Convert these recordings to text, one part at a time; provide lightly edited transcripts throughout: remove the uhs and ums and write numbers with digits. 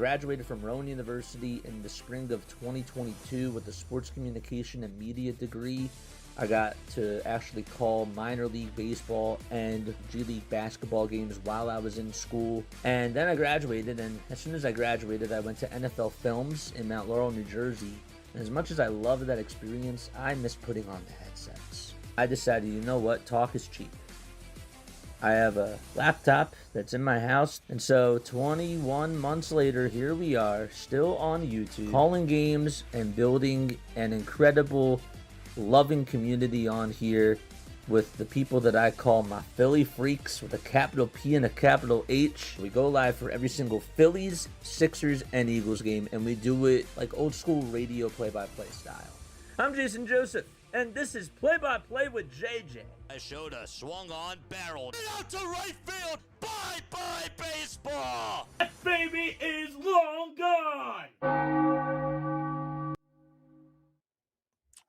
graduated from Rowan University in the spring of 2022 with a sports communication and media degree. I got to actually call minor league baseball and G League basketball games while I was in school. And then I graduated, and as soon as I graduated, I went to NFL Films in Mount Laurel, New Jersey. And as much as I loved that experience, I miss putting on the headsets. I decided, you know what, talk is cheap. I have a laptop that's in my house, and so 21 months later, here we are, still on YouTube, calling games and building an incredible, loving community on here with the people that I call my Philly freaks with a capital P and a capital H. We go live for every single Phillies, Sixers, and Eagles game, and we do it like old school radio play-by-play style. I'm Jason Joseph, and this is Play-by-Play with JJ. I showed a swung on barrel. Out to right field. Bye-bye baseball. That baby is long gone.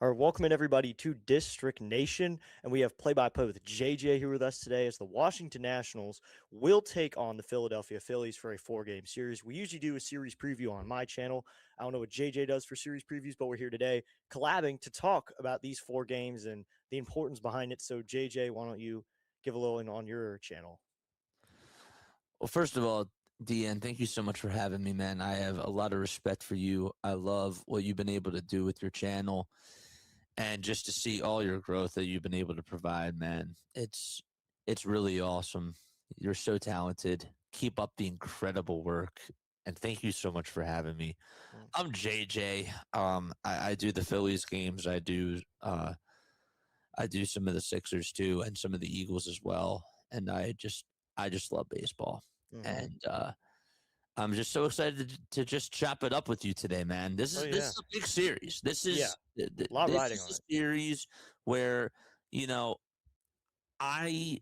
All right, welcome in everybody to District Nation, and we have play-by-play with JJ here with us today as the Washington Nationals will take on the Philadelphia Phillies for a 4-game series. We usually do a series preview on my channel. I don't know what JJ does for series previews, but we're here today collabing to talk about these 4 games and the importance behind it. So JJ, why don't you give a little in on your channel? Well, first of all, Deanne, thank you so much for having me, man. I have a lot of respect for you. I love what you've been able to do with your channel. And just to see all your growth that you've been able to provide, man, it's really awesome. You're so talented. Keep up the incredible work. And thank you so much for having me. I'm JJ. I do the Phillies games. I do some of the Sixers too, and some of the Eagles as well. And I just love baseball. Mm-hmm. And I'm just so excited to just chop it up with you today, man. This is a big series. This is a lot riding on it. Series where, you know, I've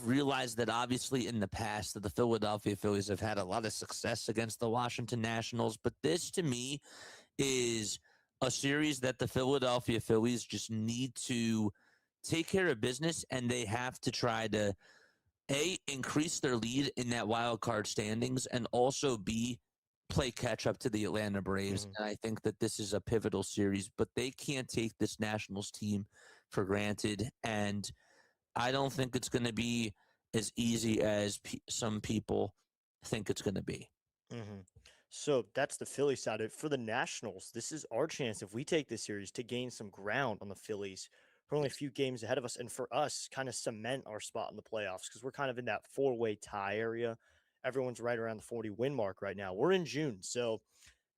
realized that obviously in the past that the Philadelphia Phillies have had a lot of success against the Washington Nationals, but this to me is a series that the Philadelphia Phillies just need to take care of business, and they have to try to increase their lead in that wild card standings, and also B, play catch up to the Atlanta Braves. Mm-hmm. And I think that this is a pivotal series, but they can't take this Nationals team for granted. And I don't think it's going to be as easy as some people think it's going to be. Mm-hmm. So that's the Philly side of it. For the Nationals, this is our chance, if we take this series, to gain some ground on the Phillies. We're only a few games ahead of us, and for us, kind of cement our spot in the playoffs because we're kind of in that 4-way tie area. Everyone's right around the 40 win mark right now. We're in June, so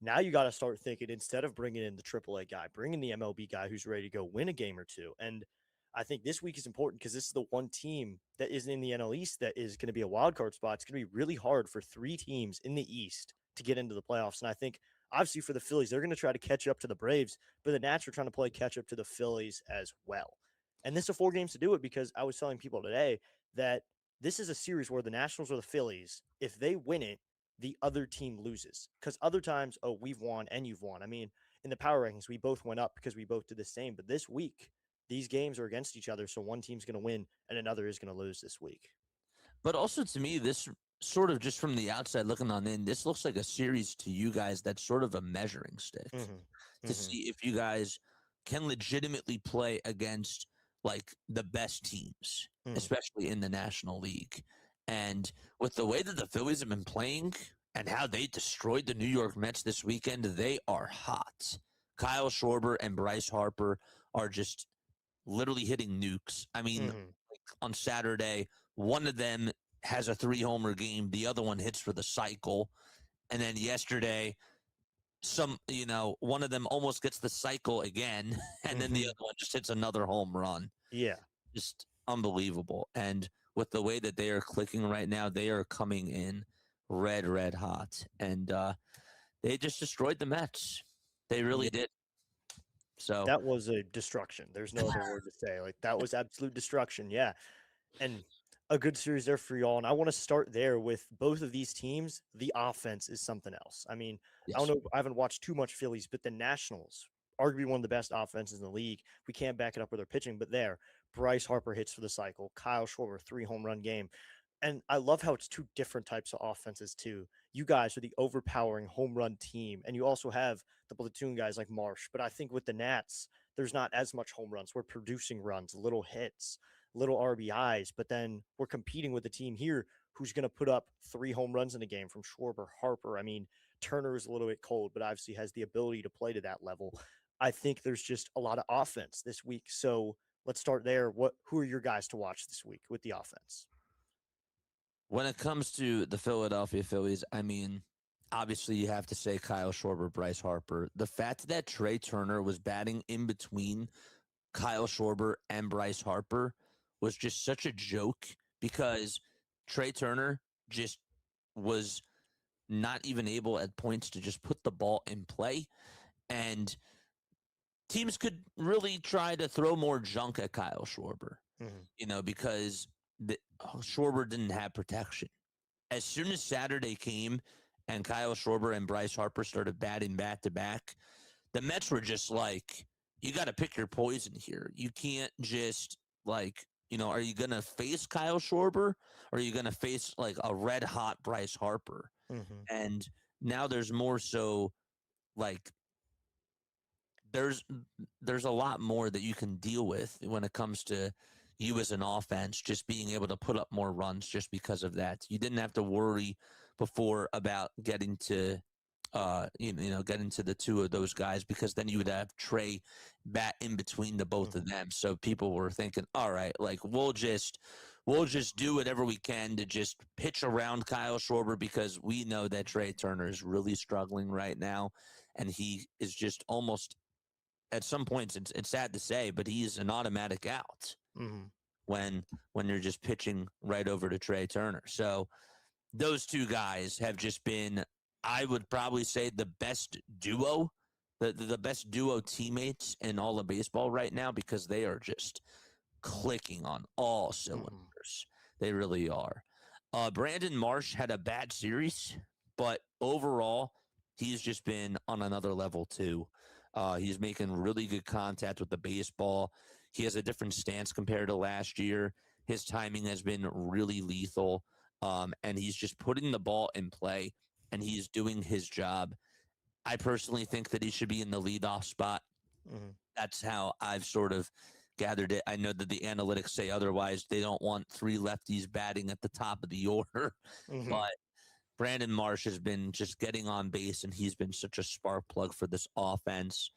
now you got to start thinking, instead of bringing in the AAA guy, bring in the MLB guy who's ready to go win a game or two. And I think this week is important because this is the one team that isn't in the NL East that is going to be a wild card spot. It's going to be really hard for 3 teams in the East to get into the playoffs. And I think obviously for the Phillies, they're going to try to catch up to the Braves, but the Nats are trying to play catch up to the Phillies as well. And this is 4 games to do it, because I was telling people today that this is a series where the Nationals or the Phillies, if they win it, the other team loses. Because other times, oh, we've won and you've won. I mean, in the power rankings, we both went up because we both did the same. But this week, these games are against each other, so one team's going to win and another is going to lose this week. But also to me, this sort of, just from the outside looking on in, this looks like a series to you guys that's sort of a measuring stick to see if you guys can legitimately play against like the best teams, especially in the National League. And with the way that the Phillies have been playing and how they destroyed the New York Mets this weekend, they are hot. Kyle Schwarber and Bryce Harper are just literally hitting nukes. I mean, like on Saturday, one of them has a 3-homer game. The other one hits for the cycle. And then yesterday, one of them almost gets the cycle again. And then the other one just hits another home run. Yeah. Just unbelievable. And with the way that they are clicking right now, they are coming in red hot. And they just destroyed the Mets. They really did. So that was a destruction. There's no other word to say. Like, that was absolute destruction. Yeah. And a good series there for y'all. And I want to start there with both of these teams. The offense is something else. I mean, yes. I don't know. I haven't watched too much Phillies, but the Nationals, arguably one of the best offenses in the league. We can't back it up with their pitching, but there, Bryce Harper hits for the cycle. Kyle Schwarber, 3-home run game. And I love how it's two different types of offenses too. You guys are the overpowering home run team, and you also have the platoon guys like Marsh. But I think with the Nats, there's not as much home runs. We're producing runs, little hits, little RBIs, but then we're competing with a team here who's going to put up 3 home runs in a game from Schwarber, Harper. I mean, Turner is a little bit cold, but obviously has the ability to play to that level. I think there's just a lot of offense this week. So let's start there. Who are your guys to watch this week with the offense? When it comes to the Philadelphia Phillies, I mean, obviously you have to say Kyle Schwarber, Bryce Harper. The fact that Trey Turner was batting in between Kyle Schwarber and Bryce Harper was just such a joke because Trey Turner just was not even able at points to just put the ball in play. And teams could really try to throw more junk at Kyle Schwarber, because Schwarber didn't have protection. As soon as Saturday came and Kyle Schwarber and Bryce Harper started batting back to back, the Mets were just like, you got to pick your poison here. You can't just are you going to face Kyle Schwarber or are you going to face like a red hot Bryce Harper? And now there's more so like there's a lot more that you can deal with when it comes to you as an offense, just being able to put up more runs just because of that. You didn't have to worry before about getting to getting to the two of those guys because then you would have Trey bat in between the both of them. So people were thinking, all right, like we'll just do whatever we can to just pitch around Kyle Schwarber because we know that Trey Turner is really struggling right now. And he is just almost at some points, it's sad to say, but he's an automatic out when you're just pitching right over to Trey Turner. So those two guys have just been, I would probably say, the best duo, the best duo teammates in all of baseball right now because they are just clicking on all cylinders. They really are. Brandon Marsh had a bad series, but overall, he's just been on another level too. He's making really good contact with the baseball. He has a different stance compared to last year. His timing has been really lethal, and he's just putting the ball in play, and he's doing his job. I personally think that he should be in the leadoff spot. That's how I've sort of gathered it. I know that the analytics say otherwise. They don't want 3 lefties batting at the top of the order, but Brandon Marsh has been just getting on base, and he's been such a spark plug for this offense.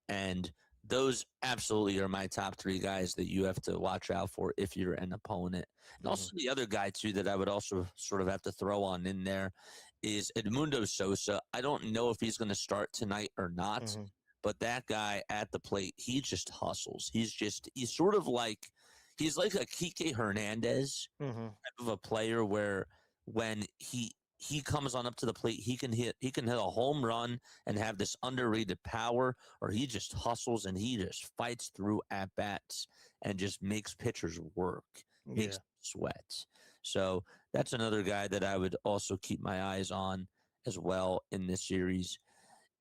And those absolutely are my top 3 guys that you have to watch out for if you're an opponent. And also the other guy, too, that I would also sort of have to throw on in there is Edmundo Sosa. I don't know if he's going to start tonight or not, but that guy at the plate, he just hustles. He's sort of like, he's like a Kike Hernandez type of a player where when he comes on up to the plate, he can hit a home run and have this underrated power, or he just hustles and he just fights through at bats and just makes pitchers work, makes them sweat. So that's another guy that I would also keep my eyes on as well in this series.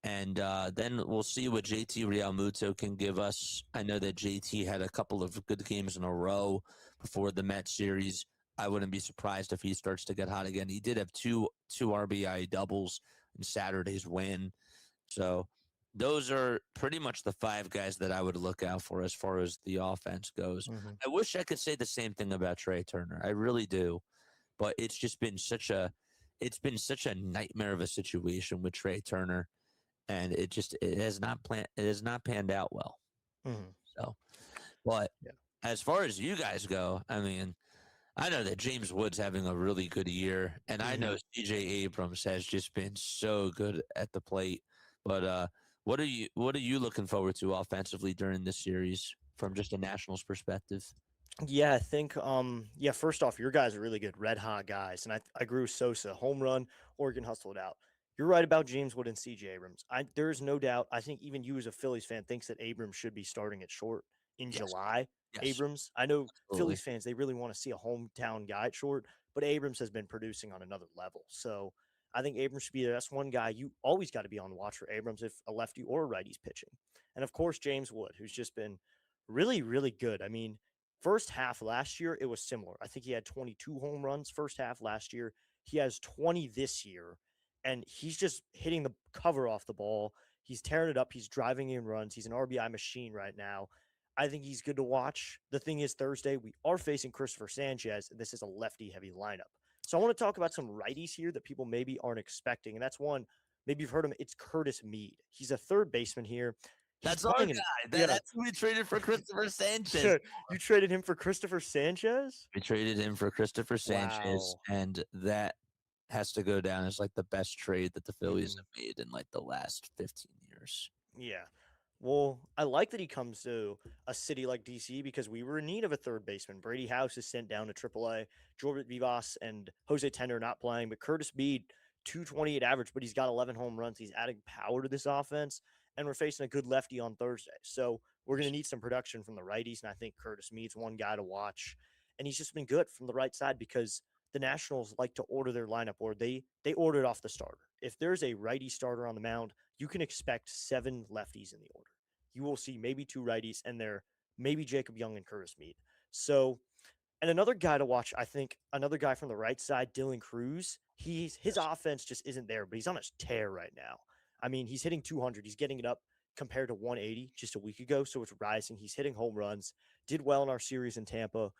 And then we'll see what JT Realmuto can give us. I know that JT had a couple of good games in a row before the Mets series. I wouldn't be surprised if he starts to get hot again. He did have two RBI doubles in Saturday's win. So those are pretty much the 5 guys that I would look out for as far as the offense goes. I wish I could say the same thing about Trey Turner. I really do. But it's just been such a nightmare of a situation with Trey Turner. And it has not panned out well. So, but as far as you guys go, I mean, I know that James Wood's having a really good year, and I know CJ Abrams has just been so good at the plate. But what are you looking forward to offensively during this series from just a Nationals perspective? Yeah, I think first off, your guys are really good, red hot guys. And I agree with Sosa, home run, Oregon hustled out. You're right about James Wood and CJ Abrams. There's no doubt. I think even you as a Phillies fan thinks that Abrams should be starting at short in July. Yes. Abrams, I know Absolutely. Phillies fans, they really want to see a hometown guy at short, but Abrams has been producing on another level. So I think Abrams should be there. That's one guy you always got to be on the watch for Abrams if a lefty or a righty's pitching. And of course, James Wood, who's just been really, really good. I mean, First half last year, it was similar. I think he had 22 home runs first half last year. He has 20 this year, and he's just hitting the cover off the ball. He's tearing it up. He's driving in runs. He's an RBI machine right now. I think he's good to watch. The thing is, Thursday, we are facing Christopher Sanchez, and this is a lefty-heavy lineup. So I want to talk about some righties here that people maybe aren't expecting, and that's one, maybe you've heard him. It's Curtis Mead. He's a third baseman here. He's That's our playing guy. yeah. That's who we traded for Christopher Sanchez. You traded him for Christopher Sanchez? We traded him for Christopher Sanchez, Wow. and that has to go down as like the best trade that the Phillies have made in like the last 15 years. Yeah. Well, I like that he comes to a city like DC because we were in need of a third baseman. Brady House is sent down to AAA. Jordan Vivas and Jose Tender not playing, but Curtis Mead, 228 average, but he's got 11 home runs. He's adding power to this offense, and we're facing a good lefty on Thursday. So we're going to need some production from the righties, and I think Curtis Mead's one guy to watch. And he's just been good from the right side because the Nationals like to order their lineup, or they order it off the starter. If there's a righty starter on the mound, you can expect 7 lefties in the order. You will see maybe 2 righties, and they're maybe Jacob Young and Curtis Mead. So, and another guy to watch, I think, another guy from the right side, Dylan Cruz. His offense just isn't there, but he's on a tear right now. I mean, he's hitting 200. He's getting it up compared to 180 just a week ago, so it's rising. He's hitting home runs. Did well in our series in Tampa.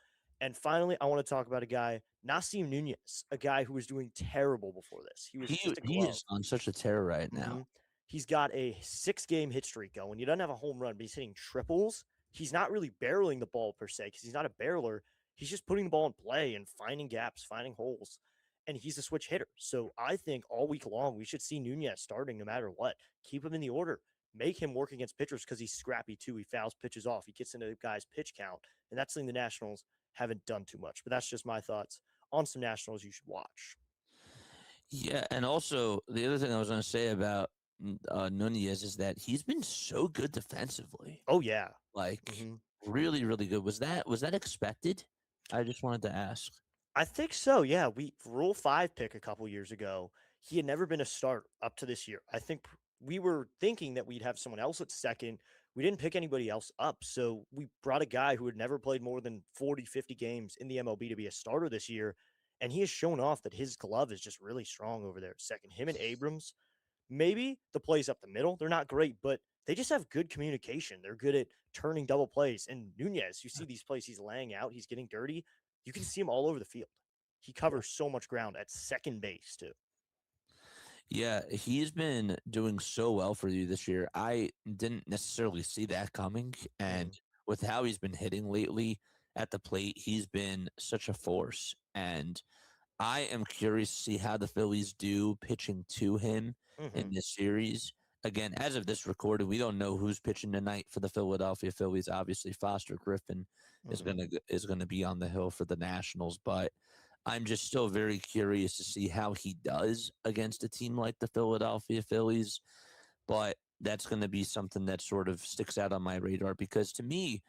And finally, I want to talk about a guy, Nasim Nunez, a guy who was doing terrible before this. He was just a He glove. is on such a tear right now. He's got a 6-game hit streak going. He doesn't have a home run, but he's hitting triples. He's not really barreling the ball per se because he's not a barreler. He's just putting the ball in play and finding gaps, finding holes. And he's a switch hitter. So I think all week long, we should see Nunez starting no matter what. Keep him in the order. Make him work against pitchers because he's scrappy too. He fouls pitches off. He gets into the guy's pitch count. And that's something the Nationals haven't done too much. But that's just my thoughts on some Nationals you should watch. Yeah, and also the other thing I was going to say about Nunez is that he's been so good defensively. Oh, yeah. Like really, really good. Was that expected? I just wanted to ask. I think so. Yeah, we Rule 5 pick a couple years ago. He had never been a start up to this year. I think we were thinking that we'd have someone else at second. We didn't pick anybody else up, so we brought a guy who had never played more than 40, 50 games in the MLB to be a starter this year, and he has shown off that his glove is just really strong over there at second. Him and Abrams, maybe the plays up the middle, they're not great, but they just have good communication. They're good at turning double plays. And Nunez, you see these plays he's laying out, he's getting dirty. You can see him all over the field. He covers so much ground at second base, too. Yeah, he's been doing so well for you this year. I didn't necessarily see that coming. And with how he's been hitting lately at the plate, he's been such a force. And I am curious to see how the Phillies do pitching to him in this series. Again, as of this recording, we don't know who's pitching tonight for the Philadelphia Phillies. Obviously, Foster Griffin is gonna be on the hill for the Nationals, but I'm just still very curious to see how he does against a team like the Philadelphia Phillies. But that's going to be something that sort of sticks out on my radar because to me,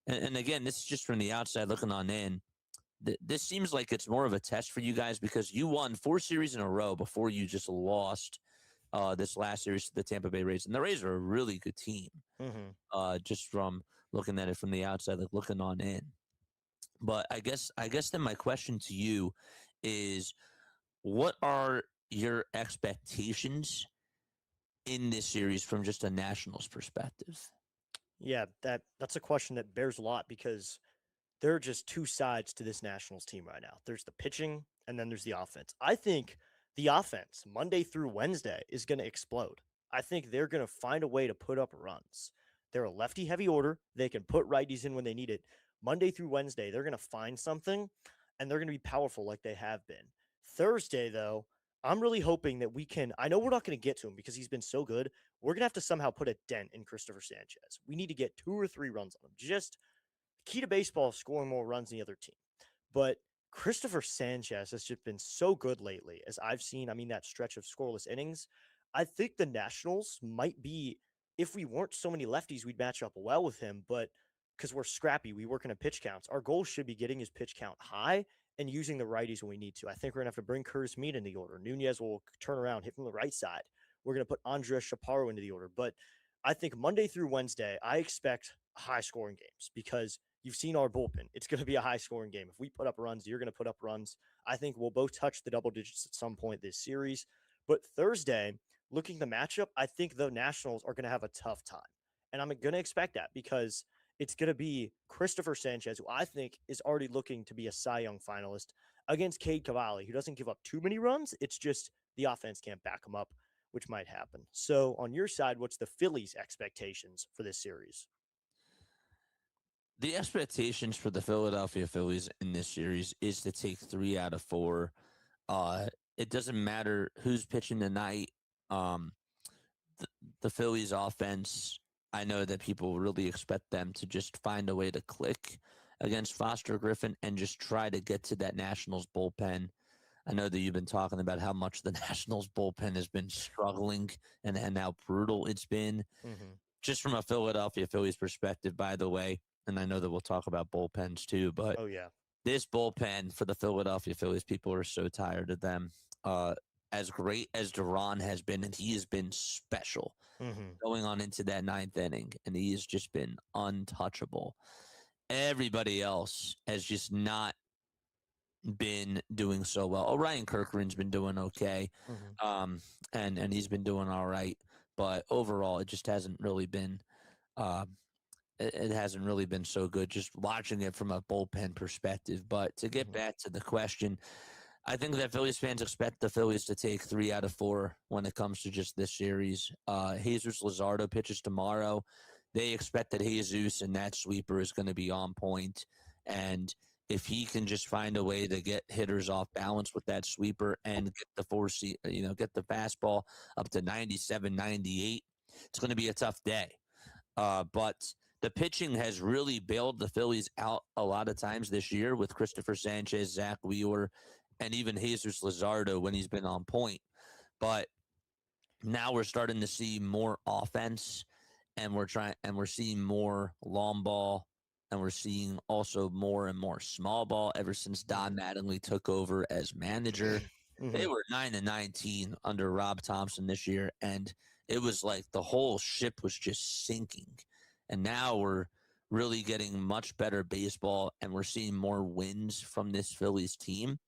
and again, this is just from the outside looking on in, this seems like it's more of a test for you guys because you won 4 series in a row before you just lost this last series to the Tampa Bay Rays. And the Rays are a really good team just from looking at it from the outside, like looking on in. But I guess then my question to you is, what are your expectations in this series from just a Nationals perspective? Yeah, that's a question that bears a lot because there are just 2 sides to this Nationals team right now. There's the pitching and then there's the offense. I think the offense, Monday through Wednesday, is going to explode. I think they're going to find a way to put up runs. They're a lefty-heavy order. They can put righties in when they need it. Monday through Wednesday, they're going to find something, and they're going to be powerful like they have been. Thursday, though, I'm really hoping that we can – I know we're not going to get to him because he's been so good. We're going to have to somehow put a dent in Christopher Sanchez. We need to get 2 or 3 runs on him. Just key to baseball is scoring more runs than the other team. But Christopher Sanchez has just been so good lately, as I've seen. I mean, that stretch of scoreless innings. I think the Nationals might be – if we weren't so many lefties, we'd match up well with him, but – because we're scrappy, we work in a pitch counts. Our goal should be getting his pitch count high and using the righties when we need to. I think we're going to have to bring Curtis Mead in the order. Nunez will turn around, hit from the right side. We're going to put Andres Chaparro into the order. But I think Monday through Wednesday, I expect high-scoring games because You've seen our bullpen. It's going to be a high-scoring game. If we put up runs, you're going to put up runs. I think we'll both touch the double digits at some point this series. But Thursday, looking at the matchup, I think the Nationals are going to have a tough time. And I'm going to expect that because it's going to be Christopher Sanchez, who I think is already looking to be a Cy Young finalist, against Cade Cavalli, who doesn't give up too many runs. It's just the offense can't back him up, which might happen. So on your side, what's the Phillies' expectations for this series? The expectations for the Philadelphia Phillies in this series is to take 3 out of 4. It doesn't matter who's pitching tonight. Um, the Phillies offense, I know that people really expect them to just find a way to click against Foster Griffin and just try to get to that Nationals bullpen. I know that you've been talking about how much the Nationals bullpen has been struggling and how brutal it's been. Mm-hmm. Just from a Philadelphia Phillies perspective, by the way, and I know that we'll talk about bullpens too, but Oh, yeah. this bullpen for the Philadelphia Phillies, people are so tired of them. As great as Duran has been, and he has been special going on into that 9th inning, and he has just been untouchable. Everybody else has just not been doing so well. Orion Kirkland's been doing okay, and he's been doing all right, but overall, it just hasn't really been. It hasn't really been so good just watching it from a bullpen perspective. But to get back to the question, I think that Phillies fans expect the Phillies to take 3 out of 4 when it comes to just this series. Jesus Luzardo pitches tomorrow. They expect that Jesus and that sweeper is going to be on point. And if he can just find a way to get hitters off balance with that sweeper and get the get the fastball up to 97, 98, it's going to be a tough day. But the pitching has really bailed the Phillies out a lot of times this year with Christopher Sanchez, Zach Wheeler, and even Jesus Luzardo when he's been on point. But now we're starting to see more offense, and we're seeing more long ball, and we're seeing also more and more small ball ever since Don Mattingly took over as manager. They were 9-19 under Rob Thompson this year, and it was like the whole ship was just sinking. And now we're really getting much better baseball, and we're seeing more wins from this Phillies team.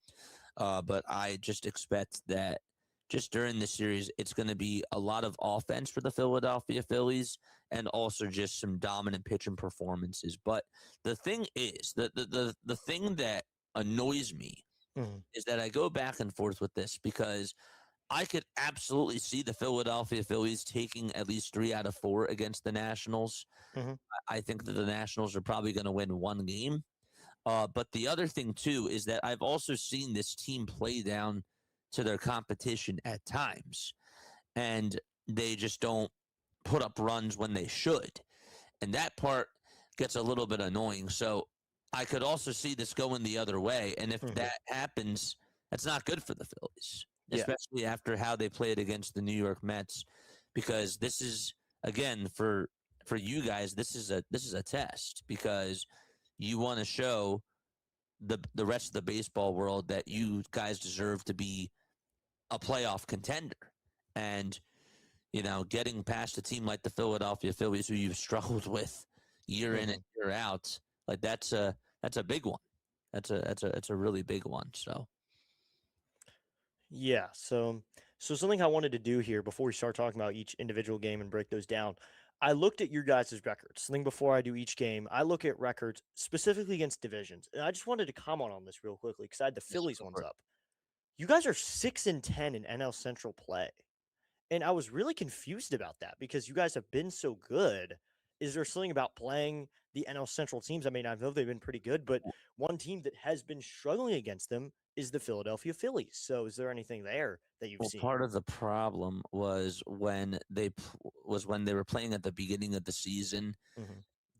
But I just expect that just during the series, it's going to be a lot of offense for the Philadelphia Phillies and also just some dominant pitching performances. But the thing is, the thing that annoys me is that I go back and forth with this because I could absolutely see the Philadelphia Phillies taking at least 3 out of 4 against the Nationals. I think that the Nationals are probably going to win one game. But the other thing, too, is that I've also seen this team play down to their competition at times, and they just don't put up runs when they should. And that part gets a little bit annoying. So I could also see this going the other way. And if that happens, that's not good for the Phillies, especially after how they played against the New York Mets, because this is, again, for you guys, this is a test because you want to show the rest of the baseball world that you guys deserve to be a playoff contender. And, getting past a team like the Philadelphia Phillies, who you've struggled with year in and year out, like that's a big one. That's a really big one. So. Yeah. So something I wanted to do here before we start talking about each individual game and break those down, I looked at your guys' records. Something before I do each game, I look at records specifically against divisions. And I just wanted to comment on this real quickly because I had the Phillies ones up. You guys are 6-10 in NL Central play. And I was really confused about that because you guys have been so good. Is there something about playing the NL Central teams? I mean, I know they've been pretty good, but one team that has been struggling against them is the Philadelphia Phillies. So is there anything there that you've seen? Part of the problem was when they were playing at the beginning of the season,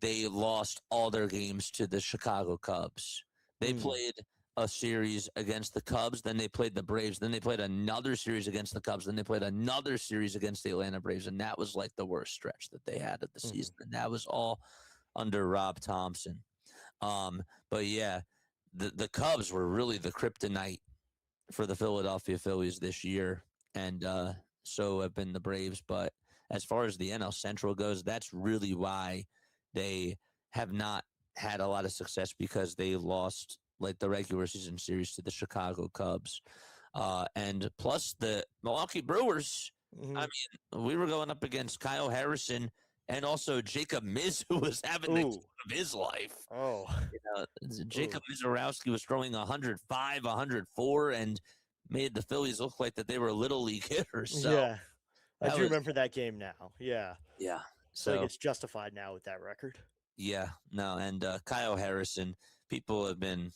they lost all their games to the Chicago Cubs. They played a series against the Cubs, then they played the Braves, then they played another series against the Cubs, then they played another series against the Atlanta Braves, and that was like the worst stretch that they had of the season, and that was all under Rob Thompson. But yeah, the Cubs were really the kryptonite for the Philadelphia Phillies this year, and so have been the Braves. But as far as the NL Central goes, that's really why they have not had a lot of success because they lost like the regular season series to the Chicago Cubs. And plus the Milwaukee Brewers. I Mhm. mean, we were going up against Kyle Harrison and also Jacob Miz, who was having the game Ooh. of his life. Oh. Jacob Ooh. Mizorowski was throwing 105, 104, and made the Phillies look like that they were little league hitters. So Yeah. I that do was, remember that game now. Yeah. yeah. I feel like So it's justified now with that record. yeah, no, and Kyle Harrison, people have been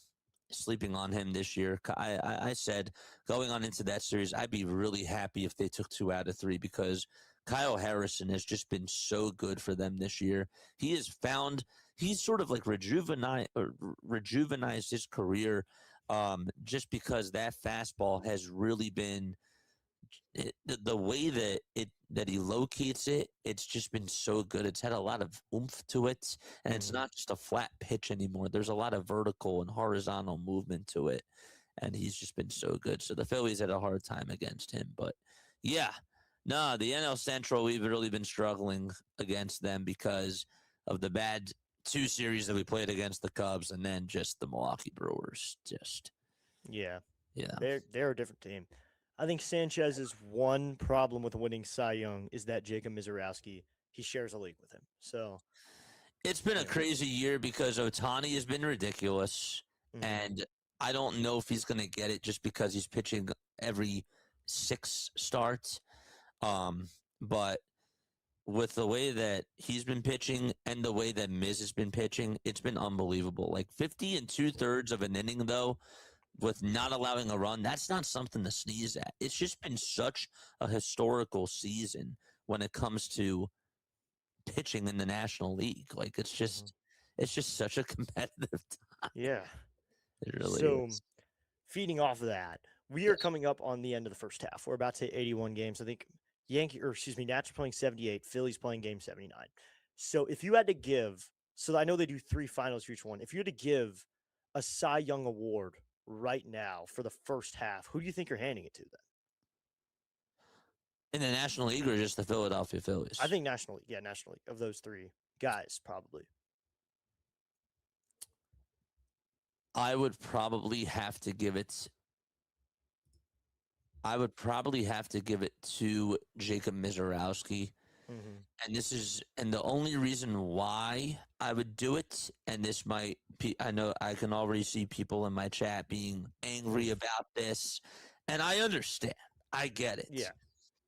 sleeping on him this year. I said going on into that series, I'd be really happy if they took 2 out of 3 because Kyle Harrison has just been so good for them this year. He's sort of like rejuvenized his career just because that fastball has really been the way that he locates it, it's just been so good. It's had a lot of oomph to it, and it's not just a flat pitch anymore. There's a lot of vertical and horizontal movement to it, and he's just been so good. So the Phillies had a hard time against him, but yeah, no, the NL Central, we've really been struggling against them because of the bad 2 series that we played against the Cubs, and then just the Milwaukee Brewers. Just Yeah. yeah. They're a different team. I think Sanchez's one problem with winning Cy Young is that Jacob Mizorowski, he shares a league with him. So It's been a yeah. crazy year because Otani has been ridiculous, and I don't know if he's going to get it just because he's pitching every 6 starts. But with the way that he's been pitching and the way that Miz has been pitching, it's been unbelievable. Like 50 and 2/3 of an inning, though, with not allowing a run, that's not something to sneeze at. It's just been such a historical season when it comes to pitching in the National League. Like it's just such a competitive time. Yeah. It really So is. feeding off of that, we are Yes. coming up on the end of the first half. We're about to hit 81 games. I think Nats are playing 78, Phillies playing game 79. So if you had to give, so I know they do 3 finals for each one. If you had to give a Cy Young award right now for the first half, who do you think you're handing it to then? In the National League or just the Philadelphia Phillies? I think National League. Yeah, National League. Of those 3 guys, probably. I would probably have to give it. I would probably have to give it to Jacob Mizorowski. And the only reason why I would do it, and this might, I know I can already see people in my chat being angry about this, and I understand. I get it. Yeah.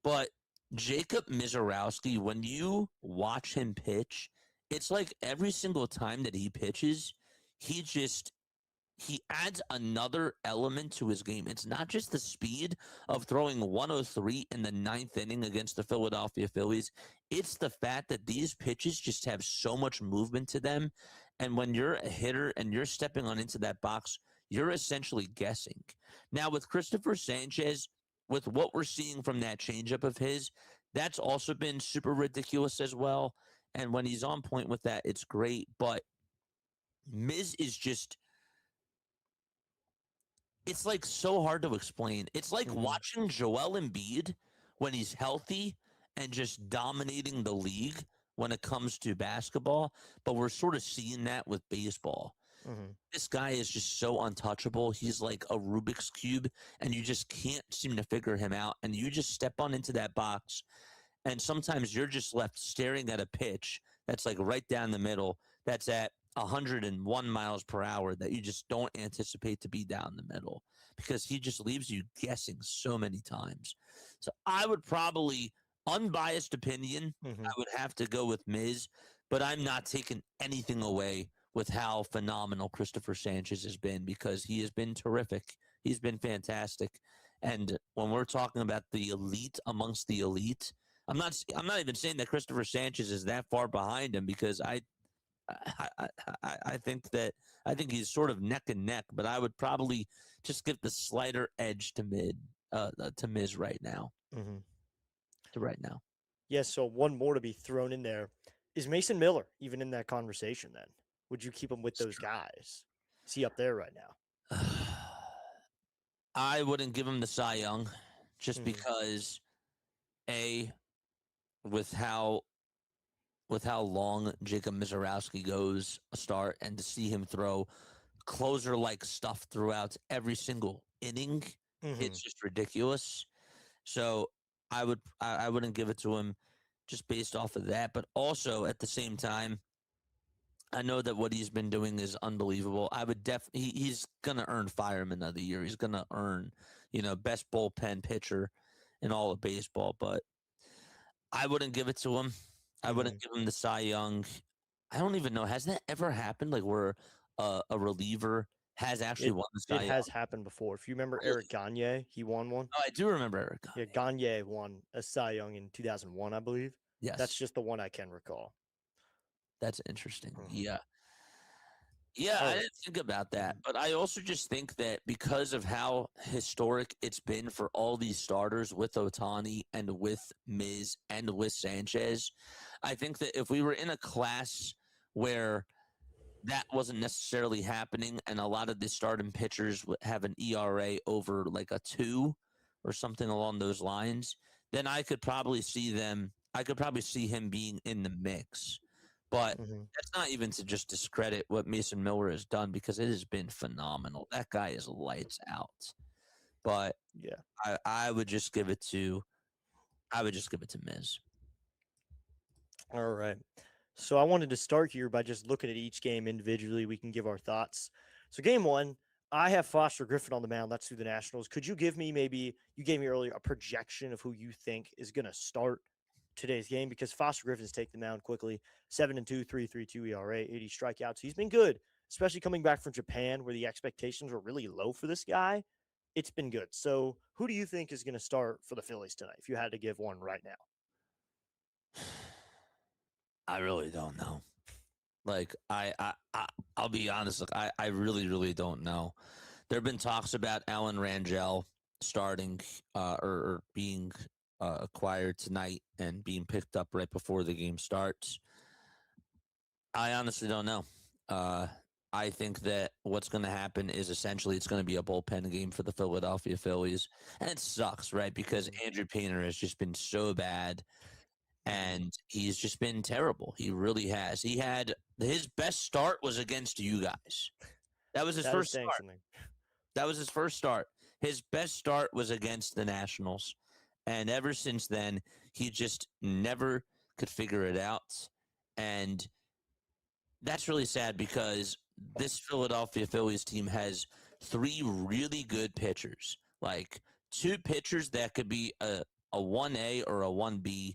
But Jacob Mizorowski, when you watch him pitch, it's like every single time that he pitches, he adds another element to his game. It's not just the speed of throwing 103 in the 9th inning against the Philadelphia Phillies. It's the fact that these pitches just have so much movement to them. And when you're a hitter and you're stepping on into that box, you're essentially guessing. Now, with Christopher Sanchez, with what we're seeing from that changeup of his, that's also been super ridiculous as well. And when he's on point with that, it's great. But Miz is just, it's like so hard to explain. It's like watching Joel Embiid when he's healthy and just dominating the league when it comes to basketball, but we're sort of seeing that with baseball. This guy is just so untouchable. He's like a Rubik's Cube, and you just can't seem to figure him out. And you just step on into that box, and sometimes you're just left staring at a pitch that's like right down the middle, that's at 101 miles per hour that you just don't anticipate to be down the middle because he just leaves you guessing so many times. So I would probably, unbiased opinion, I would have to go with Miz, but I'm not taking anything away with how phenomenal Christopher Sanchez has been because he has been terrific. He's been fantastic. And when we're talking about the elite amongst the elite, I'm not even saying that Christopher Sanchez is that far behind him because I think he's sort of neck and neck, but I would probably just give the slighter edge to Miz right now. Yeah, so one more to be thrown in there. Is Mason Miller even in that conversation then? Would you keep him with those guys? Is he up there right now? I wouldn't give him the Cy Young just because, A, with how with how long Jacob Mizorowski goes a start and to see him throw closer-like stuff throughout every single inning, it's just ridiculous. So I wouldn't give it to him just based off of that. But also at the same time, I know that what he's been doing is unbelievable. I would definitely he's gonna earn Fireman of the Year. He's gonna earn, best bullpen pitcher in all of baseball. But I wouldn't give it to him. I wouldn't give him the Cy Young. I don't even know. Has that ever happened? Like where a reliever has actually won the Cy It Young? has happened before. If you remember Eric Gagne, he won one. Oh, I do remember Eric. Yeah, Gagne won a Cy Young in 2001, I believe. Yes, That's just the one I can recall. that's interesting. Yeah. All I right. didn't think about that, but I also just think that because of how historic it's been for all these starters with Ohtani and with Miz and with Sanchez, I think that if we were in a class where that wasn't necessarily happening and a lot of the starting pitchers would have an ERA over like a 2 or something along those lines, then I could probably see him being in the mix. But that's not even to just discredit what Mason Miller has done because it has been phenomenal. That guy is lights out. But yeah, I would just give it to Miz. All right. So I wanted to start here by just looking at each game individually. We can give our thoughts. So game one, I have Foster Griffin on the mound. That's through the Nationals. Could you give me you gave me earlier a projection of who you think is going to start today's game? Because Foster Griffin's taken the mound quickly. 7-2, 3.32 ERA, 80 strikeouts. He's been good, especially coming back from Japan where the expectations were really low for this guy. It's been good. So who do you think is going to start for the Phillies tonight if you had to give one right now? I really don't know. Like I'll be honest. Look, I really, really don't know. There have been talks about Alan Rangel starting or being acquired tonight and being picked up right before the game starts. I honestly don't know. I think that what's going to happen is essentially it's going to be a bullpen game for the Philadelphia Phillies, and it sucks, right? Because Andrew Painter has just been so bad. And he's just been terrible. He really has. He had his best start was against you guys. That was his first start. That was his first start. His best start was against the Nationals. And ever since then, he just never could figure it out. And that's really sad because this Philadelphia Phillies team has 3 really good pitchers. Like 2 pitchers that could be a 1A or a 1B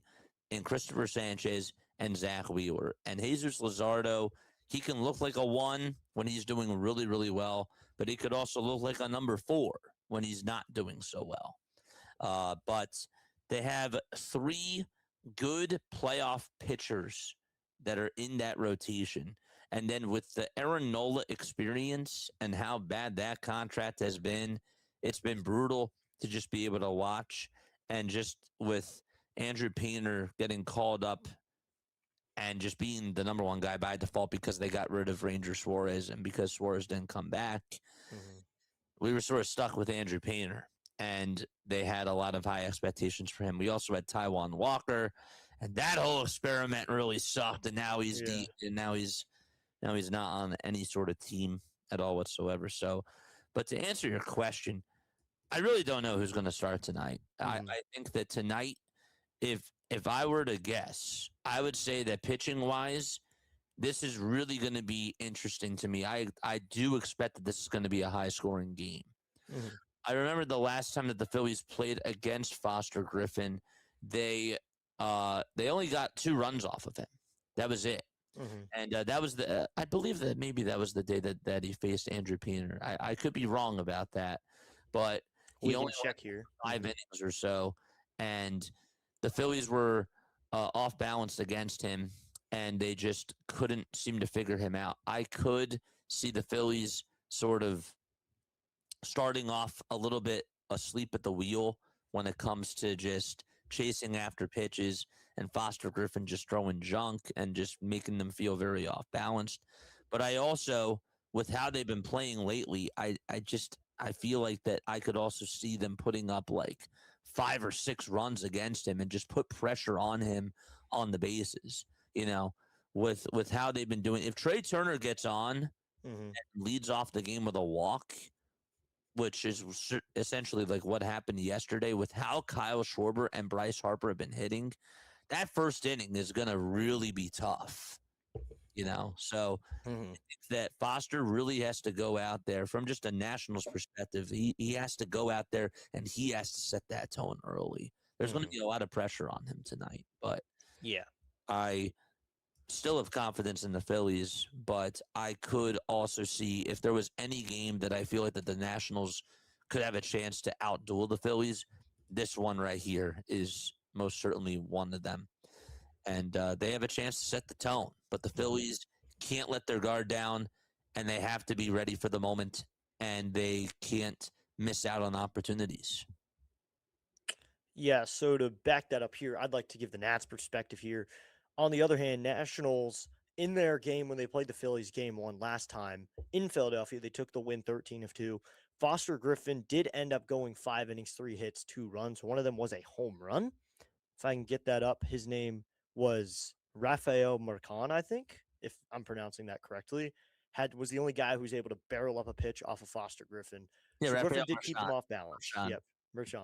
in Christopher Sanchez and Zach Wheeler. And Jesus Luzardo, he can look like a 1 when he's doing really, really well, but he could also look like a number 4 when he's not doing so well. But they have 3 good playoff pitchers that are in that rotation. And then with the Aaron Nola experience and how bad that contract has been, it's been brutal to just be able to watch. And just with Andrew Painter getting called up and just being the number 1 guy by default because they got rid of Ranger Suarez and because Suarez didn't come back, we were sort of stuck with Andrew Painter, and they had a lot of high expectations for him. We also had Taijuan Walker, and that whole experiment really sucked, and now he's deep, and now he's not on any sort of team at all whatsoever. So, but to answer your question, I really don't know who's going to start tonight. I think that tonight, if I were to guess, I would say that pitching wise, this is really going to be interesting to me. I do expect that this is going to be a high scoring game. I remember the last time that the Phillies played against Foster Griffin, they only got 2 runs off of him. That was it. And that was I believe that maybe that was the day that he faced Andrew Painter. I could be wrong about that, but he only check here 5 innings or so, and the Phillies were off balance against him, and they just couldn't seem to figure him out. I could see the Phillies sort of starting off a little bit asleep at the wheel when it comes to just chasing after pitches and Foster Griffin just throwing junk and just making them feel very off balanced. But I also, with how they've been playing lately, I feel like that I could also see them putting up like 5 or 6 runs against him and just put pressure on him on the bases. you know, with how they've been doing. If Trey Turner gets on Mm-hmm. and leads off the game with a walk, which is essentially like what happened yesterday with how Kyle Schwarber and Bryce Harper have been hitting, that first inning is going to really be tough, So Mm-hmm. that Foster really has to go out there from just a Nationals perspective. He has to go out there and he has to set that tone early. There's going to Mm-hmm. be a lot of pressure on him tonight, but Yeah. I still have confidence in the Phillies, but I could also see if there was any game that I feel like that the Nationals could have a chance to outduel the Phillies, this one right here is most certainly one of them. And they have a chance to set the tone, but the Phillies can't let their guard down, and they have to be ready for the moment, and they can't miss out on opportunities. Yeah, so to back that up here, I'd like to give the Nats perspective here. On the other hand, Nationals in their game when they played the Phillies game one last time in Philadelphia, they took the win 13-2. Foster Griffin did end up going 5 innings, 3 hits, 2 runs. One of them was a home run. If I can get that up, his name was Rafael Marcan, I think, if I'm pronouncing that correctly. Was the only guy who was able to barrel up a pitch off of Foster Griffin. Yeah, So Rafael Griffin did keep them off balance. Marchand. Yep, Marchand.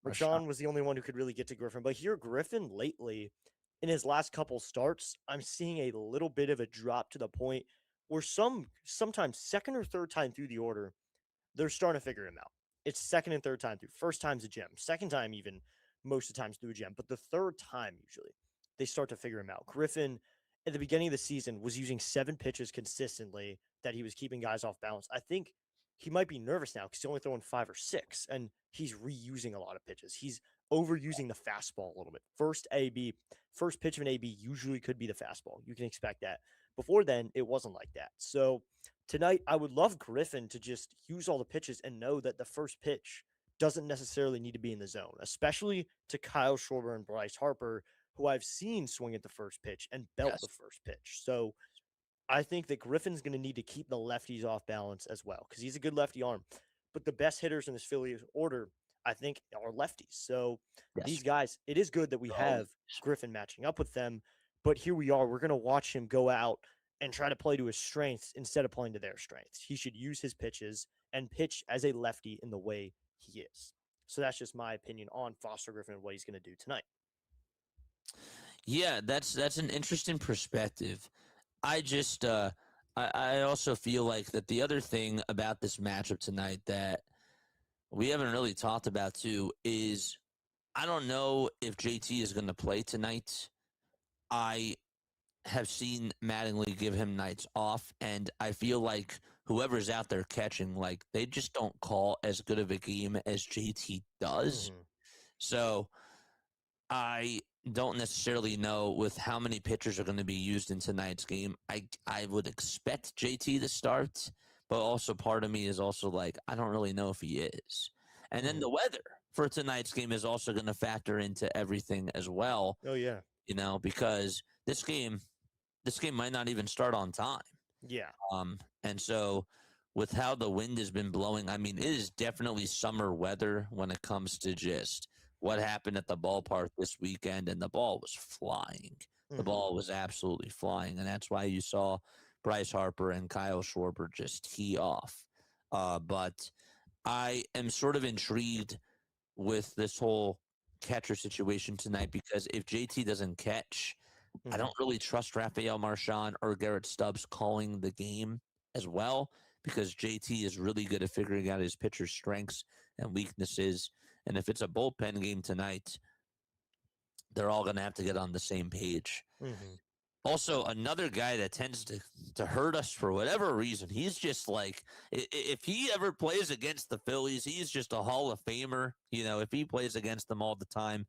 Marchand. Marchand was the only one who could really get to Griffin. But here, Griffin lately, in his last couple starts, I'm seeing a little bit of a drop to the point where sometimes second or third time through the order, they're starting to figure him out. It's second and third time through. First time's a gem. Second time, even most of the times through a gem. But the third time, usually, they start to figure him out. Griffin, at the beginning of the season, was using 7 pitches consistently that he was keeping guys off balance. I think he might be nervous now because he's only throwing 5 or 6, and he's reusing a lot of pitches. He's overusing the fastball a little bit. First pitch of an AB usually could be the fastball. You can expect that. Before then, it wasn't like that. So tonight, I would love Griffin to just use all the pitches and know that the first pitch doesn't necessarily need to be in the zone, especially to Kyle Schwarber and Bryce Harper, who I've seen swing at the first pitch and belt Yes. the first pitch. So I think that Griffin's going to need to keep the lefties off balance as well because he's a good lefty arm. But the best hitters in this Phillies order, I think, are lefties. So these guys, it is good that we have Griffin matching up with them. But here we are. We're going to watch him go out and try to play to his strengths instead of playing to their strengths. He should use his pitches and pitch as a lefty in the way he is. So that's just my opinion on Foster Griffin and what he's going to do tonight. Yeah, that's an interesting perspective. I just I also feel like that the other thing about this matchup tonight that we haven't really talked about too is I don't know if JT is going to play tonight. I have seen Mattingly give him nights off, and I feel like whoever's out there catching, like they just don't call as good of a game as JT does. Mm-hmm. So I don't necessarily know with how many pitchers are going to be used in tonight's game. I would expect JT to start, but also part of me is also like, I don't really know if he is. And then the weather for tonight's game is also going to factor into everything as well. Oh, yeah. Because this game might not even start on time. Yeah. And so with how the wind has been blowing, I mean, it is definitely summer weather when it comes to just what happened at the ballpark this weekend, and the ball was flying. The ball was absolutely flying, and that's why you saw Bryce Harper and Kyle Schwarber just tee off. But I am sort of intrigued with this whole catcher situation tonight because if JT doesn't catch, I don't really trust Rafael Marchand or Garrett Stubbs calling the game as well because JT is really good at figuring out his pitcher's strengths and weaknesses. And if it's a bullpen game tonight, they're all going to have to get on the same page. Also, another guy that tends to hurt us for whatever reason, he's just like, if he ever plays against the Phillies, he's just a Hall of Famer. If he plays against them all the time,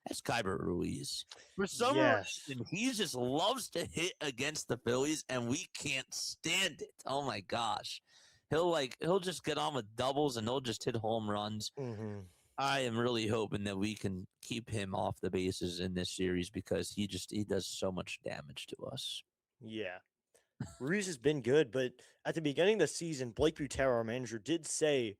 that's Kyber Ruiz. For some reason, he just loves to hit against the Phillies, and we can't stand it. Oh, my gosh. He'll just get on with doubles, and he'll just hit home runs. I am really hoping that we can keep him off the bases in this series because he does so much damage to us. Yeah. Ruiz has been good, but at the beginning of the season, Blake Butera, our manager, did say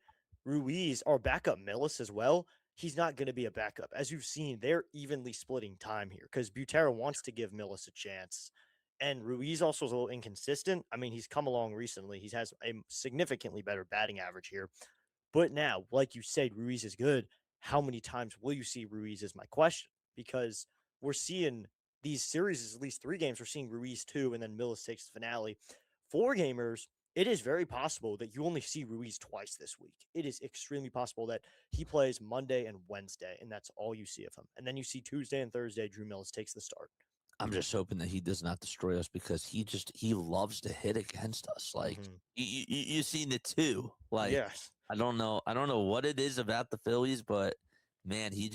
Ruiz, our backup Millis as well, he's not going to be a backup. As you've seen, they're evenly splitting time here because Butera wants to give Millis a chance. And Ruiz also is a little inconsistent. I mean, he's come along recently. He has a significantly better batting average here. But now, like you said, Ruiz is good. How many times will you see Ruiz is my question. Because we're seeing these series, at least 3 games, we're seeing Ruiz 2, and then Millis takes the finale. 4 gamers, it is very possible that you only see Ruiz twice this week. It is extremely possible that he plays Monday and Wednesday, and that's all you see of him. And then you see Tuesday and Thursday, Drew Millis takes the start. I'm just hoping that he does not destroy us because he loves to hit against us. Like you seen it too. Like yes. I don't know what it is about the Phillies, but man, he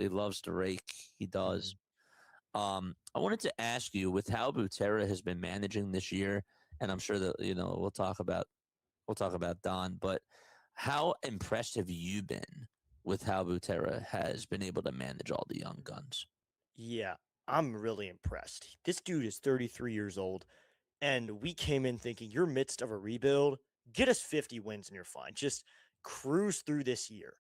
loves to rake. He does. I wanted to ask you, with how Butera has been managing this year, and I'm sure that we'll talk about Don, but how impressed have you been with how Butera has been able to manage all the young guns? Yeah, I'm really impressed. This dude is 33 years old, and we came in thinking you're midst of a rebuild. Get us 50 wins and you're fine. Just cruise through this year.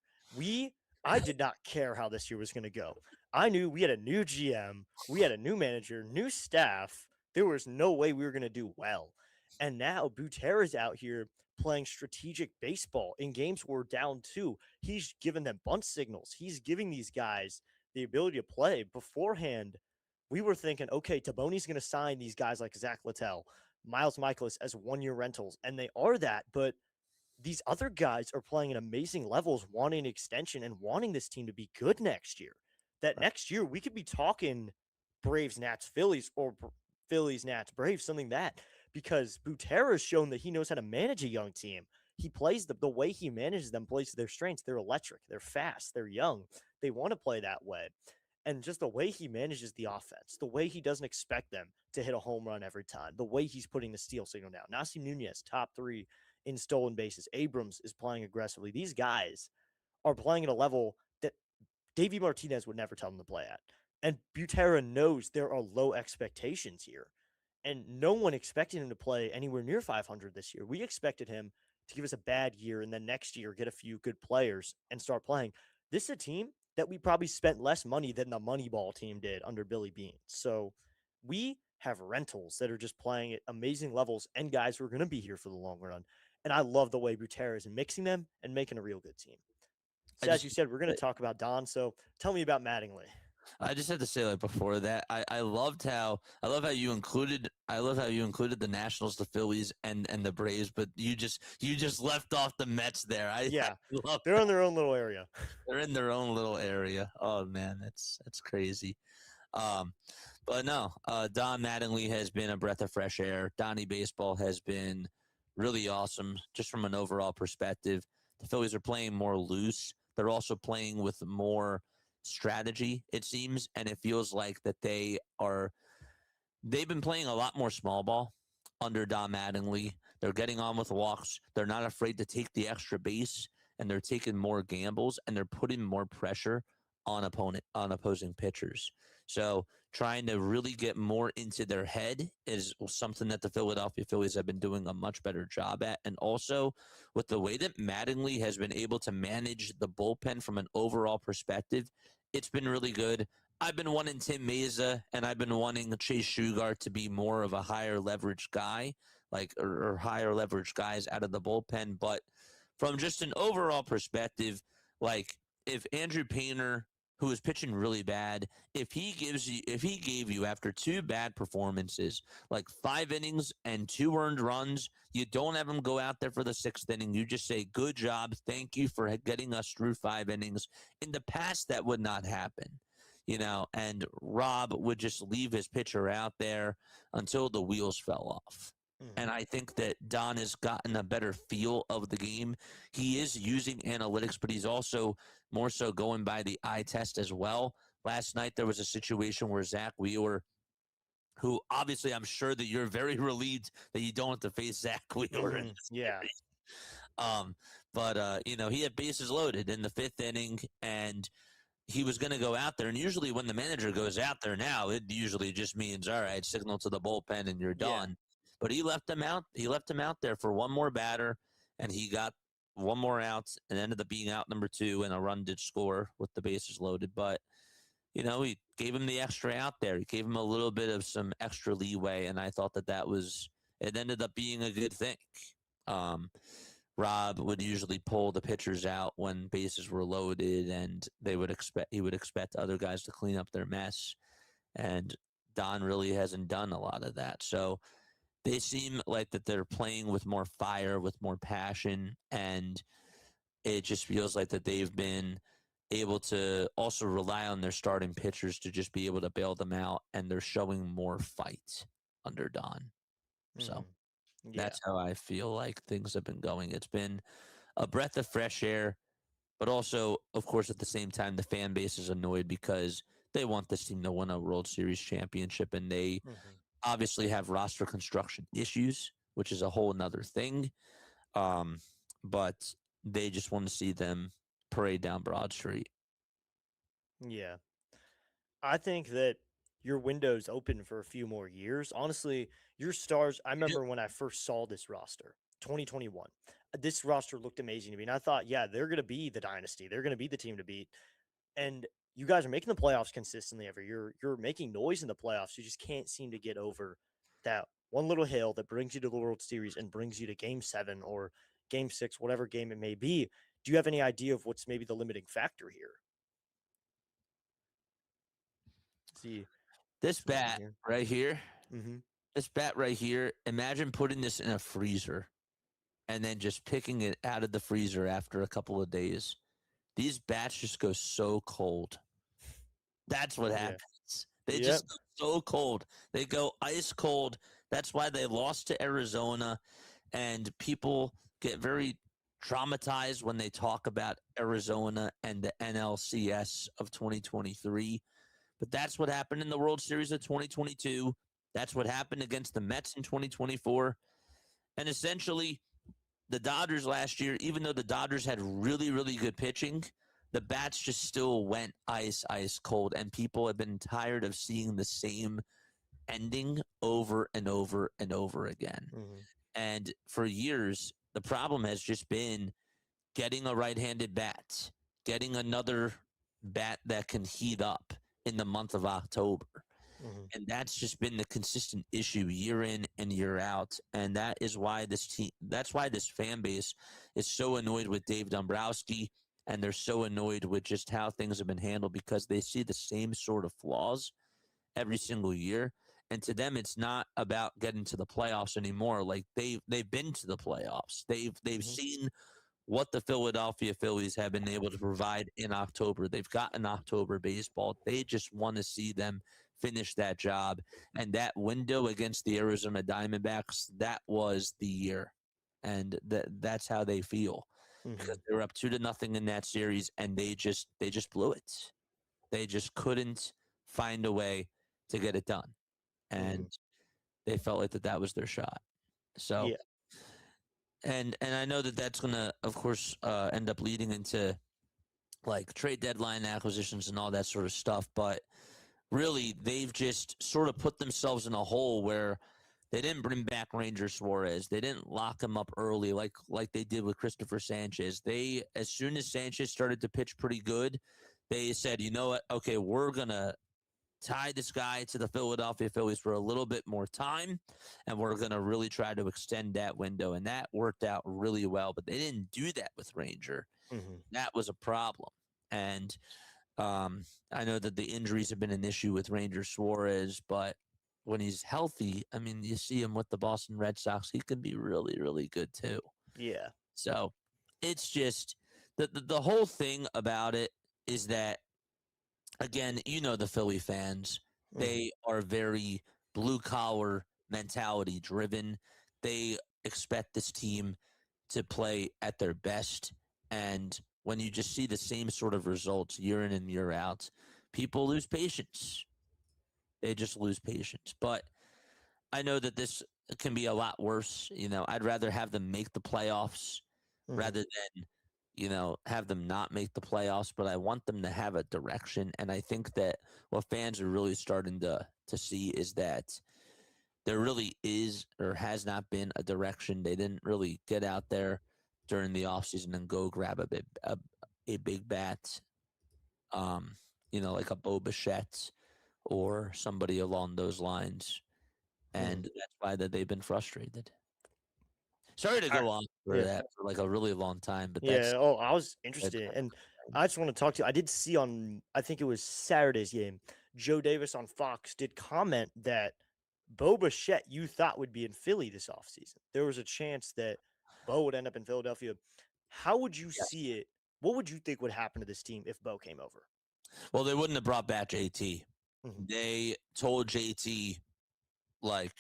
I did not care how this year was going to go. I knew we had a new GM, we had a new manager, new staff. There was no way we were going to do well. And now Butera's out here playing strategic baseball in games where we're down 2. He's giving them bunt signals. He's giving these guys the ability to play. Beforehand, we were thinking, okay, Taboni's going to sign these guys like Zach Littell, Miles Michaelis as 1-year rentals, and they are that, but these other guys are playing at amazing levels, wanting an extension and wanting this team to be good next year. That next year we could be talking Braves, Nats, Phillies, or Phillies, Nats, Braves, something that, because Butera has shown that he knows how to manage a young team. He plays the way he manages them plays to their strengths. They're electric, they're fast, they're young. They want to play that way. And just the way he manages the offense, the way he doesn't expect them to hit a home run every time, the way he's putting the steal signal down. Nasim Nunez, top 3 in stolen bases. Abrams is playing aggressively. These guys are playing at a level that Davey Martinez would never tell them to play at. And Butera knows there are low expectations here. And no one expected him to play anywhere near 500 this year. We expected him to give us a bad year and then next year get a few good players and start playing. This is a team that we probably spent less money than the Moneyball team did under Billy Beane. So we have rentals that are just playing at amazing levels and guys who are going to be here for the long run. And I love the way Butera is mixing them and making a real good team. So as you said, we're going to talk about Don. So tell me about Mattingly. I just had to say, like, before that, I love how you included the Nationals, the Phillies, and the Braves, but you just left off the Mets there. They're in their own little area. They're in their own little area. Oh man, that's crazy. But no, Don Mattingly has been a breath of fresh air. Donnie Baseball has been really awesome, just from an overall perspective. The Phillies are playing more loose. They're also playing with more strategy, it seems, and it feels like that they've been playing a lot more small ball under Don Mattingly. They're getting on with walks. They're not afraid to take the extra base, and they're taking more gambles, and they're putting more pressure on opposing pitchers. So trying to really get more into their head is something that the Philadelphia Phillies have been doing a much better job at. And also with the way that Mattingly has been able to manage the bullpen from an overall perspective, it's been really good. I've been wanting Tim Mayza and I've been wanting Chase Shugar to be more of a higher leverage guy, or higher leverage guys out of the bullpen. But from just an overall perspective, like if Andrew Painter, who is pitching really bad, if he gave you after 2 bad performances, like 5 innings and 2 earned runs, you don't have him go out there for the 6th inning. You just say, good job. Thank you for getting us through 5 innings. In the past, that would not happen, and Rob would just leave his pitcher out there until the wheels fell off. And I think that Don has gotten a better feel of the game. He is using analytics, but he's also more so going by the eye test as well. Last night, there was a situation where Zach Wheeler, who obviously I'm sure that you're very relieved that you don't have to face Zach Wheeler. Yeah. But he had bases loaded in the 5th inning, and he was going to go out there. And usually when the manager goes out there now, it usually just means, all right, signal to the bullpen and you're done. But he left him out. He left him out there for one more batter, and he got one more out and ended up being out number 2, and a run did score with the bases loaded. But, he gave him the extra out there. He gave him a little bit of some extra leeway, and I thought it ended up being a good thing. Rob would usually pull the pitchers out when bases were loaded, and he would expect other guys to clean up their mess. And Don really hasn't done a lot of that. So they seem like that they're playing with more fire, with more passion, and it just feels like that they've been able to also rely on their starting pitchers to just be able to bail them out, and they're showing more fight under Don. So Yeah. that's how I feel like things have been going. It's been a breath of fresh air, but also, of course, at the same time, the fan base is annoyed because they want this team to win a World Series championship, and they obviously have roster construction issues, which is a whole nother thing. But they just want to see them parade down Broad Street. Yeah. I think that your window's open for a few more years. Honestly, your stars, I remember when I first saw this roster, 2021. This roster looked amazing to me. And I thought, yeah, they're going to be the dynasty. They're going to be the team to beat. And you guys are making the playoffs consistently every year. You're making noise in the playoffs. You just can't seem to get over that one little hill that brings you to the World Series and brings you to Game 7 or Game 6, whatever game it may be. Do you have any idea of what's maybe the limiting factor here? See, This bat right here, this bat right here, imagine putting this in a freezer and then just picking it out of the freezer after a couple of days. These bats just go so cold. That's what happens. They just go so cold. They go ice cold. That's why they lost to Arizona, and people get very traumatized when they talk about Arizona and the NLCS of 2023. But that's what happened in the World Series of 2022. That's what happened against the Mets in 2024. And essentially, the Dodgers last year, even though the Dodgers had really, really good pitching, the bats just still went ice cold. And people have been tired of seeing the same ending over and over and over again. And for years, the problem has just been getting a right-handed bat, getting another bat that can heat up in the month of October. And that's just been the consistent issue year in and year out. And that is why this fan base is so annoyed with Dave Dombrowski, and they're so annoyed with just how things have been handled because they see the same sort of flaws every single year. And to them, it's not about getting to the playoffs anymore. Like they've been to the playoffs. They've seen what the Philadelphia Phillies have been able to provide in October. They've gotten October baseball. They just want to see them finish that job. And that window against the Arizona Diamondbacks, that was the year. And that's how they feel. Because they were up 2-0 in that series, and they just blew it. They just couldn't find a way to get it done. And they felt like that was their shot. So and I know that's going to, of course, end up leading into like trade deadline acquisitions and all that sort of stuff. But really, they've just sort of put themselves in a hole where they didn't bring back Ranger Suarez. They didn't lock him up early like they did with Christopher Sanchez. As soon as Sanchez started to pitch pretty good, they said, you know what? Okay, we're going to tie this guy to the Philadelphia Phillies for a little bit more time, and we're going to really try to extend that window. And that worked out really well, but they didn't do that with Ranger. That was a problem. And I know that the injuries have been an issue with Ranger Suarez, but when he's healthy, I mean, you see him with the Boston Red Sox, he can be really, really good too. Yeah. So it's just the whole thing about it is that, again, the Philly fans, they are very blue-collar mentality driven. They expect this team to play at their best. And when you just see the same sort of results year in and year out, people lose patience. They just lose patience. But I know that this can be a lot worse. I'd rather have them make the playoffs rather than have them not make the playoffs, but I want them to have a direction. And I think that what fans are really starting to see is that there really is or has not been a direction. They didn't really get out there during the offseason and go grab a big bat, like a Bo Bichette or somebody along those lines. And that's why that they've been frustrated. Sorry to go on for that for like a really long time, but that's Oh, I was interested, and I just want to talk to you. I did see on, I think it was Saturday's game, Joe Davis on Fox did comment that Bo Bichette you thought would be in Philly this offseason. There was a chance that Bo would end up in Philadelphia. How would you see it? What would you think would happen to this team if Bo came over? Well, they wouldn't have brought back JT. Mhm. They told JT, like,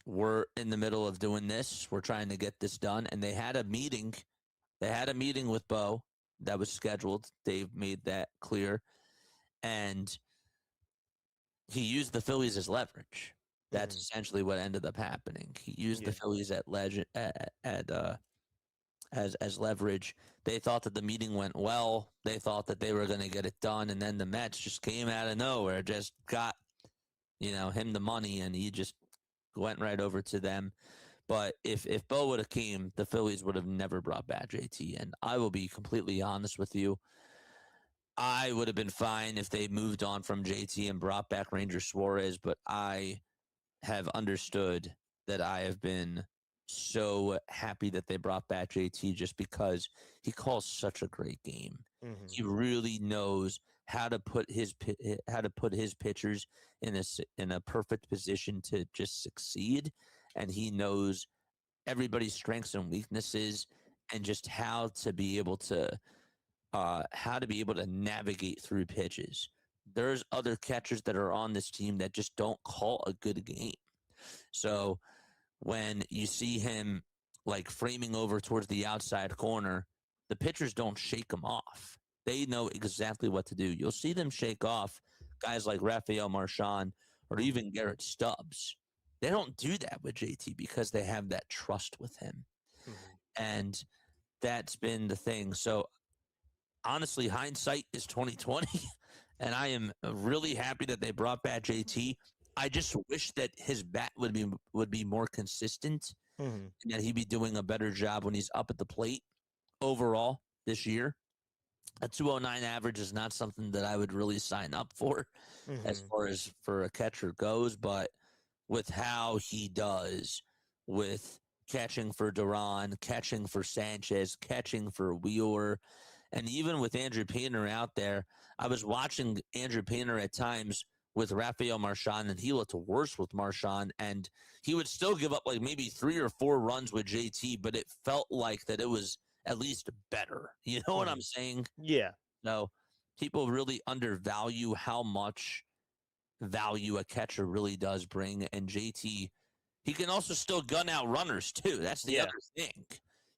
we're in the middle of doing this. We're trying to get this done. And they had a meeting. They had a meeting with Bo that was scheduled. They've made that clear. And he used the Phillies as leverage. That's essentially what ended up happening. He used the Phillies as leverage. They thought that the meeting went well. They thought that they were going to get it done, and then the Mets just came out of nowhere, just got him the money, and he just went right over to them. But if Bo would have came, the Phillies would have never brought back JT. And I will be completely honest with you, I would have been fine if they moved on from JT and brought back Ranger Suarez, but I have understood that I have been so happy that they brought back JT just because he calls such a great game. He really knows how to put his pitchers in a perfect position to just succeed, and he knows everybody's strengths and weaknesses and just how to be able to navigate through pitches. There's other catchers that are on this team that just don't call a good game. So when you see him like framing over towards the outside corner, the pitchers don't shake him off. They know exactly what to do. You'll see them shake off guys like Rafael Marchand or even Garrett Stubbs. They don't do that with JT because they have that trust with him. And that's been the thing. So honestly, hindsight is 2020, and I am really happy that they brought back JT. I just wish that his bat would be more consistent, and that he'd be doing a better job when he's up at the plate overall this year. A 209 average is not something that I would really sign up for as far as for a catcher goes, but with how he does with catching for Duran, catching for Sanchez, catching for Wheeler, and even with Andrew Painter out there, I was watching Andrew Painter at times with Rafael Marchand, and he looked worse with Marchand, and he would still give up like maybe 3 or 4 runs with JT, but it felt like that it was at least better. You know what I'm saying? Yeah. No, people really undervalue how much value a catcher really does bring, and JT, he can also still gun out runners too. That's the other thing.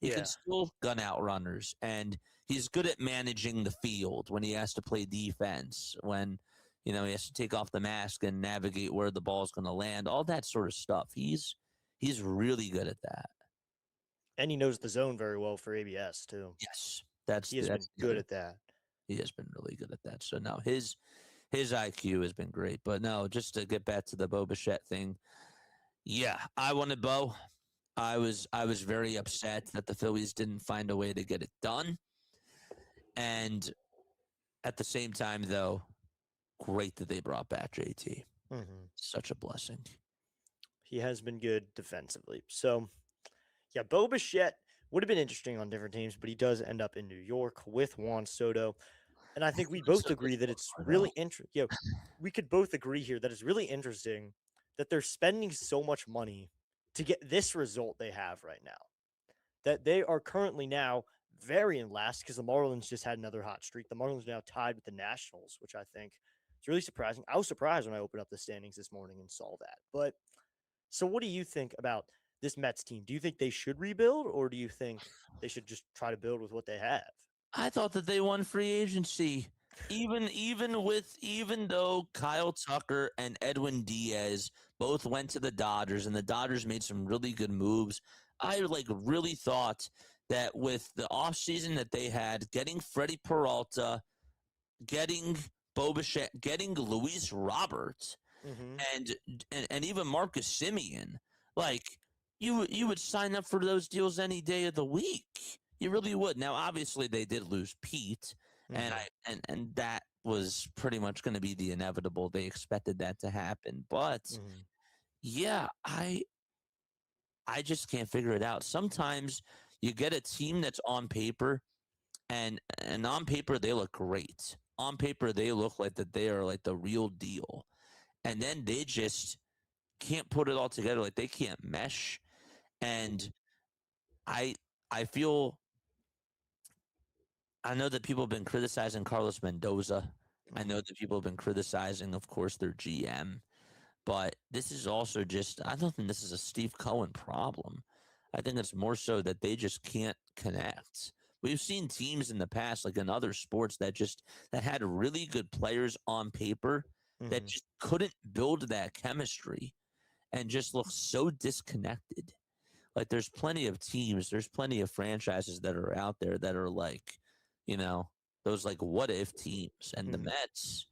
He can still gun out runners, and he's good at managing the field when he has to play defense, when he has to take off the mask and navigate where the ball's going to land, all that sort of stuff. He's really good at that. And he knows the zone very well for ABS too. Yes, he has been good at that. He has been really good at that. So now his IQ has been great. But no, just to get back to the Bo Bichette thing, yeah, I wanted Bo. I was very upset that the Phillies didn't find a way to get it done. And at the same time, though, great that they brought back JT. Such a blessing. He has been good defensively. So, yeah, Bo Bichette would have been interesting on different teams, but he does end up in New York with Juan Soto. And I think we both agree that it's really interesting. We could both agree here that it's really interesting that they're spending so much money to get this result they have right now. That they are currently now very in last because the Marlins just had another hot streak. The Marlins are now tied with the Nationals, which I think is really surprising. I was surprised when I opened up the standings this morning and saw that. But so what do you think about this Mets team? Do you think they should rebuild, or do you think they should just try to build with what they have? I thought that they won free agency. Even though Kyle Tucker and Edwin Diaz both went to the Dodgers and the Dodgers made some really good moves, I really thought that with the offseason that they had, getting Freddie Peralta, getting Bo Bichette, getting Luis Roberts, and even Marcus Simeon, you would sign up for those deals any day of the week. You really would. Now, obviously, they did lose Pete, and and that was pretty much going to be the inevitable. They expected that to happen, but yeah, I just can't figure it out. Sometimes you get a team that's on paper, and on paper they look great. On paper they look like that they are like the real deal, and then they just can't put it all together. Like they can't mesh, and I I feel I know that people have been criticizing Carlos Mendoza. I know that people have been criticizing, of course, their GM. But this is also just, I don't think this is a Steve Cohen problem. I think it's more so that they just can't connect. We've seen teams in the past, like in other sports, that had really good players on paper that just couldn't build that chemistry and just look so disconnected. Like there's plenty of teams, there's plenty of franchises that are out there that are like, those like what if teams. And the Mets,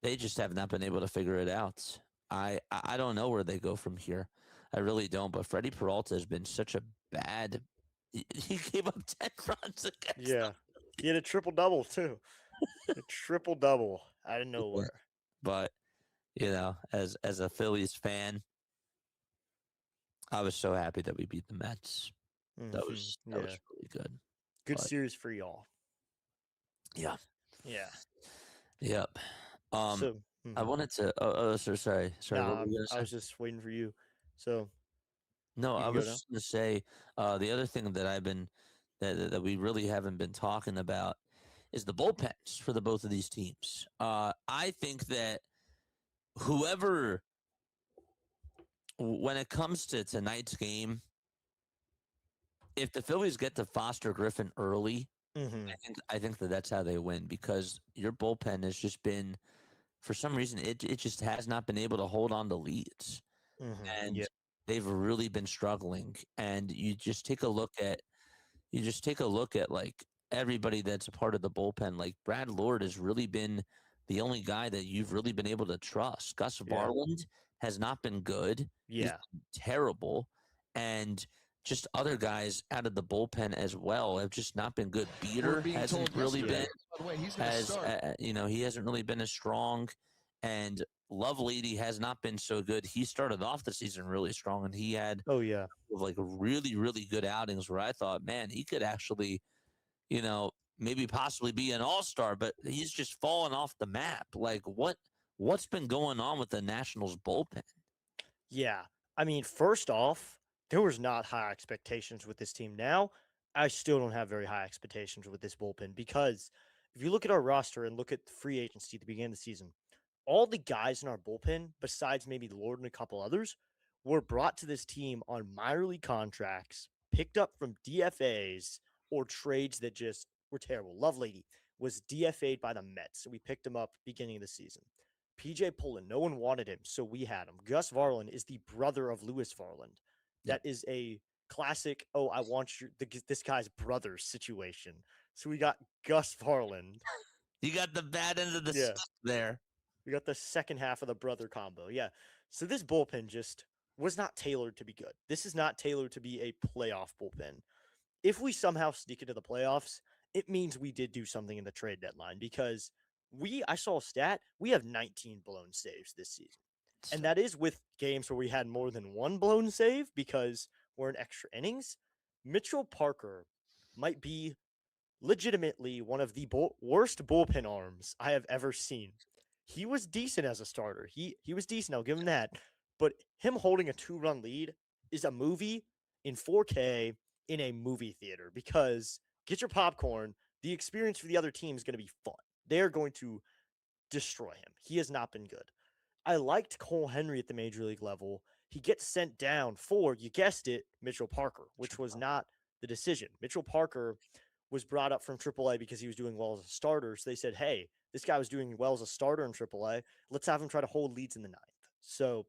they just have not been able to figure it out. I don't know where they go from here. I really don't. But Freddie Peralta has been such a bad. He gave up 10 runs against them. He had a triple-double, too. A triple-double out of nowhere. But, as a Phillies fan, I was so happy that we beat the Mets. That was really good. Good series for y'all. Yeah. Yeah. Yep. So I wanted to. Sorry. Nah, I was just waiting for you. So. No, I was just going to say the other thing that I've been that we really haven't been talking about is the bullpens for the both of these teams. I think that whoever, when it comes to tonight's game, if the Phillies get to Foster Griffin early, I think that's how they win, because your bullpen has just been, for some reason, it just has not been able to hold on to leads. And they've really been struggling. And you just take a look at like everybody that's a part of the bullpen. Like Brad Lord has really been the only guy that you've really been able to trust. Gus Varland has not been good. He's been terrible. And just other guys out of the bullpen as well have just not been good. Beater hasn't really been as he hasn't really been as strong, and Lovelady has not been so good. He started off the season really strong, and he had like really, really good outings where I thought, man, he could actually, maybe possibly be an all-star, but he's just fallen off the map. Like what's been going on with the Nationals bullpen? Yeah. I mean, first off, there was not high expectations with this team. Now, I still don't have very high expectations with this bullpen, because if you look at our roster and look at the free agency at the beginning of the season, all the guys in our bullpen, besides maybe Lord and a couple others, were brought to this team on minor league contracts, picked up from DFAs or trades that just were terrible. Lovelady was DFA'd by the Mets, so we picked him up beginning of the season. PJ Pullen, no one wanted him, so we had him. Gus Varland is the brother of Lewis Varland. That is a classic, I want this guy's brother situation. So we got Gus Varland. You got the bad end of the stick there. We got the second half of the brother combo. Yeah. So this bullpen just was not tailored to be good. This is not tailored to be a playoff bullpen. If we somehow sneak into the playoffs, it means we did do something in the trade deadline, because I saw a stat, we have 19 blown saves this season. And that is with games where we had more than one blown save because we're in extra innings. Mitchell Parker might be legitimately one of the worst bullpen arms I have ever seen. He was decent as a starter. He was decent, I'll give him that. But him holding a 2-run lead is a movie in 4K in a movie theater, because get your popcorn. The experience for the other team is going to be fun. They're going to destroy him. He has not been good. I liked Cole Henry at the major league level. He gets sent down for, you guessed it, Mitchell Parker, which was not the decision. Mitchell Parker was brought up from AAA because he was doing well as a starter. So they said, hey, this guy was doing well as a starter in AAA. Let's have him try to hold leads in the ninth. So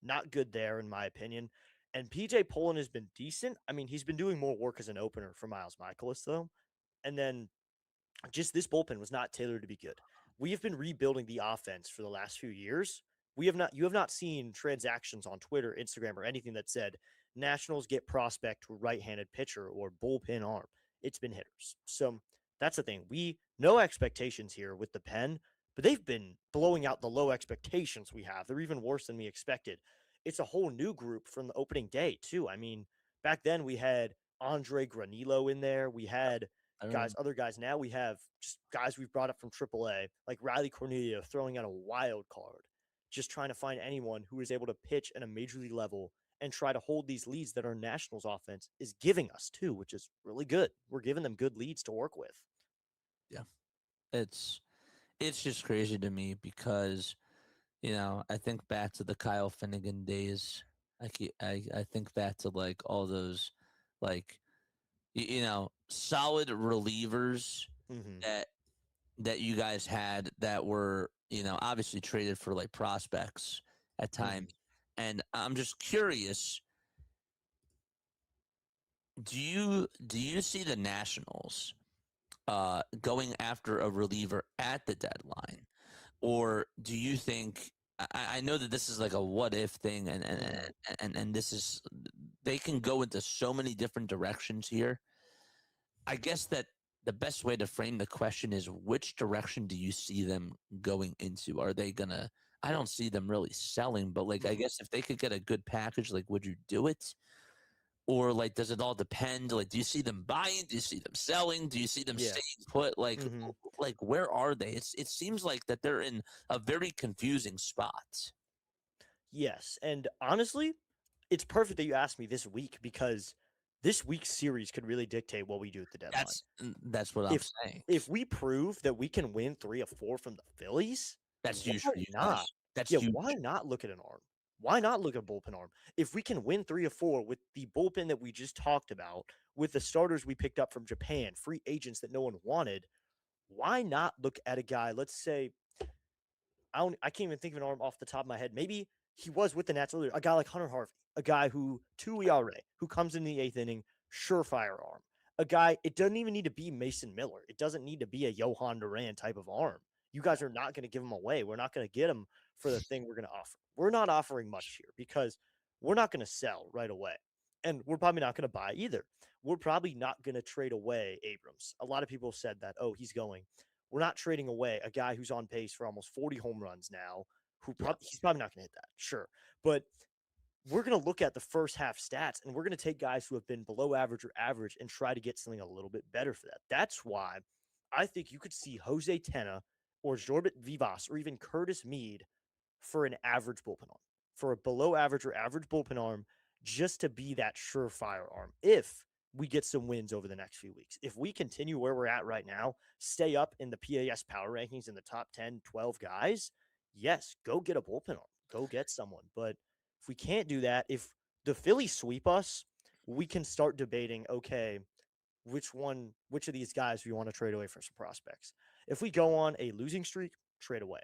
not good there, in my opinion. And PJ Pullen has been decent. I mean, he's been doing more work as an opener for Miles Michaelis, though. And then just this bullpen was not tailored to be good. We have been rebuilding the offense for the last few years, you have not seen transactions on Twitter, Instagram, or anything that said Nationals get prospect right-handed pitcher or bullpen arm. It's been hitters. So that's the thing. We no expectations here with the pen, but they've been blowing out the low expectations we have. They're even worse than we expected. It's a whole new group from the opening day, too. I mean, back then we had Andre Granillo in there. We had other guys. Now we have just guys we've brought up from AAA, like Riley Cornelio throwing out a wild card, just trying to find anyone who is able to pitch at a major league level and try to hold these leads that our Nationals offense is giving us too, which is really good. We're giving them good leads to work with. Yeah, it's just crazy to me because I think back to the Kyle Finnegan days. I think back to like all those like solid relievers Mm-hmm. that you guys had that were obviously traded for like prospects at times. And I'm just curious, do you see the Nationals going after a reliever at the deadline, or do you think? I know that this is like a what if thing, and this is they can go into so many different directions here. I guess that the best way to frame the question is which direction do you see them going into? Are they gonna? I don't see them really selling, but like I guess if they could get a good package, like would you do it? Or like does it all depend? Like do you see them buying? Do you see them selling? Do you see them Yeah. staying put? Like where are they? It seems like that they're in a very confusing spot. Yes. And honestly, it's perfect that you asked me this week because this week's series could really dictate what we do at the deadline. That's what I'm saying. If we prove that we can win 3 or 4 from the Phillies, That's huge for you not? guys. That's Yeah, huge. why not look at an arm? Why not look at a bullpen arm? If we can win 3 or 4 with the bullpen that we just talked about, with the starters we picked up from Japan, free agents that no one wanted, why not look at a guy, let's say, I can't even think of an arm off the top of my head. Maybe he was with the Nats earlier. A guy like Hunter Harvey, a guy who 2 ERA, who comes in the 8th inning, surefire arm. A guy, it doesn't even need to be Mason Miller. It doesn't need to be a Johan Duran type of arm. You guys are not going to give him away. We're not going to get him for the thing we're going to offer. We're not offering much here because we're not going to sell right away. And we're probably not going to buy either. We're probably not going to trade away Abrams. A lot of people said that, oh, he's going. We're not trading away a guy who's on pace for almost 40 home runs now, he's probably not going to hit that, sure. But we're going to look at the first half stats, and we're going to take guys who have been below average or average and try to get something a little bit better for that. That's why I think you could see Jose Tena or Jorbit Vivas or even Curtis Mead for an average bullpen arm, for a below average or average bullpen arm, just to be that surefire arm. If we get some wins over the next few weeks. If we continue where we're at right now, stay up in the PAS power rankings in the top 10, 12 guys, yes, go get a bullpen arm. Go get someone. But if we can't do that, if the Phillies sweep us, we can start debating, okay, which of these guys we want to trade away for some prospects. If we go on a losing streak, trade away.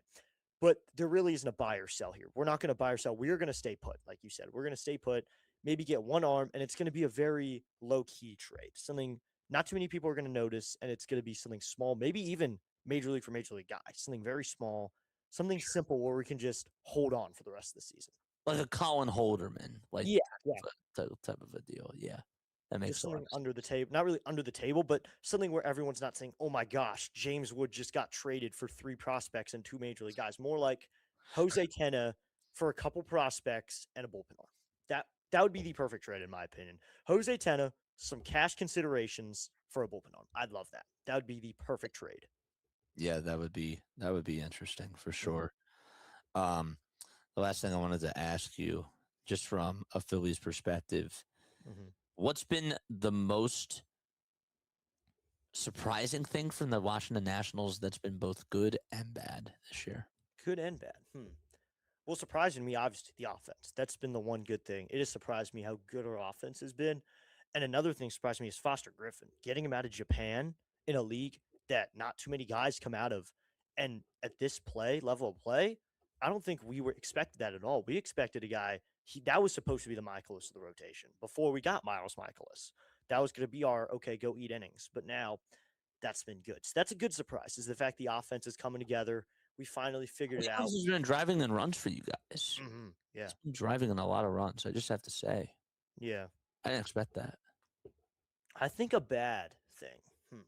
But there really isn't a buy or sell here. We're not going to buy or sell. We're going to stay put, like you said. We're going to stay put, maybe get one arm, and it's going to be a very low-key trade. Something not too many people are going to notice, and it's going to be something small, maybe even major league for major league guys, something very small, something simple where we can just hold on for the rest of the season. Like a Colin Holderman, like type of a deal. Yeah. That makes just something under the table, not really under the table, but something where everyone's not saying, oh my gosh, James Wood just got traded for 3 prospects and 2 major league guys. More like Jose Tena for a couple prospects and a bullpen arm. That would be the perfect trade, in my opinion. Jose Tena, some cash considerations for a bullpen arm. I'd love that. That would be the perfect trade. Yeah, that would be interesting for sure. The last thing I wanted to ask you, just from a Phillies perspective, what's been the most surprising thing from the Washington Nationals that's been both good and bad this year? Good and bad. Well, surprising me, obviously, the offense. That's been the one good thing. It has surprised me how good our offense has been. And another thing surprised me is Foster Griffin. Getting him out of Japan in a league that not too many guys come out of. And at this level of play, I don't think we were expected that at all. We expected a guy, that was supposed to be the Michaelis of the rotation before we got Miles Michaelis. That was going to be our, okay, go eat innings. But now that's been good. So that's a good surprise, is the fact the offense is coming together. we finally figured it out. Michaels has been driving in runs for you guys. Yeah. He's been driving in a lot of runs. I just have to say. Yeah. I didn't expect that. I think a bad thing.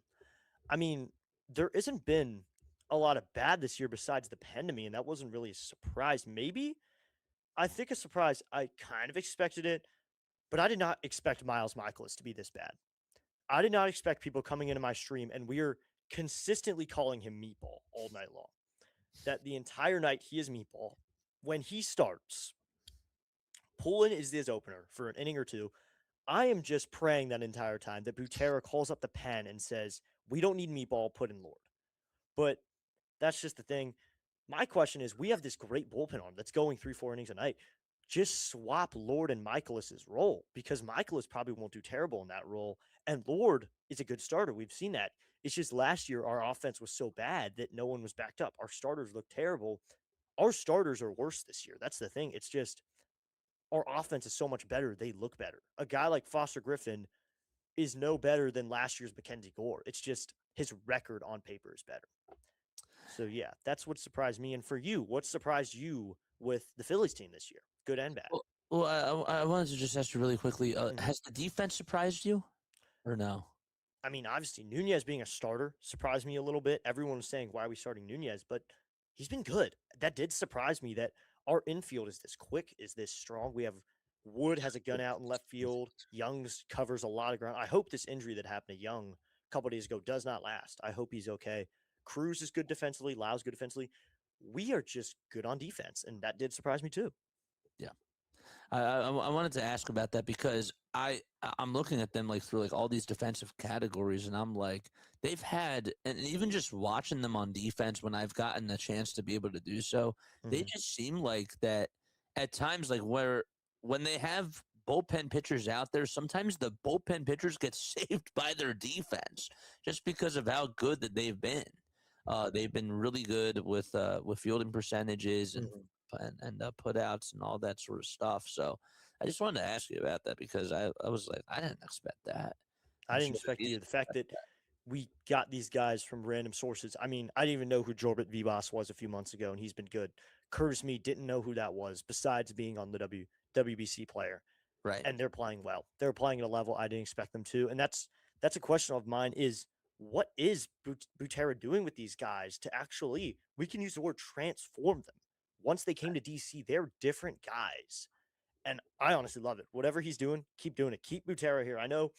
I mean, there isn't been a lot of bad this year besides the pen to me, and that wasn't really a surprise. Maybe I think a surprise. I kind of expected it, but I did not expect Miles Michaelis to be this bad. I did not expect people coming into my stream, and we are consistently calling him Meatball all night long. That the entire night he is Meatball. When he starts, Pullen is his opener for an inning or two. I am just praying that entire time that Butera calls up the pen and says, we don't need Meatball, put in Lord. But that's just the thing. My question is, we have this great bullpen arm that's going 3-4 innings a night. Just swap Lord and Michaelis's role, because Michaelis probably won't do terrible in that role. And Lord is a good starter. We've seen that. It's just last year our offense was so bad that no one was backed up. Our starters looked terrible. Our starters are worse this year. That's the thing. It's just our offense is so much better. They look better. A guy like Foster Griffin is no better than last year's Mackenzie Gore. It's just his record on paper is better. So, yeah, that's what surprised me. And for you, what surprised you with the Phillies team this year? Good and bad. Well, I wanted to just ask you really quickly, has the defense surprised you or no? I mean, obviously, Nunez being a starter surprised me a little bit. Everyone was saying, why are we starting Nunez? But he's been good. That did surprise me that our infield is this quick, is this strong. We have Wood has a gun out in left field. Young's covers a lot of ground. I hope this injury that happened to Young a couple days ago does not last. I hope he's okay. Cruz is good defensively. Lau's good defensively. We are just good on defense, and that did surprise me too. Yeah. I wanted to ask about that because I'm looking at them like through like all these defensive categories, and I'm like, they've had, and even just watching them on defense when I've gotten a chance to be able to do so, they just seem like that at times, like when they have bullpen pitchers out there, sometimes the bullpen pitchers get saved by their defense just because of how good that they've been. They've been really good with fielding percentages and putouts and all that sort of stuff. So I just wanted to ask you about that because I was like, I didn't expect that. I didn't expect either. The fact that we got these guys from random sources. I mean, I didn't even know who Jorbert Vivas was a few months ago, and he's been good. Curtis Meade didn't know who that was besides being on the WBC player. Right. And they're playing well. They're playing at a level I didn't expect them to. And that's a question of mine is, what is Butera doing with these guys to actually, we can use the word transform them. Once they came to DC, they're different guys. And I honestly love it. Whatever he's doing, keep doing it. Keep Butera here. I know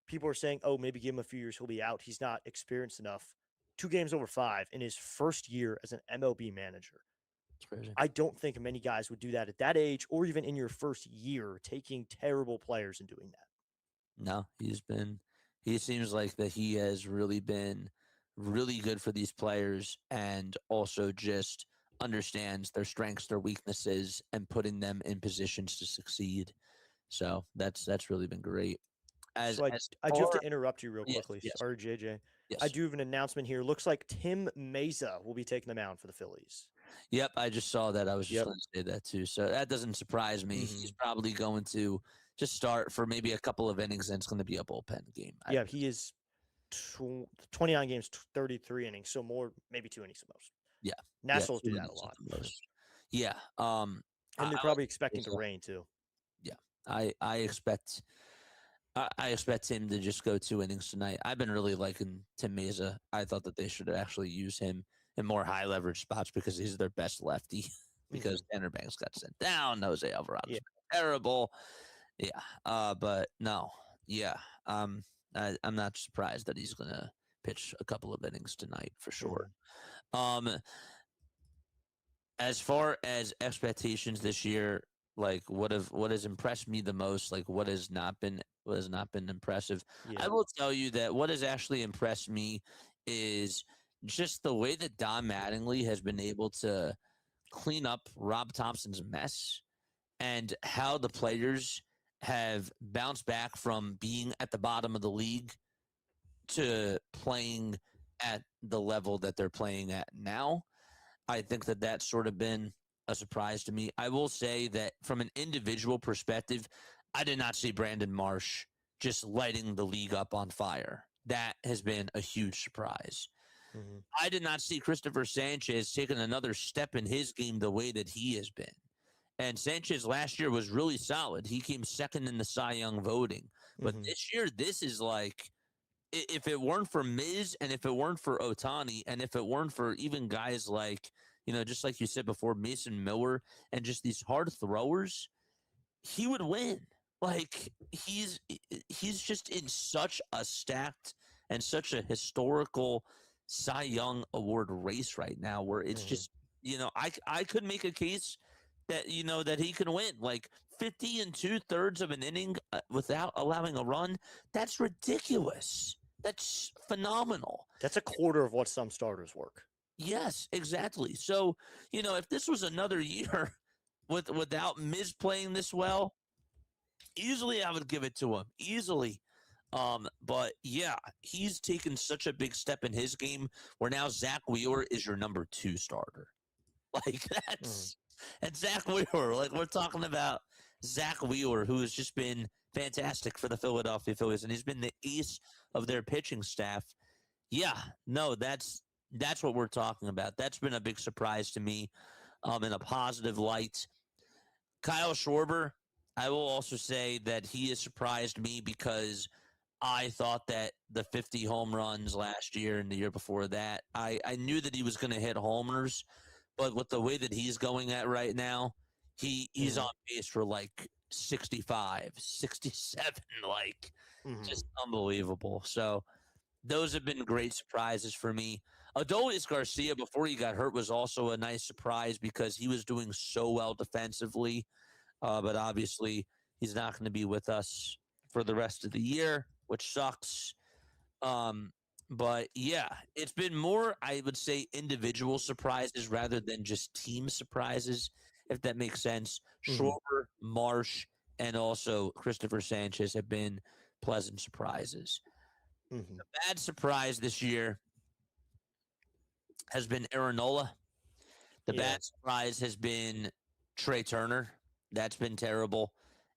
people are saying, oh, maybe give him a few years, he'll be out. He's not experienced enough. 2 games over 5 in his first year as an MLB manager. It's crazy. I don't think many guys would do that at that age or even in your first year, taking terrible players and doing that. No, he seems like that he has really been really good for these players and also just understands their strengths, their weaknesses, and putting them in positions to succeed. So that's really been great. I do have to interrupt you real quickly. Yes. Sorry, JJ. Yes. I do have an announcement here. Looks like Tim Mayza will be taking the mound for the Phillies. Yep, I just saw that. I was just going to say that too. So that doesn't surprise me. He's probably going to just start for maybe a couple of innings, and it's going to be a bullpen game. Yeah, he is 29 games, 33 innings, so more, maybe 2 innings at most. Yeah. Nationals do that a lot. Yeah. And they're probably expecting to rain too. Yeah. I expect him to just go 2 innings tonight. I've been really liking Tim Mayza. I thought that they should actually use him in more high leverage spots because he's their best lefty. Because Tanner Banks got sent down. Jose Alvarado's terrible. Yeah. But no. Yeah. I'm not surprised that he's gonna pitch a couple of innings tonight for sure. As far as expectations this year, like what has impressed me the most, like what has not been impressive. Yeah. I will tell you that what has actually impressed me is just the way that Don Mattingly has been able to clean up Rob Thompson's mess and how the players have bounced back from being at the bottom of the league to playing at the level that they're playing at now. I think that that's sort of been a surprise to me. I will say that from an individual perspective, I did not see Brandon Marsh just lighting the league up on fire. That has been a huge surprise. Mm-hmm. I did not see Christopher Sanchez taking another step in his game the way that he has been. And Sanchez last year was really solid. He came second in the Cy Young voting. But Mm-hmm. this year, this is like, if it weren't for Miz and if it weren't for Otani and if it weren't for even guys like, just like you said before, Mason Miller and just these hard throwers, he would win. Like he's just in such a stacked and such a historical Cy Young Award race right now where it's Mm-hmm. just, I could make a case that, that he can win like 50 2/3 of an inning without allowing a run. That's ridiculous. That's phenomenal. That's a quarter of what some starters work. Yes, exactly. So, if this was another year without Miz playing this well, easily I would give it to him. Easily. But yeah, he's taken such a big step in his game where now Zach Wheeler is your number 2 starter. Like and Zach Wheeler, like we're talking about Zach Wheeler, who has just been fantastic for the Philadelphia Phillies, and he's been the ace of their pitching staff. Yeah, no, that's what we're talking about. That's been a big surprise to me, in a positive light. Kyle Schwarber, I will also say that he has surprised me because I thought that the 50 home runs last year and the year before that, I knew that he was going to hit homers, but with the way that he's going at right now, he's on pace for like 65, 67, like just unbelievable. So those have been great surprises for me. Adolis Garcia, before he got hurt, was also a nice surprise because he was doing so well defensively. But obviously, he's not going to be with us for the rest of the year, which sucks. But yeah, it's been more, I would say, individual surprises rather than just team surprises, if that makes sense. Schwarber, Marsh, and also Christopher Sanchez have been pleasant surprises. The bad surprise this year has been Aaron Nola. The bad surprise has been Trey Turner. That's been terrible.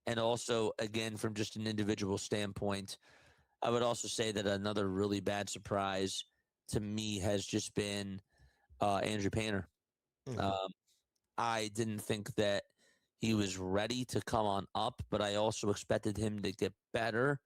And also, again, from just an individual standpoint, I would also say that another really bad surprise to me has just been Andrew Painter. I didn't think that he was ready to come on up, but I also expected him to get better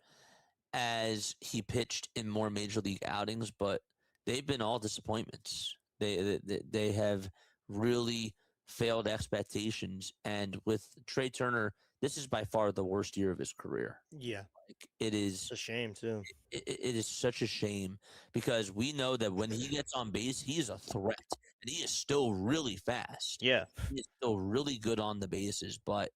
as he pitched in more major league outings, but they've been all disappointments. They have really failed expectations. And with Trey Turner, this is by far the worst year of his career. Yeah. Like, it is It's a shame, too. It is such a shame because we know that when he gets on base, he is a threat and he is still really fast. Yeah. He is still really good on the bases, but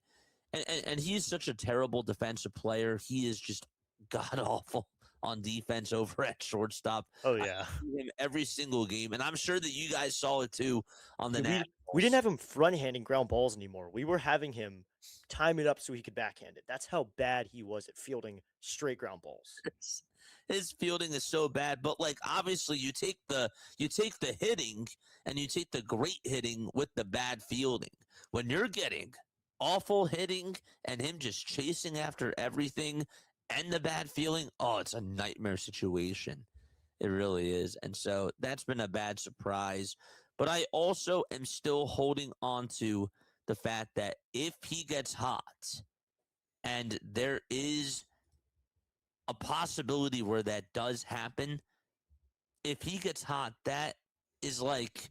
and he's such a terrible defensive player. He is just god awful on defense over at shortstop. Oh, yeah. I see him every single game, and I'm sure that you guys saw it too on the Dude, we didn't have him front-handing ground balls anymore. We were having him time it up so he could backhand it. That's how bad he was at fielding straight ground balls. His fielding is so bad, but like obviously you take the hitting and you take the great hitting with the bad fielding. When you're getting awful hitting and him just chasing after everything and the bad feeling, oh, it's a nightmare situation. It really is. And so that's been a bad surprise. But I also am still holding on to the fact that if he gets hot, and there is a possibility where that does happen, if he gets hot, that is like,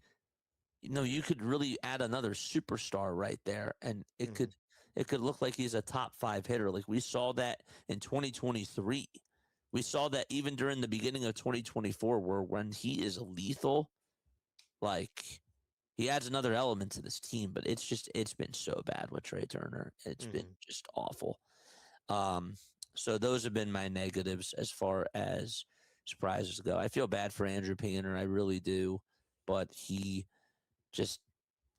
you could really add another superstar right there, and it could look like he's a top 5 hitter. Like we saw that in 2023. We saw that even during the beginning of 2024, where when he is lethal, like he adds another element to this team. But it's been so bad with Trey Turner. It's been just awful. So those have been my negatives as far as surprises go. I feel bad for Andrew Painter. I really do. But he just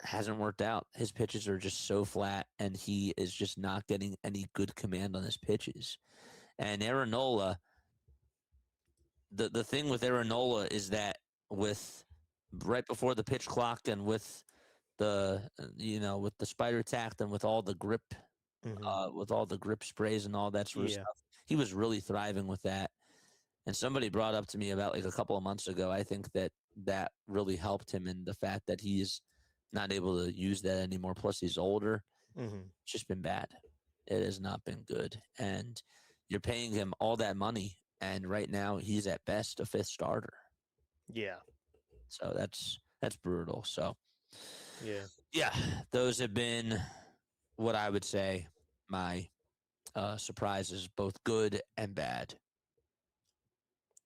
hasn't worked out. His pitches are just so flat, and he is just not getting any good command on his pitches. And Aaron Nola, the thing with Aaron Nola is that with right before the pitch clock and with the with the spider tact and with all the grip sprays and all that sort of stuff, he was really thriving with that. And somebody brought up to me about like a couple of months ago, I think that that really helped him, and the fact that he's not able to use that anymore. Plus, he's older. It's just been bad. It has not been good, and you're paying him all that money, and right now he's at best a fifth starter. Yeah. So that's brutal. So yeah, those have been what I would say my surprises, both good and bad.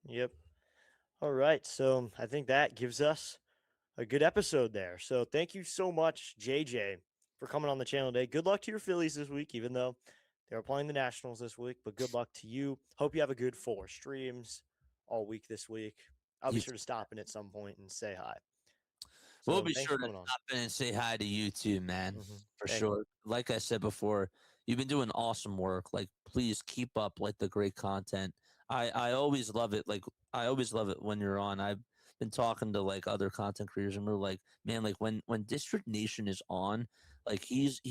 Yep. All right. So I think that gives us a good episode there. So thank you so much, JJ, for coming on the channel today. Good luck to your Phillies this week, even though they are playing the Nationals this week. But good luck to you. Hope you have a good 4 streams all week this week. I'll be sure to stop in at some point and say hi. So we'll be sure to stop in and say hi to you too, man. For sure. Like I said before, you've been doing awesome work. Like, please keep up like the great content. I always love it. Like, I always love it when you're on. I've been talking to like other content creators, and we're like, man, like when District Nation is on, like he's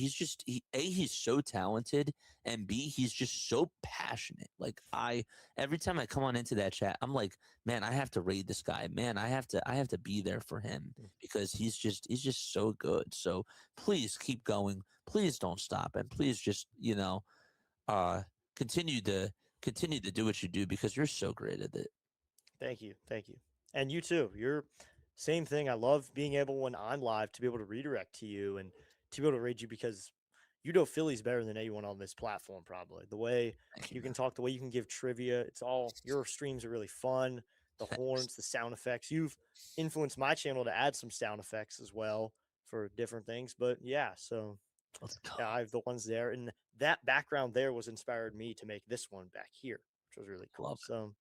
so talented, and B, he's just so passionate. Like every time I come on into that chat, I'm like, man, I have to raid this guy. Man, I have to be there for him because he's just so good. So please keep going. Please don't stop, and please just continue to do what you do because you're so great at it. Thank you. And you too. You're same thing. I love being able, when I'm live, to be able to redirect to you and to be able to raid you because you know Phillies better than anyone on this platform, probably. The way you can talk, the way you can give trivia, it's all, your streams are really fun. The horns, the sound effects. You've influenced my channel to add some sound effects as well for different things. But yeah, so yeah, I have the ones there. And that background there was inspired me to make this one back here, which was really cool. So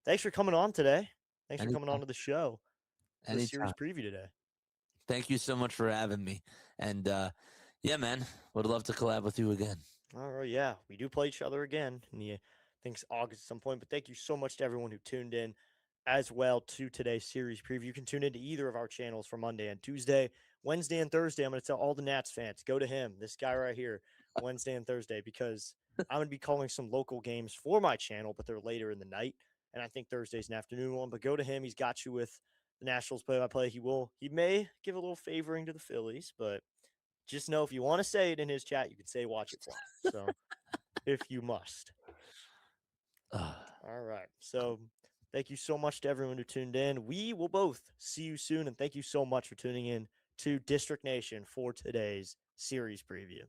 thanks for coming on today. Thanks for coming on to the show. The series preview today. Thank you so much for having me. And yeah, man, would love to collab with you again. All right, yeah, we do play each other again. And I think it's August at some point. But thank you so much to everyone who tuned in as well to today's series preview. You can tune into either of our channels for Monday and Tuesday. Wednesday and Thursday, I'm going to tell all the Nats fans, go to him, this guy right here, Wednesday and Thursday, because I'm going to be calling some local games for my channel, but they're later in the night. And I think Thursday's an afternoon one. But go to him. He's got you with the Nationals play-by-play. He may give a little favoring to the Phillies, but just know if you want to say it in his chat, you can say watch it fly. So if you must. All right. So thank you so much to everyone who tuned in. We will both see you soon. And thank you so much for tuning in to District Nation for today's series preview.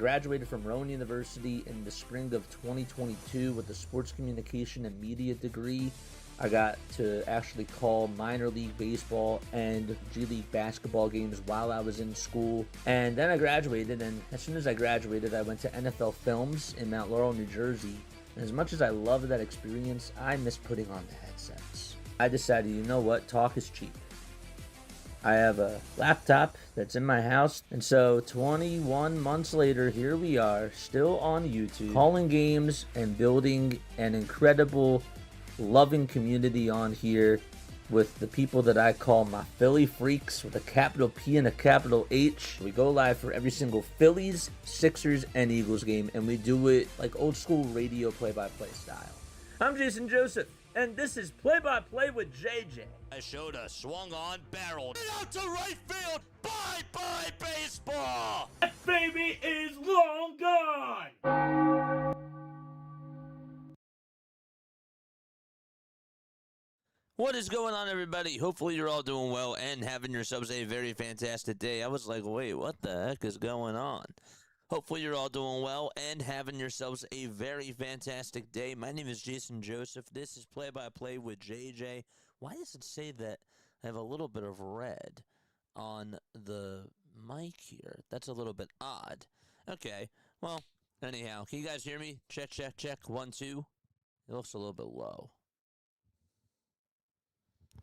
graduated from Rowan University in the spring of 2022 with a sports communication and media degree. I got to actually call minor league baseball and G League basketball games while I was in school. And then I graduated, and as soon as I graduated, I went to NFL Films in Mount Laurel, New Jersey. And as much as I loved that experience, I miss putting on the headsets. I decided, you know what, talk is cheap. I have a laptop that's in my house, and so 21 months later, here we are, still on YouTube, calling games and building an incredible, loving community on here with the people that I call my Philly freaks with a capital P and a capital H. We go live for every single Phillies, Sixers, and Eagles game, and we do it like old school radio play-by-play style. I'm Jason Joseph, and this is Play-by-Play with JJ. Shota swung on, barreled out to right field. Bye-bye baseball. That baby is long gone. What is going on, everybody? Hopefully you're all doing well and having yourselves a very fantastic day. I was like, wait, what the heck is going on? Hopefully you're all doing well and having yourselves a very fantastic day. My name is Jason Joseph. This is Play-by-Play with JJ. Why does it say that I have a little bit of red on the mic here? That's a little bit odd. Okay, well, anyhow, can you guys hear me? Check, check, check. 1, 2. It looks a little bit low.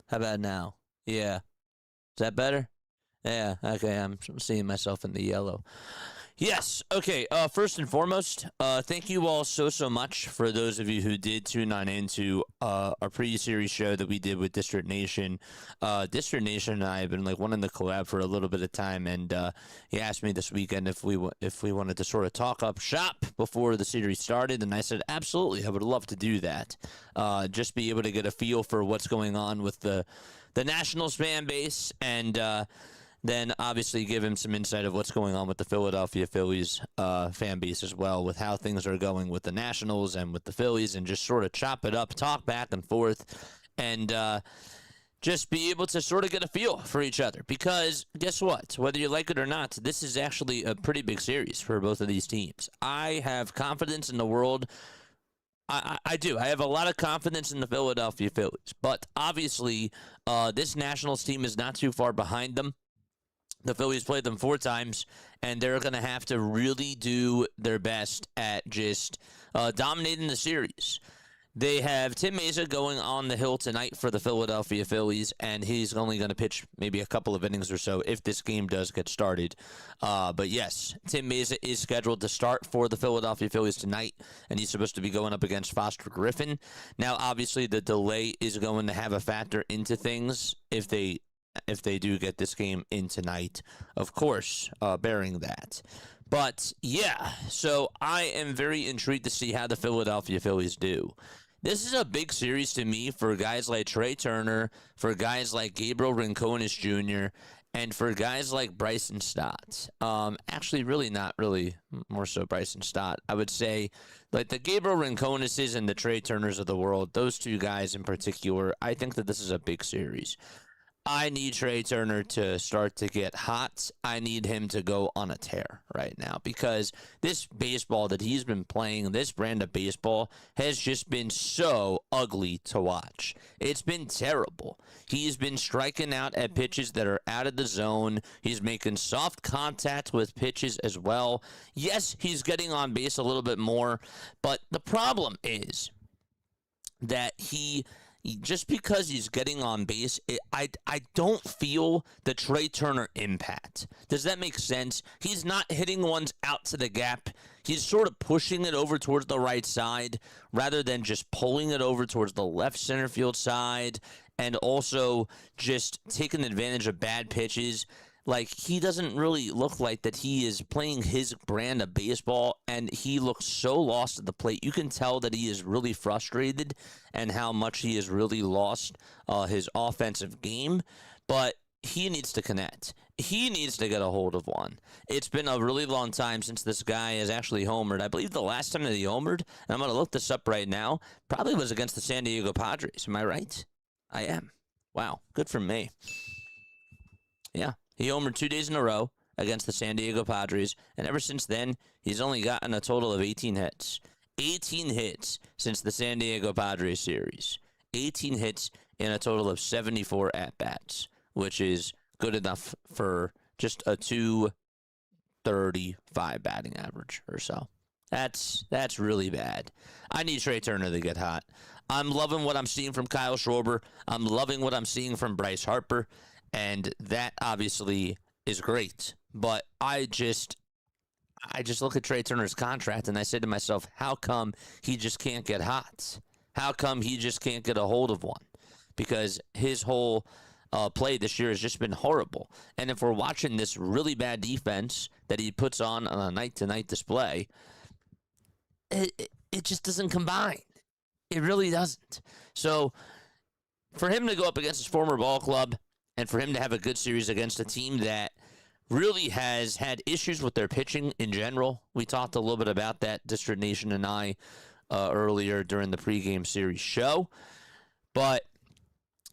How about now? Yeah. Is that better? Yeah, okay, I'm seeing myself in the yellow. Yes, okay, first and foremost, thank you all so much for those of you who did tune on into our pre-series show that we did with District Nation. District Nation and I have been like wanting to collab for a little bit of time, and he asked me this weekend if we wanted to sort of talk up shop before the series started, and I said absolutely, I would love to do that. Just be able to get a feel for what's going on with the Nationals fan base, and then obviously give him some insight of what's going on with the Philadelphia Phillies fan base as well, with how things are going with the Nationals and with the Phillies, and just sort of chop it up, talk back and forth, and just be able to sort of get a feel for each other. Because guess what? Whether you like it or not, this is actually a pretty big series for both of these teams. I have confidence in the world. I do. I have a lot of confidence in the Philadelphia Phillies. But obviously, this Nationals team is not too far behind them. The Phillies played them 4 times, and they're going to have to really do their best at just dominating the series. They have Tim Mayza going on the hill tonight for the Philadelphia Phillies, and he's only going to pitch maybe a couple of innings or so if this game does get started. But yes, Tim Mayza is scheduled to start for the Philadelphia Phillies tonight, and he's supposed to be going up against Foster Griffin. Now, obviously, the delay is going to have a factor into things if they do get this game in tonight, of course, bearing that. But, yeah, so I am very intrigued to see how the Philadelphia Phillies do. This is a big series to me for guys like Trey Turner, for guys like Gabriel Rincones Jr., and for guys like Bryson Stott. Actually, really not really, more so Bryson Stott. I would say, like the Gabriel Rinconeses and the Trey Turners of the world, those two guys in particular, I think that this is a big series. I need Trey Turner to start to get hot. I need him to go on a tear right now, because this baseball that he's been playing, this brand of baseball, has just been so ugly to watch. It's been terrible. He's been striking out at pitches that are out of the zone. He's making soft contact with pitches as well. Yes, he's getting on base a little bit more, but the problem is that just because he's getting on base, I don't feel the Trey Turner impact. Does that make sense? He's not hitting ones out to the gap. He's sort of pushing it over towards the right side rather than just pulling it over towards the left center field side, and also just taking advantage of bad pitches. Like, he doesn't really look like that he is playing his brand of baseball, and he looks so lost at the plate. You can tell that he is really frustrated and how much he has really lost his offensive game, but he needs to connect. He needs to get a hold of one. It's been a really long time since this guy has actually homered. I believe the last time that he homered, and I'm going to look this up right now, probably was against the San Diego Padres. Am I right? I am. Wow, good for me. Yeah. He homered 2 days in a row against the San Diego Padres, and ever since then, he's only gotten a total of 18 hits. 18 hits since the San Diego Padres series. 18 hits in a total of 74 at-bats, which is good enough for just a 235 batting average or so. That's really bad. I need Trey Turner to get hot. I'm loving what I'm seeing from Kyle Schwarber. I'm loving what I'm seeing from Bryce Harper, and that obviously is great. But I just look at Trey Turner's contract, and I say to myself, how come he just can't get hot? How come he just can't get a hold of one? Because his whole play this year has just been horrible. And if we're watching this really bad defense that he puts on a night-to-night display, it just doesn't combine. It really doesn't. So for him to go up against his former ball club and for him to have a good series against a team that really has had issues with their pitching in general, we talked a little bit about that, District Nation and I, earlier during the pregame series show. But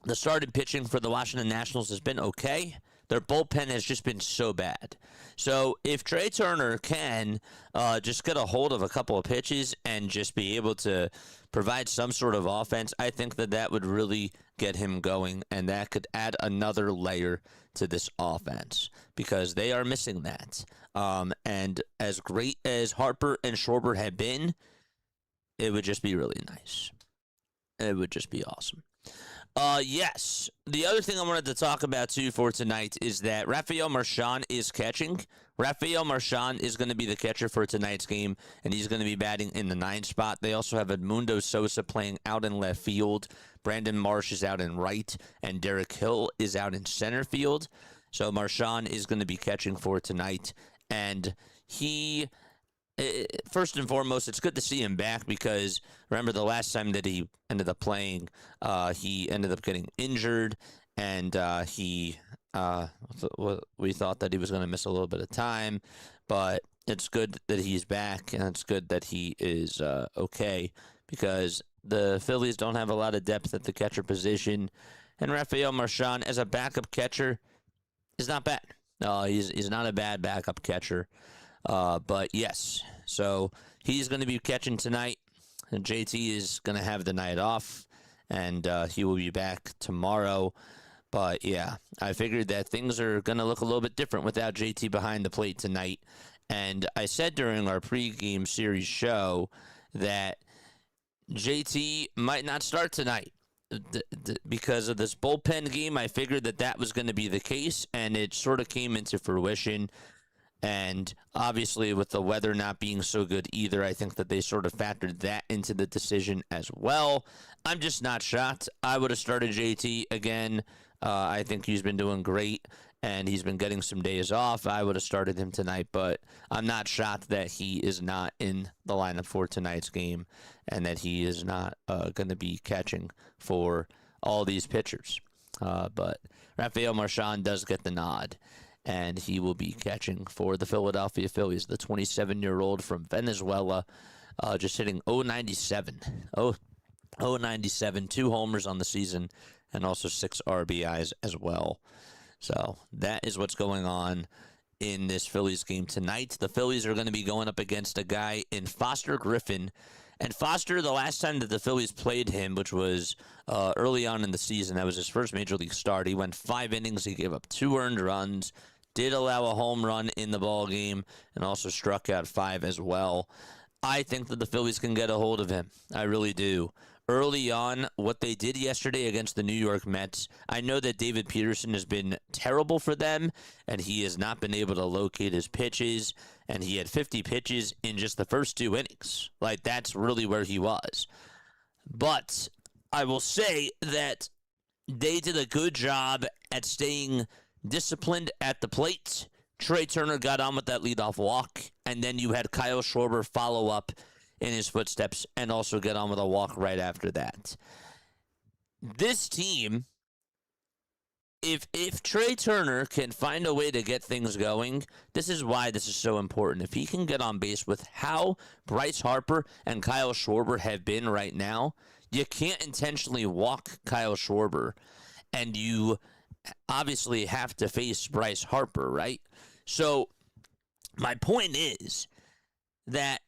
the starting pitching for the Washington Nationals has been okay. Their bullpen has just been so bad. So if Trey Turner can just get a hold of a couple of pitches and just be able to provide some sort of offense, I think that would really get him going, and that could add another layer to this offense because they are missing that. And as great as Harper and Schwarber have been, it would just be really nice. It would just be awesome. Yes. The other thing I wanted to talk about, too, for tonight is that Rafael Marchand is catching. Rafael Marchand is going to be the catcher for tonight's game, and he's going to be batting in the 9 spot. They also have Edmundo Sosa playing out in left field. Brandon Marsh is out in right, and Derek Hill is out in center field. So Marchand is going to be catching for tonight, and he... First and foremost, it's good to see him back because remember the last time that he ended up playing, he ended up getting injured, and we thought that he was going to miss a little bit of time, but it's good that he's back, and it's good that he is okay because the Phillies don't have a lot of depth at the catcher position, and Rafael Marchand as a backup catcher is not bad. He's not a bad backup catcher. But yes, so he's going to be catching tonight. And JT is going to have the night off, and he will be back tomorrow. But yeah, I figured that things are going to look a little bit different without JT behind the plate tonight. And I said during our pregame series show that JT might not start tonight. Because of this bullpen game, I figured that was going to be the case, and it sort of came into fruition. And obviously, with the weather not being so good either, I think that they sort of factored that into the decision as well. I'm just not shocked. I would have started JT again. I think he's been doing great, and he's been getting some days off. I would have started him tonight, but I'm not shocked that he is not in the lineup for tonight's game and that he is not going to be catching for all these pitchers. But Rafael Marchand does get the nod, and he will be catching for the Philadelphia Phillies, the 27-year-old from Venezuela, just hitting .097. 0.97, 2 homers on the season, and also 6 RBIs as well. So that is what's going on in this Phillies game tonight. The Phillies are going to be going up against a guy in Foster Griffin. And Foster, the last time that the Phillies played him, which was early on in the season, that was his first major league start. He went 5 innings. He gave up 2 earned runs, did allow a home run in the ball game, and also struck out 5 as well. I think that the Phillies can get a hold of him. I really do. Early on, what they did yesterday against the New York Mets, I know that David Peterson has been terrible for them, and he has not been able to locate his pitches, and he had 50 pitches in just the first 2 innings. Like, that's really where he was. But I will say that they did a good job at staying disciplined at the plate. Trey Turner got on with that leadoff walk, and then you had Kyle Schwarber follow up in his footsteps and also get on with a walk right after that. This team, if Trey Turner can find a way to get things going, this is why this is so important. If he can get on base with how Bryce Harper and Kyle Schwarber have been right now, you can't intentionally walk Kyle Schwarber, and you obviously have to face Bryce Harper, right? So my point is that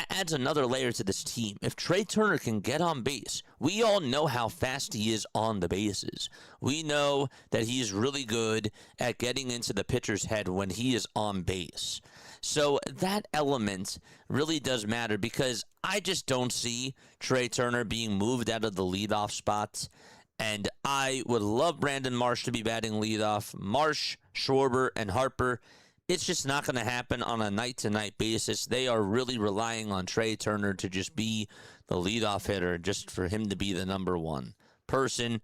adds another layer to this team. If Trey Turner can get on base, we all know how fast he is on the bases. We know that he's really good at getting into the pitcher's head when he is on base. So that element really does matter because I just don't see Trey Turner being moved out of the leadoff spot. And I would love Brandon Marsh to be batting leadoff. Marsh, Schwarber, and Harper. It's just not going to happen on a night-to-night basis. They are really relying on Trey Turner to just be the leadoff hitter, just for him to be the number one person.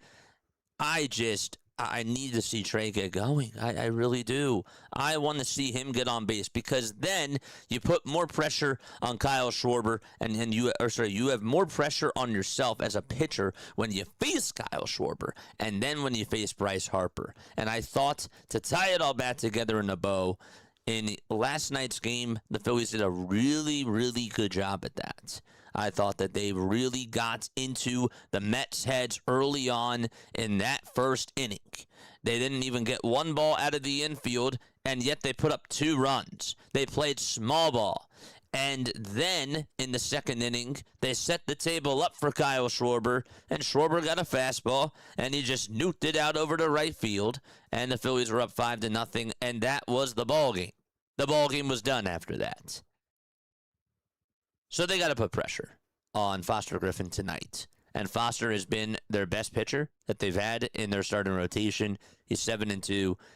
I need to see Trey get going. I really do. I want to see him get on base because then you put more pressure on Kyle Schwarber and you have more pressure on yourself as a pitcher when you face Kyle Schwarber and then when you face Bryce Harper. And I thought to tie it all back together in a bow, in last night's game, the Phillies did a really, really good job at that. I thought that they really got into the Mets' heads early on in that first inning. They didn't even get one ball out of the infield, and yet they put up 2 runs. They played small ball. And then, in the second inning, they set the table up for Kyle Schwarber, and Schwarber got a fastball, and he just nuked it out over to right field, and the Phillies were up 5-0, and that was the ball game. The ball game was done after that. So they got to put pressure on Foster Griffin tonight. And Foster has been their best pitcher that they've had in their starting rotation. He's 7-2.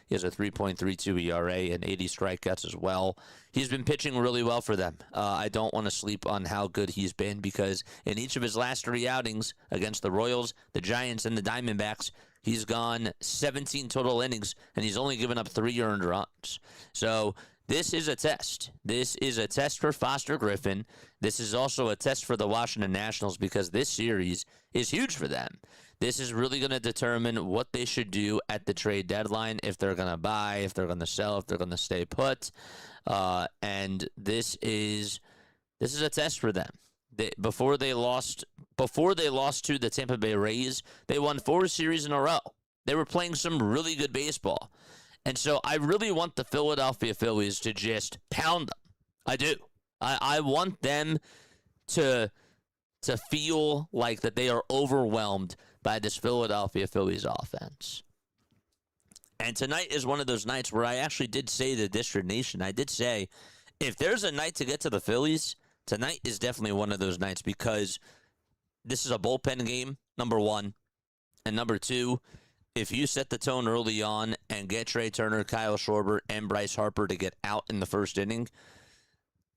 He has a 3.32 ERA and 80 strikeouts as well. He's been pitching really well for them. I don't want to sleep on how good he's been because in each of his last 3 outings against the Royals, the Giants, and the Diamondbacks, he's gone 17 total innings, and he's only given up 3 earned runs. So this is a test. This is a test for Foster Griffin. This is also a test for the Washington Nationals because this series is huge for them. This is really going to determine what they should do at the trade deadline, if they're going to buy, if they're going to sell, if they're going to stay put. And this is a test for them. Before they lost to the Tampa Bay Rays, they won 4 series in a row. They were playing some really good baseball. And so I really want the Philadelphia Phillies to just pound them. I do. I want them to feel like that they are overwhelmed by this Philadelphia Phillies offense. And tonight is one of those nights where I actually did say to District Nation, I did say, if there's a night to get to the Phillies, tonight is definitely one of those nights because this is a bullpen game, number one. And number two, if you set the tone early on and get Trey Turner, Kyle Schwarber, and Bryce Harper to get out in the first inning,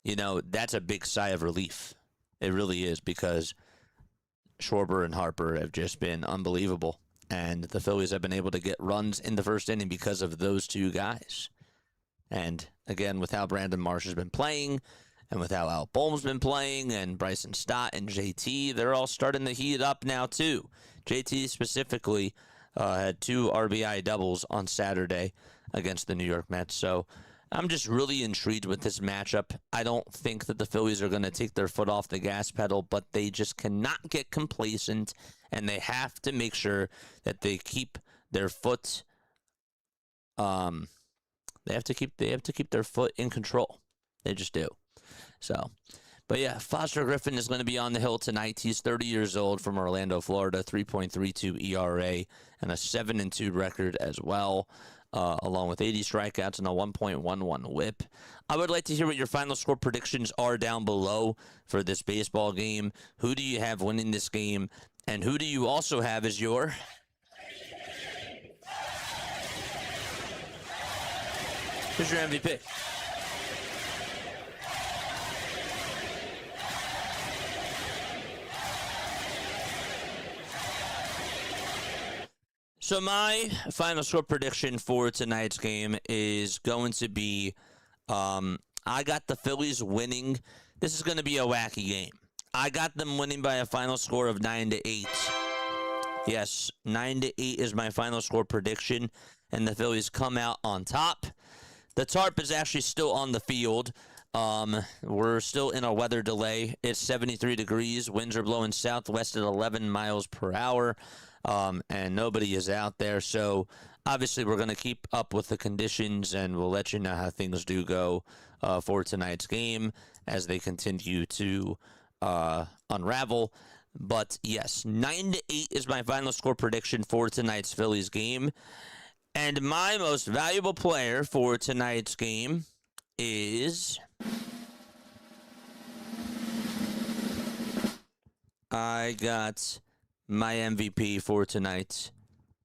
that's a big sigh of relief. It really is because Schwarber and Harper have just been unbelievable. And the Phillies have been able to get runs in the first inning because of those 2 guys. And again, with how Brandon Marsh has been playing and with how Al Boehm's been playing and Bryson Stott and JT, they're all starting to heat up now too. JT specifically had 2 RBI doubles on Saturday against the New York Mets. So I'm just really intrigued with this matchup. I don't think that the Phillies are going to take their foot off the gas pedal, but they just cannot get complacent, and they have to make sure that they keep their foot. They have to keep their foot in control. They just do. So. But yeah, Foster Griffin is going to be on the hill tonight. He's 30 years old from Orlando, Florida, 3.32 ERA and a 7-2 record as well, along with 80 strikeouts and a 1.11 whip. I would like to hear what your final score predictions are down below for this baseball game. Who do you have winning this game? And who do you also have as your... Who's your MVP? So my final score prediction for tonight's game is going to be, I got the Phillies winning. This is going to be a wacky game. I got them winning by a final score of 9-8. Yes, 9-8 is my final score prediction, and the Phillies come out on top. The tarp is actually still on the field. We're still in a weather delay. It's 73 degrees. Winds are blowing southwest at 11 miles per hour. And nobody is out there. So obviously, we're going to keep up with the conditions, and we'll let you know how things do go for tonight's game as they continue to unravel. But yes, 9-8 is my final score prediction for tonight's Phillies game. And my most valuable player for tonight's game is... I got my MVP for tonight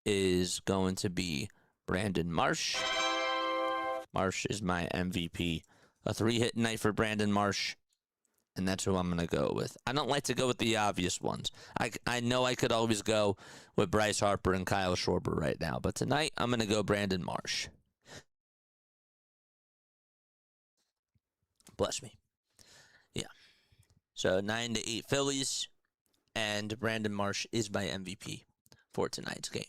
is going to be Brandon Marsh. Marsh is my MVP. A 3-hit night for Brandon Marsh, and that's who I'm going to go with. I don't like to go with the obvious ones. I know I could always go with Bryce Harper and Kyle Schwarber right now, but tonight I'm going to go Brandon Marsh. Bless me. Yeah. So 9-8 Phillies, and Brandon Marsh is my MVP for tonight's game.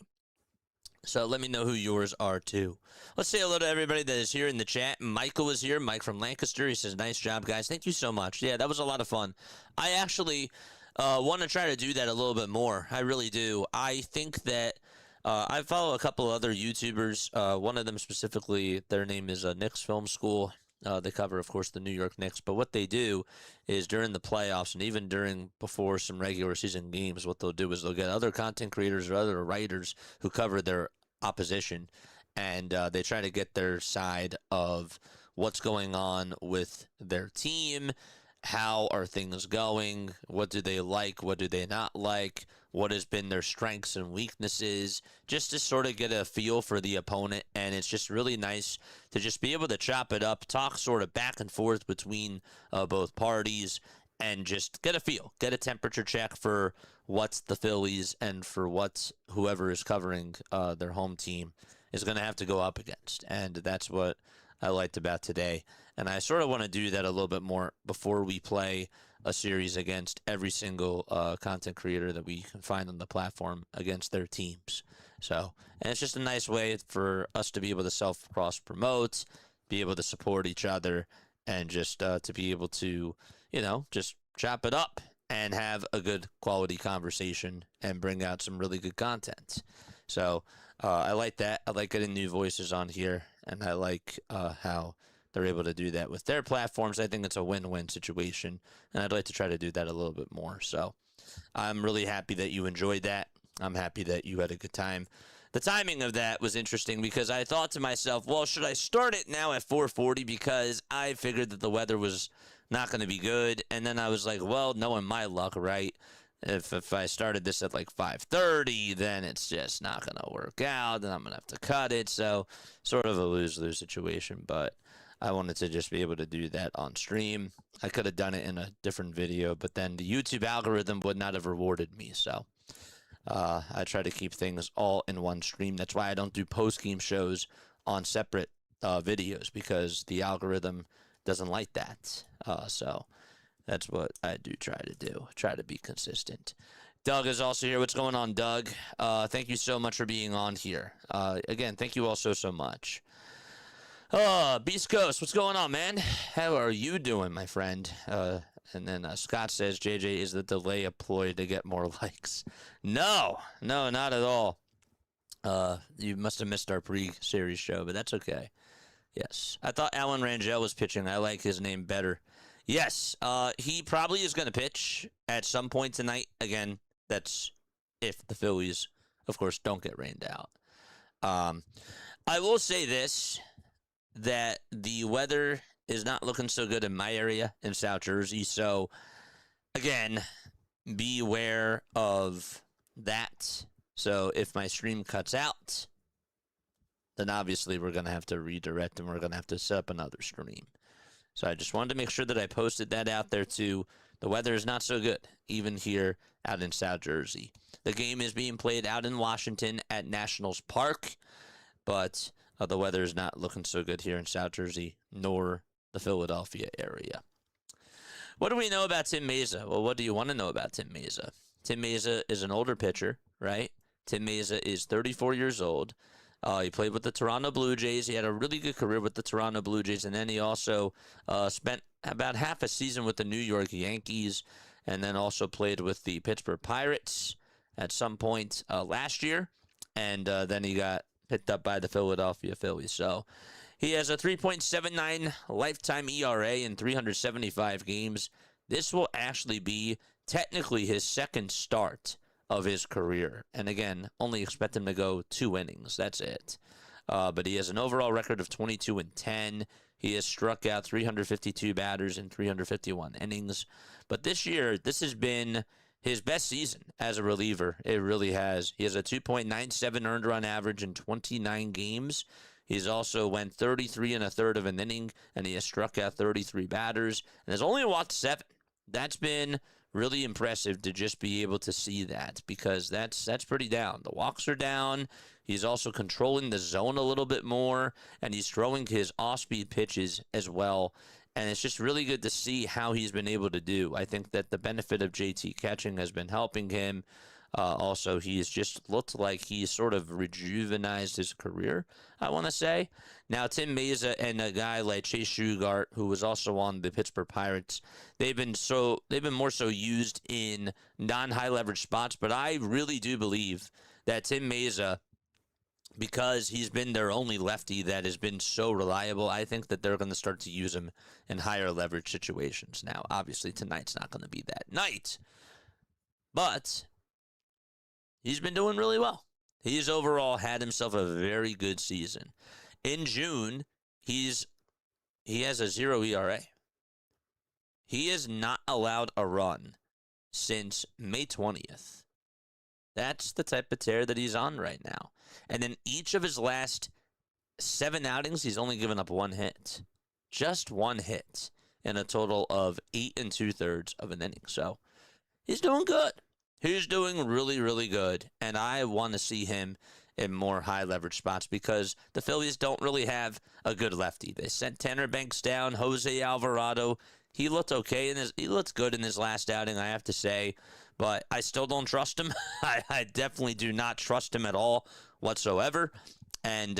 So let me know who yours are, too. Let's say hello to everybody that is here in the chat. Michael is here. Mike from Lancaster. He says, nice job, guys. Thank you so much. Yeah, that was a lot of fun. I actually want to try to do that a little bit more. I really do. I think that I follow a couple other YouTubers. One of them specifically, their name is Knicks Film School. They cover, of course, the New York Knicks. But what they do is during the playoffs and even before some regular season games, what they'll do is they'll get other content creators or other writers who cover their opposition, and they try to get their side of what's going on with their team. How are things going? What do they like? What do they not like? What has been their strengths and weaknesses? Just to sort of get a feel for the opponent. And it's just really nice to just be able to chop it up, talk sort of back and forth between both parties, and just get a feel, get a temperature check for what's the Phillies and for what whoever is covering their home team is going to have to go up against. And that's what I liked about today. And I sort of want to do that a little bit more before we play a series against every single content creator that we can find on the platform against their teams. So, and it's just a nice way for us to be able to self-cross-promote, be able to support each other, and just to be able to, just chop it up and have a good quality conversation and bring out some really good content. So I like that. I like getting new voices on here, and I like how they're able to do that with their platforms. I think it's a win-win situation, and I'd like to try to do that a little bit more. So I'm really happy that you enjoyed that. I'm happy that you had a good time. The timing of that was interesting because I thought to myself, well, should I start it now at 4:40 because I figured that the weather was not going to be good, and then I was like, well, knowing my luck, right? If I started this at like 5:30, then it's just not going to work out, and I'm going to have to cut it. So sort of a lose-lose situation, but I wanted to just be able to do that on stream. I could have done it in a different video, but then the YouTube algorithm would not have rewarded me. So I try to keep things all in one stream. That's why I don't do post-game shows on separate videos, because the algorithm doesn't like that. So that's what I do try to do. Try to be consistent. Doug is also here. What's going on, Doug? Thank you so much for being on here. Again, thank you all so much. Beast Coast, what's going on, man? How are you doing, my friend? And then Scott says, JJ, is the delay a ploy to get more likes? No, not at all. You must have missed our pre-series show, but that's okay. Yes. I thought Alan Rangel was pitching. I like his name better. Yes, he probably is going to pitch at some point tonight. Again, that's if the Phillies, of course, don't get rained out. I will say this, that the weather is not looking so good in my area in South Jersey. So, again, beware of that. So, if my stream cuts out, then obviously we're going to have to redirect and we're going to have to set up another stream. So, I just wanted to make sure that I posted that out there too. The weather is not so good, even here out in South Jersey. The game is being played out in Washington at Nationals Park, but the weather is not looking so good here in South Jersey, nor the Philadelphia area. What do we know about Tim Mayza? Well, what do you want to know about Tim Mayza? Tim Mayza is an older pitcher, right? Tim Mayza is 34 years old. He played with the Toronto Blue Jays. He had a really good career with the Toronto Blue Jays, and then he also spent about half a season with the New York Yankees, and then also played with the Pittsburgh Pirates at some point last year. And then he got picked up by the Philadelphia Phillies. So he has a 3.79 lifetime ERA in 375 games. This will actually be technically his second start of his career. And again, only expect him to go 2 innings. That's it. But he has an overall record of 22-10. He has struck out 352 batters in 351 innings. But this year, this has been his best season as a reliever. It really has. He has a 2.97 earned run average in 29 games. He's also went 33 1/3 of an inning, and he has struck out 33 batters, and has only walked 7. That's been really impressive to just be able to see that, because that's pretty down. The walks are down. He's also controlling the zone a little bit more, and he's throwing his off-speed pitches as well. And it's just really good to see how he's been able to do. I think that the benefit of JT catching has been helping him. Also, he's just looked like he's sort of rejuvenized his career, I want to say. Now, Tim Mayza and a guy like Chase Shugart, who was also on the Pittsburgh Pirates, they've been more so used in non-high leverage spots. But I really do believe that Tim Mayza, because he's been their only lefty that has been so reliable, I think that they're going to start to use him in higher leverage situations. Now, obviously, tonight's not going to be that night, but he's been doing really well. He's overall had himself a very good season. In June, he has a 0 ERA. He has not allowed a run since May 20th. That's the type of tear that he's on right now. And in each of his last 7 outings, he's only given up 1 hit. Just 1 hit in a total of 8 2/3 of an inning. So he's doing good. He's doing really, really good. And I want to see him in more high leverage spots, because the Phillies don't really have a good lefty. They sent Tanner Banks down, Jose Alvarado. He looked okay he looked good in his last outing, I have to say. But I still don't trust him. I definitely do not trust him at all whatsoever. And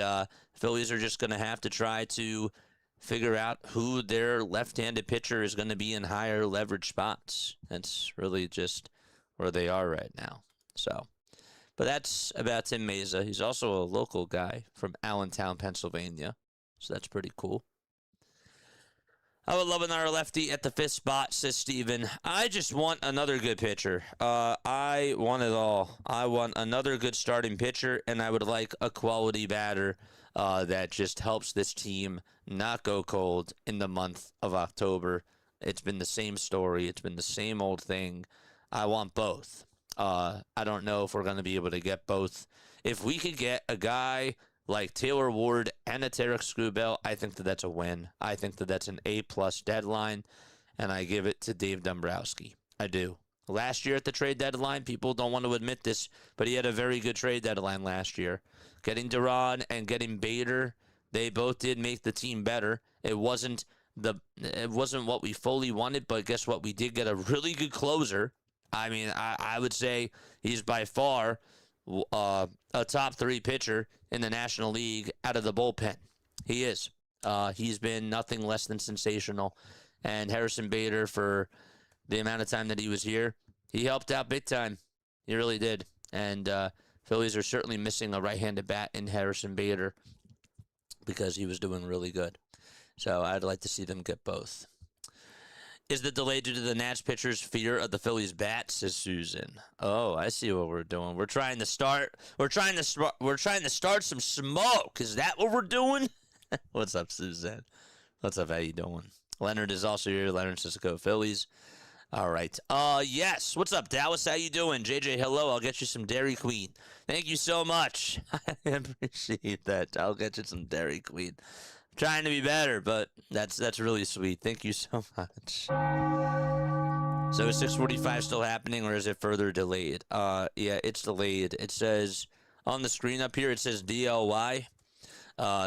Phillies are just going to have to try to figure out who their left-handed pitcher is going to be in higher leverage spots. That's really just where they are right now. So, but that's about Tim Mayza. He's also a local guy from Allentown, Pennsylvania. So that's pretty cool. I would love another lefty at the 5th spot, says Steven. I just want another good pitcher. I want it all. I want another good starting pitcher, and I would like a quality batter that just helps this team not go cold in the month of October. It's been the same story. It's been the same old thing. I want both. I don't know if we're going to be able to get both. If we could get a guy like Taylor Ward and a Tarek Skubal, I think that that's a win. I think that that's an A-plus deadline, and I give it to Dave Dombrowski. I do. Last year at the trade deadline, people don't want to admit this, but he had a very good trade deadline last year. Getting Duran and getting Bader, they both did make the team better. It wasn't what we fully wanted, but guess what? We did get a really good closer. I mean, I would say he's by far a top 3 pitcher in the National League out of the bullpen. He is. He's been nothing less than sensational. And Harrison Bader, for the amount of time that he was here, he helped out big time. He really did. And Phillies are certainly missing a right-handed bat in Harrison Bader, because he was doing really good. So I'd like to see them get both. Is the delay due to the Nats pitcher's fear of the Phillies bat, says Susan. Oh, I see what we're doing. We're trying to start some smoke. Is that what we're doing? What's up, Susan? What's up? How you doing? Leonard is also here. Leonard says go Phillies. All right. Yes. What's up, Dallas? How you doing? JJ, hello. I'll get you some Dairy Queen. Thank you so much. I appreciate that. I'll get you some Dairy Queen. Trying to be better, but that's really sweet. Thank you so much. So is 6:45 still happening, or is it further delayed? Yeah, it's delayed. It says on the screen up here, it says DLY.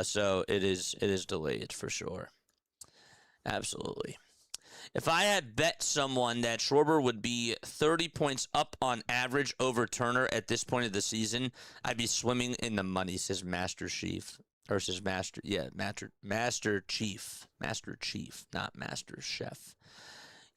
So it is delayed for sure. Absolutely. If I had bet someone that Schwarber would be 30 points up on average over Turner at this point of the season, I'd be swimming in the money, says Master Chief. Versus Master Chief, not Master Chef.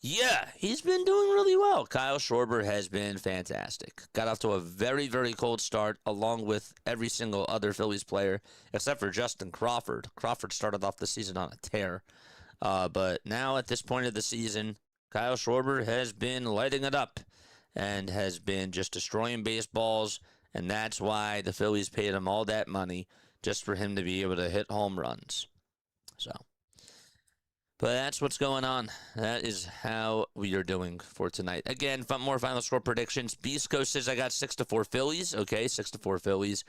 Yeah, he's been doing really well. Kyle Schwarber has been fantastic. Got off to a very, very cold start, along with every single other Phillies player, except for Justin Crawford. Crawford started off the season on a tear. But now at this point of the season, Kyle Schwarber has been lighting it up and has been just destroying baseballs, and that's why the Phillies paid him all that money just for him to be able to hit home runs. So, but that's what's going on. That is how we are doing for tonight. Again, more final score predictions. Beast Coast says I got 6-4 Phillies. Okay, 6-4 Phillies.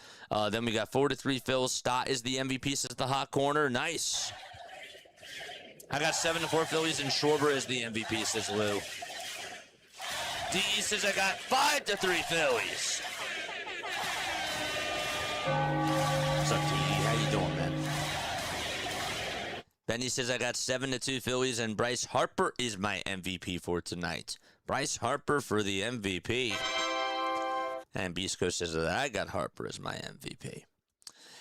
Then we got 4-3 Phils. Stott is the MVP, says the hot corner. Nice. I got 7-4 Phillies, and Schwarber is the MVP, says Lou. D says I got 5-3 Phillies. What's up, D? How you doing, man? Benny says I got 7-2 Phillies, and Bryce Harper is my MVP for tonight. Bryce Harper for the MVP. And Beast Coast says that I got Harper as my MVP.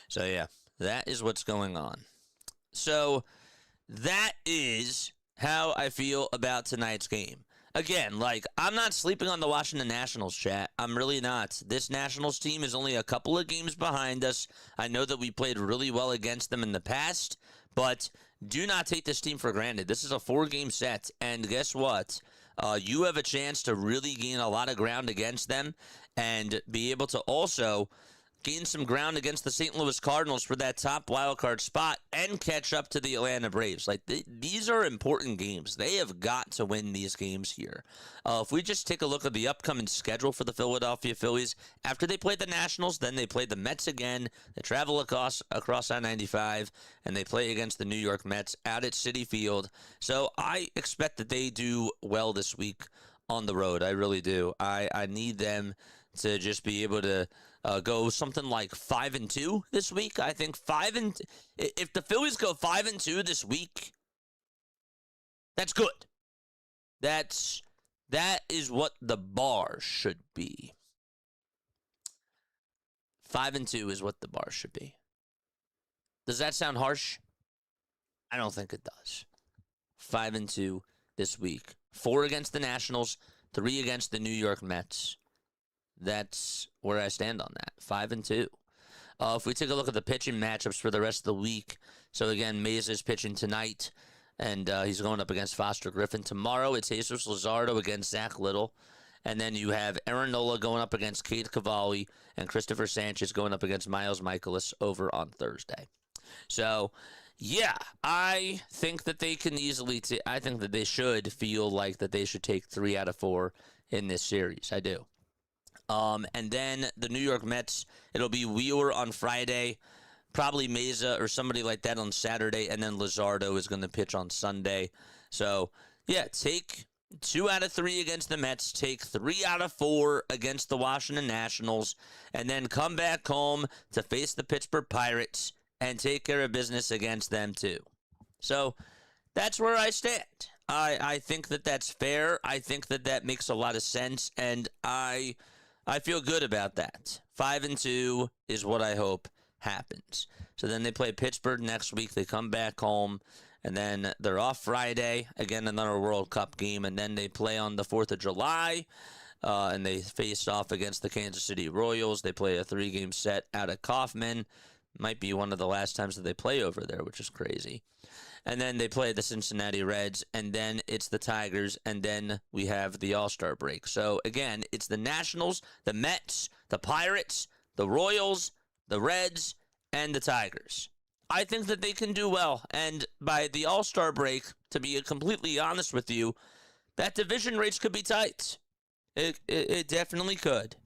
So, yeah, that is what's going on. So, that is how I feel about tonight's game. Again, I'm not sleeping on the Washington Nationals, chat. I'm really not. This Nationals team is only a couple of games behind us. I know that we played really well against them in the past, but do not take this team for granted. This is a 4-game set, and guess what? You have a chance to really gain a lot of ground against them and be able to also gain some ground against the St. Louis Cardinals for that top wildcard spot and catch up to the Atlanta Braves. These are important games. They have got to win these games here. If we just take a look at the upcoming schedule for the Philadelphia Phillies, after they play the Nationals, then they play the Mets again. They travel across I-95, and they play against the New York Mets out at Citi Field. So I expect that they do well this week on the road. I really do. I need them to just be able to go something like 5-2 this week. I think if the Phillies go 5-2 this week, that's good. That is what the bar should be. 5-2 is what the bar should be. Does that sound harsh? I don't think it does. 5-2 this week. 4 against the Nationals, 3 against the New York Mets. That's where I stand on that. 5-2. If we take a look at the pitching matchups for the rest of the week, so again, Mayza is pitching tonight, and he's going up against Foster Griffin. Tomorrow, it's Jesus Luzardo against Zach Little. And then you have Aaron Nola going up against Cade Cavalli, and Christopher Sanchez going up against Miles Michaelis over on Thursday. So, yeah, I think that they can easily I think that they should feel like that they should take 3 out of 4 in this series. I do. And then the New York Mets, it'll be Wheeler on Friday, probably Mayza or somebody like that on Saturday, and then Luzardo is going to pitch on Sunday. So, yeah, take 2 out of 3 against the Mets, take 3 out of 4 against the Washington Nationals, and then come back home to face the Pittsburgh Pirates and take care of business against them too. So, that's where I stand. I think that that's fair. I think that that makes a lot of sense, and I feel good about that. 5-2 is what I hope happens. So then they play Pittsburgh next week. They come back home, and then they're off Friday. Again, another World Cup game, and then they play on the 4th of July, and they face off against the Kansas City Royals. They play a 3-game set out at Kauffman. Might be one of the last times that they play over there, which is crazy. And then they play the Cincinnati Reds, and then it's the Tigers, and then we have the All-Star break. So, again, it's the Nationals, the Mets, the Pirates, the Royals, the Reds, and the Tigers. I think that they can do well, and by the All-Star break, to be completely honest with you, that division race could be tight. It definitely could.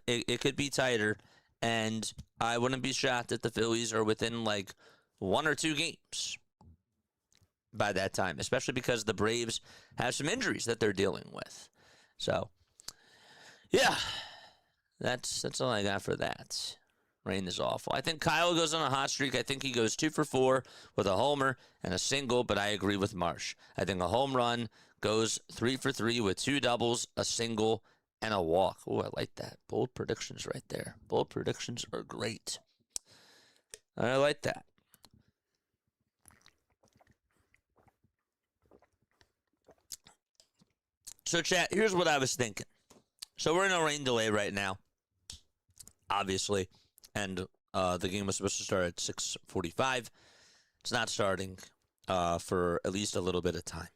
It could be tighter, and I wouldn't be shocked if the Phillies are within, 1 or 2 games by that time, especially because the Braves have some injuries that they're dealing with. So, yeah, that's all I got for that. Rain is awful. I think Kyle goes on a hot streak. I think he goes 2 for 4 with a homer and a single, but I agree with Marsh. I think a home run goes 3 for 3 with 2 doubles, a single, and a walk. Oh, I like that. Bold predictions right there. Bold predictions are great. I like that. So, chat, here's what I was thinking. So, we're in a rain delay right now, obviously, and the game was supposed to start at 6:45. It's not starting for at least a little bit of time.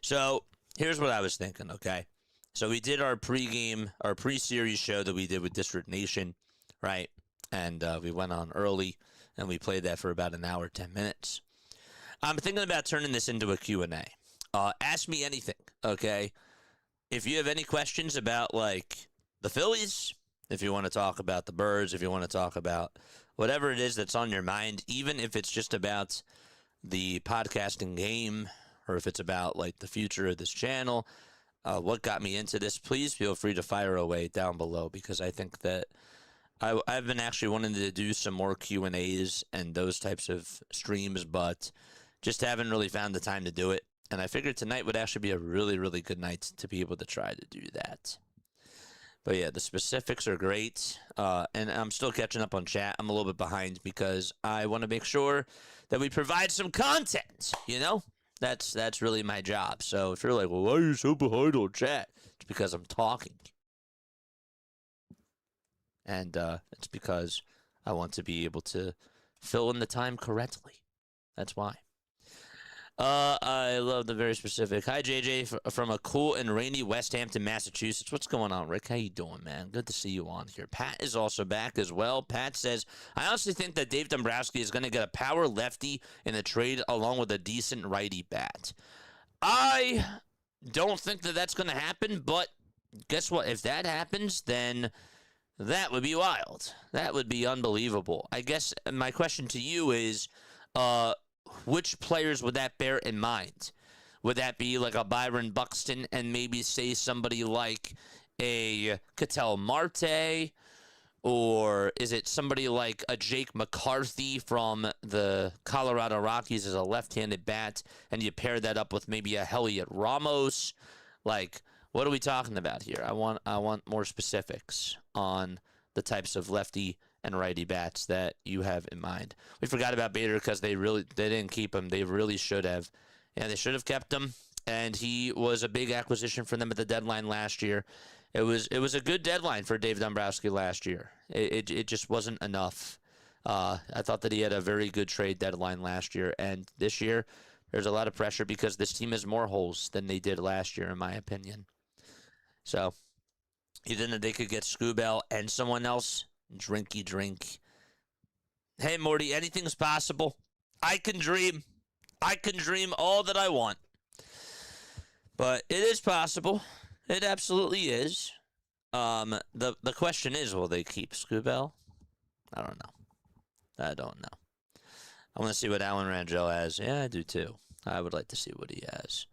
So, here's what I was thinking, okay? So, we did our pre-series show that we did with District Nation, right? And we went on early, and we played that for about an hour, 10 minutes. I'm thinking about turning this into a Q&A. Ask me anything, okay? If you have any questions about, like, the Phillies, if you want to talk about the Birds, if you want to talk about whatever it is that's on your mind, even if it's just about the podcasting game or if it's about, like, the future of this channel, what got me into this, please feel free to fire away down below, because I think that I've been actually wanting to do some more Q&As and those types of streams, but just haven't really found the time to do it. And I figured tonight would actually be a really, really good night to be able to try to do that. But yeah, the specifics are great. And I'm still catching up on chat. I'm a little bit behind because I want to make sure that we provide some content, you know? That's really my job. So if you're like, well, why are you so behind on chat? It's because I'm talking. And it's because I want to be able to fill in the time correctly. That's why. I love the very specific. Hi, JJ, from a cool and rainy West Hampton, Massachusetts. What's going on, Rick? How you doing, man? Good to see you on here. Pat is also back as well. Pat says, I honestly think that Dave Dombrowski is going to get a power lefty in the trade along with a decent righty bat. I don't think that that's going to happen, but guess what? If that happens, then that would be wild. That would be unbelievable. I guess my question to you is, which players would that bear in mind? Would that be like a Byron Buxton and maybe say somebody like a Ketel Marte? Or is it somebody like a Jake McCarthy from the Colorado Rockies as a left-handed bat, and you pair that up with maybe a Heliot Ramos? Like, what are we talking about here? I want more specifics on the types of lefty and righty bats that you have in mind. We forgot about Bader because they didn't keep him. They really should have. Yeah, they should have kept him. And he was a big acquisition for them at the deadline last year. It was a good deadline for Dave Dombrowski last year. It just wasn't enough. I thought that he had a very good trade deadline last year, and this year there's a lot of pressure because this team has more holes than they did last year, in my opinion. So you think that they could get Scubell and someone else? Drinky drink. Hey, Morty, anything's possible. I can dream. I can dream all that I want. But it is possible. It absolutely is. The question is, will they keep Scubell? I don't know. I don't know. I want to see what Alan Rangel has. Yeah, I do too. I would like to see what he has.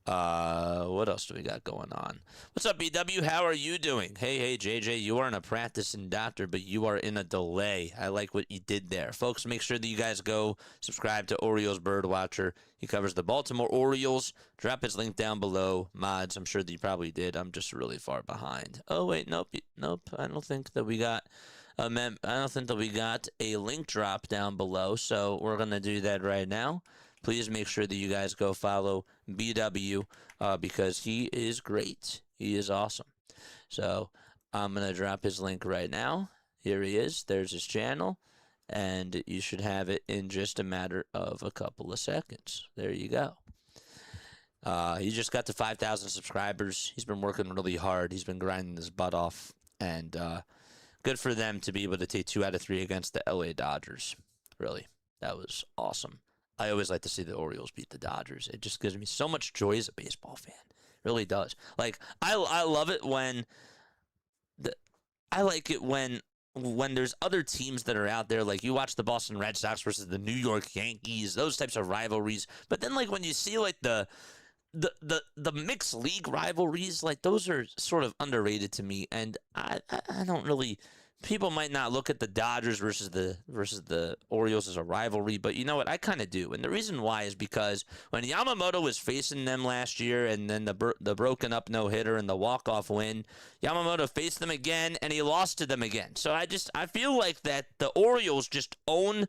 What else do we got going on? What's up, BW? How are you doing? Hey, JJ, you aren't a practicing doctor, but you are in a delay. I like what you did there. Folks, make sure that you guys go subscribe to Orioles Birdwatcher. He covers the Baltimore Orioles. Drop his link down below. Mods, I'm sure that you probably did. I'm just really far behind. Oh, wait, nope. I don't think that we got a link drop down below, so we're going to do that right now. Please make sure that you guys go follow BW because he is great. He is awesome. So I'm going to drop his link right now. Here he is. There's his channel. And you should have it in just a matter of a couple of seconds. There you go. He just got to 5,000 subscribers. He's been working really hard. He's been grinding his butt off. And good for them to be able to take 2 out of 3 against the LA Dodgers. Really, that was awesome. I always like to see the Orioles beat the Dodgers. It just gives me so much joy as a baseball fan. It really does. Like, I love it when when there's other teams that are out there. Like, you watch the Boston Red Sox versus the New York Yankees, those types of rivalries. But then, like, when you see like the mixed league rivalries, like, those are sort of underrated to me. And I don't really. People might not look at the Dodgers versus the Orioles as a rivalry, but you know what? I kind of do. And the reason why is because when Yamamoto was facing them last year and then the broken up no-hitter and the walk-off win, Yamamoto faced them again and he lost to them again. So I feel like that the Orioles just own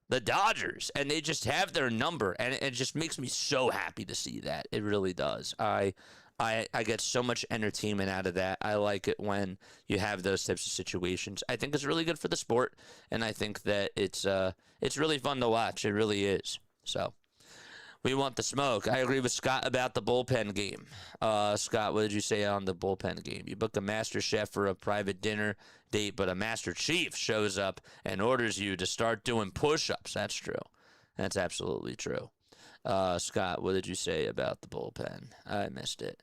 the Dodgers and they just have their number, and it just makes me so happy to see that. It really does. I I get so much entertainment out of that. I like it when you have those types of situations. I think it's really good for the sport, and I think that it's really fun to watch. It really is. So we want the smoke. I agree with Scott about the bullpen game. Scott, what did you say on the bullpen game? You book a master chef for a private dinner date, but a master chief shows up and orders you to start doing push-ups. That's true. That's absolutely true. Scott, what did you say about the bullpen? I missed it.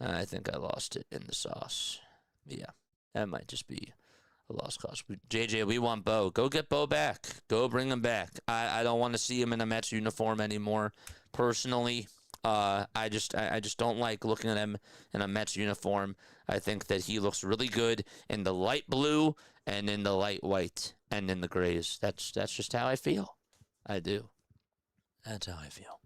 I think I lost it in the sauce. Yeah, that might just be a lost cause. JJ, we want Bo. Go get Bo back. Go bring him back. I don't want to see him in a Mets uniform anymore. Personally, I just don't like looking at him in a Mets uniform. I think that he looks really good in the light blue and in the light white and in the grays. That's just how I feel. I do. That's how I feel.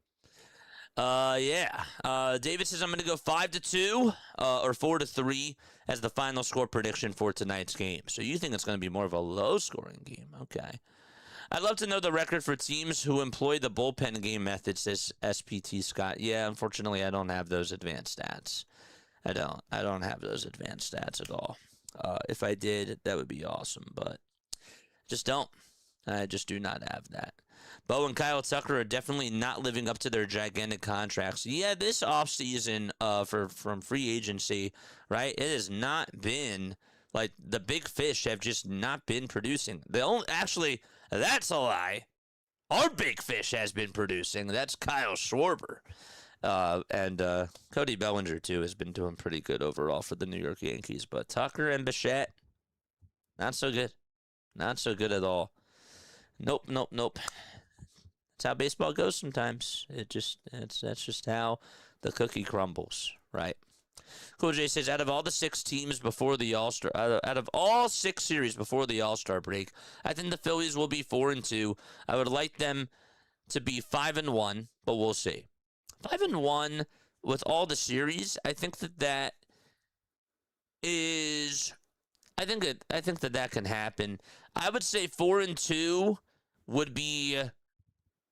David says I'm going to go 5-2 or 4-3 as the final score prediction for tonight's game. So you think it's going to be more of a low-scoring game? Okay. I'd love to know the record for teams who employ the bullpen game method, says SPT Scott. Yeah, unfortunately, I don't have those advanced stats. I don't have those advanced stats at all. If I did, that would be awesome, but just don't. I just do not have that. Bo and Kyle Tucker are definitely not living up to their gigantic contracts. Yeah, this offseason from free agency, right, it has not been, like, the big fish have just not been producing. Actually, that's a lie. Our big fish has been producing. That's Kyle Schwarber. And Cody Bellinger, too, has been doing pretty good overall for the New York Yankees. But Tucker and Bichette, not so good. Not so good at all. Nope. That's how baseball goes sometimes. That's just how the cookie crumbles, right? Cool J says, out of all 6 series before the All-Star break, I think the Phillies will be 4-2. I would like them to be 5-1, but we'll see. 5-1 with all the series, I think that is. I think that can happen. I would say 4-2 would be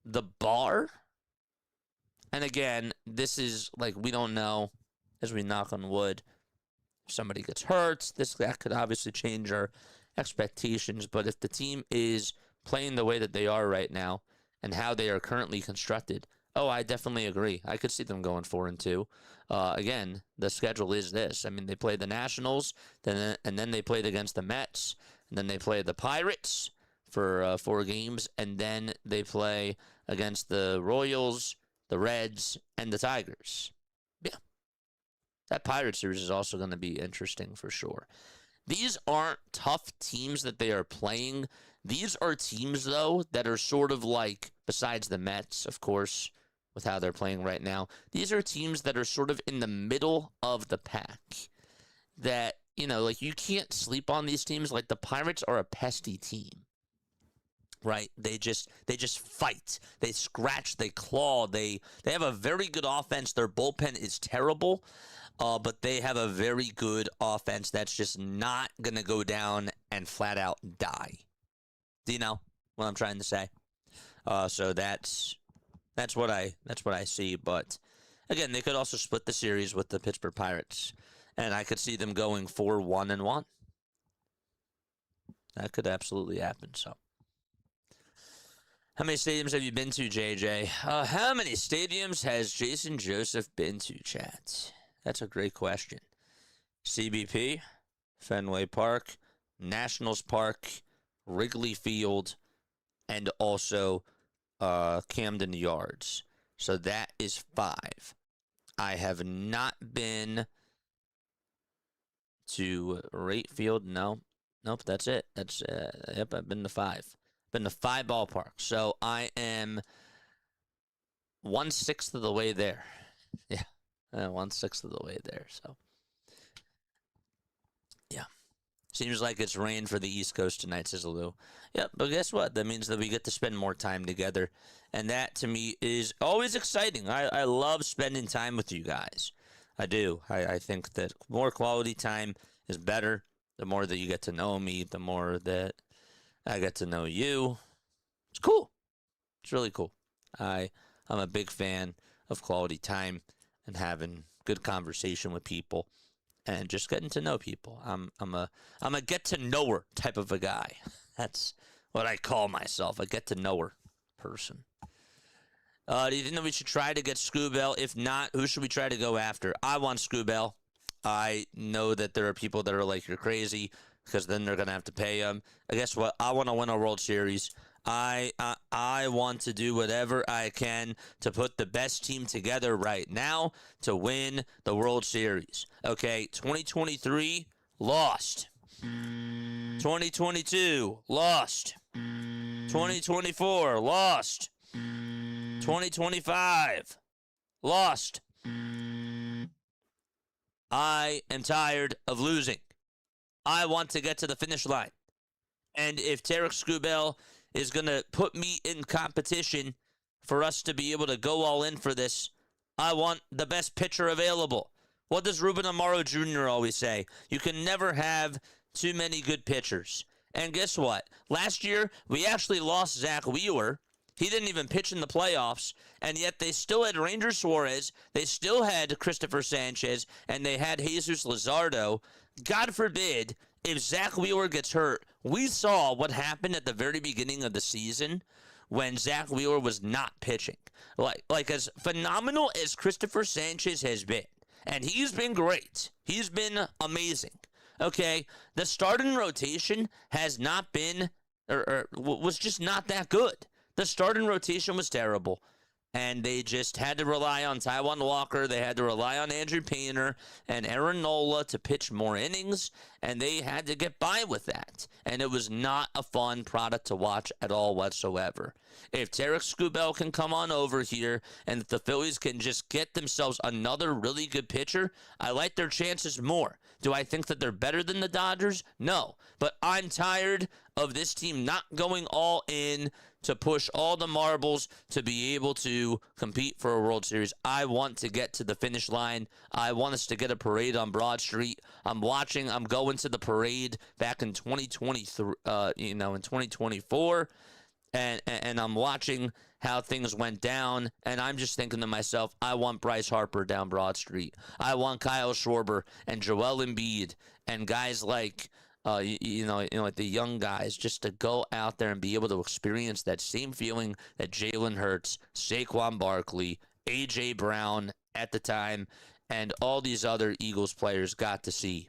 the bar. And again, this is like, we don't know, as we knock on wood, if somebody gets hurt. That could obviously change our expectations. But if the team is playing the way that they are right now and how they are currently constructed, I definitely agree. I could see them going 4-2. Again, the schedule is this. I mean, they play the Nationals, and then they played against the Mets, and then they play the Pirates for 4 games, and then they play against the Royals, the Reds, and the Tigers. Yeah. That Pirates series is also going to be interesting for sure. These aren't tough teams that they are playing. These are teams, though, that are sort of like, besides the Mets, of course, with how they're playing right now, these are teams that are sort of in the middle of the pack. That, like, you can't sleep on these teams. Like, the Pirates are a pesty team. Right? They just fight. They scratch, they claw. They have a very good offense. Their bullpen is terrible, but they have a very good offense that's just not going to go down and flat out die. Do you know what I'm trying to say? So that's what I see. But again, they could also split the series with the Pittsburgh Pirates, and I could see them going 4-1-1. That could absolutely happen. So, how many stadiums have you been to, JJ? How many stadiums has Jason Joseph been to, chat? That's a great question. CBP, Fenway Park, Nationals Park, Wrigley Field, and also Camden Yards. So that is 5. I have not been to Rate Field. No. Nope, that's it. Yep, I've been to 5. Been to 5 ballparks. So I am 1/6 of the way there. Yeah, 1/6 of the way there. So, yeah. Seems like it's rain for the East Coast tonight, says Lou. Yep, but guess what? That means that we get to spend more time together. And that, to me, is always exciting. I love spending time with you guys. I do. I think that more quality time is better. The more that you get to know me, the more that I get to know you. It's cool. It's really cool. I'm a big fan of quality time and having good conversation with people, and just getting to know people. I'm a get to knower type of a guy. That's what I call myself, a get to knower person. Do you think that we should try to get Scoobell? If not, who should we try to go after? I want Scoobell. I know that there are people that are like, you're crazy, because then they're going to have to pay him. Guess what? I want to win a World Series. I want to do whatever I can to put the best team together right now to win the World Series. Okay, 2023, lost. 2022, lost. 2024, lost. 2025, lost. I am tired of losing. I want to get to the finish line. And if Tarek Scoobell is going to put me in competition for us to be able to go all in for this, I want the best pitcher available. What does Ruben Amaro Jr. always say? You can never have too many good pitchers. And guess what? Last year, we actually lost Zach Wheeler. He didn't even pitch in the playoffs, and yet they still had Ranger Suarez, they still had Christopher Sanchez, and they had Jesus Luzardo. God forbid, if Zach Wheeler gets hurt, we saw what happened at the very beginning of the season when Zach Wheeler was not pitching. Like as phenomenal as Christopher Sanchez has been, and he's been great. He's been amazing. Okay, the starting rotation has not been, or was just not that good. The starting rotation was terrible, and they just had to rely on Taijuan Walker. They had to rely on Andrew Painter and Aaron Nola to pitch more innings, and they had to get by with that. And it was not a fun product to watch at all whatsoever. If Tarek Scoobell can come on over here and if the Phillies can just get themselves another really good pitcher, I like their chances more. Do I think that they're better than the Dodgers? No. But I'm tired of this team not going all in to push all the marbles to be able to compete for a World Series. I want to get to the finish line. I want us to get a parade on Broad Street. I'm going to the parade back in 2023, in 2024. And I'm watching how things went down, and I'm just thinking to myself, I want Bryce Harper down Broad Street. I want Kyle Schwarber and Joel Embiid and guys like, like the young guys, just to go out there and be able to experience that same feeling that Jalen Hurts, Saquon Barkley, A.J. Brown at the time, and all these other Eagles players got to see.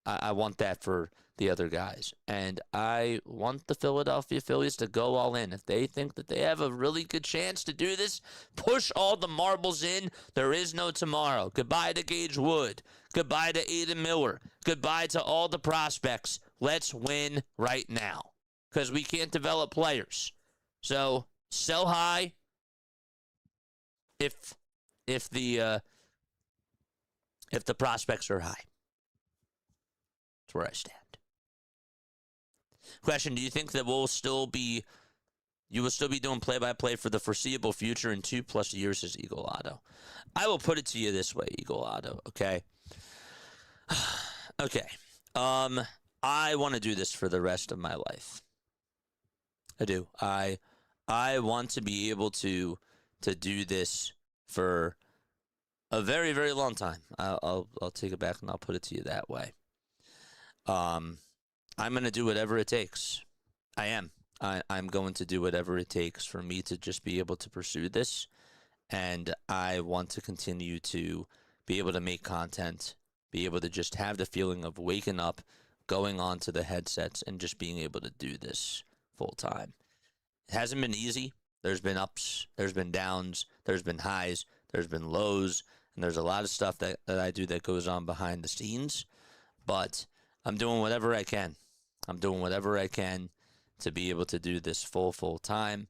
I want that for the other guys. And I want the Philadelphia Phillies to go all in. If they think that they have a really good chance to do this, push all the marbles in. There is no tomorrow. Goodbye to Gage Wood. Goodbye to Aiden Miller. Goodbye to all the prospects. Let's win right now, because we can't develop players. So sell high if the prospects are high. That's where I stand. Question: do you think that you will still be doing play-by-play for the foreseeable future in 2+ years as Eagle Otto? I will put it to you this way, Eagle Otto, okay? Okay. I want to do this for the rest of my life. I do. I want to be able to do this for a very, very long time. I'll take it back and I'll put it to you that way. I'm going to do whatever it takes. I am. I'm going to do whatever it takes for me to just be able to pursue this. And I want to continue to be able to make content, be able to just have the feeling of waking up, going onto the headsets, and just being able to do this full time. It hasn't been easy. There's been ups, there's been downs, there's been highs, there's been lows, and there's a lot of stuff that I do that goes on behind the scenes. But I'm doing whatever I can. I'm doing whatever I can to be able to do this full time.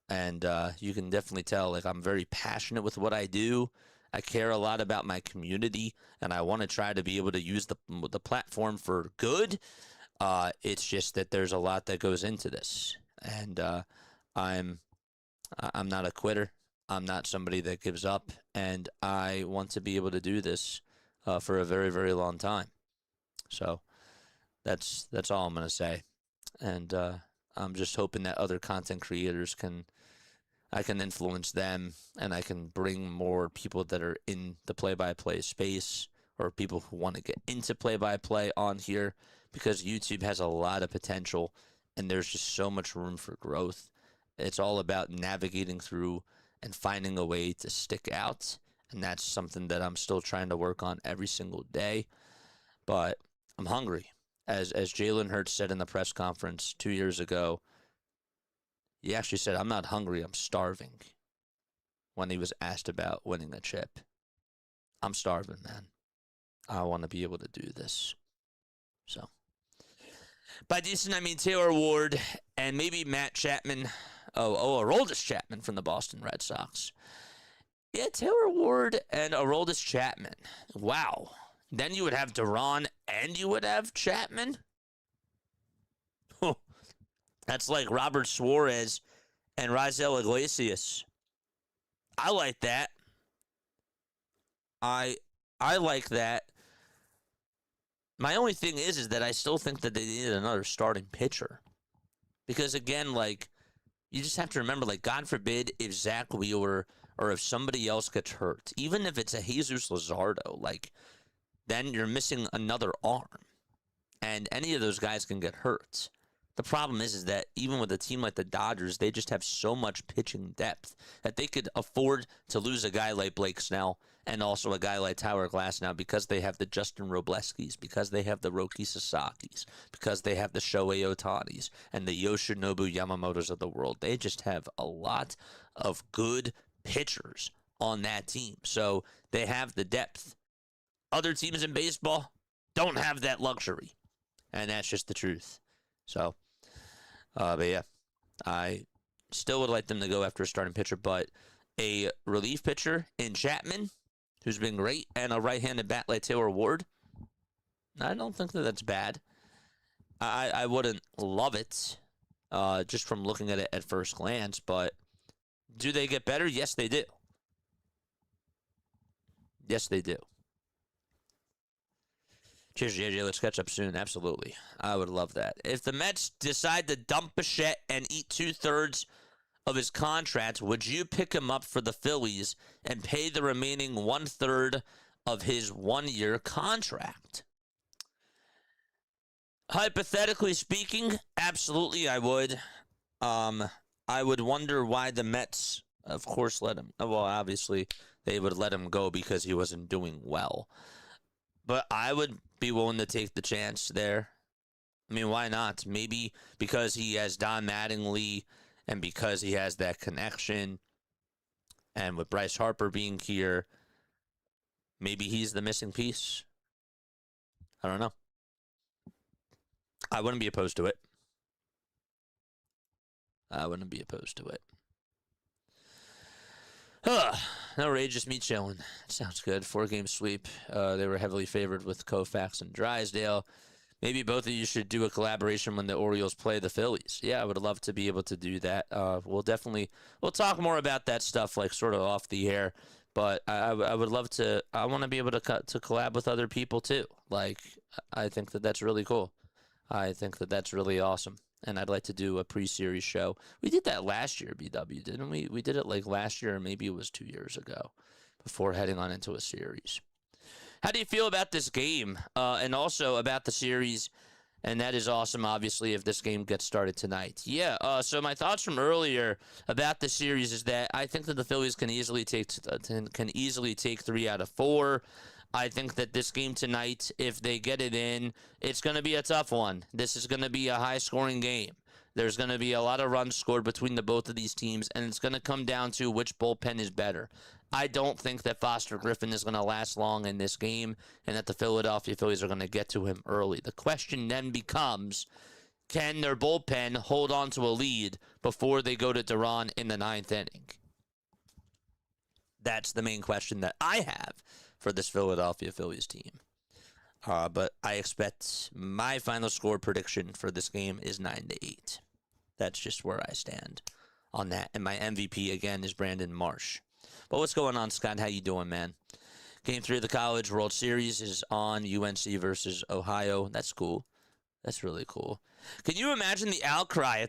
And you can definitely tell, like, I'm very passionate with what I do. I care a lot about my community, and I want to try to be able to use the platform for good. It's just that there's a lot that goes into this. And I'm not a quitter. I'm not somebody that gives up. And I want to be able to do this for a very, very long time. So that's all I'm going to say. And I'm just hoping that other content creators can I can influence them, and I can bring more people that are in the play-by-play space or people who want to get into play-by-play on here, because YouTube has a lot of potential and there's just so much room for growth. It's all about navigating through and finding a way to stick out, and that's something that I'm still trying to work on every single day. But I'm hungry. As Jalen Hurts said in the press conference 2 years ago, he actually said, "I'm not hungry, I'm starving," when he was asked about winning a chip. I'm starving, man. I want to be able to do this. So, by decent, I mean Taylor Ward and maybe Matt Chapman. Aroldis Chapman from the Boston Red Sox. Yeah, Taylor Ward and Aroldis Chapman. Wow. Then you would have Duran and you would have Chapman? That's like Robert Suarez and Raisel Iglesias. I like that. I like that. My only thing is that I still think that they needed another starting pitcher. Because again, like, you just have to remember, like, God forbid if Zach Wheeler or if somebody else gets hurt, even if it's a Jesus Luzardo, like, then you're missing another arm. And any of those guys can get hurt. The problem is that even with a team like the Dodgers, they just have so much pitching depth that they could afford to lose a guy like Blake Snell and also a guy like Tyler Glasnow, because they have the Justin Robleskis, because they have the Roki Sasakis, because they have the Shohei Otanis and the Yoshinobu Yamamotos of the world. They just have a lot of good pitchers on that team. So they have the depth. Other teams in baseball don't have that luxury. And that's just the truth. So, but yeah, I still would like them to go after a starting pitcher, but a relief pitcher in Chapman, who's been great, and a right-handed bat like Taylor Ward, I don't think that that's bad. I wouldn't love it just from looking at it at first glance, but do they get better? Yes, they do. Yes, they do. Cheers, JJ. Let's catch up soon. Absolutely. I would love that. If the Mets decide to dump Bichette and eat 2/3 of his contract, would you pick him up for the Phillies and pay the remaining 1/3 of his 1-year contract? Hypothetically speaking, absolutely I would. I would wonder why the Mets, of course, let him. Well, obviously, they would let him go because he wasn't doing well. But I would be willing to take the chance there. I mean, why not? Maybe because he has Don Mattingly and because he has that connection. And with Bryce Harper being here, maybe he's the missing piece. I don't know. I wouldn't be opposed to it. No rage, just me chilling. Sounds good. 4-game sweep. They were heavily favored with Koufax and Drysdale. Maybe both of you should do a collaboration when the Orioles play the Phillies. Yeah, I would love to be able to do that. We'll talk more about that stuff, like sort of off the air. But I would love to. I want to be able to collab with other people too. Like, I think that that's really cool. I think that that's really awesome. And I'd like to do a pre-series show. We did that last year, BW, didn't we? We did it like last year, or maybe it was 2 years ago, before heading on into a series. How do you feel about this game? And also about the series, and that is awesome, obviously, if this game gets started tonight. Yeah, so my thoughts from earlier about the series is that I think that the Phillies can easily take 3 out of 4. I think that this game tonight, if they get it in, it's going to be a tough one. This is going to be a high-scoring game. There's going to be a lot of runs scored between the both of these teams, and it's going to come down to which bullpen is better. I don't think that Foster Griffin is going to last long in this game, and that the Philadelphia Phillies are going to get to him early. The question then becomes, can their bullpen hold on to a lead before they go to Duran in the 9th inning? That's the main question that I have for this Philadelphia Phillies team. But I expect my final score prediction for this game is 9-8. That's just where I stand on that. And my MVP, again, is Brandon Marsh. But what's going on, Scott? How you doing, man? Game 3 of the College World Series is on. UNC versus Ohio. That's cool. That's really cool. Can you imagine the outcry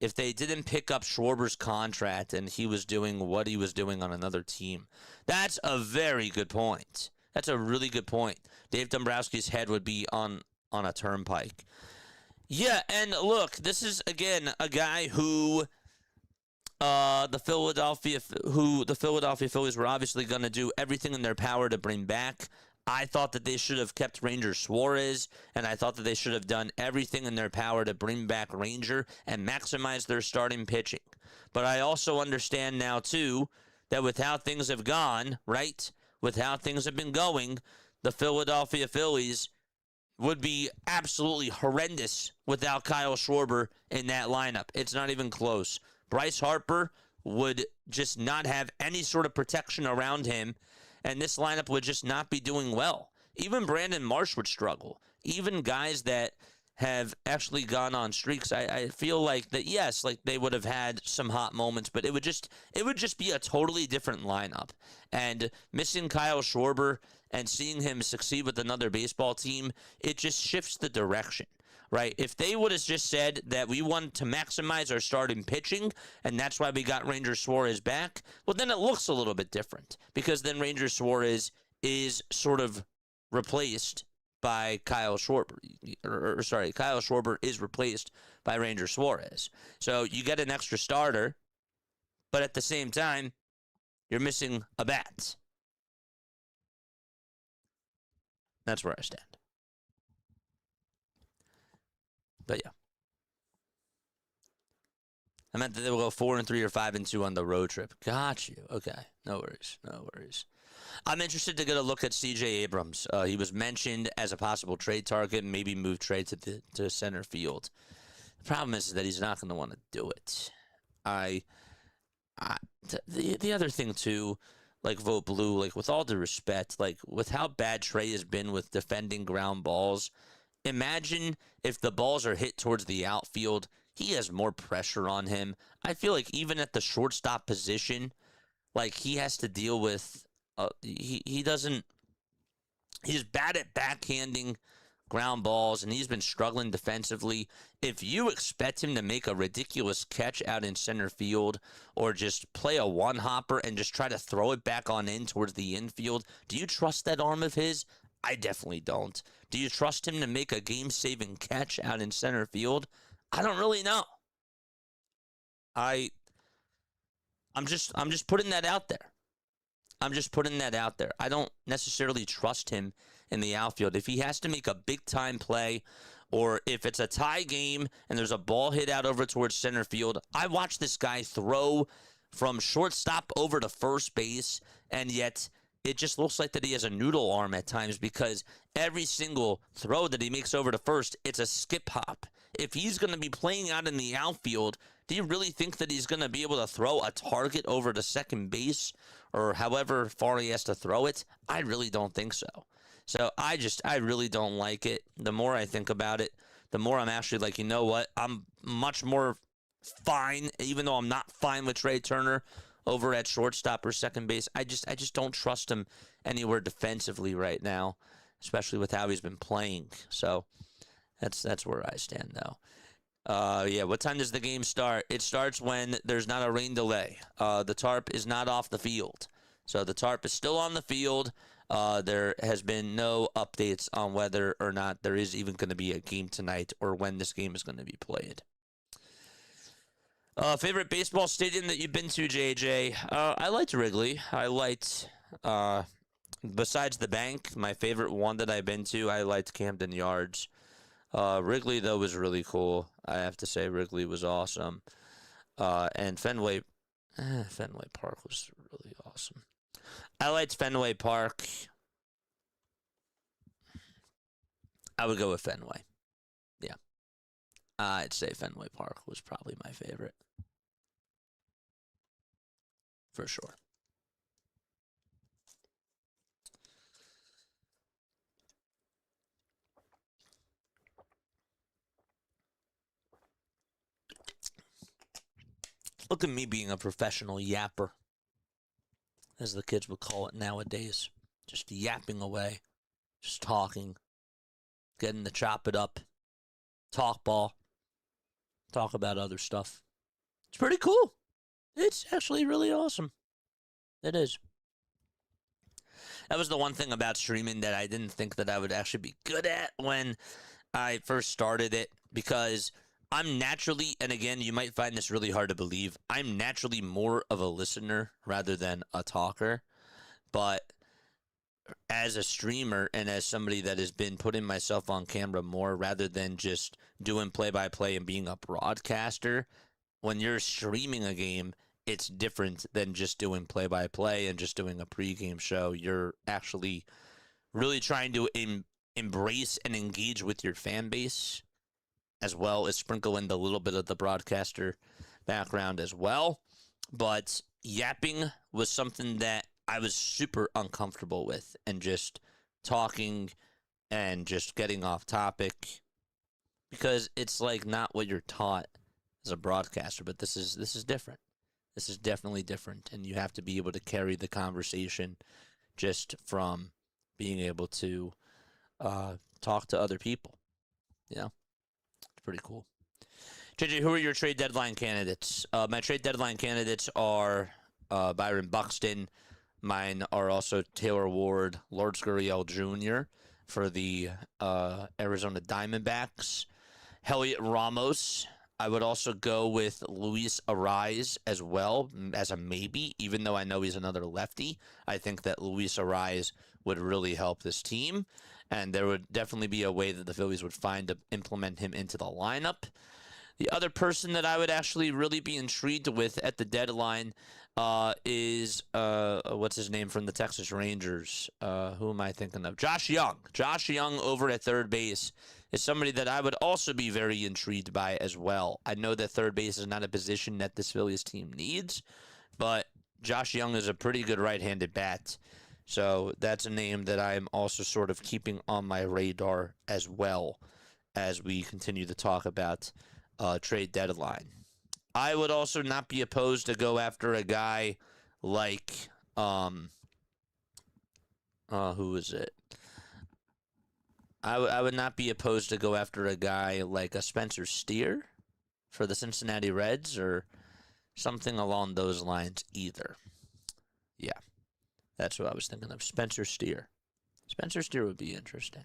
if they didn't pick up Schwarber's contract and he was doing what he was doing on another team? That's a very good point. That's a really good point. Dave Dombrowski's head would be on a turnpike. Yeah, and look, this is again a guy who the Philadelphia Phillies were obviously going to do everything in their power to bring back. I thought that they should have kept Ranger Suarez, and I thought that they should have done everything in their power to bring back Ranger and maximize their starting pitching. But I also understand now, too, that with how things have gone, right, with how things have been going, the Philadelphia Phillies would be absolutely horrendous without Kyle Schwarber in that lineup. It's not even close. Bryce Harper would just not have any sort of protection around him, and this lineup would just not be doing well. Even Brandon Marsh would struggle. Even guys that have actually gone on streaks, I feel like that, yes, like they would have had some hot moments, but it would just be a totally different lineup. And missing Kyle Schwarber and seeing him succeed with another baseball team, it just shifts the direction. Right? If they would have just said that we wanted to maximize our starting pitching, and that's why we got Ranger Suarez back, well, then it looks a little bit different, because then Ranger Suarez is sort of replaced by Kyle Schwarber. Kyle Schwarber is replaced by Ranger Suarez. So you get an extra starter, but at the same time, you're missing a bat. That's where I stand. But yeah, I meant that they will go 4-3 or 5-2 on the road trip. Got you. Okay, no worries, no worries. I'm interested to get a look at C.J. Abrams. He was mentioned as a possible trade target, maybe move trade to center field. The problem is that he's not going to want to do it. The other thing too, like Vote Blue, like with all due respect, like with how bad Trey has been with defending ground balls. Imagine if the balls are hit towards the outfield, he has more pressure on him. I feel like even at the shortstop position, like he has to deal with, he's bad at backhanding ground balls, and he's been struggling defensively. If you expect him to make a ridiculous catch out in center field or just play a one-hopper and just try to throw it back on in towards the infield, do you trust that arm of his? I definitely don't. Do you trust him to make a game-saving catch out in center field? I don't really know. I'm just putting that out there. I'm just putting that out there. I don't necessarily trust him in the outfield. If he has to make a big-time play, or if it's a tie game and there's a ball hit out over towards center field, I watched this guy throw from shortstop over to first base, and yet it just looks like that he has a noodle arm at times, because every single throw that he makes over to first, it's a skip hop. If he's going to be playing out in the outfield, do you really think that he's going to be able to throw a target over to second base or however far he has to throw it? I really don't think so. So I really don't like it. The more I think about it, the more I'm actually like, you know what? I'm much more fine, even though I'm not fine with Trey Turner over at shortstop or second base. I just don't trust him anywhere defensively right now, especially with how he's been playing. So that's where I stand though. Yeah, what time does the game start? It starts when there's not a rain delay. The tarp is not off the field. So the tarp is still on the field. There has been no updates on whether or not there is even going to be a game tonight or when this game is going to be played. Favorite baseball stadium that you've been to, JJ? I liked Wrigley. I liked, besides the bank, my favorite one that I've been to, I liked Camden Yards. Wrigley, though, was really cool. I have to say Wrigley was awesome. And Fenway Park was really awesome. I liked Fenway Park. I would go with Fenway. Yeah. I'd say Fenway Park was probably my favorite. For sure. Look at me being a professional yapper, as the kids would call it nowadays. Just yapping away, just talking, getting to chop it up. talk ball, talk about other stuff. It's pretty cool. It's actually really awesome. It is. That was the one thing about streaming that I didn't think that I would actually be good at when I first started it, because I'm naturally, and again, you might find this really hard to believe, I'm naturally more of a listener rather than a talker. But as a streamer and as somebody that has been putting myself on camera more rather than just doing play-by-play and being a broadcaster, when you're streaming a game, it's different than just doing play-by-play and just doing a pregame show. You're actually really trying to embrace and engage with your fan base, as well as sprinkle in the little bit of the broadcaster background as well. But yapping was something that I was super uncomfortable with, and just talking and just getting off topic, because it's like not what you're taught as a broadcaster. But this is different. This is definitely different, and you have to be able to carry the conversation just from being able to talk to other people. You know, it's pretty cool. JJ, who are your trade deadline candidates? My trade deadline candidates are Byron Buxton. Mine are also Taylor Ward, Lord Gurriel Jr. for the Arizona Diamondbacks. Heliot Ramos. I would also go with Luis Ariz as well as a maybe, even though I know he's another lefty. I think that Luis Ariz would really help this team, and there would definitely be a way that the Phillies would find to implement him into the lineup. The other person that I would actually really be intrigued with at the deadline is, what's his name from the Texas Rangers? Who am I thinking of? Josh Young. Josh Young over at third base is somebody that I would also be very intrigued by as well. I know that third base is not a position that this Phillies team needs, but Josh Young is a pretty good right-handed bat. So that's a name that I'm also sort of keeping on my radar as well as we continue to talk about trade deadline. I would also not be opposed to go after a guy like, who is it? I would not be opposed to go after a guy like a Spencer Steer for the Cincinnati Reds or something along those lines either. Yeah, that's what I was thinking of. Spencer Steer. Spencer Steer would be interesting.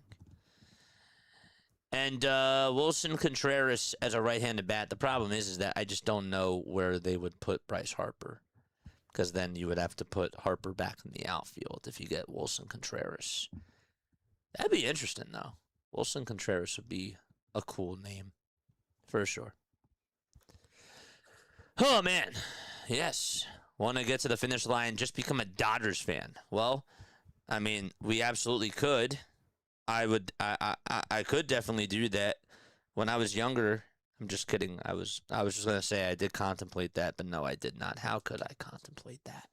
And Wilson Contreras as a right-handed bat. The problem is that I just don't know where they would put Bryce Harper, because then you would have to put Harper back in the outfield if you get Wilson Contreras. That'd be interesting, though. Wilson Contreras would be a cool name, for sure. Oh, man. Yes. Want to get to the finish line, just become a Dodgers fan. Well, I mean, we absolutely could. I could definitely do that. When I was younger, I'm just kidding. I was just going to say I did contemplate that, but no, I did not. How could I contemplate that?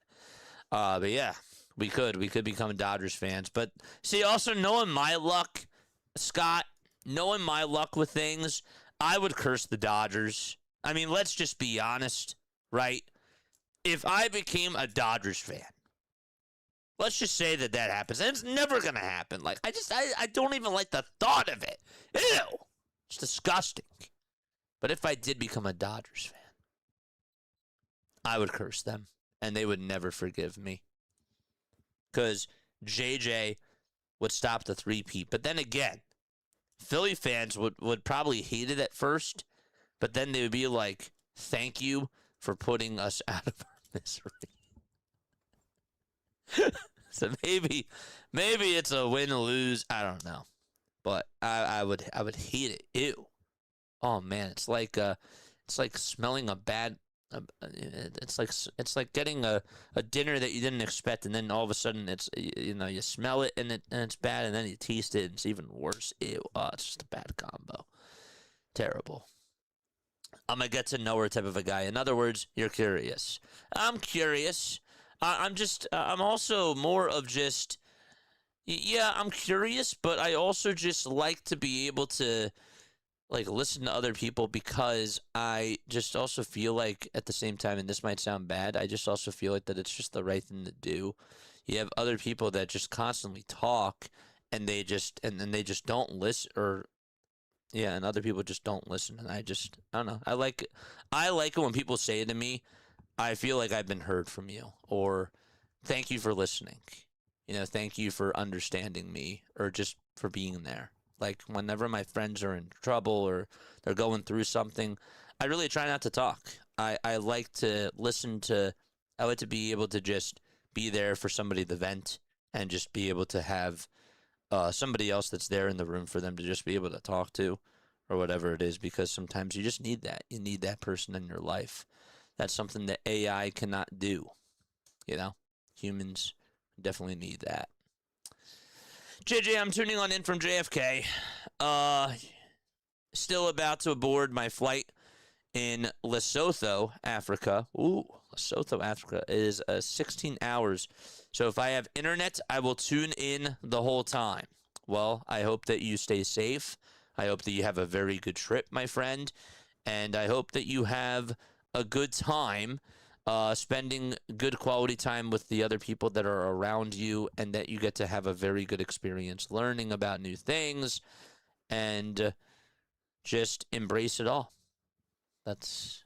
But yeah. We could become Dodgers fans. But see, also knowing my luck, Scott, knowing my luck with things, I would curse the Dodgers. I mean, let's just be honest, right? If I became a Dodgers fan, let's just say that happens. And it's never going to happen. Like, I don't even like the thought of it. Ew. It's disgusting. But if I did become a Dodgers fan, I would curse them, and they would never forgive me. Because JJ would stop the three-peat. But then again, Philly fans would probably hate it at first, but then they would be like, thank you for putting us out of our misery. So maybe it's a win-lose. I don't know. But I would hate it. Ew. Oh, man. It's like smelling a bad... It's like getting a dinner that you didn't expect, and then all of a sudden it's, you smell it and it's bad, and then you taste it and it's even worse. Ew, it's just a bad combo. Terrible. I'm a get to know her type of a guy. In other words, you're curious. I'm curious. I'm also more of just, yeah, I'm curious, but I also just like to be able to listen to other people, because I just also feel like at the same time, and this might sound bad, I just also feel like that it's just the right thing to do. You have other people that just constantly talk, and they just don't listen, or Yeah, and other people just don't listen, and I don't know. I like it when people say to me, I feel like I've been heard from you, or thank you for listening. Thank you for understanding me, or just for being there. Like, whenever my friends are in trouble or they're going through something, I really try not to talk. I like to I like to be able to just be there for somebody to vent, and just be able to have somebody else that's there in the room for them to just be able to talk to, or whatever it is, because sometimes you just need that. You need that person in your life. That's something that AI cannot do. Humans definitely need that. JJ, I'm tuning on in from JFK. Still about to board my flight in Lesotho, Africa. Ooh, Lesotho, Africa is 16 hours. So if I have internet, I will tune in the whole time. Well, I hope that you stay safe. I hope that you have a very good trip, my friend. And I hope that you have a good time spending good quality time with the other people that are around you, and that you get to have a very good experience learning about new things, and just embrace it all. That's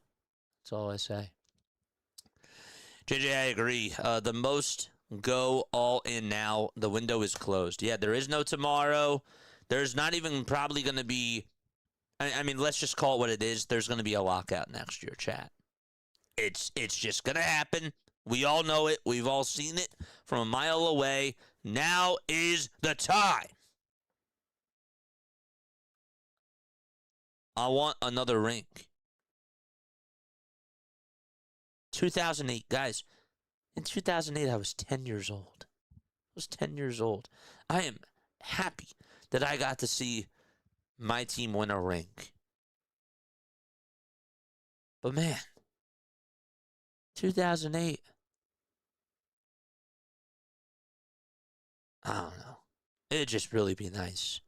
all I say. JJ, I agree. The most go all in now. The window is closed. Yeah, there is no tomorrow. There's not even probably going to be, I mean, let's just call it what it is. There's going to be a lockout next year, chat. It's just going to happen. We all know it. We've all seen it from a mile away. Now is the time. I want another ring. 2008, guys. In 2008, I was 10 years old. I am happy that I got to see my team win a ring. But man, 2008, I don't know. It'd just really be nice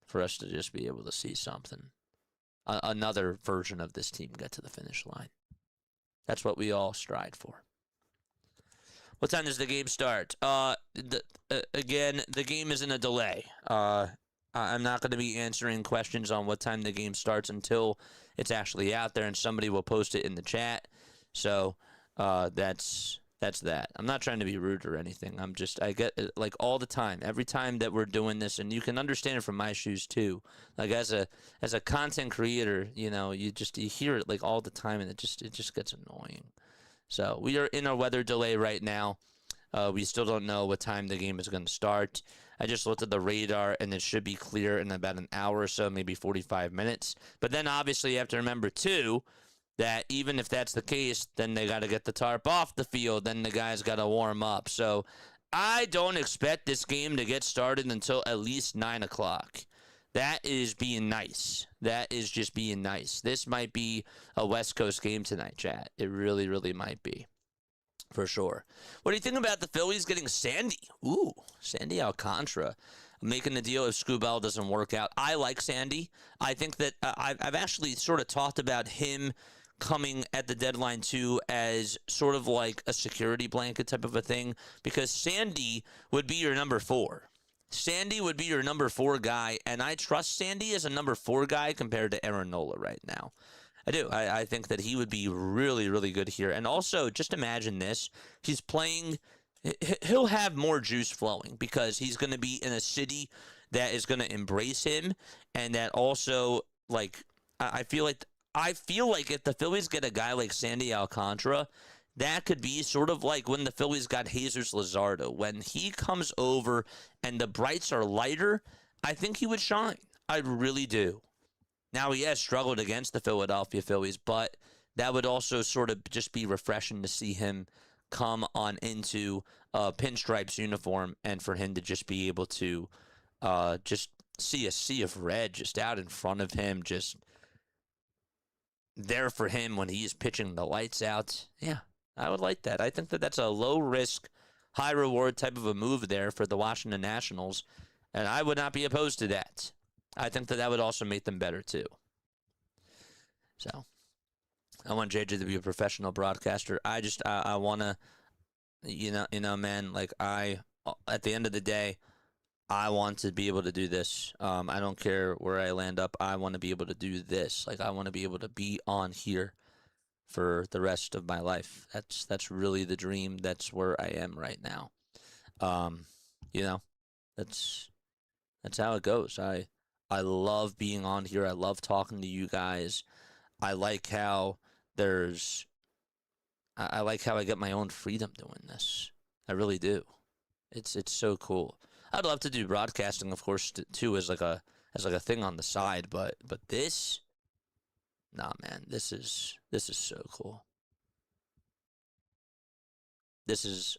for us to just be able to see something. Another version of this team get to the finish line. That's what we all strive for. What time does the game start? Again, the game is in a delay. I'm not going to be answering questions on what time the game starts until it's actually out there, and somebody will post it in the chat. So that's that. I'm not trying to be rude or anything. I get it, like, all the time, every time that we're doing this, and you can understand it from my shoes too. Like, as a content creator, you hear it like all the time, and it just gets annoying. So we are in a weather delay right now. We still don't know what time the game is going to start. I just looked at the radar, and it should be clear in about an hour or so, maybe 45 minutes. But then obviously you have to remember too that even if that's the case, then they got to get the tarp off the field. Then the guys got to warm up. So I don't expect this game to get started until at least 9 o'clock. That is being nice. That is just being nice. This might be a West Coast game tonight, chat. It really, really might be. For sure. What do you think about the Phillies getting Sandy? Ooh, Sandy Alcantara. Making the deal if Scubell doesn't work out. I like Sandy. I think that I've actually sort of talked about him coming at the deadline too as sort of like a security blanket type of a thing, because Sandy would be your number 4. Sandy would be your number 4 guy, and I trust Sandy as a number 4 guy compared to Aaron Nola right now. I do. I think that he would be really, really good here. And also, just imagine this. He's playing. He'll have more juice flowing because he's going to be in a city that is going to embrace him, and that also, like, I feel like if the Phillies get a guy like Sandy Alcantara, that could be sort of like when the Phillies got Jesus Luzardo. When he comes over and the brights are lighter, I think he would shine. I really do. Now, he has struggled against the Philadelphia Phillies, but that would also sort of just be refreshing to see him come on into a pinstripes uniform, and for him to just be able to just see a sea of red just out in front of him, just there for him when he is pitching the lights out. Yeah, I would like that. I think that that's a low-risk, high-reward type of a move there for the Washington Nationals, and I would not be opposed to that. I think that would also make them better, too. So, I want JJ to be a professional broadcaster. I want to, man, like, at the end of the day, I want to be able to do this. I don't care where I land up. I want to be able to do this. Like, I want to be able to be on here for the rest of my life. That's really the dream. That's where I am right now. You know, that's how it goes. I love being on here. I love talking to you guys. I like how I like how I get my own freedom doing this. I really do. It's so cool. I'd love to do broadcasting, of course, too, as like a thing on the side. But this, nah, man, this is so cool. This is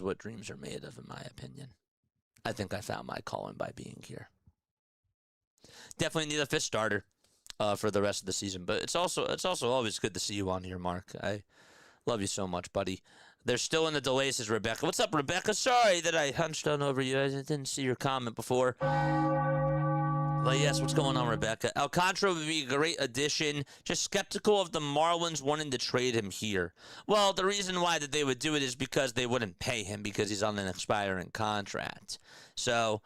what dreams are made of, in my opinion. I think I found my calling by being here. Definitely need a fifth starter for the rest of the season, but it's also always good to see you on here, Mark. I love you so much, buddy. They're still in the delay, says Rebecca. What's up, Rebecca? Sorry that I hunched on over you. I didn't see your comment before. But yes, what's going on, Rebecca? Alcantara would be a great addition. Just skeptical of the Marlins wanting to trade him here. Well, the reason why that they would do it is because they wouldn't pay him because he's on an expiring contract. So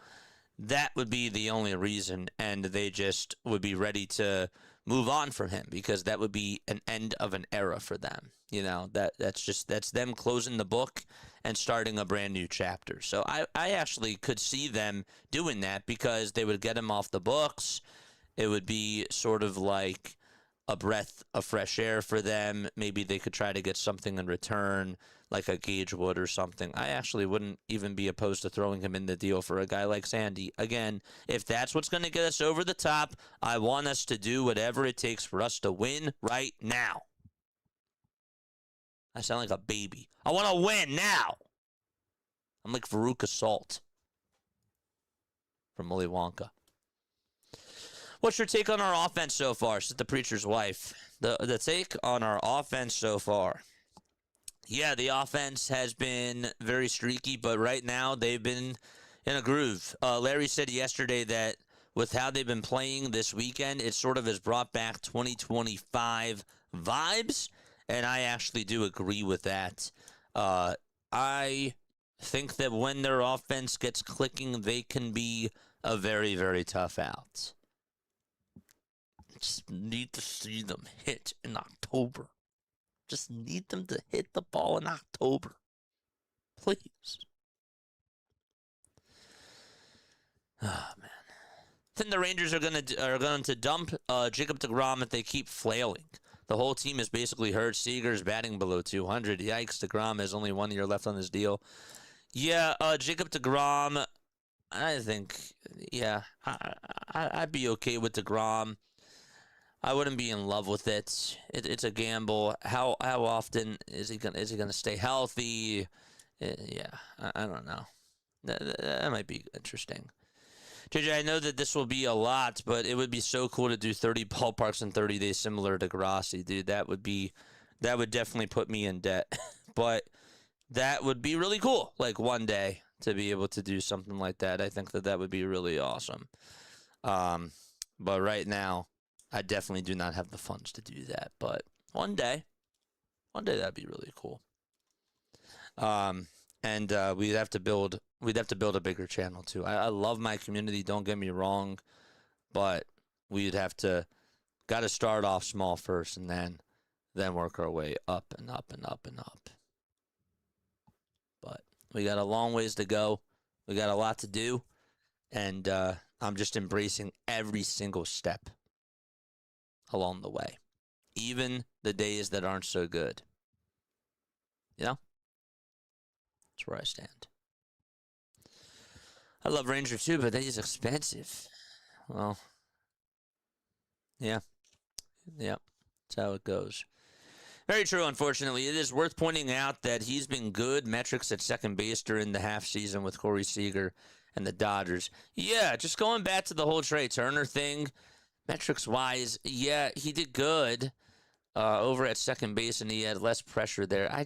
that would be the only reason, and they just would be ready to move on from him because that would be an end of an era for them. You know, that's them closing the book and starting a brand new chapter. So I actually could see them doing that because they would get him off the books. It would be sort of like a breath of fresh air for them. Maybe they could try to get something in return, like a Gage Wood or something. I actually wouldn't even be opposed to throwing him in the deal for a guy like Sandy. Again, if that's what's going to get us over the top, I want us to do whatever it takes for us to win right now. I sound like a baby. I want to win now. I'm like Veruca Salt from Willy Wonka. What's your take on our offense so far? Says the preacher's wife. The take on our offense so far. Yeah, the offense has been very streaky, but right now they've been in a groove. Larry said yesterday that with how they've been playing this weekend, it sort of has brought back 2025 vibes, and I actually do agree with that. I think that when their offense gets clicking, they can be a very, very tough out. Just need to see them hit in October. Just need them to hit the ball in October. Please. Oh, man. I think the Rangers are going to dump Jacob deGrom if they keep flailing. The whole team is basically hurt. Seager's batting below 200. Yikes, deGrom has only 1 year left on his deal. Yeah, Jacob deGrom, I think, yeah, I'd be okay with deGrom. I wouldn't be in love with it. It's a gamble. How often is he gonna stay healthy? Yeah, I don't know. That might be interesting. JJ, I know that this will be a lot, but it would be so cool to do 30 ballparks in 30 days, similar to Grassi, dude. That would definitely put me in debt. But that would be really cool. Like one day to be able to do something like that. I think that would be really awesome. But right now, I definitely do not have the funds to do that. But one day that'd be really cool. And we'd have to build a bigger channel too. I love my community, don't get me wrong, but got to start off small first and then work our way up and up and up and up. But we got a long ways to go. We got a lot to do, and I'm just embracing every single step along the way, even the days that aren't so good. You know? That's where I stand. I love Ranger too, but he's expensive. Well, yeah. That's how it goes. Very true, unfortunately. It is worth pointing out that he's been good metrics at second base during the half season with Corey Seager and the Dodgers. Yeah, just going back to the whole Trey Turner thing, metrics-wise, yeah, he did good over at second base, and he had less pressure there. I'm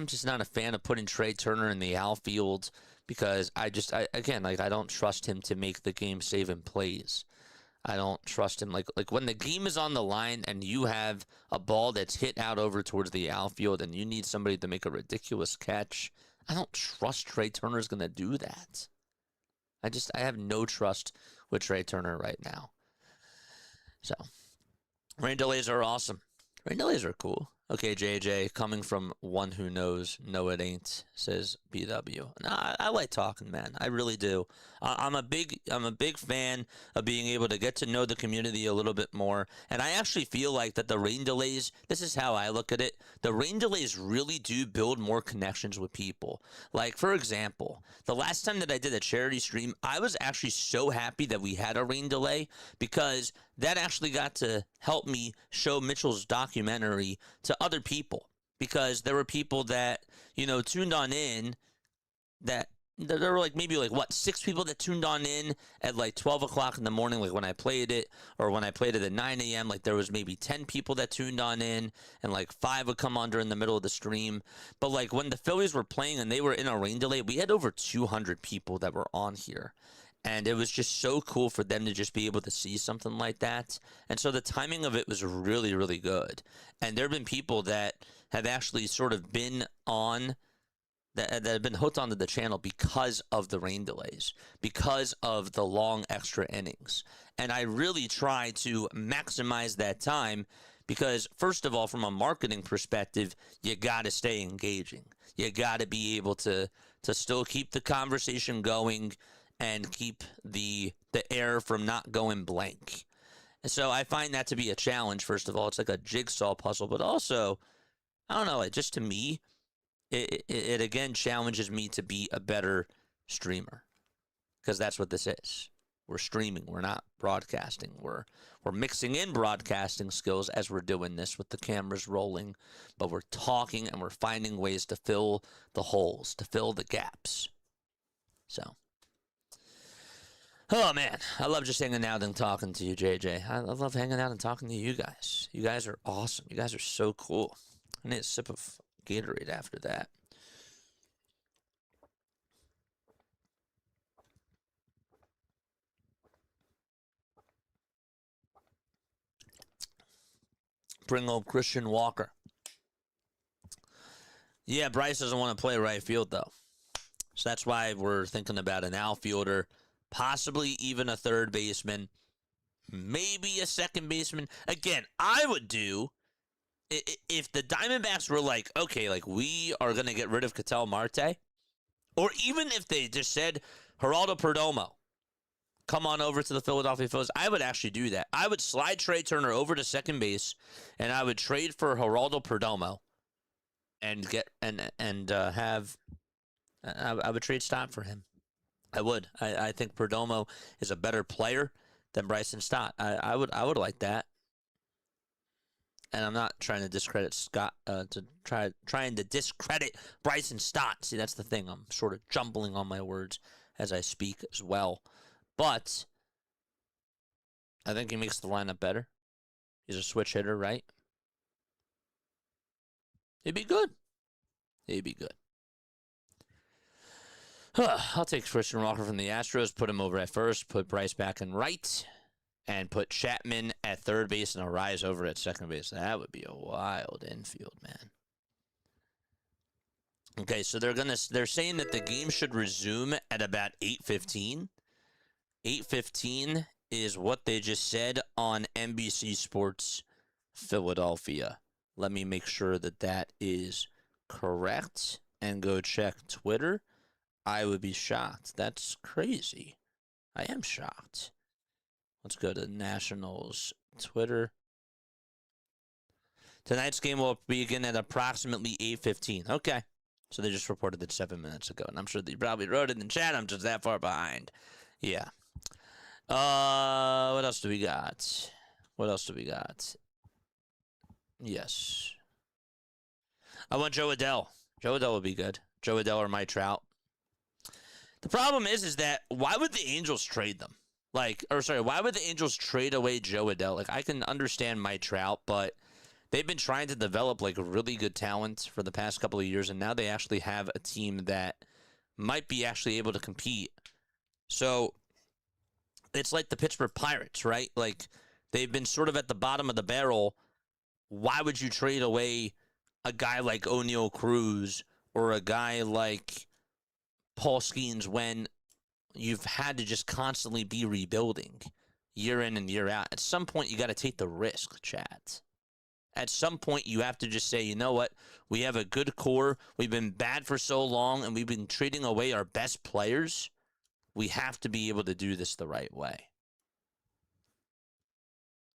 just not a fan of putting Trey Turner in the outfield because I don't trust him to make the game-saving plays. I don't trust him. Like when the game is on the line and you have a ball that's hit out over towards the outfield and you need somebody to make a ridiculous catch, I don't trust Trey Turner's going to do that. I have no trust with Trey Turner right now. So, rain delays are awesome. Rain delays are cool. Okay, JJ, coming from one who knows, no it ain't, says BW. Nah, I like talking, man. I really do. I'm a big fan of being able to get to know the community a little bit more. And I actually feel like that the rain delays, this is how I look at it. The rain delays really do build more connections with people. Like, for example, the last time that I did a charity stream, I was actually so happy that we had a rain delay because that actually got to help me show Mitchell's documentary to other people, because there were people that, tuned on in that there were maybe 6 people that tuned on in at 12 o'clock in the morning, like when I played it, or when I played it at 9 a.m. There was maybe 10 people that tuned on in, and 5 would come on during the middle of the stream. But when the Phillies were playing and they were in a rain delay, we had over 200 people that were on here. And it was just so cool for them to just be able to see something like that. And so the timing of it was really, really good. And there have been people that have actually sort of been on, that have been hooked onto the channel because of the rain delays, because of the long extra innings. And I really try to maximize that time because, first of all, from a marketing perspective, you got to stay engaging. You got to be able to still keep the conversation going and keep the air from not going blank. And so I find that to be a challenge. First of all, it's like a jigsaw puzzle, but also, I don't know, just to me, it again challenges me to be a better streamer, because that's what this is. We're streaming. We're not broadcasting. We're mixing in broadcasting skills as we're doing this with the cameras rolling, but we're talking and we're finding ways to fill the holes, to fill the gaps. So, oh, man, I love just hanging out and talking to you, JJ. I love hanging out and talking to you guys. You guys are awesome. You guys are so cool. I need a sip of Gatorade after that. Bring home Christian Walker. Yeah, Bryce doesn't want to play right field, though. So that's why we're thinking about an outfielder, possibly even a third baseman, maybe a second baseman. Again, I would do, if the Diamondbacks were okay, we are going to get rid of Ketel Marte, or even if they just said, Geraldo Perdomo, come on over to the Philadelphia Phillies, I would actually do that. I would slide Trey Turner over to second base, and I would trade for Geraldo Perdomo and I would trade Stott for him. I would. I think Perdomo is a better player than Bryson Stott. I would like that. And I'm not trying to discredit trying to discredit Bryson Stott. See, that's the thing. I'm sort of jumbling on my words as I speak as well. But I think he makes the lineup better. He's a switch hitter, right? He'd be good. He'd be good. I'll take Christian Walker from the Astros, put him over at first, put Bryce back in right, and put Chapman at third base and Arise over at second base. That would be a wild infield, man. Okay, so they're saying that the game should resume at about 8:15. 8:15 is what they just said on NBC Sports Philadelphia. Let me make sure that is correct and go check Twitter. I would be shocked. That's crazy. I am shocked. Let's go to Nationals Twitter. Tonight's game will begin at approximately 8:15. Okay. So they just reported it 7 minutes ago. And I'm sure they probably wrote it in chat. I'm just that far behind. Yeah. What else do we got? Yes. I want Joe Adell. Joe Adell would be good. Joe Adell or Mike Trout. The problem is that why would the Angels trade them? Why would the Angels trade away Joe Adell? I can understand Mike Trout, but they've been trying to develop really good talent for the past couple of years, and now they actually have a team that might be actually able to compete. So it's like the Pittsburgh Pirates, right? Like, they've been sort of at the bottom of the barrel. Why would you trade away a guy like O'Neal Cruz or a guy like Paul Skeens when you've had to just constantly be rebuilding year in and year out? At some point, you got to take the risk, Chad. At some point, you have to just say, you know what? We have a good core. We've been bad for so long, and we've been trading away our best players. We have to be able to do this the right way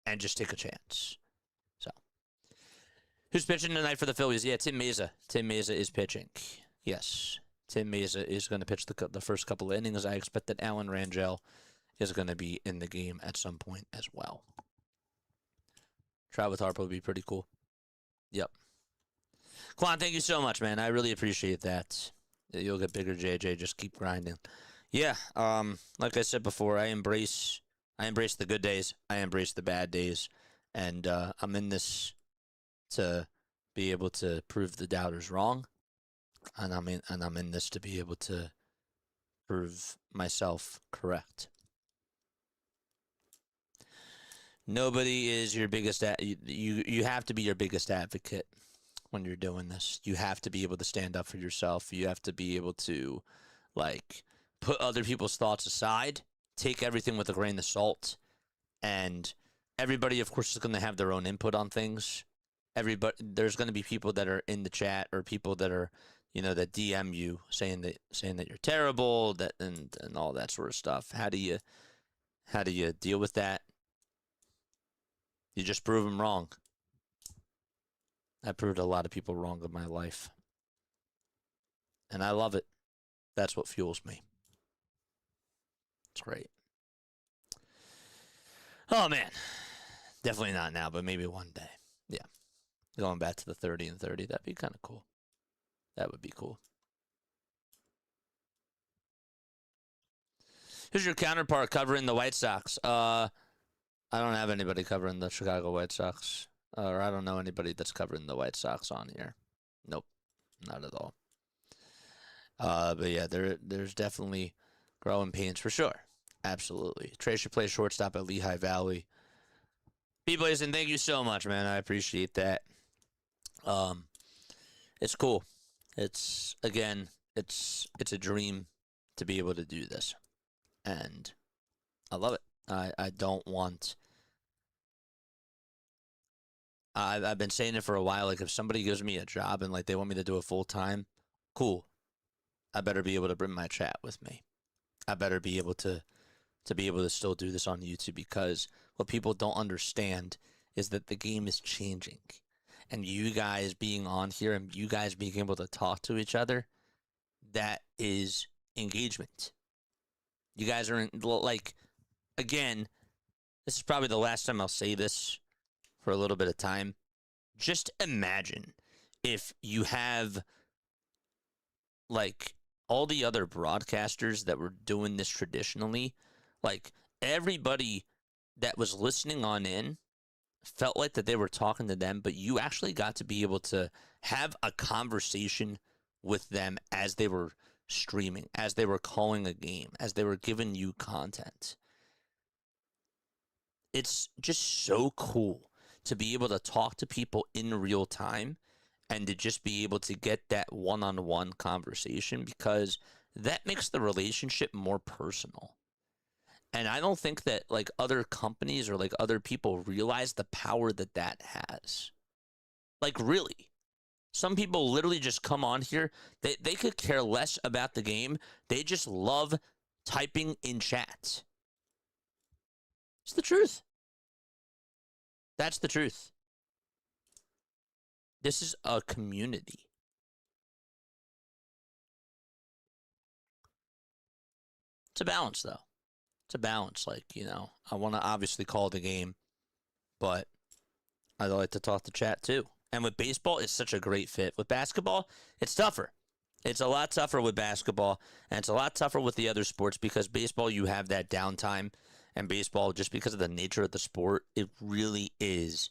and just take a chance. So, who's pitching tonight for the Phillies? Yeah, Tim Mayza. Tim Mayza is pitching. Yes, Tim Mayza is going to pitch the first couple of innings. I expect that Alan Rangel is going to be in the game at some point as well. Try with Harper would be pretty cool. Yep. Quan, thank you so much, man. I really appreciate that. You'll get bigger, JJ. Just keep grinding. Yeah, like I said before, I embrace the good days. I embrace the bad days. And I'm in this to be able to prove the doubters wrong. And I'm in this to be able to prove myself correct. Nobody is your biggest you have to be your biggest advocate when you're doing this. You have to be able to stand up for yourself. You have to be able to like put other people's thoughts aside, take everything with a grain of salt, and everybody of course is going to have their own input on things. There's going to be people that are in the chat or people that are, you know, that DM you saying that you're terrible, that and all that sort of stuff. How do you deal with that? You just prove them wrong. I proved a lot of people wrong in my life. And I love it. That's what fuels me. It's great. Oh, man. Definitely not now, but maybe one day. Yeah. Going back to the 30 and 30, that'd be kind of cool. That would be cool. Who's your counterpart covering the White Sox? I don't have anybody covering the Chicago White Sox. Or I don't know anybody that's covering the White Sox on here. Nope. Not at all. But yeah, there's definitely growing pains for sure. Absolutely. Trey should play shortstop at Lehigh Valley. B-Blazing, thank you so much, man. I appreciate that. It's cool. It's a dream to be able to do this. And I love it. I don't want... I've been saying it for a while. Like, if somebody gives me a job and, like, they want me to do it full-time, cool. I better be able to bring my chat with me. I better be able to still do this on YouTube, because what people don't understand is that the game is changing. And you guys being on here and you guys being able to talk to each other, that is engagement. You guys are in, like... Again, this is probably the last time I'll say this for a little bit of time. Just imagine if you have, like, all the other broadcasters that were doing this traditionally, like, everybody that was listening on in felt like that they were talking to them, but you actually got to be able to have a conversation with them as they were streaming, as they were calling a game, as they were giving you content. It's just so cool to be able to talk to people in real time and to just be able to get that one-on-one conversation, because that makes the relationship more personal. And I don't think that, like, other companies or, like, other people realize the power that that has. Like, really. Some people literally just come on here. They could care less about the game. They just love typing in chat. It's the truth. That's the truth. This is a community. It's a balance, though. It's a balance. Like, you know, I want to obviously call the game, but I like to talk to chat, too. And with baseball, it's such a great fit. With basketball, it's tougher. It's a lot tougher with basketball, and it's a lot tougher with the other sports, because baseball, you have that downtime. And baseball, just because of the nature of the sport, it really is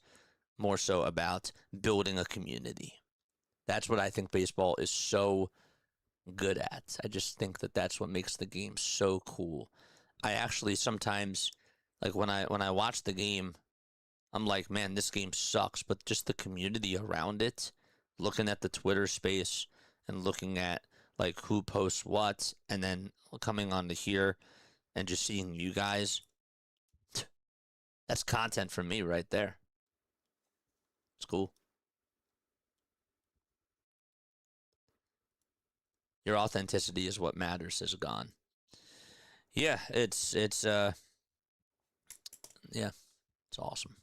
more so about building a community. That's what I think baseball is so good at. I just think that that's what makes the game so cool. I actually sometimes, like when I watch the game, I'm like, man, this game sucks. But just the community around it, looking at the Twitter space and looking at like who posts what, and then coming on to here and just seeing you guys, that's content for me right there. It's cool. Your authenticity is what matters is gone. Yeah, it's awesome.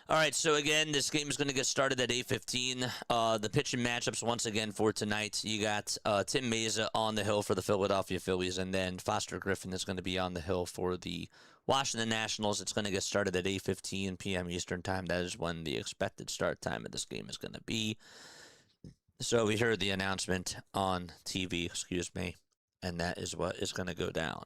All right, so again, this game is going to get started at 8:15. The pitching matchups once again for tonight. You got Tim Mayza on the hill for the Philadelphia Phillies, and then Foster Griffin is going to be on the hill for the Washington Nationals. It's going to get started at 8:15 p.m. Eastern time. That is when the expected start time of this game is going to be. So we heard the announcement on TV, and that is what is going to go down.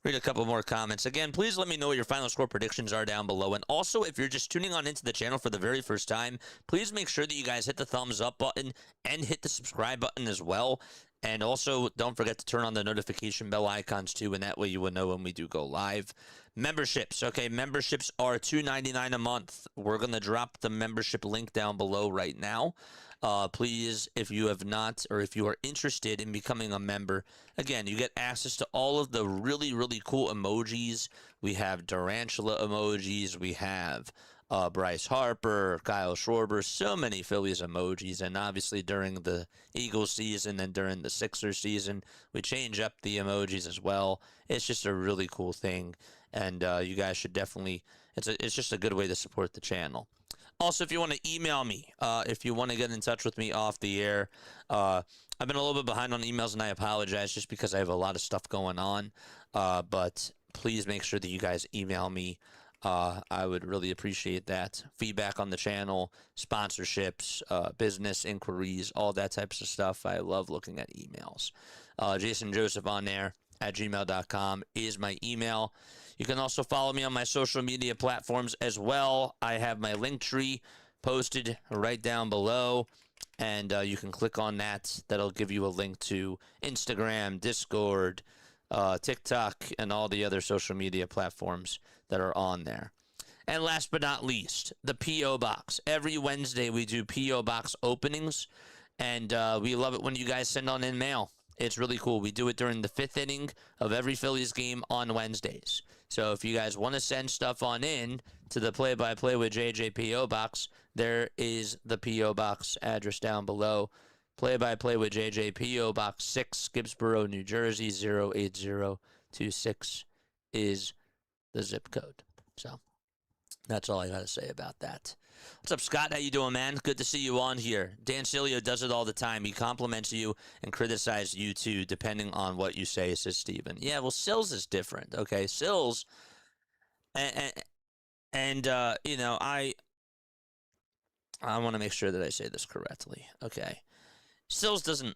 Read a couple more comments. Again, please let me know what your final score predictions are down below. And also, if you're just tuning on into the channel for the very first time, please make sure that you guys hit the thumbs up button and hit the subscribe button as well. And also, don't forget to turn on the notification bell icons too, and that way you will know when we do go live. Memberships. Okay, memberships are $2.99 a month. We're going to drop the membership link down below right now. Please, if you have not, or if you are interested in becoming a member, again, you get access to all of the really, really cool emojis. We have Durantula emojis. We have Bryce Harper, Kyle Schwarber, so many Phillies emojis. And obviously during the Eagles season and during the Sixers season, we change up the emojis as well. It's just a really cool thing. And you guys should definitely, it's just a good way to support the channel. Also, if you want to email me, if you want to get in touch with me off the air, I've been a little bit behind on emails, and I apologize just because I have a lot of stuff going on. But please make sure that you guys email me. I would really appreciate that. Feedback on the channel, sponsorships, business inquiries, all that types of stuff. I love looking at emails. Jason Joseph on there at gmail.com is my email. You can also follow me on my social media platforms as well. I have my link tree posted right down below, and you can click on that. That'll give you a link to Instagram, Discord, TikTok, and all the other social media platforms that are on there. And last but not least, the P.O. Box. Every Wednesday we do P.O. Box openings, and we love it when you guys send on in mail. It's really cool. We do it during the 5th inning of every Phillies game on Wednesdays. So if you guys want to send stuff on in to the Play-by-Play with JJ P.O. Box, there is the P.O. Box address down below. Play-by-Play with JJ P.O. Box 6, Gibbsboro, New Jersey, 08026 is the zip code. So that's all I got to say about that. What's up, Scott? How you doing, man? Good to see you on here. Dan Cilio does it all the time. He compliments you and criticizes you, too, depending on what you say, says Steven. Yeah, well, Sills is different, okay? Sills, and you know, I want to make sure that I say this correctly, okay? Sills doesn't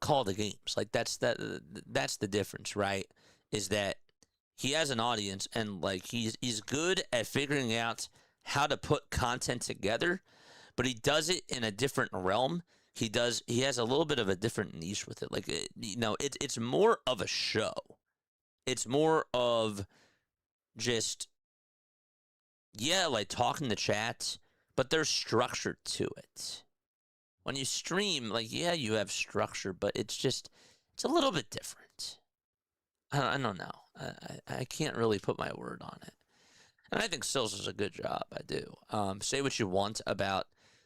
call the games. Like, that's the difference, right? Is that he has an audience, and, like, he's good at figuring out how to put content together, but he does it in a different realm. He has a little bit of a different niche with it. Like, it's more of a show. It's more of just, like talking to chat, but there's structure to it. When you stream, like, you have structure, but it's a little bit different. I don't know. I can't really put my word on it. And I think Sills does a good job. I do. Say what you want about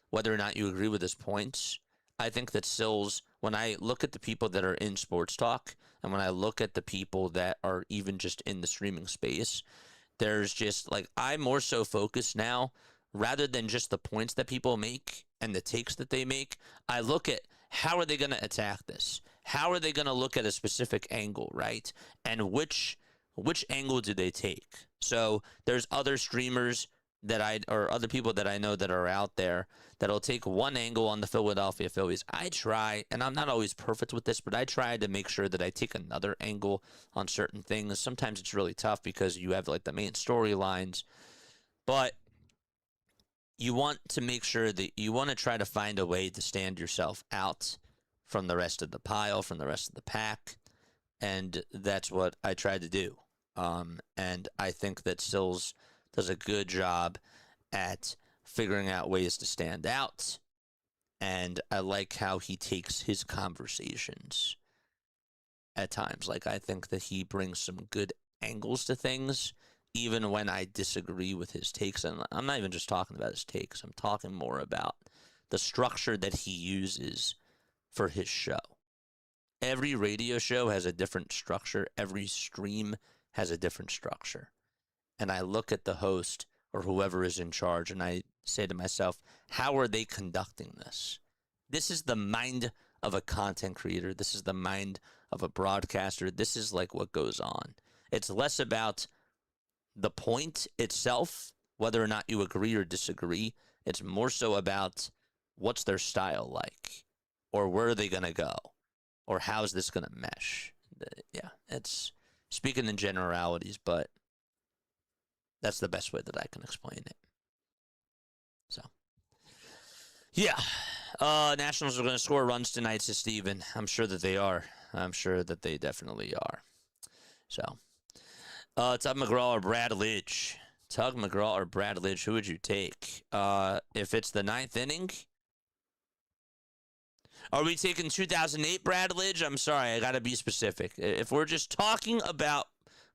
whether or not you agree with his points. I think that Sills, when I look at the people that are in sports talk, and when I look at the people that are even just in the streaming space, there's just, like, I'm more so focused now, rather than just the points that people make and the takes that they make, I look at how are they going to attack this? How are they going to look at a specific angle, right? And which angle do they take? So there's other streamers or other people that I know that are out there that'll take one angle on the Philadelphia Phillies. I try, and I'm not always perfect with this, but I try to make sure that I take another angle on certain things. Sometimes it's really tough because you have, like, the main storylines, but you want to make sure that you want to try to find a way to stand yourself out from the rest of the pile, from the rest of the pack. And that's what I tried to do. And I think that Sills does a good job at figuring out ways to stand out. And I like how he takes his conversations at times. Like, I think that he brings some good angles to things, even when I disagree with his takes. And I'm not even just talking about his takes. I'm talking more about the structure that he uses for his show. Every radio show has a different structure. Every stream has a different structure. And I look at the host or whoever is in charge, and I say to myself, how are they conducting this? This is the mind of a content creator. This is the mind of a broadcaster. This is like what goes on. It's less about the point itself, whether or not you agree or disagree. It's more so about what's their style like, or where are they going to go, or how's this going to mesh. Yeah, it's speaking in generalities, but that's the best way that I can explain it. So, yeah. Nationals are going to score runs tonight, says Steven. I'm sure that they are. I'm sure that they definitely are. So, Tug McGraw or Brad Lidge? Tug McGraw or Brad Lidge, who would you take? If it's the ninth inning, are we taking 2008 Brad Lidge? I'm sorry, I got to be specific. If we're just talking about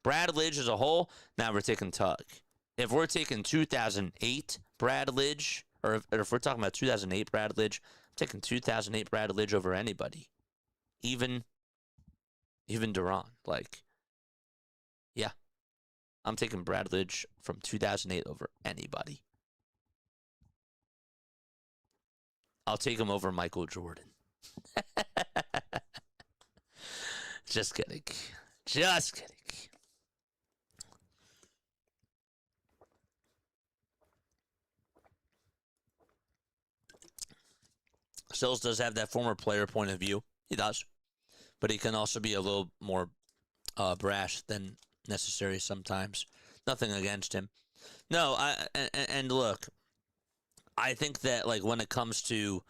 Brad Lidge as a whole, now we're taking Tug. If we're taking 2008 Brad Lidge, or if we're talking about 2008 Brad Lidge, I'm taking 2008 Brad Lidge over anybody. Even Duran. Like, yeah. I'm taking Brad Lidge from 2008 over anybody. I'll take him over Michael Jordan. Just kidding. Just kidding. Sills does have that former player point of view. He does. But he can also be a little more brash than necessary sometimes. Nothing against him. No, and look, I think that, like, when it comes to,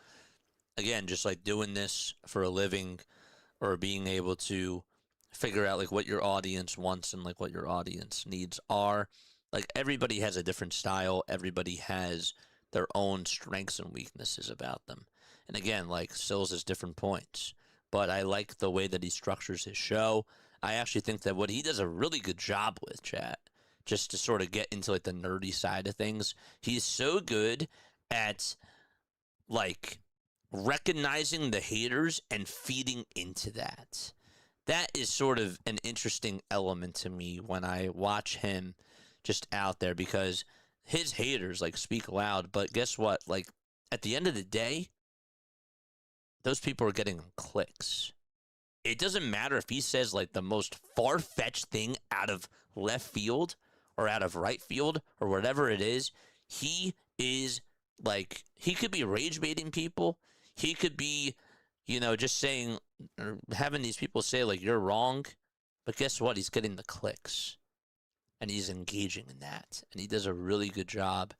again, just like doing this for a living, or being able to figure out like what your audience wants and like what your audience needs are, like, everybody has a different style. Everybody has their own strengths and weaknesses about them. And again, like, Sills has different points, but I like the way that he structures his show. I actually think that what he does a really good job with, chat, just to sort of get into like the nerdy side of things, he's so good at like recognizing the haters and feeding into that. That is sort of an interesting element to me when I watch him just out there, because his haters like speak loud, but guess what? Like, at the end of the day, those people are getting clicks. It doesn't matter if he says like the most far-fetched thing out of left field or out of right field or whatever it is. He is like, he could be rage baiting people. He could be, you know, just saying, or having these people say like, you're wrong. But guess what? He's getting the clicks and he's engaging in that. And he does a really good job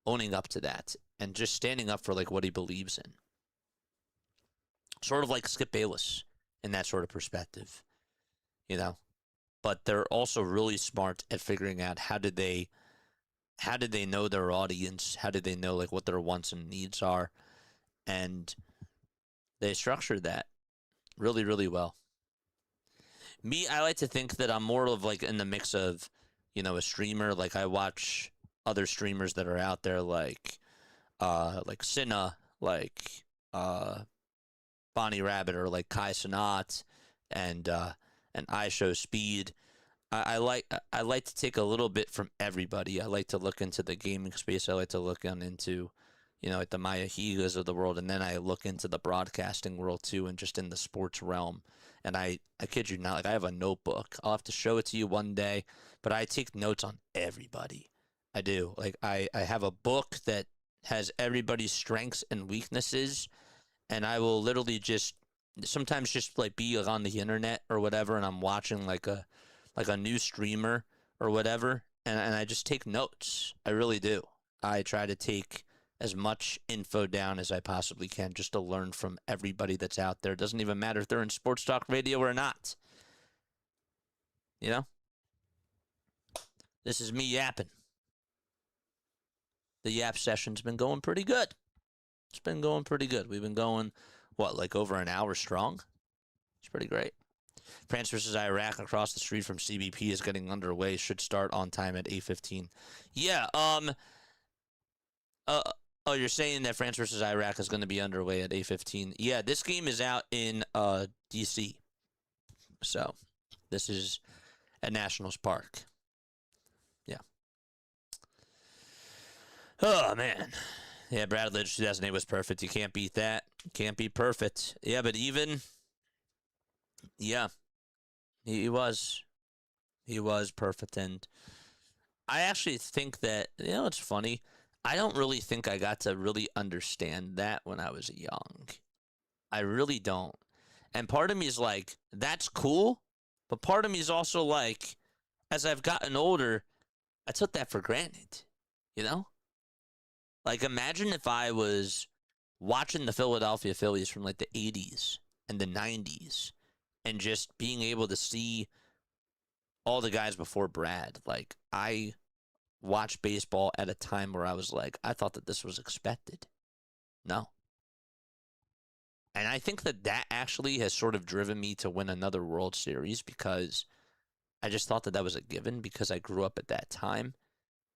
owning up to that and just standing up for like what he believes in. Sort of like Skip Bayless in that sort of perspective, you know. But they're also really smart at figuring out how did they know their audience, how did they know like what their wants and needs are, and they structured that really, really well. Me, I like to think that I'm more of like in the mix of, you know, a streamer. Like, I watch other streamers that are out there like Cinna, like Bonnie Rabbit, or like Kai Cenat, and I Show Speed. I like to take a little bit from everybody. I like to look into the gaming space. I like to look into, you know, like the Maya Higas of the world, and then I look into the broadcasting world too, and just in the sports realm. And I kid you not, like, I have a notebook. I'll have to show it to you one day, but I take notes on everybody. I do. Like, I have a book that has everybody's strengths and weaknesses, and I will literally just sometimes just like be like on the internet or whatever, and I'm watching like a new streamer or whatever, and I just take notes. I really do. I try to take as much info down as I possibly can just to learn from everybody that's out there. It doesn't even matter if they're in sports talk radio or not. You know? This is me yapping. The yap session's been going pretty good. It's been going pretty good. We've been going, like over an hour strong? It's pretty great. France versus Iraq across the street from CBP is getting underway. Should start on time at 8:15. Yeah, you're saying that France versus Iraq is going to be underway at 8:15. Yeah, this game is out in D.C. So, this is at Nationals Park. Yeah. Oh, man. Yeah, Brad Lidge 2008 was perfect. You can't beat that. Can't be perfect. Yeah, but even... Yeah. He was. He was perfect. And I actually think that, it's funny. I don't really think I got to really understand that when I was young. I really don't. And part of me is like, that's cool. But part of me is also like, as I've gotten older, I took that for granted. You know? Like, imagine if I was watching the Philadelphia Phillies from like the 80s and the 90s and just being able to see all the guys before Brad. Like, I watched baseball at a time where I was like, I thought that this was expected. No. And I think that actually has sort of driven me to win another World Series because I just thought that that was a given because I grew up at that time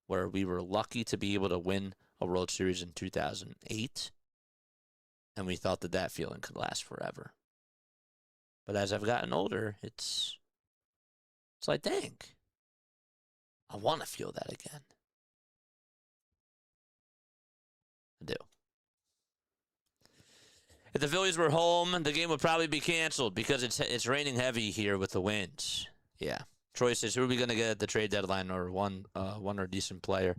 where we were lucky to be able to win a World Series in 2008. And we thought that that feeling could last forever. But as I've gotten older, it's like, dang, I want to feel that again. I do. If the Phillies were home, the game would probably be canceled because it's raining heavy here with the winds. Yeah. Troy says, who are we going to get at the trade deadline or one or decent player?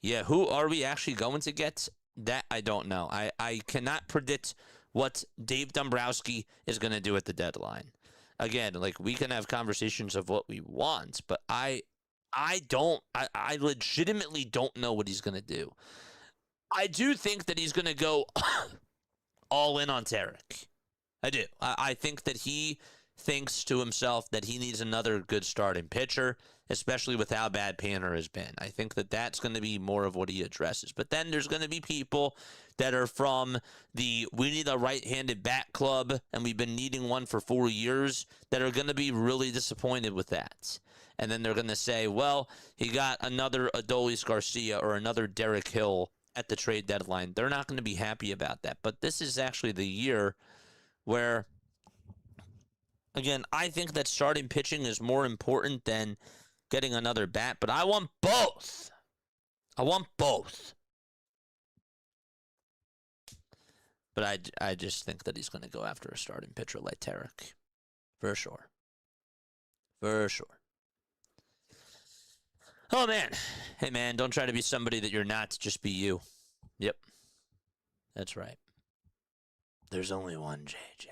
Yeah, who are we actually going to get? That I don't know. I cannot predict what Dave Dombrowski is going to do at the deadline. Again, like, we can have conversations of what we want, but I legitimately don't know what he's going to do. I do think that he's going to go all in on Tarek. I do. I think that he thinks to himself that he needs another good starting pitcher, especially with how bad Panner has been. I think that that's going to be more of what he addresses. But then there's going to be people that are from we need a right-handed bat club, and we've been needing one for 4 years, that are going to be really disappointed with that. And then they're going to say, well, he got another Adolis Garcia or another Derek Hill at the trade deadline. They're not going to be happy about that. But this is actually the year where, again, I think that starting pitching is more important than getting another bat, but I want both. I want both. But I just think that he's going to go after a starting pitcher like Tarek. For sure. For sure. Oh, man. Hey, man, don't try to be somebody that you're not. Just be you. Yep. That's right. There's only one JJ.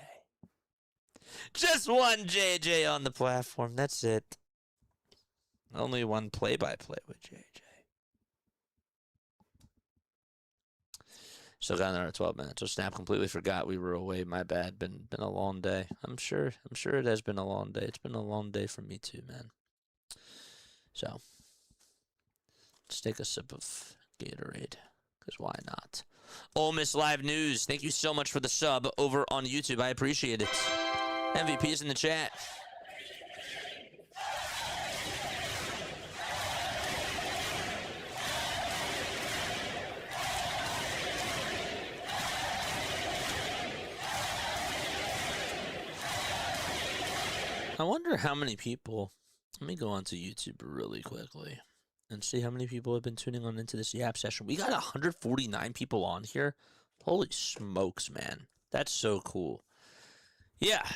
Just one JJ on the platform. That's it. Only one play-by-play with JJ. Still got another 12 minutes. So Snap completely forgot we were away. My bad. Been a long day. I'm sure it has been a long day. It's been a long day for me too, man. So let's take a sip of Gatorade, because why not? Ole Miss Live News. Thank you so much for the sub over on YouTube. I appreciate it. MVP's in the chat. I wonder how many people, let me go onto YouTube really quickly and see how many people have been tuning on into this Yap session. We got 149 people on here. Holy smokes, man. That's so cool. Yeah.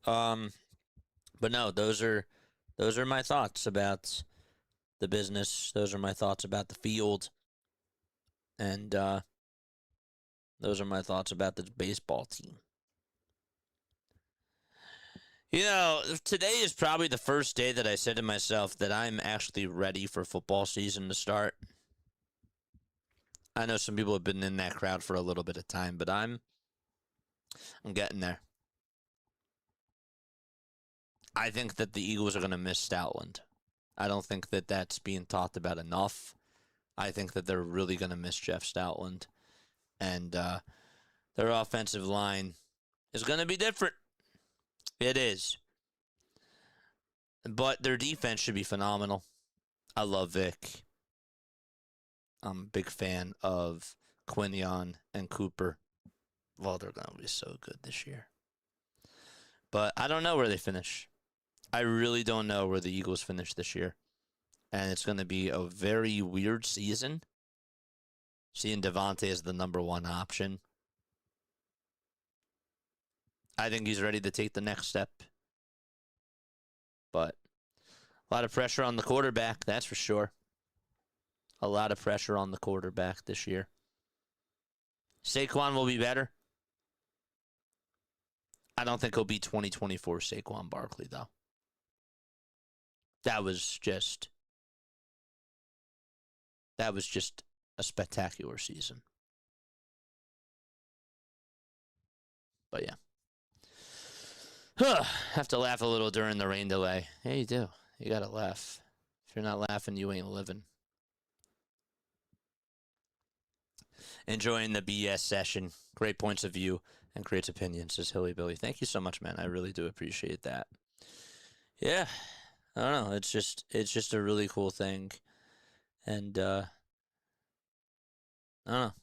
But no, those are my thoughts about the business. Those are my thoughts about the field. And those are my thoughts about the baseball team. You know, today is probably the first day that I said to myself that I'm actually ready for football season to start. I know some people have been in that crowd for a little bit of time, but I'm getting there. I think that the Eagles are going to miss Stoutland. I don't think that that's being talked about enough. I think that they're really going to miss Jeff Stoutland. And their offensive line is going to be different. It is. But their defense should be phenomenal. I love Vic. I'm a big fan of Quinion and Cooper. Well, they're going to be so good this year. But I don't know where they finish. I really don't know where the Eagles finish this year. And it's going to be a very weird season. Seeing Devontae as the number one option. I think he's ready to take the next step. But a lot of pressure on the quarterback, that's for sure. A lot of pressure on the quarterback this year. Saquon will be better. I don't think he'll be 2024 Saquon Barkley, though. That was just a spectacular season. But yeah. Have to laugh a little during the rain delay. Yeah, you do. You gotta laugh. If you're not laughing, you ain't living. Enjoying the BS session. Great points of view and great opinions, says Hilly Billy. Thank you so much, man. I really do appreciate that. Yeah. I don't know. It's just a really cool thing. And I don't know.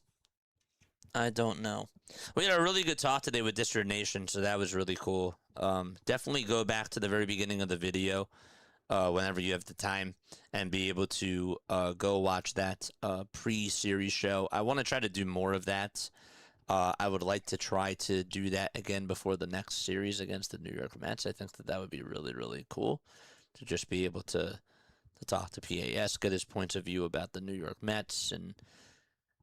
I don't know. We had a really good talk today with District Nation, so that was really cool. Definitely go back to the very beginning of the video whenever you have the time and be able to go watch that pre-series show. I want to try to do more of that. I would like to try to do that again before the next series against the New York Mets. I think that would be really, really cool to just be able to talk to PAS, get his points of view about the New York Mets. And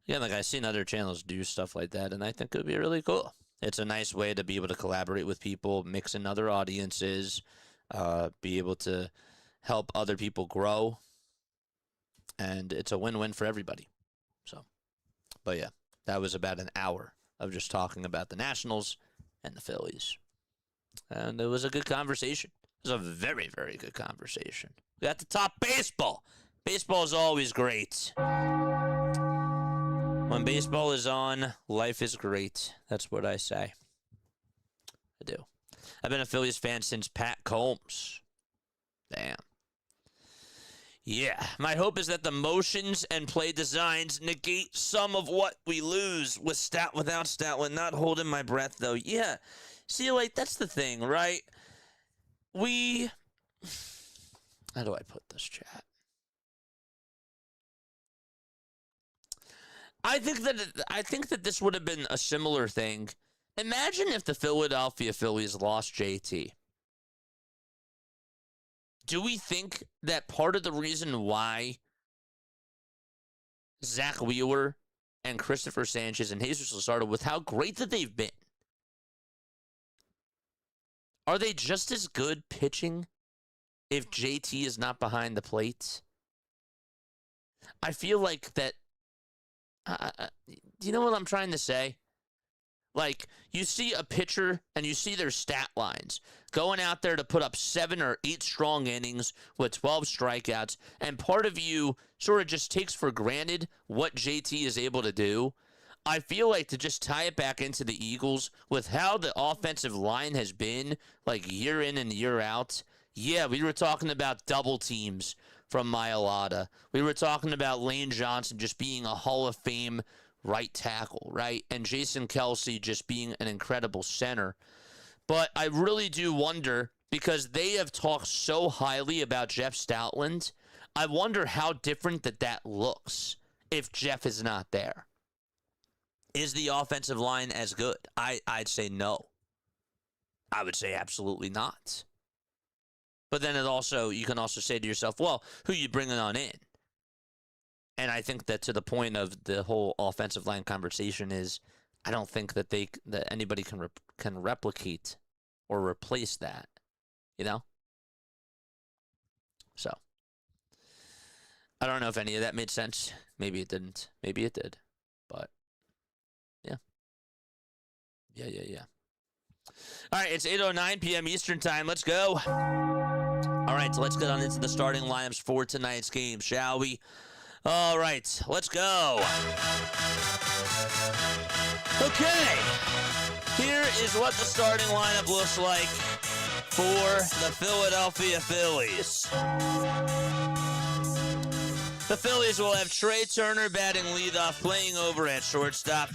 yeah, like I've seen other channels do stuff like that, and I think it would be really cool. It's a nice way to be able to collaborate with people, mix in other audiences, be able to help other people grow, and it's a win-win for everybody. So, but yeah, that was about an hour of just talking about the Nationals and the Phillies. And it was a good conversation. It was a very, very good conversation. We got to talk baseball. Baseball is always great. When baseball is on, life is great. That's what I say. I do. I've been a Phillies fan since Pat Combs. Damn. Yeah. My hope is that the motions and play designs negate some of what we lose without Stoutland. Not holding my breath, though. Yeah. See, like, that's the thing, right? How do I put this, chat? I think that this would have been a similar thing. Imagine if the Philadelphia Phillies lost JT. Do we think that part of the reason why Zach Wheeler and Christopher Sanchez and Jesus Luzardo, with how great that they've been, are they just as good pitching if JT is not behind the plate? I feel like that. Do you know what I'm trying to say? Like, you see a pitcher and you see their stat lines going out there to put up 7 or 8 strong innings with 12 strikeouts, and part of you sort of just takes for granted what JT is able to do. I feel like to just tie it back into the Eagles with how the offensive line has been, like, year in and year out. Yeah, we were talking about double teams from Mailata. We were talking about Lane Johnson just being a Hall of Fame right tackle, right? And Jason Kelsey just being an incredible center. But I really do wonder, because they have talked so highly about Jeff Stoutland, I wonder how different that looks if Jeff is not there. Is the offensive line as good? I'd say no. I would say absolutely not. But then you can also say to yourself, well, who are you bringing on in? And I think that to the point of the whole offensive line conversation is, I don't think that anybody can replicate or replace that, you know? So, I don't know if any of that made sense. Maybe it didn't. Maybe it did. But, yeah. Yeah. All right, it's 8:09 p.m. Eastern Time. Let's go. All right, so let's get on into the starting lineups for tonight's game, shall we? All right, let's go. Okay, here is what the starting lineup looks like for the Philadelphia Phillies. The Phillies will have Trey Turner batting leadoff, playing over at shortstop.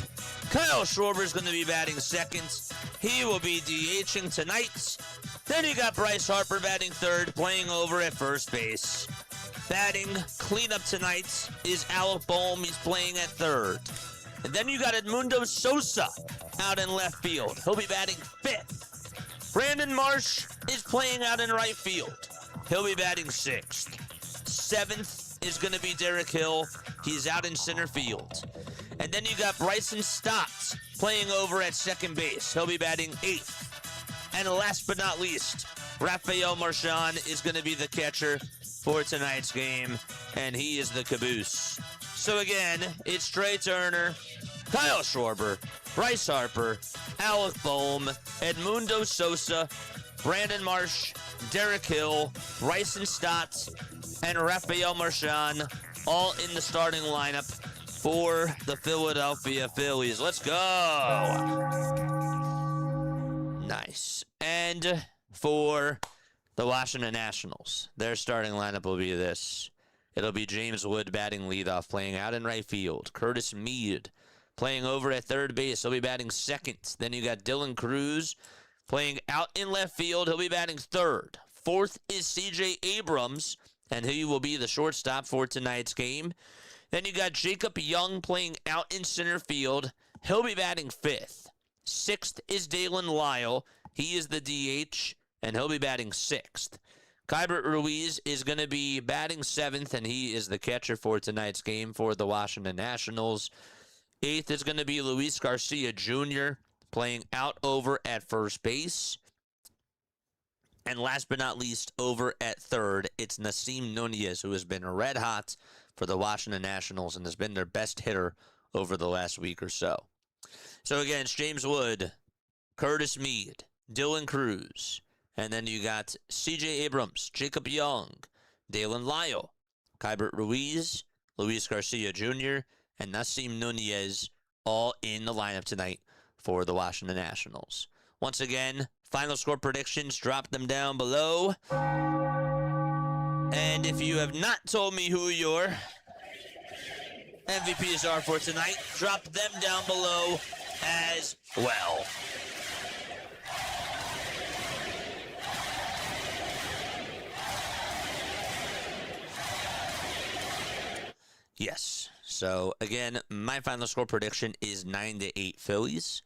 Kyle Schwarber is going to be batting second. He will be DHing tonight. Then you got Bryce Harper batting third, playing over at first base. Batting cleanup tonight is Alec Boehm. He's playing at third. And then you got Edmundo Sosa out in left field. He'll be batting fifth. Brandon Marsh is playing out in right field. He'll be batting sixth. Seventh is going to be Derek Hill. He's out in center field. And then you got Bryson Stott playing over at second base. He'll be batting eighth. And last but not least, Rafael Marchand is going to be the catcher for tonight's game, and he is the caboose. So again, it's Trey Turner, Kyle Schwarber, Bryce Harper, Alec Boehm, Edmundo Sosa, Brandon Marsh, Derek Hill, Bryson Stott, and Rafael Marchand, all in the starting lineup for the Philadelphia Phillies. Let's go! Nice. And for the Washington Nationals, their starting lineup will be this. It'll be James Wood batting leadoff, playing out in right field. Curtis Mead playing over at third base. He'll be batting second. Then you got Dylan Cruz playing out in left field. He'll be batting third. Fourth is C.J. Abrams, and he will be the shortstop for tonight's game. Then you got Jacob Young playing out in center field. He'll be batting fifth. Sixth is Dalen Lyle. He is the DH, and he'll be batting sixth. Keibert Ruiz is going to be batting seventh, and he is the catcher for tonight's game for the Washington Nationals. Eighth is going to be Luis Garcia Jr. playing out over at first base. And last but not least, over at third, it's Nasim Nunez, who has been red hot for the Washington Nationals and has been their best hitter over the last week or so. So again, it's James Wood, Curtis Mead, Dylan Cruz, and then you got C.J. Abrams, Jacob Young, Dalen Lyle, Keibert Ruiz, Luis Garcia Jr., and Nasim Nunez, all in the lineup tonight for the Washington Nationals. Once again, final score predictions, drop them down below. And if you have not told me who your MVPs are for tonight, drop them down below as well. Yes. So again, my final score prediction is 9-8 Phillies,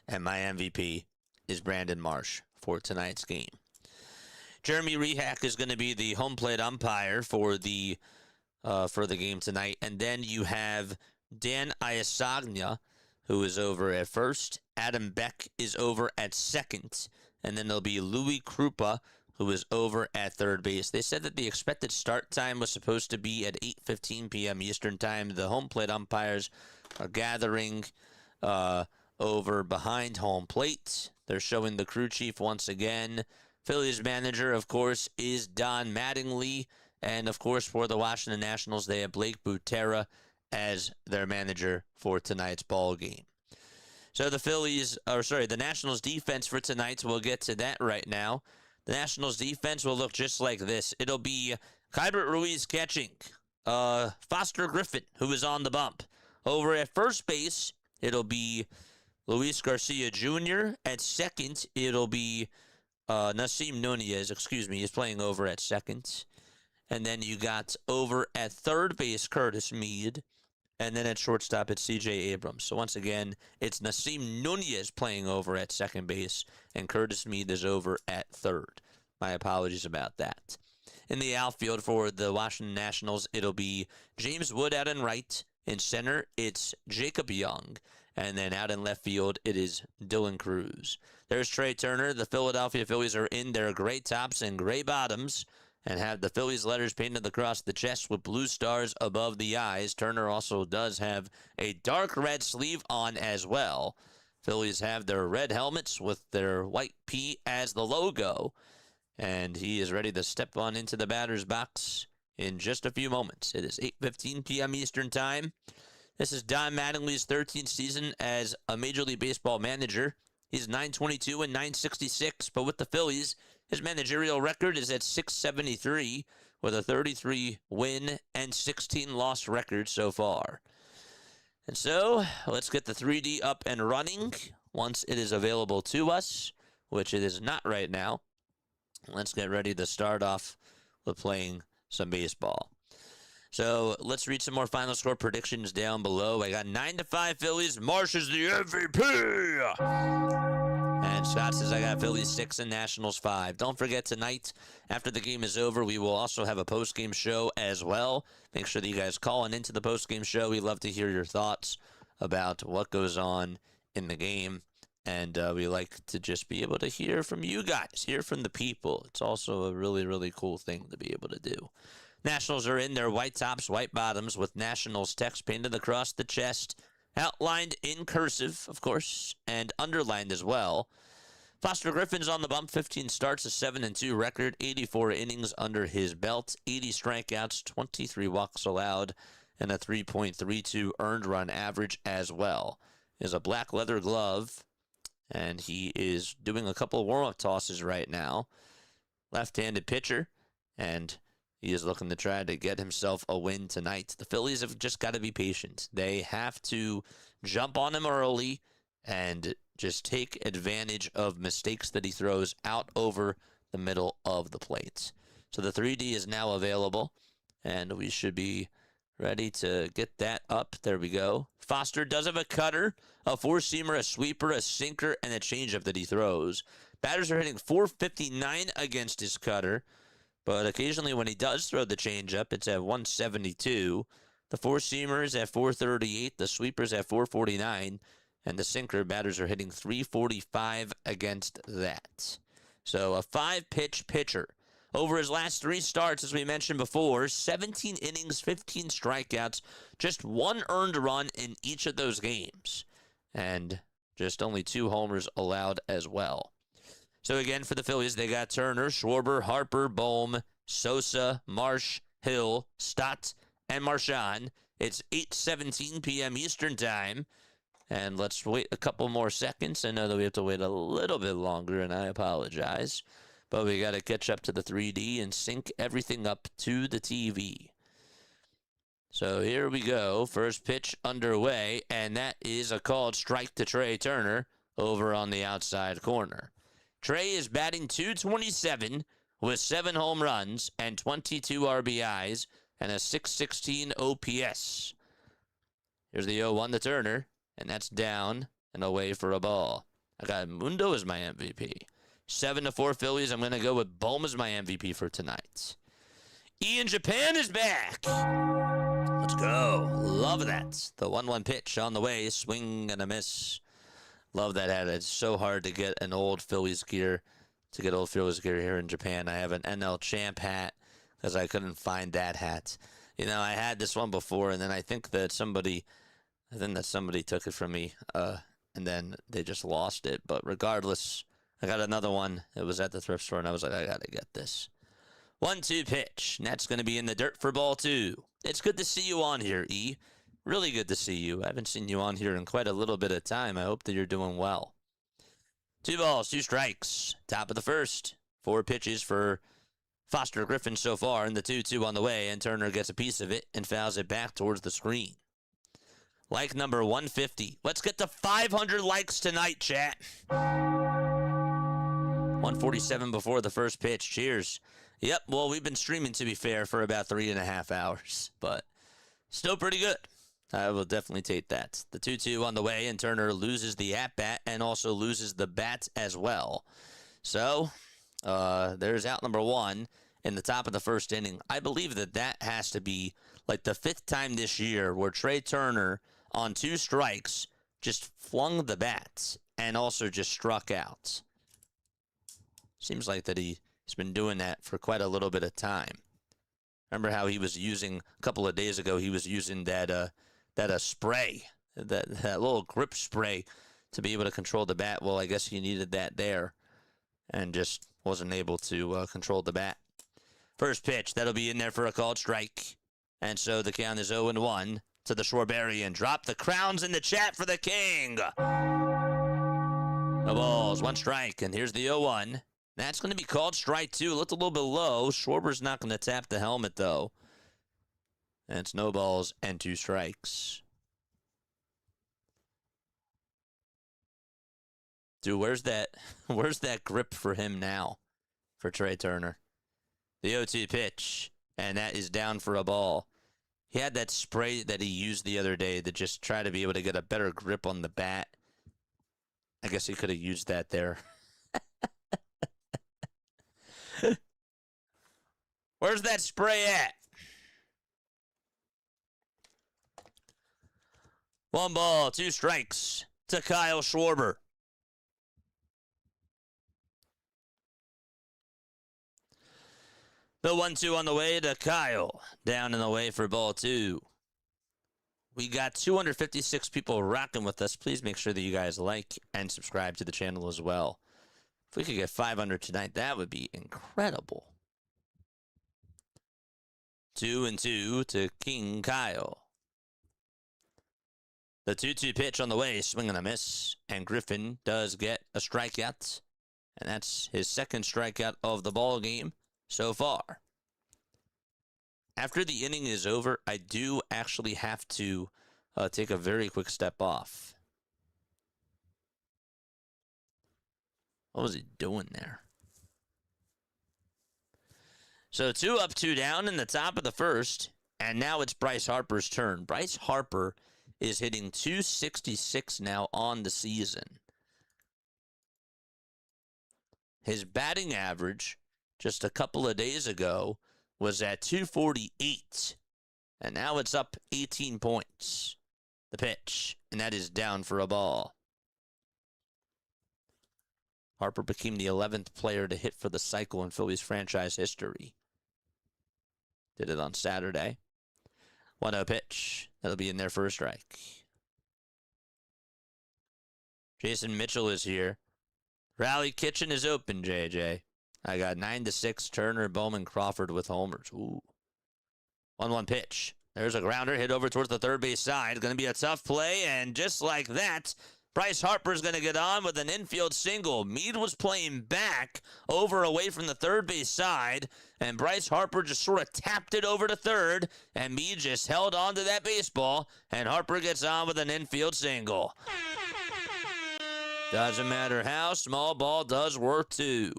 and my MVP is Brandon Marsh for tonight's game. Jeremy Rehack is going to be the home plate umpire for the game tonight, and then you have Dan Iasagna, who is over at first. Adam Beck is over at second, and then there'll be Louis Krupa, who is over at third base. They said that the expected start time was supposed to be at 8:15 p.m. Eastern Time. The home plate umpires are gathering over behind home plate. They're showing the crew chief once again. Phillies manager, of course, is Don Mattingly. And, of course, for the Washington Nationals, they have Blake Butera as their manager for tonight's ball game. So the Nationals defense for tonight, we'll get to that right now. The Nationals defense will look just like this. It'll be Keibert Ruiz catching. Foster Griffin, who is on the bump. Over at first base, it'll be Luis Garcia Jr. At second, it'll be Nasim Nunez, he's playing over at second. And then you got over at third base, Curtis Mead. And then at shortstop, it's C.J. Abrams. So once again, it's Nasim Nunez playing over at second base, and Curtis Mead is over at third. My apologies about that. In the outfield for the Washington Nationals, it'll be James Wood out in right. In center, it's Jacob Young. And then out in left field, it is Dylan Cruz. There's Trey Turner. The Philadelphia Phillies are in their gray tops and gray bottoms and have the Phillies letters painted across the chest with blue stars above the eyes. Turner also does have a dark red sleeve on as well. Phillies have their red helmets with their white P as the logo. And he is ready to step on into the batter's box in just a few moments. It is 8:15 p.m. Eastern Time. This is Don Mattingly's 13th season as a Major League Baseball manager. He's 922 and 966, but with the Phillies, his managerial record is at 673 with a 33 win and 16 loss record so far. And so, let's get the 3D up and running once it is available to us, which it is not right now. Let's get ready to start off with playing some baseball. So let's read some more final score predictions down below. I got 9-5 Phillies. Marsh is the MVP. And Scott says I got Phillies 6 and Nationals 5. Don't forget tonight, after the game is over, we will also have a post-game show as well. Make sure that you guys call in into the post-game show. We love to hear your thoughts about what goes on in the game. And we like to just be able to hear from you guys, hear from the people. It's also a really, really cool thing to be able to do. Nationals are in their white tops, white bottoms, with Nationals text painted across the chest, outlined in cursive, of course, and underlined as well. Foster Griffin's on the bump, 15 starts, a 7-2 record, 84 innings under his belt, 80 strikeouts, 23 walks allowed, and a 3.32 earned run average as well. Is a black leather glove, and he is doing a couple of warm-up tosses right now. Left-handed pitcher, and he is looking to try to get himself a win tonight. The Phillies have just got to be patient. They have to jump on him early and just take advantage of mistakes that he throws out over the middle of the plate. So the 3D is now available, and we should be ready to get that up. There we go. Foster does have a cutter, a four-seamer, a sweeper, a sinker, and a changeup that he throws. Batters are hitting .459 against his cutter. But occasionally when he does throw the changeup, it's at 172. The four-seamer is at 438. The sweeper's at 449. And the sinker, batters are hitting .345 against that. So a 5-pitch pitcher. Over his last 3 starts, as we mentioned before, 17 innings, 15 strikeouts, just 1 earned run in each of those games. And just only 2 homers allowed as well. So again, for the Phillies, they got Turner, Schwarber, Harper, Bohm, Sosa, Marsh, Hill, Stott, and Marchand. It's 8:17 p.m. Eastern Time. And let's wait a couple more seconds. I know that we have to wait a little bit longer, and I apologize. But we got to catch up to the 3D and sync everything up to the TV. So here we go. First pitch underway, and that is a called strike to Trey Turner over on the outside corner. Trey is batting .227 with 7 home runs and 22 RBIs and a .616 OPS. Here's the 0-1 to Turner, and that's down and away for a ball. I got Mundo as my MVP. 7-4 Phillies. I'm going to go with Bohm as my MVP for tonight. Ian Japan is back. Let's go. Love that. The 1-1 pitch on the way. Swing and a miss. Love that hat. It's so hard to get an old Phillies gear, here in Japan. I have an NL Champ hat because I couldn't find that hat. You know, I had this one before, and then I think that somebody took it from me, and then they just lost it. But regardless, I got another one. It was at the thrift store, and I was like, I got to get this. 1-2 pitch, and that's going to be in the dirt for ball 2. It's good to see you on here, E. Really good to see you. I haven't seen you on here in quite a little bit of time. I hope that you're doing well. 2 balls, 2 strikes. Top of the first. 4 pitches for Foster Griffin so far, and the 2-2 on the way, and Turner gets a piece of it and fouls it back towards the screen. Like number 150. Let's get to 500 likes tonight, chat. 147 before the first pitch. Cheers. Yep, well, we've been streaming, to be fair, for about 3.5 hours, but still pretty good. I will definitely take that. The 2-2 on the way, and Turner loses the at-bat and also loses the bat as well. So, there's out number 1 in the top of the first inning. I believe that has to be like the 5th time this year where Trey Turner, on 2 strikes, just flung the bat and also just struck out. Seems like that he's been doing that for quite a little bit of time. Remember how he was using, a couple of days ago, he was using that spray, that little grip spray to be able to control the bat. Well, I guess he needed that there and just wasn't able to control the bat. First pitch, that'll be in there for a called strike. And so the count is 0-1 to the Schwarberian. Drop the crowns in the chat for the king. No balls, 1 strike, and here's the 0-1. That's going to be called strike 2. Looked a little bit low. Schwarber's not going to tap the helmet, though. And it's no balls and 2 strikes. Dude, where's that grip for him now for Trey Turner? The 0-2 pitch, and that is down for a ball. He had that spray that he used the other day to just try to be able to get a better grip on the bat. I guess he could have used that there. Where's that spray at? 1 ball, 2 strikes to Kyle Schwarber. The 1-2 on the way to Kyle. Down and away for ball 2. We got 256 people rocking with us. Please make sure that you guys like and subscribe to the channel as well. If we could get 500 tonight, that would be incredible. 2-2 to King Kyle. The 2-2 pitch on the way, swing and a miss. And Griffin does get a strikeout. And that's his 2nd strikeout of the ball game so far. After the inning is over, I do actually have to take a very quick step off. What was he doing there? So 2 up, 2 down in the top of the 1st, and now it's Bryce Harper's turn. Bryce Harper is hitting .266 now on the season. His batting average just a couple of days ago was at .248, and now it's up 18 points. The pitch, and that is down for a ball. Harper became the 11th player to hit for the cycle in Phillies franchise history. Did it on Saturday. 1-0 pitch. That'll be in there for a strike. Jason Mitchell is here. Rally Kitchen is open, JJ. I got 9-6, Turner, Bowman, Crawford with homers. Ooh. 1-1 pitch. There's a grounder hit over towards the third base side. Going to be a tough play, and just like that, Bryce Harper's going to get on with an infield single. Meade was playing back over away from the third base side, and Bryce Harper just sort of tapped it over to third, and Meade just held on to that baseball, and Harper gets on with an infield single. Doesn't matter how, small ball does work too.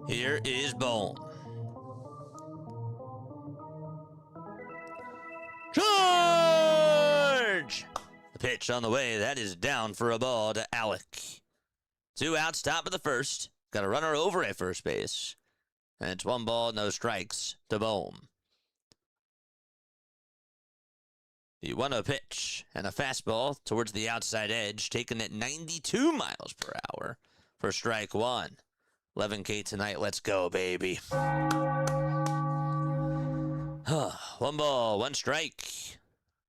Here is Bone. Charge! The pitch on the way. That is down for a ball to Alec. 2 outs, top of the 1st. Got a runner over at first base. And it's 1 ball, no strikes to Bohm. The 1-0 pitch and a fastball towards the outside edge, taken at 92 miles per hour for strike 1. 11K tonight. Let's go, baby. 1 ball, 1 strike.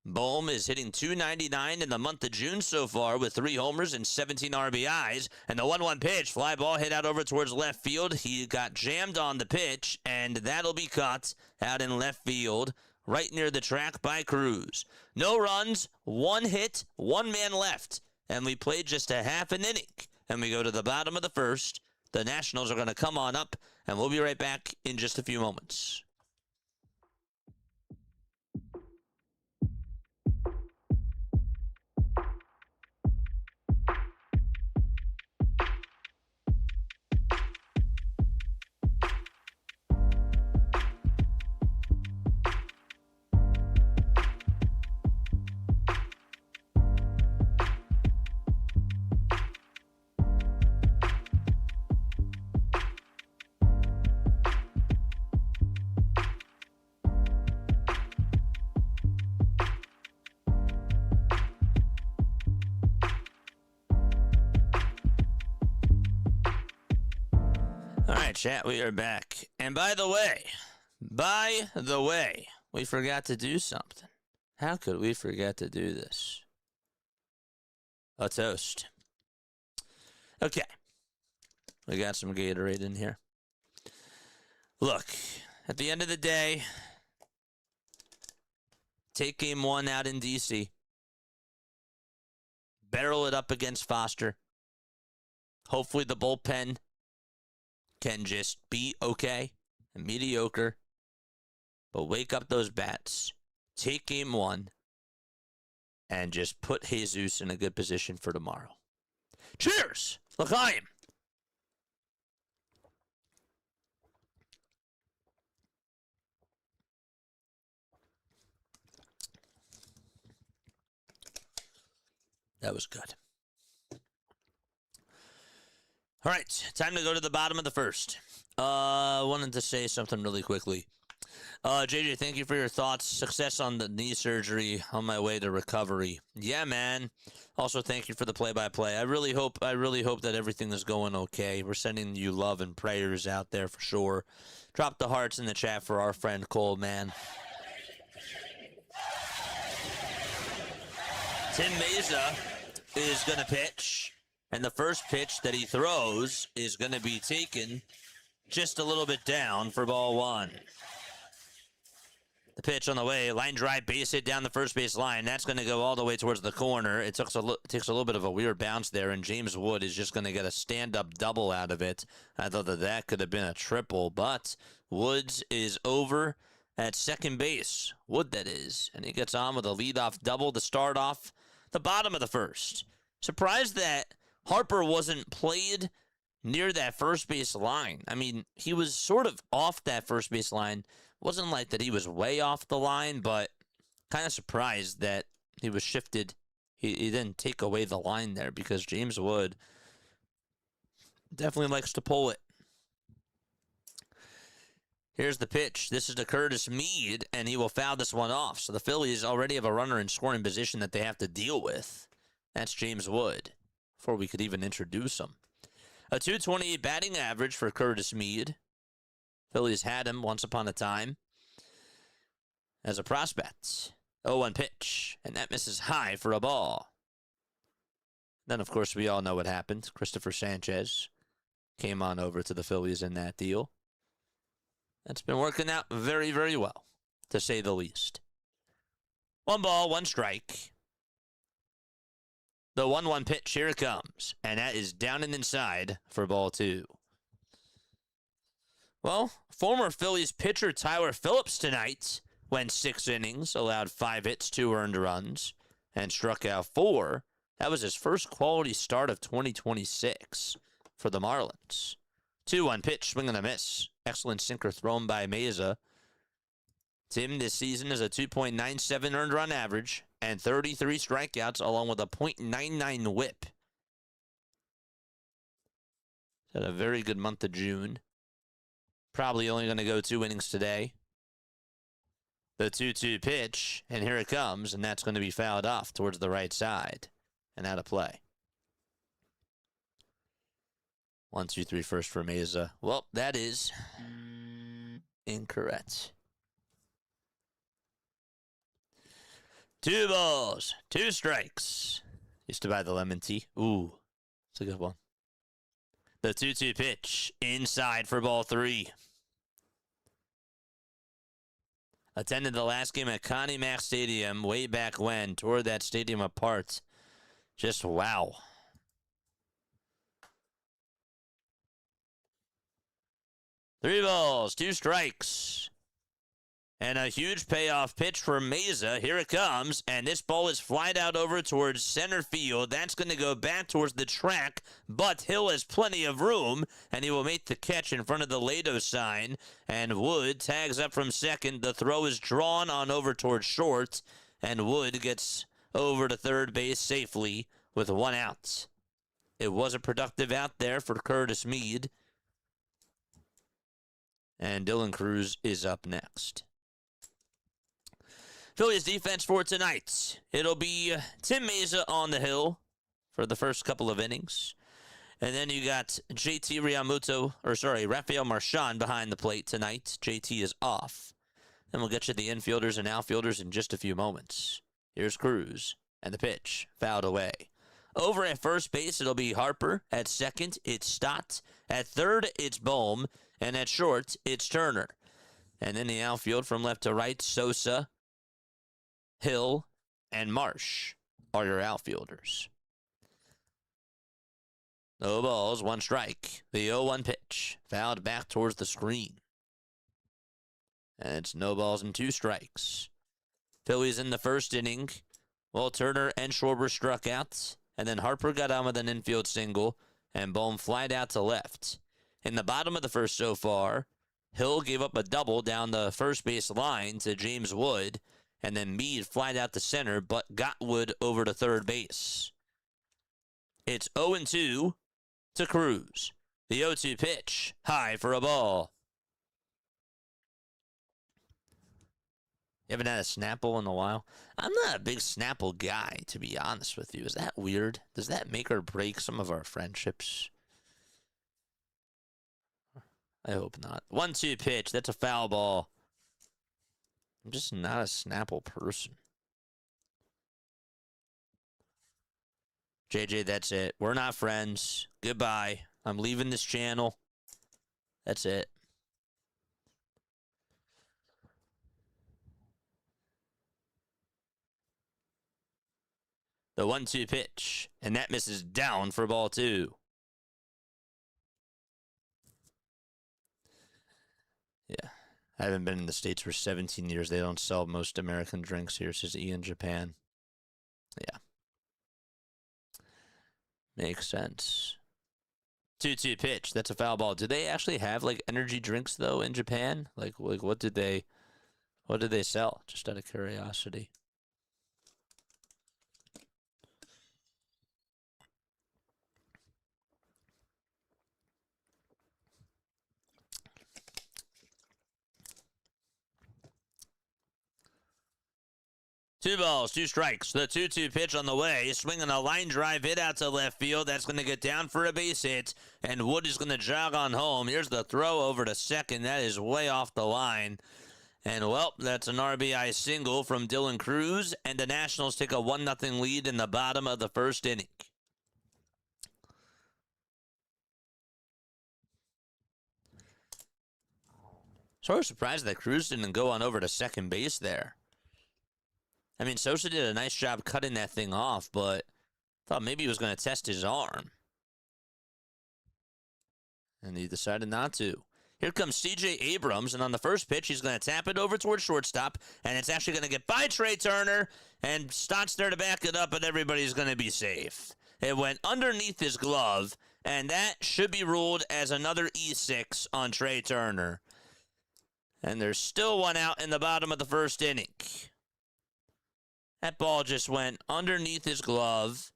Bohm is hitting .299 in the month of June so far with 3 homers and 17 RBIs. And the 1-1 pitch, fly ball hit out over towards left field. He got jammed on the pitch, and that'll be caught out in left field, right near the track by Cruz. No runs, 1 hit, 1 man left. And we played just a half an inning. And we go to the bottom of the 1st. The Nationals are going to come on up, and we'll be right back in just a few moments. All right, chat, we are back. And by the way, By the way, we forgot to do something. How could we forget to do this? A toast. Okay. We got some Gatorade in here. Look, at the end of the day, take game 1 out in D.C. Barrel it up against Foster. Hopefully the bullpen can just be okay and mediocre. But wake up those bats. Take game 1 and just put Jesus in a good position for tomorrow. Cheers! L'chaim! That was good. All right, time to go to the bottom of the first. Wanted to say something really quickly. JJ, thank you for your thoughts. Success on the knee surgery, on my way to recovery. Yeah, man. Also, thank you for the play-by-play. I really hope that everything is going okay. We're sending you love and prayers out there for sure. Drop the hearts in the chat for our friend Cole, man. Tim Mayza is going to pitch, and the first pitch that he throws is going to be taken just a little bit down for ball 1. The pitch on the way, line drive, base hit down the first base line. That's going to go all the way towards the corner. It takes a little bit of a weird bounce there, and James Wood is just going to get a stand-up double out of it. I thought that could have been a triple, but Woods is over at second base. Wood, that is. And he gets on with a leadoff double to start off the bottom of the first. Surprised that Harper wasn't played near that first base line. I mean, he was sort of off that first base line. Wasn't like that he was way off the line, but kind of surprised that he was shifted. He didn't take away the line there because James Wood definitely likes to pull it. Here's the pitch. This is to Curtis Mead, and he will foul this one off. So the Phillies already have a runner in scoring position that they have to deal with. That's James Wood, before we could even introduce him. A .228 batting average for Curtis Mead. Phillies had him once upon a time as a prospect. 0-1 pitch, and that misses high for a ball. Then, of course, we all know what happened. Christopher Sanchez came on over to the Phillies in that deal. That's been working out very, very well, to say the least. 1 ball, 1 strike. The 1-1 pitch, here it comes. And that is down and inside for ball 2. Well, former Phillies pitcher Tyler Phillips tonight went 6 innings, allowed 5 hits, 2 earned runs, and struck out 4. That was his first quality start of 2026 for the Marlins. 2-1 pitch, swing and a miss. Excellent sinker thrown by Mayza. Tim this season is a 2.97 earned run average and 33 strikeouts along with a .99 whip. Had a very good month of June. Probably only going to go 2 innings today. The 2-2 pitch, and here it comes, and that's going to be fouled off towards the right side and out of play. 1-2-3 first for Mayza. Well, that is incorrect. 2 balls, 2 strikes. Used to buy the lemon tea. Ooh, it's a good one. The 2-2 pitch inside for ball 3. Attended the last game at Connie Mack Stadium way back when. Tore that stadium apart. Just wow. Three balls, 2 strikes. And a huge payoff pitch for Mayza. Here it comes. And this ball is flied out over towards center field. That's going to go back towards the track. But Hill has plenty of room. And he will make the catch in front of the Lado sign. And Wood tags up from second. The throw is drawn on over towards short. And Wood gets over to third base safely with 1 out. It was a productive out there for Curtis Mead. And Dylan Cruz is up next. Phillies defense for tonight. It'll be Tim Mayza on the hill for the first couple of innings. And then you got Rafael Marchand behind the plate tonight. JT is off. Then we'll get you the infielders and outfielders in just a few moments. Here's Cruz, and the pitch, fouled away. Over at first base, it'll be Harper. At second, it's Stott. At third, it's Bohm. And at short, it's Turner. And in the outfield, from left to right, Sosa, Hill, and Marsh are your outfielders. No balls, one strike. The 0-1 pitch, fouled back towards the screen. And it's no balls and 2 strikes. Phillies in the first inning. Well, Turner and Schwarber struck out. And then Harper got on with an infield single. And Bohm flied out to left. In the bottom of the first so far, Hill gave up a double down the first base line to James Wood. And then Meade flied out to center, but got Wood over to third base. It's 0-2 to Cruz. The 0-2 pitch, high for a ball. You haven't had a Snapple in a while? I'm not a big Snapple guy, to be honest with you. Is that weird? Does that make or break some of our friendships? I hope not. 1-2 pitch. That's a foul ball. I'm just not a Snapple person. JJ, that's it. We're not friends. Goodbye. I'm leaving this channel. That's it. The 1-2 pitch, and that misses down for ball 2. Yeah. I haven't been in the States for 17 years. They don't sell most American drinks here, says E in Japan. Yeah. Makes sense. 2-2 pitch. That's a foul ball. Do they actually have like energy drinks though in Japan? Like what did they sell? Just out of curiosity. Two balls, 2 strikes. The 2-2 pitch on the way. Swinging a line drive hit out to left field. That's going to get down for a base hit. And Wood is going to jog on home. Here's the throw over to second. That is way off the line. And, well, that's an RBI single from Dylan Cruz. And the Nationals take a 1-0 lead in the bottom of the first inning. Sort of surprised that Cruz didn't go on over to second base there. I mean, Sosa did a nice job cutting that thing off, but thought maybe he was going to test his arm. And he decided not to. Here comes C.J. Abrams, and on the first pitch, he's going to tap it over towards shortstop, and it's actually going to get by Trey Turner, and Stott's there to back it up, and everybody's going to be safe. It went underneath his glove, and that should be ruled as another E6 on Trey Turner. And there's still one out in the bottom of the first inning. That ball just went underneath his glove,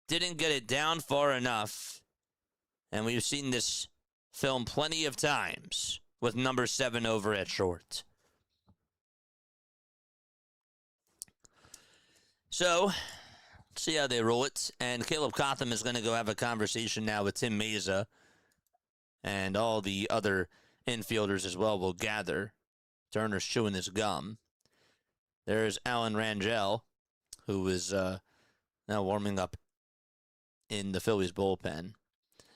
didn't get it down far enough, and we've seen this film plenty of times with number 7 over at short. So, let's see how they roll it, and Caleb Cotham is going to go have a conversation now with Tim Mayza, and all the other infielders as well will gather. Turner's chewing his gum. There's Alan Rangel, who is now warming up in the Phillies bullpen.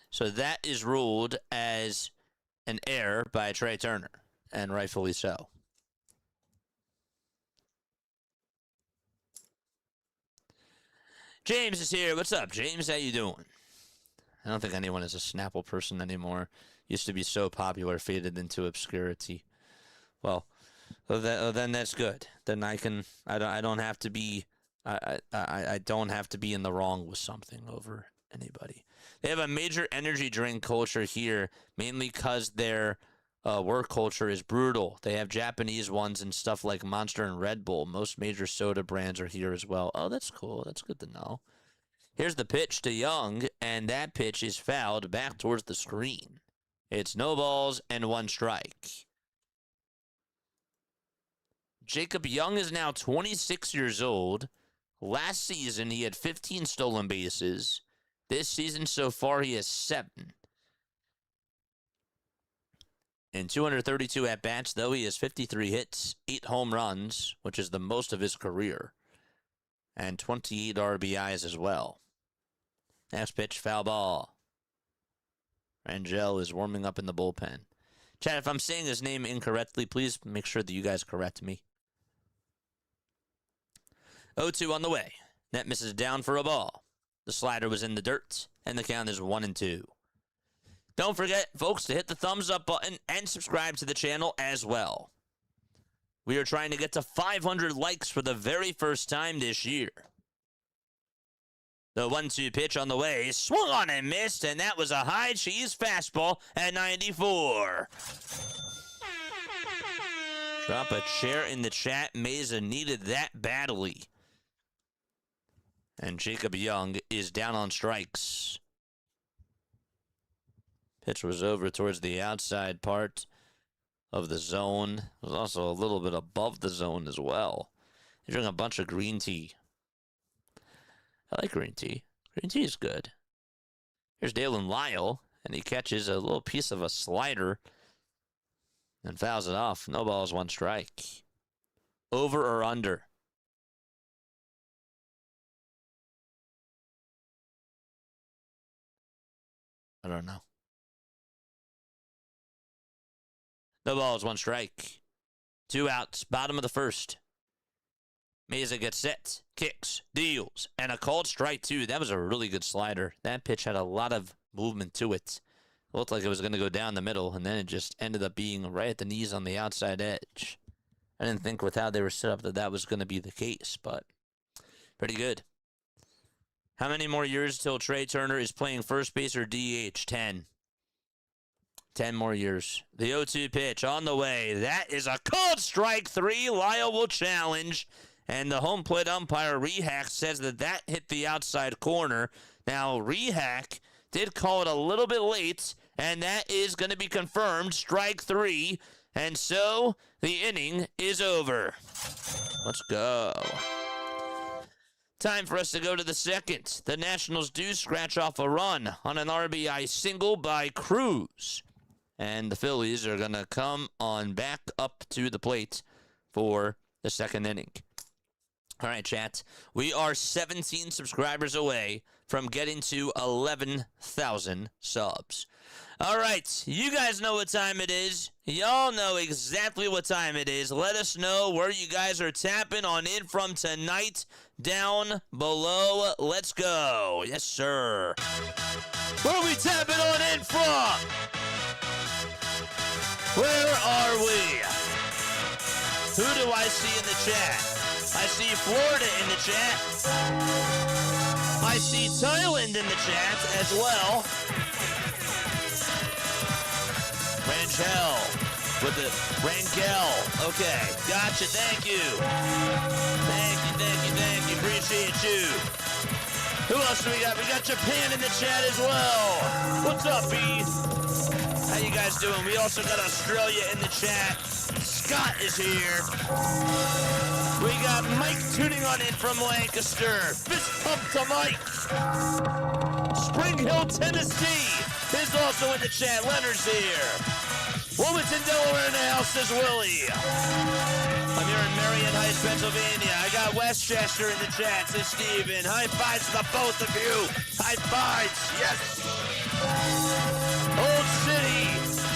So that is ruled as an error by Trey Turner, and rightfully so. James is here. What's up, James? How you doing? I don't think anyone is a Snapple person anymore. Used to be so popular, faded into obscurity. Well, then that's good. Then I don't have to be I don't have to be in the wrong with something over anybody. They have a major energy drink culture here, mainly because their work culture is brutal. They have Japanese ones and stuff like Monster and Red Bull. Most major soda brands are here as well. Oh, that's cool. That's good to know. Here's the pitch to Young, and that pitch is fouled back towards the screen. It's no balls and 1 strike. Jacob Young is now 26 years old. Last season, he had 15 stolen bases. This season so far, he has 7. In 232 at-bats, though, he has 53 hits, 8 home runs, which is the most of his career, and 28 RBIs as well. Next pitch, foul ball. Rangel is warming up in the bullpen. Chad, if I'm saying his name incorrectly, please make sure that you guys correct me. 0-2 on the way. Net misses down for a ball. The slider was in the dirt, and the count is 1-2. Don't forget, folks, to hit the thumbs up button and subscribe to the channel as well. We are trying to get to 500 likes for the very first time this year. The 1-2 pitch on the way, swung on and missed, and that was a high cheese fastball at 94. Drop a chair in the chat. Mayza needed that badly. And Jacob Young is down on strikes. Pitch was over towards the outside part of the zone. It was also a little bit above the zone as well. They drink a bunch of green tea. I like green tea. Green tea is good. Here's Dalen Lyle, and he catches a little piece of a slider and fouls it off. No balls, 1 strike. Over or under? I don't know. No balls, 1 strike. 2 outs, bottom of the first. Mayza gets set, kicks, deals, and a called strike, too. That was a really good slider. That pitch had a lot of movement to it. It looked like it was going to go down the middle, and then it just ended up being right at the knees on the outside edge. I didn't think with how they were set up that that was going to be the case, but pretty good. How many more years till Trey Turner is playing first base or DH? 10. 10 more years. The 0-2 pitch on the way. That is a called strike 3. Lyle will challenge. And the home plate umpire, Rehack, says that that hit the outside corner. Now, Rehack did call it a little bit late, and that is going to be confirmed. Strike 3. And so the inning is over. Let's go. Time for us to go to the second. The Nationals do scratch off a run on an RBI single by Cruz. And the Phillies are going to come on back up to the plate for the second inning. All right, chat. We are 17 subscribers away from getting to 11,000 subs. All right, you guys know what time it is. Y'all know exactly what time it is. Let us know where you guys are tapping on in from tonight down below. Let's go. Yes, sir. Where are we tapping on in from? Where are we? Who do I see in the chat? I see Florida in the chat. I see Thailand in the chat as well. Rangel with the Rangel. Okay, gotcha. Thank you. Thank you. Appreciate you. Who else do we got? We got Japan in the chat as well. What's up, B? How you guys doing? We also got Australia in the chat. Scott is here. We got Mike tuning on in from Lancaster. Fist pump to Mike. Spring Hill, Tennessee is also in the chat. Leonard's here. Wilmington, Delaware in the house, says Willie. I'm here in Marion Heights, Pennsylvania. I got Westchester in the chat, says Steven. High fives to the both of you. High fives, yes. Old City,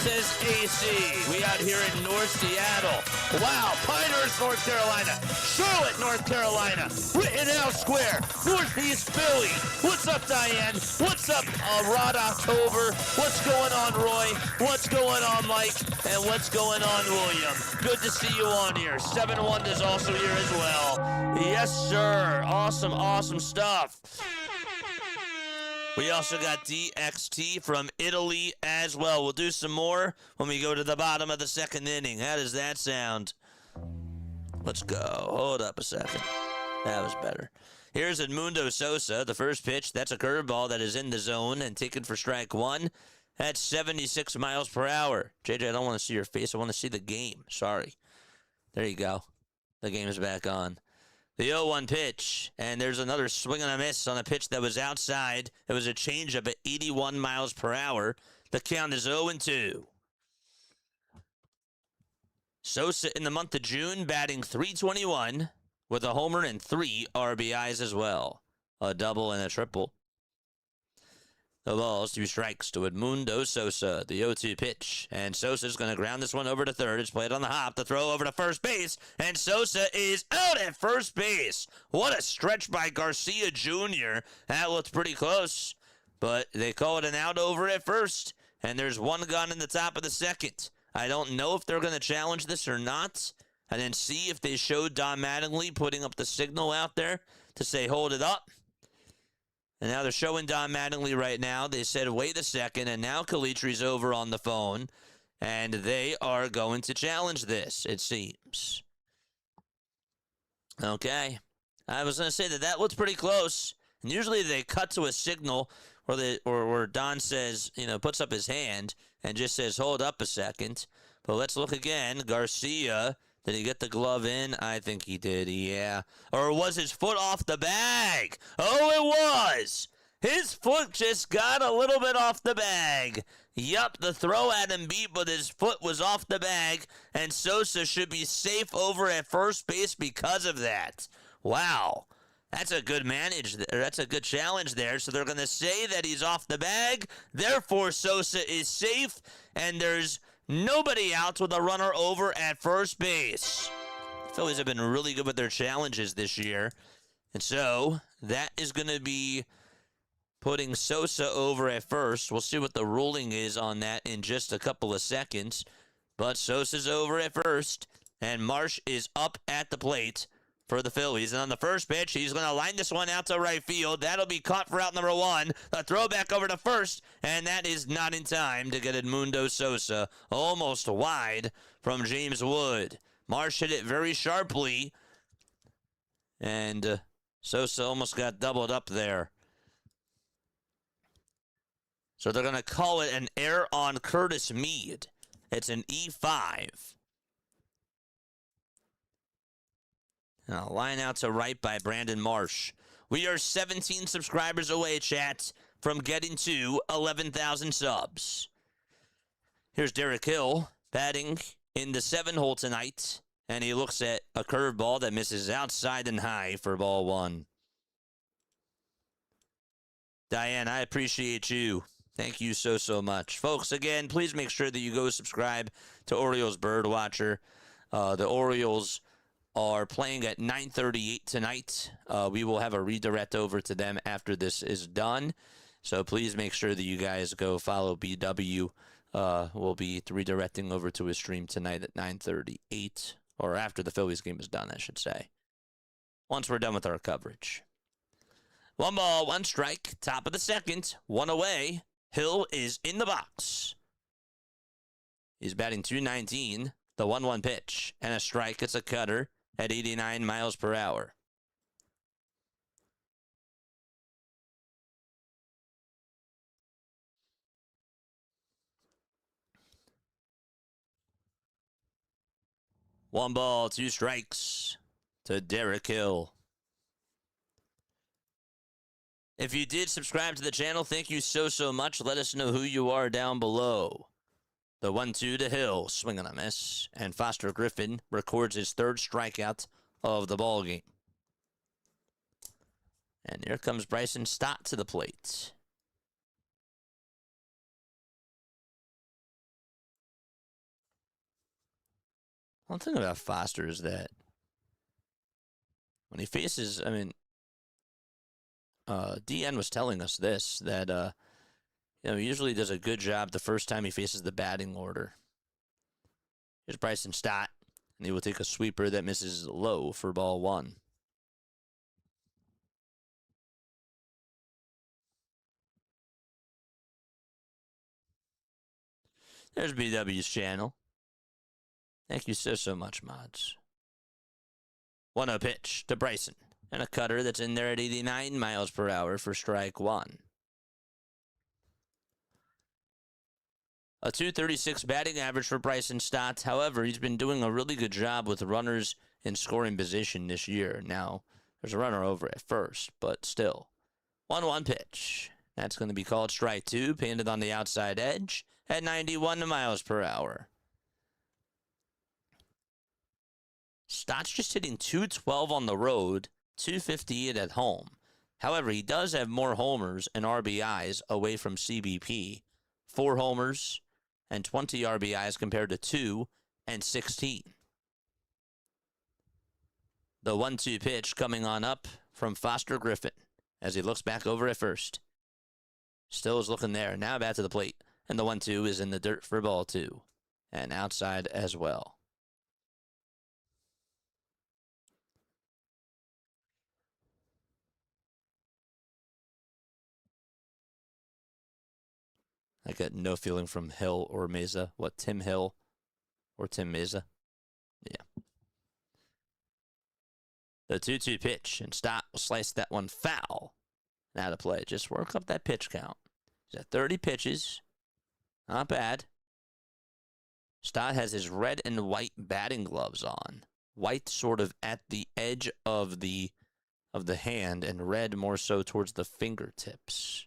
says AC. We out here in North Seattle. Wow, Pinehurst, North Carolina. Charlotte, North Carolina. Rittenhouse Square, Northeast Philly. What's up, Diane? What's up, Rod October? What's going on, Roy? What's going on, Mike? And what's going on, William? Good to see you on here. 7-1 is also here as well. Yes, sir. Awesome stuff. We also got DXT from Italy as well. We'll do some more when we go to the bottom of the second inning. How does that sound? Let's go. Hold up a second. That was better. Here's Edmundo Sosa. The first pitch, that's a curveball that is in the zone and taken for strike 1. That's 76 miles per hour. JJ, I don't want to see your face. I want to see the game. Sorry. There you go. The game is back on. The 0-1 pitch, and there's another swing and a miss on a pitch that was outside. It was a changeup at 81 miles per hour. The count is 0-2. Sosa in the month of June batting .321 with a homer and 3 RBIs as well. A double and a triple. The ball's 2 strikes to Edmundo Sosa, the 0-2 pitch. And Sosa's going to ground this one over to third. It's played on the hop. The throw over to first base. And Sosa is out at first base. What a stretch by Garcia Jr. That looked pretty close. But they call it an out over at first. And there's one gun in the top of the second. I don't know if they're going to challenge this or not. I didn't see if they showed Don Mattingly putting up the signal out there to say hold it up. And now they're showing Don Mattingly right now. They said, wait a second, and now Calitri's over on the phone, and they are going to challenge this, it seems. Okay. I was going to say that looks pretty close. And usually they cut to a signal where Don says, puts up his hand and just says, hold up a second. But let's look again. Garcia, did he get the glove in? I think he did, yeah. Or was his foot off the bag? Oh, it was. His foot just got a little bit off the bag. Yup, the throw had him beat, but his foot was off the bag, and Sosa should be safe over at first base because of that. Wow. That's a good That's a good challenge there. So they're going to say that he's off the bag. Therefore, Sosa is safe, and there's nobody out with a runner over at first base. The Phillies have been really good with their challenges this year. And so that is going to be putting Sosa over at first. We'll see what the ruling is on that in just a couple of seconds. But Sosa's over at first, and Marsh is up at the plate for the Phillies. And on the first pitch, he's going to line this one out to right field. That'll be caught for out number 1. The throw back over to first, and that is not in time to get Edmundo Sosa almost wide from James Wood. Marsh hit it very sharply, and Sosa almost got doubled up there. So they're going to call it an error on Curtis Mead. It's an E5. Now, line out to right by Brandon Marsh. We are 17 subscribers away, chat, from getting to 11,000 subs. Here's Derek Hill batting in the 7-hole tonight, and he looks at a curveball that misses outside and high for ball 1. Diane, I appreciate you. Thank you so much. Folks, again, please make sure that you go subscribe to Orioles Bird Watcher. The Orioles are playing at 9:38 tonight. We will have a redirect over to them after this is done. So please make sure that you guys go follow BW. We'll be redirecting over to his stream tonight at 9:38, or after the Phillies game is done, I should say. Once we're done with our coverage. 1 ball, 1 strike, top of the second, 1 away. Hill is in the box. He's batting .219, the 1-1 pitch, and a strike. It's a cutter at 89 miles per hour. One ball, 2 strikes to Derek Hill. If you did subscribe to the channel, thank you so much. Let us know who you are down below. The 1-2 to Hill, swing and a miss, and Foster Griffin records his 3rd strikeout of the ball game. And here comes Bryson Stott to the plate. One thing about Foster is that when he faces, DN was telling us this, that he usually does a good job the first time he faces the batting order. Here's Bryson Stott, and he will take a sweeper that misses low for ball 1. There's BW's channel. Thank you so much, mods. 1-0 pitch to Bryson, and a cutter that's in there at 89 miles per hour for strike 1. A .236 batting average for Bryson Stott. However, he's been doing a really good job with runners in scoring position this year. Now, there's a runner over at first, but still. 1-1 pitch. That's going to be called strike 2, painted on the outside edge at 91 miles per hour. Stott's just hitting .212 on the road, .258 at home. However, he does have more homers and RBIs away from CBP. 4 homers and 20 RBIs compared to 2 and 16. The 1-2 pitch coming on up from Foster Griffin as he looks back over at first. Still is looking there. Now back to the plate. And the 1-2 is in the dirt for ball 2. And outside as well. I get no feeling from Hill or Mayza. What, Tim Hill or Tim Mayza? Yeah. The 2-2 pitch, and Stott will slice that one foul. Now to play. Just work up that pitch count. He's at 30 pitches. Not bad. Stott has his red and white batting gloves on. White sort of at the edge of the hand, and red more so towards the fingertips.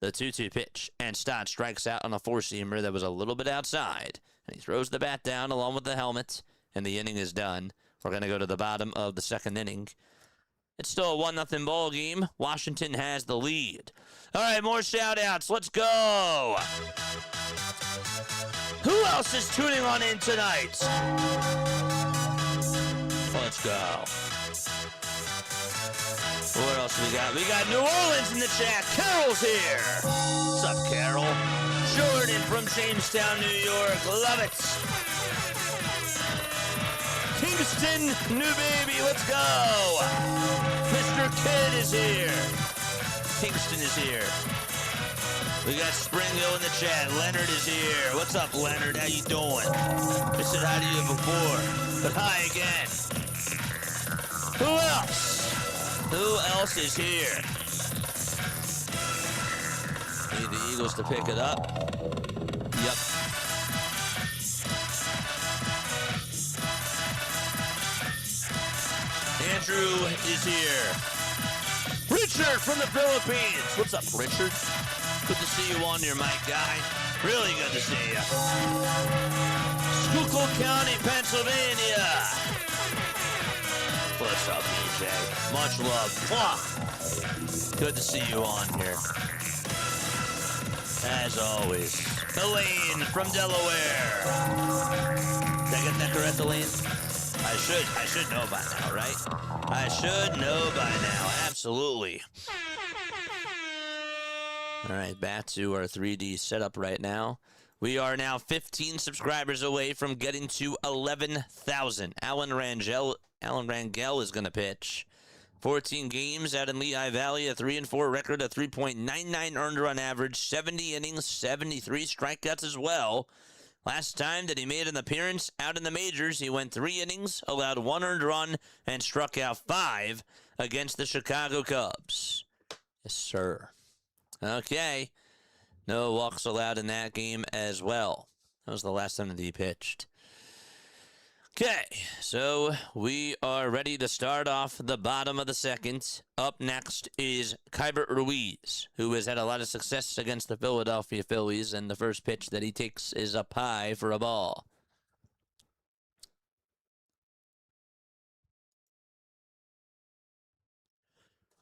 The 2-2 pitch, and Stott strikes out on a four-seamer that was a little bit outside. And he throws the bat down along with the helmet, and the inning is done. We're going to go to the bottom of the second inning. It's still a 1-0 ball game. Washington has the lead. All right, more shout-outs. Let's go. Who else is tuning on in tonight? Let's go. What else we got? We got New Orleans in the chat. Carol's here. What's up, Carol? Jordan from Jamestown, New York. Love it. Kingston, new baby. Let's go. Mr. Kidd is here. Kingston is here. We got Springhill in the chat. Leonard is here. What's up, Leonard? How you doing? I said hi to you before, but hi again. Who else? Who else is here? Need the Eagles to pick it up. Yep. Andrew is here. Richard from the Philippines. What's up, Richard? Good to see you on your mic, guy. Really good to see you. Schuylkill County, Pennsylvania. What's up, EJ? Much love. Mwah. Good to see you on here. As always. Elaine from Delaware. Did I get that correct, Elaine? I should know by now, right? I should know by now. Absolutely. All right, back to our 3D setup right now. We are now 15 subscribers away from getting to 11,000. Alan Rangel is going to pitch. 14 games out in Lehigh Valley, a 3-4 record, a 3.99 earned run average, 70 innings, 73 strikeouts as well. Last time that he made an appearance out in the majors, he went 3 innings, allowed 1 earned run, and struck out 5 against the Chicago Cubs. Yes, sir. Okay. No walks allowed in that game as well. That was the last time that he pitched. Okay, so we are ready to start off the bottom of the second. Up next is Kyber Ruiz, who has had a lot of success against the Philadelphia Phillies, and the first pitch that he takes is up high for a ball.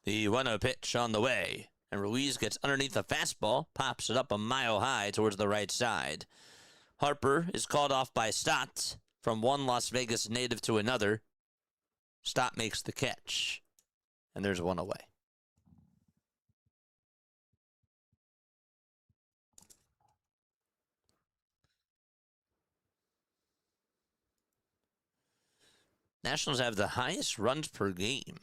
The 1-0 pitch on the way, and Ruiz gets underneath the fastball, pops it up a mile high towards the right side. Harper is called off by Stott. From one Las Vegas native to another, Stott makes the catch, and there's 1 away. Nationals have the highest runs per game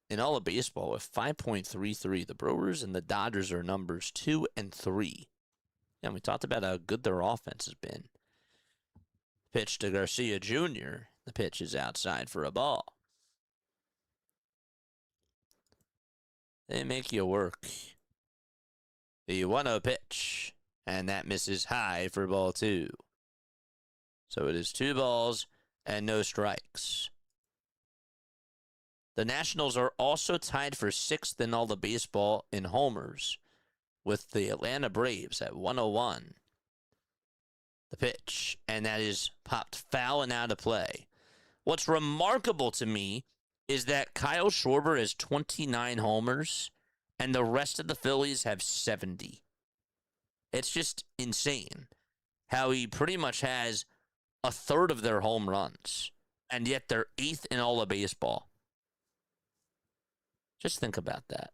in all of baseball with 5.33. The Brewers and the Dodgers are numbers 2 and 3. And we talked about how good their offense has been. Pitch to Garcia Jr. The pitch is outside for a ball. They make you work. The 1-0 pitch. And that misses high for ball 2. So it is 2 balls and no strikes. The Nationals are also tied for 6th in all the baseball in homers with the Atlanta Braves at 101. The pitch, and that is popped foul and out of play. What's remarkable to me is that Kyle Schwarber has 29 homers, and the rest of the Phillies have 70. It's just insane how he pretty much has a third of their home runs, and yet they're 8th in all of baseball. Just think about that.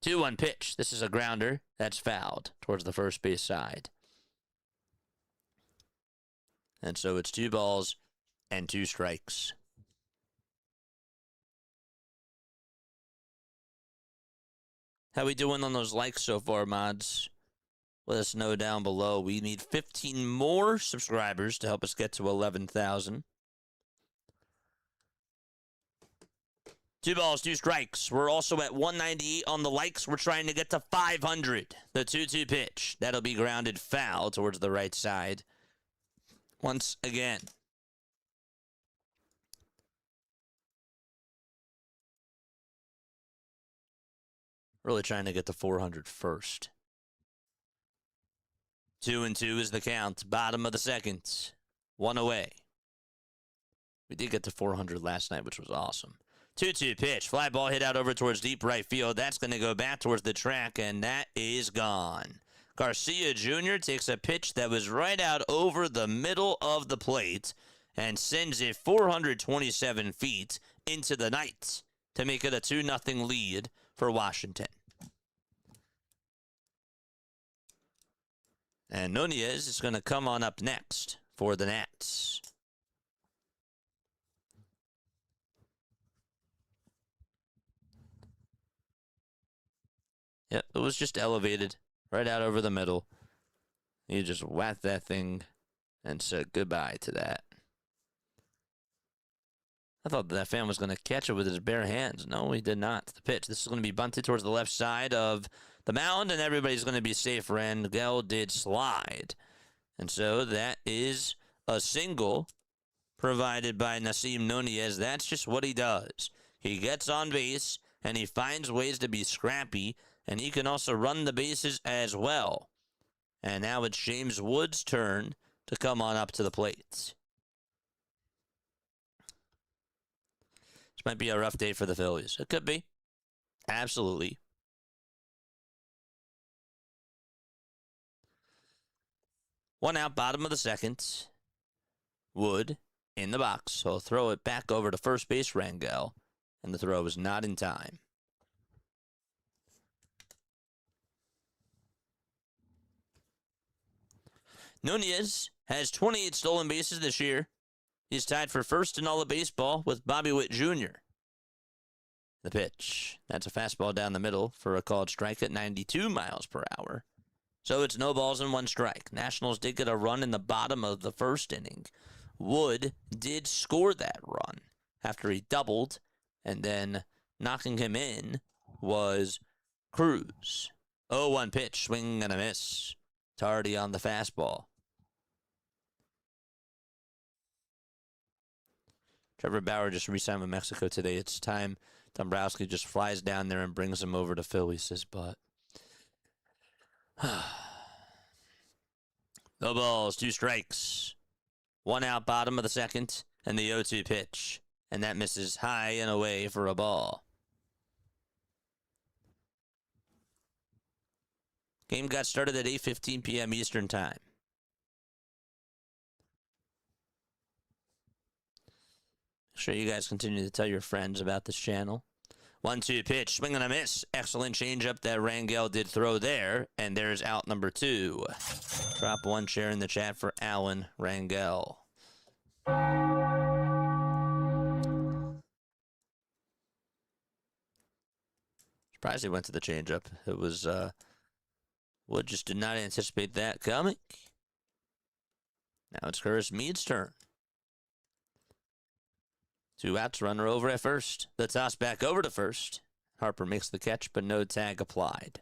2-1 pitch. This is a grounder. That's fouled towards the first base side. And so it's 2 balls and 2 strikes. How we doing on those likes so far, mods? Let us know down below. We need 15 more subscribers to help us get to 11,000. 2 balls, 2 strikes. We're also at 198 on the likes. We're trying to get to 500. The 2-2 pitch. That'll be grounded foul towards the right side. Once again. Really trying to get to 400 first. 2-2 is the count. Bottom of the second. 1 away. We did get to 400 last night, which was awesome. 2-2 pitch. Fly ball hit out over towards deep right field. That's going to go back towards the track, and that is gone. Garcia Jr. takes a pitch that was right out over the middle of the plate and sends it 427 feet into the night to make it a 2-0 lead for Washington. And Nunez is going to come on up next for the Nats. Yep, it was just elevated right out over the middle. He just whacked that thing and said goodbye to that. I thought that fan was going to catch it with his bare hands. No, he did not. The pitch. This is going to be bunted towards the left side of the mound, and everybody's going to be safe. Rangel did slide. And so that is a single provided by Nasim Nunez. That's just what he does. He gets on base, and he finds ways to be scrappy, and he can also run the bases as well. And now it's James Wood's turn to come on up to the plate. This might be a rough day for the Phillies. It could be. Absolutely. One out, bottom of the second. Wood in the box. He'll throw it back over to first base, Rangel. And the throw is not in time. Nunez has 28 stolen bases this year. He's tied for first in all of baseball with Bobby Witt Jr. The pitch. That's a fastball down the middle for a called strike at 92 miles per hour. So it's no balls and 1 strike. Nationals did get a run in the bottom of the first inning. Wood did score that run after he doubled, and then knocking him in was Cruz. 0-1 pitch, swing and a miss. Tardy on the fastball. Trevor Bauer just re-signed with Mexico today. It's time Dombrowski just flies down there and brings him over to Philly, says Butt. No balls, 2 strikes. 1 out, bottom of the second, and the 0-2 pitch. And that misses high and away for a ball. Game got started at 8:15 p.m. Eastern Time. Make sure you guys continue to tell your friends about this channel. 1-2 pitch, swing and a miss. Excellent changeup that Rangel did throw there. And there's out number 2. Drop 1 share in the chat for Alan Rangel. Surprised he went to the changeup. It was, Wood just did not anticipate that coming. Now it's Curtis Mead's turn. 2 outs, runner over at first. The toss back over to first. Harper makes the catch, but no tag applied.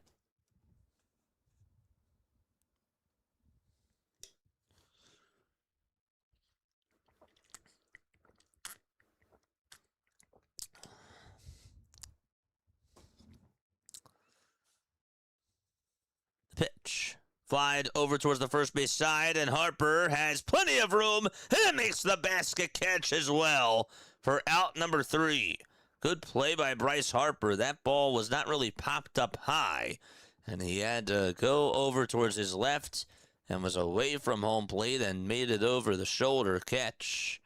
pitch. Flied over towards the first base side, and Harper has plenty of room and makes the basket catch as well for out number 3. Good play by Bryce Harper. That ball was not really popped up high, and he had to go over towards his left and was away from home plate and made it over the shoulder catch.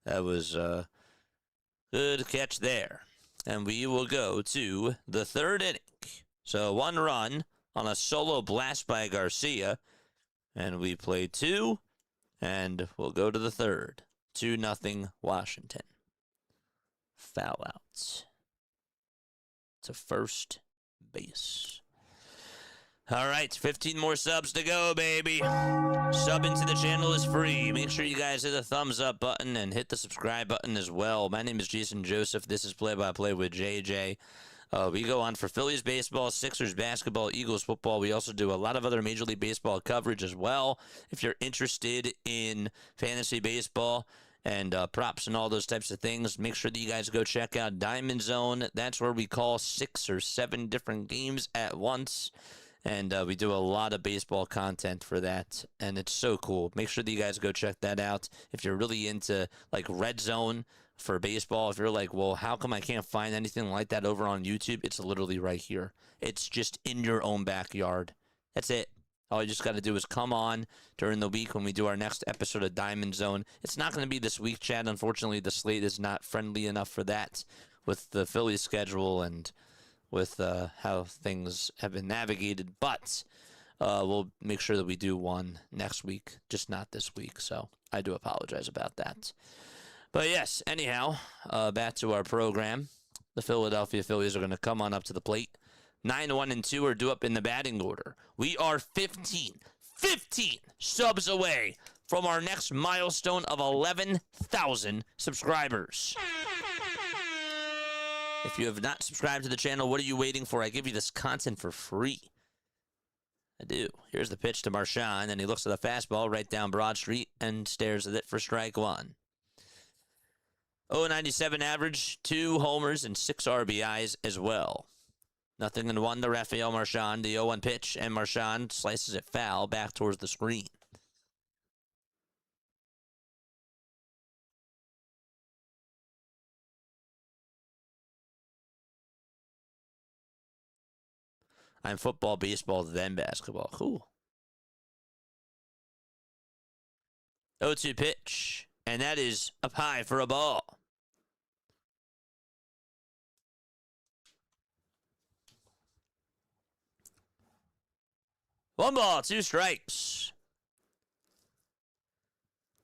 That was a good catch there. And we will go to the 3rd inning. So 1 run on a solo blast by Garcia. And we play 2. And we'll go to the 3rd. 2-0 Washington. Foul out to first base. All right, 15 more subs to go, baby. Subbing to the channel is free. Make sure you guys hit the thumbs up button and hit the subscribe button as well. My name is Jason Joseph. This is Play by Play with JJ. We go on for Phillies baseball, Sixers basketball, Eagles football. We also do a lot of other Major League Baseball coverage as well. If you're interested in fantasy baseball and props and all those types of things, make sure that you guys go check out Diamond Zone. That's where we call 6 or 7 different games at once. And we do a lot of baseball content for that, and it's so cool. Make sure that you guys go check that out. If you're really into, like, Red Zone for baseball, if you're like, well, how come I can't find anything like that over on YouTube? It's literally right here. It's just in your own backyard. That's it. All you just got to do is come on during the week when we do our next episode of Diamond Zone. It's not going to be this week, Chad. Unfortunately, the slate is not friendly enough for that with the Phillies schedule and with how things have been navigated, but we'll make sure that we do one next week, just not this week, so I do apologize about that. But yes, anyhow, back to our program. The Philadelphia Phillies are going to come on up to the plate. 9-1-2 are due up in the batting order. We are 15 subs away from our next milestone of 11,000 subscribers. If you have not subscribed to the channel, what are you waiting for? I give you this content for free. I do. Here's the pitch to Marchand, and he looks at the fastball right down Broad Street and stares at it for strike 1. 0.97 average, 2 homers, and 6 RBIs as well. 0-1 to Rafael Marchand, the 0-1 pitch, and Marchand slices it foul back towards the screen. I'm football, baseball, then basketball. Cool. 0-2 pitch, and that is up high for a ball. One ball, 2 strikes.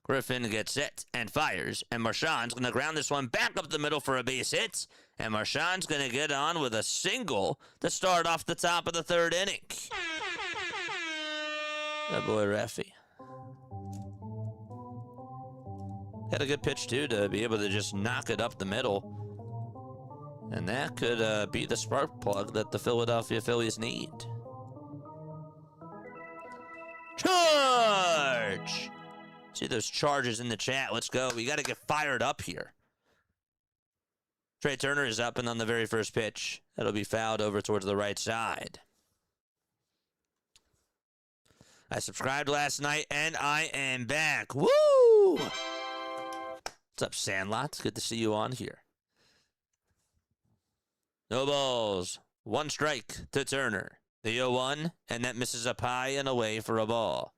Griffin gets set and fires, and Marchand's going to ground this one back up the middle for a base hit, and Marchand's going to get on with a single to start off the top of the 3rd inning. That boy, Raffy. Had a good pitch, too, to be able to just knock it up the middle. And that could be the spark plug that the Philadelphia Phillies need. Charge! See those charges in the chat. Let's go. We got to get fired up here. Trey Turner is up and on the very first pitch. That'll be fouled over towards the right side. I subscribed last night, and I am back. Woo! What's up, Sandlot? Good to see you on here. No balls. 1 strike to Turner. The 0-1, and that misses up high and away for a ball.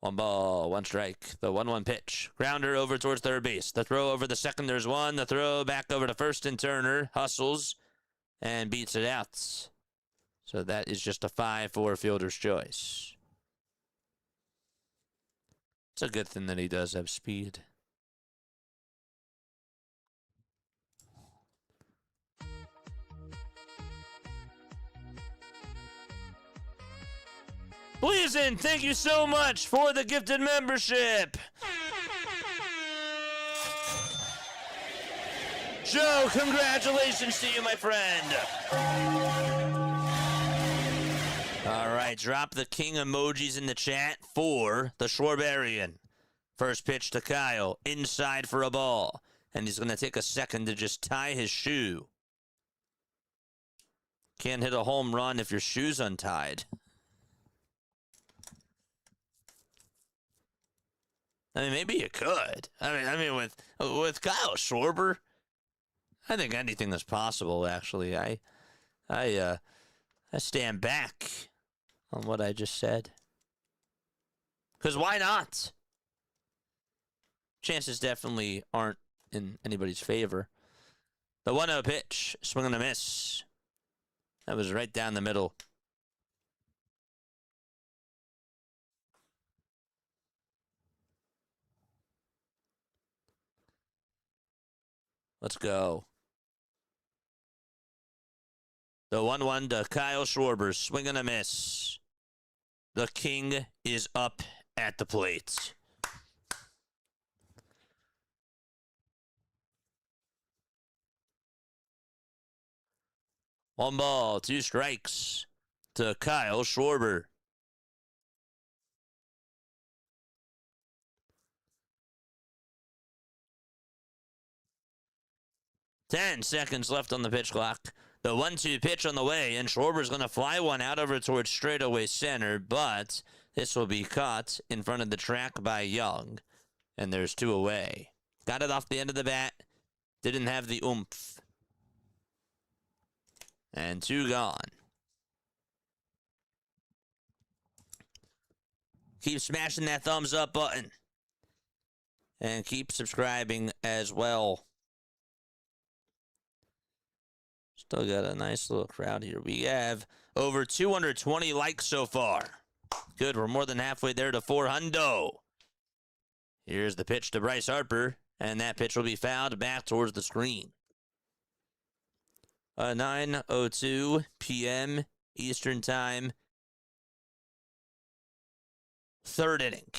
One ball, 1 strike. The 1-1 pitch. Grounder over towards third base. The throw over the second, there's 1. The throw back over to first, and Turner hustles and beats it out. So that is just a 5-4 fielder's choice. It's a good thing that he does have speed. Please, and thank you so much for the gifted membership. Joe, congratulations to you, my friend. All right, drop the king emojis in the chat for the Schwarberian. First pitch to Kyle, inside for a ball. And he's going to take a second to just tie his shoe. Can't hit a home run if your shoe's untied. I mean, maybe you could. I mean, with Kyle Schwarber, I think anything is possible. Actually, I stand back on what I just said. Because why not? Chances definitely aren't in anybody's favor. The 1-0 pitch, swing and a miss. That was right down the middle. Let's go. The 1-1 to Kyle Schwarber, swing and a miss. The king is up at the plate. One ball, 2 strikes to Kyle Schwarber. Ten seconds left on the pitch clock. The 1-2 pitch on the way, and Schwarber's going to fly one out over towards straightaway center, but this will be caught in front of the track by Young, and there's 2 away. Got it off the end of the bat. Didn't have the oomph. And 2 gone. Keep smashing that thumbs up button. And keep subscribing as well. Still got a nice little crowd here. We have over 220 likes so far. Good, we're more than halfway there to 400. Here's the pitch to Bryce Harper, and that pitch will be fouled back towards the screen. 9:02 p.m. Eastern Time. 3rd inning.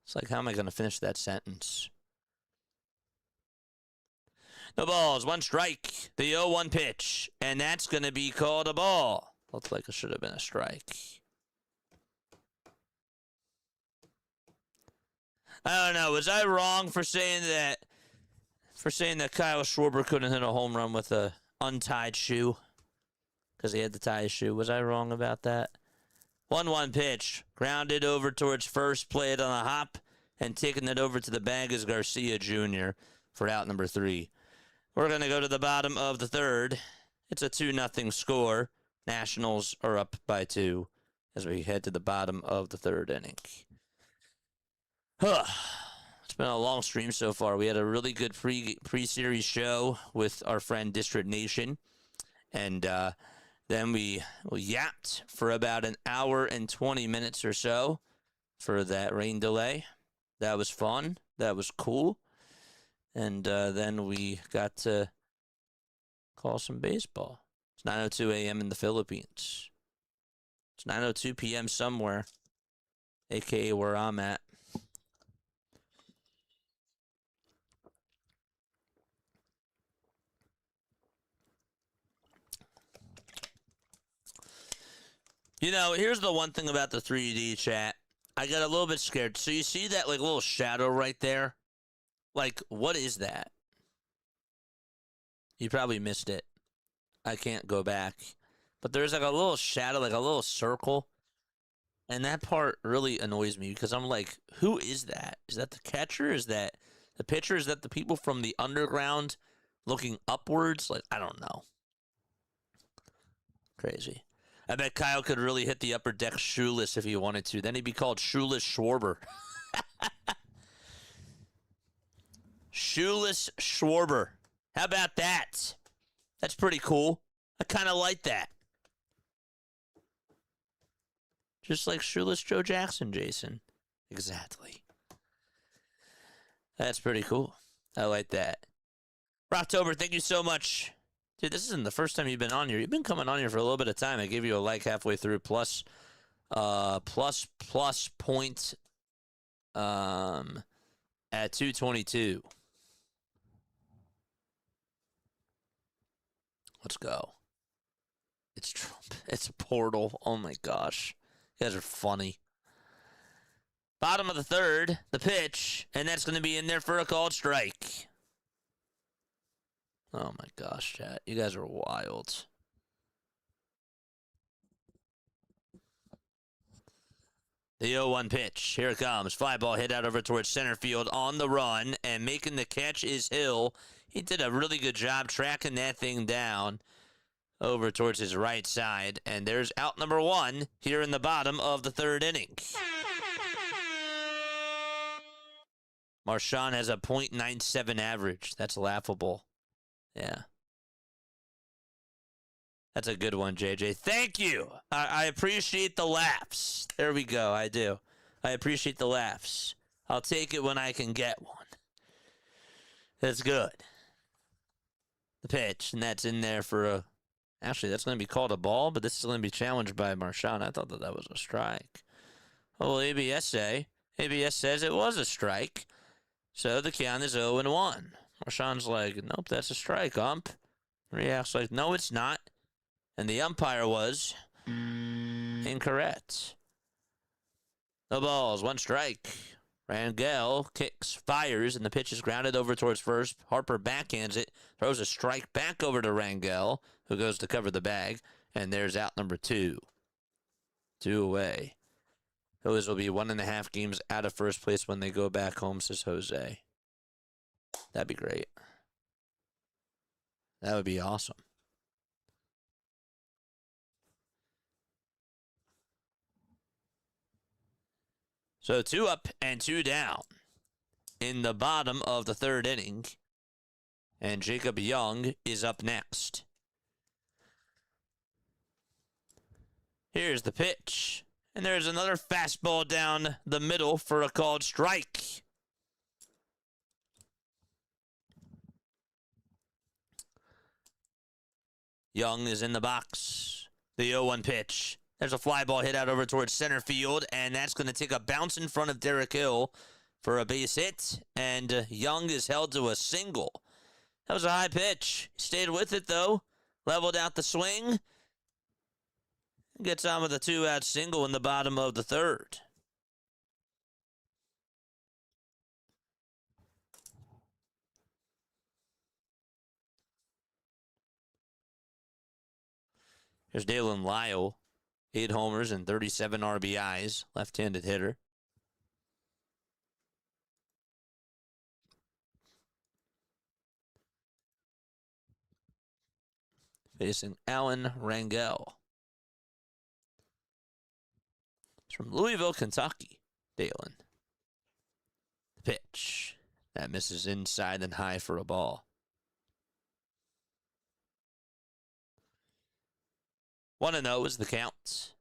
It's like, how am I going to finish that sentence? No balls, 1 strike. The 0-1 pitch, and that's going to be called a ball. Looked like it should have been a strike. I don't know. Was I wrong for saying that? For saying that Kyle Schwarber couldn't hit a home run with a untied shoe because he had to tie his shoe. Was I wrong about that? 1-1 pitch, grounded over towards first, played on a hop, and taking it over to the bag is Garcia Jr. for out number 3. We're going to go to the bottom of the 3rd. It's a 2-0 score. Nationals are up by 2 as we head to the bottom of the 3rd inning. It's been a long stream so far. We had a really good pre-series show with our friend District Nation. And then we yapped for about an hour and 20 minutes or so for that rain delay. That was fun. That was cool. And then we got to call some baseball. It's 9:02 a.m. in the Philippines. It's 9:02 p.m. somewhere, a.k.a. where I'm at. You know, here's the one thing about the 3D chat. I got a little bit scared. So you see that like little shadow right there? Like, what is that? You probably missed it. I can't go back. But there's like a little shadow, like a little circle. And that part really annoys me because I'm like, who is that? Is that the catcher? Is that the pitcher? Is that the people from the underground looking upwards? Like, I don't know. Crazy. I bet Kyle could really hit the upper deck shoeless if he wanted to. Then he'd be called Shoeless Schwarber. Shoeless Schwarber. How about that? That's pretty cool. I kind of like that. Just like Shoeless Joe Jackson, Jason. Exactly. That's pretty cool. I like that. Rocktober, thank you so much. Dude, this isn't the first time you've been on here. You've been coming on here for a little bit of time. I gave you a like halfway through, plus point at 222. Let's go. It's Trump. It's a portal. Oh my gosh. You guys are funny. Bottom of the third, the pitch, and that's going to be in there for a called strike. Oh my gosh, chat. You guys are wild. The 0-1 pitch. Here it comes. Fly ball hit out over towards center field on the run, and making the catch is Hill. He did a really good job tracking that thing down over towards his right side, and there's out number 1 here in the bottom of the third inning. Marchand has a .97 average. That's laughable. Yeah. That's a good one, JJ. Thank you. I appreciate the laughs. There we go. I do. I appreciate the laughs. I'll take it when I can get one. That's good. The pitch, and that's in there for a... Actually, that's going to be called a ball, but this is going to be challenged by Marchand. I thought that was a strike. Oh, well, ABS says it was a strike. So the count is 0-1. Marchand's like, nope, that's a strike, ump. Reacts like, no, it's not. And the umpire was incorrect. No balls, 1 strike. Rangel kicks, fires, and the pitch is grounded over towards first. Harper backhands it, throws a strike back over to Rangel, who goes to cover the bag, and there's out number 2. 2 away. Phillies will be 1.5 games out of first place when they go back home, says Jose. That'd be great. That would be awesome. So 2 up and 2 down in the bottom of the third inning. And Jacob Young is up next. Here's the pitch. And there's another fastball down the middle for a called strike. Young is in the box. The 0-1 pitch. There's a fly ball hit out over towards center field, and that's going to take a bounce in front of Derek Hill for a base hit, and Young is held to a single. That was a high pitch. Stayed with it, though. Leveled out the swing. Gets on with a 2-out single in the bottom of the third. Here's Dalen Lyle. 8 homers and 37 RBIs. Left-handed hitter. Facing Alan Rangel. It's from Louisville, Kentucky. Dalen. The pitch. That misses inside and high for a ball. 1-0 is the count.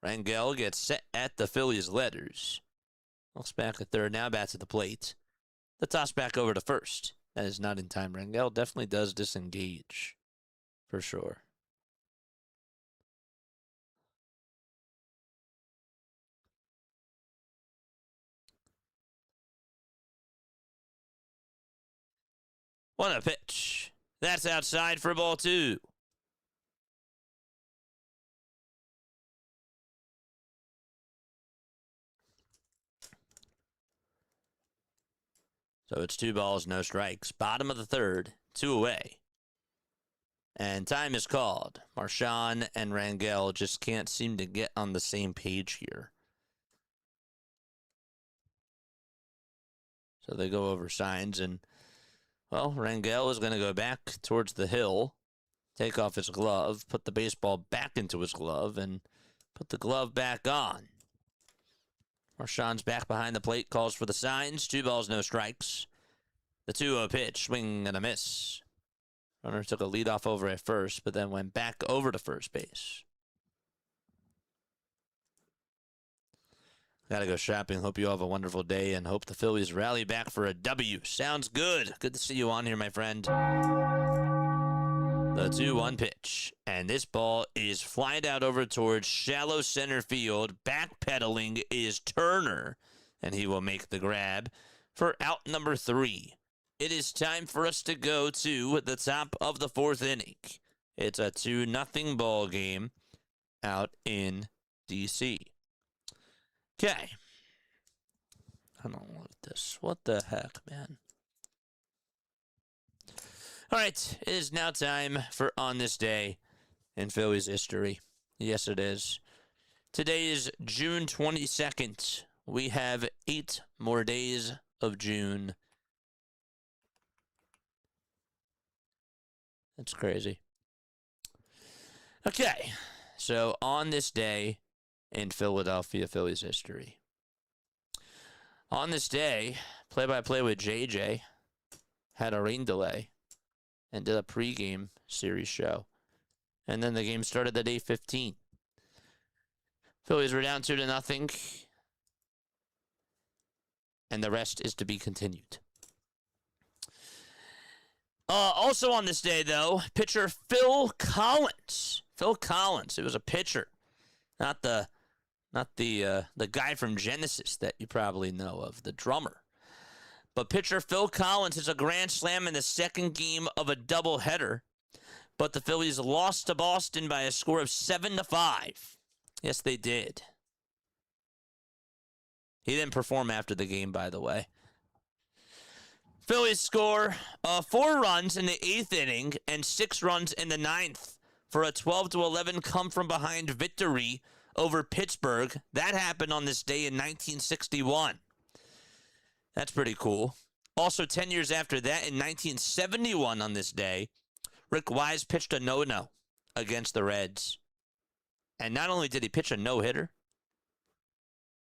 Rangel gets set at the Phillies letters. Looks back at third, now bats at the plate. The toss back over to first. That is not in time. Rangel definitely does disengage. For sure. What a pitch. That's outside for ball 2. So it's 2 balls, no strikes. Bottom of the third, 2 away. And time is called. Marchand and Rangel just can't seem to get on the same page here. So they go over signs, and, well, Rangel is going to go back towards the hill, take off his glove, put the baseball back into his glove, and put the glove back on. Marchand's back behind the plate, calls for the signs. 2 balls, no strikes. The 2-0 pitch, swing and a miss. Runner took a leadoff over at first, but then went back over to first base. Gotta go shopping. Hope you all have a wonderful day, and hope the Phillies rally back for a W. Sounds good. Good to see you on here, my friend. The 2-1 pitch. And this ball is flying out over towards shallow center field. Backpedaling is Turner, and he will make the grab for out number 3. It is time for us to go to the top of the 4th inning. It's a 2-0 ball game out in D.C. Okay. I don't like this. What the heck, man? All right. It is now time for On This Day in Phillies history. Yes, it is. Today is June 22nd. We have 8 more days of June. That's crazy. Okay. So, on this day in Philadelphia Phillies history. On this day, play-by-play with JJ had a rain delay and did a pregame series show. And then the game started at 8:15. Phillies were down 2-0. And the rest is to be continued. Also on this day, though, pitcher Phil Collins. Phil Collins. It was a pitcher, not the guy from Genesis that you probably know of, the drummer. But pitcher Phil Collins is a grand slam in the second game of a doubleheader. But the Phillies lost to Boston by a score of 7-5. Yes, they did. He didn't perform after the game, by the way. Phillies score 4 runs in the 8th inning and 6 runs in the 9th for a 12-11 come-from-behind victory over Pittsburgh. That happened on this day in 1961. That's pretty cool. Also, 10 years after that, in 1971 on this day, Rick Wise pitched a no-no against the Reds. And not only did he pitch a no-hitter,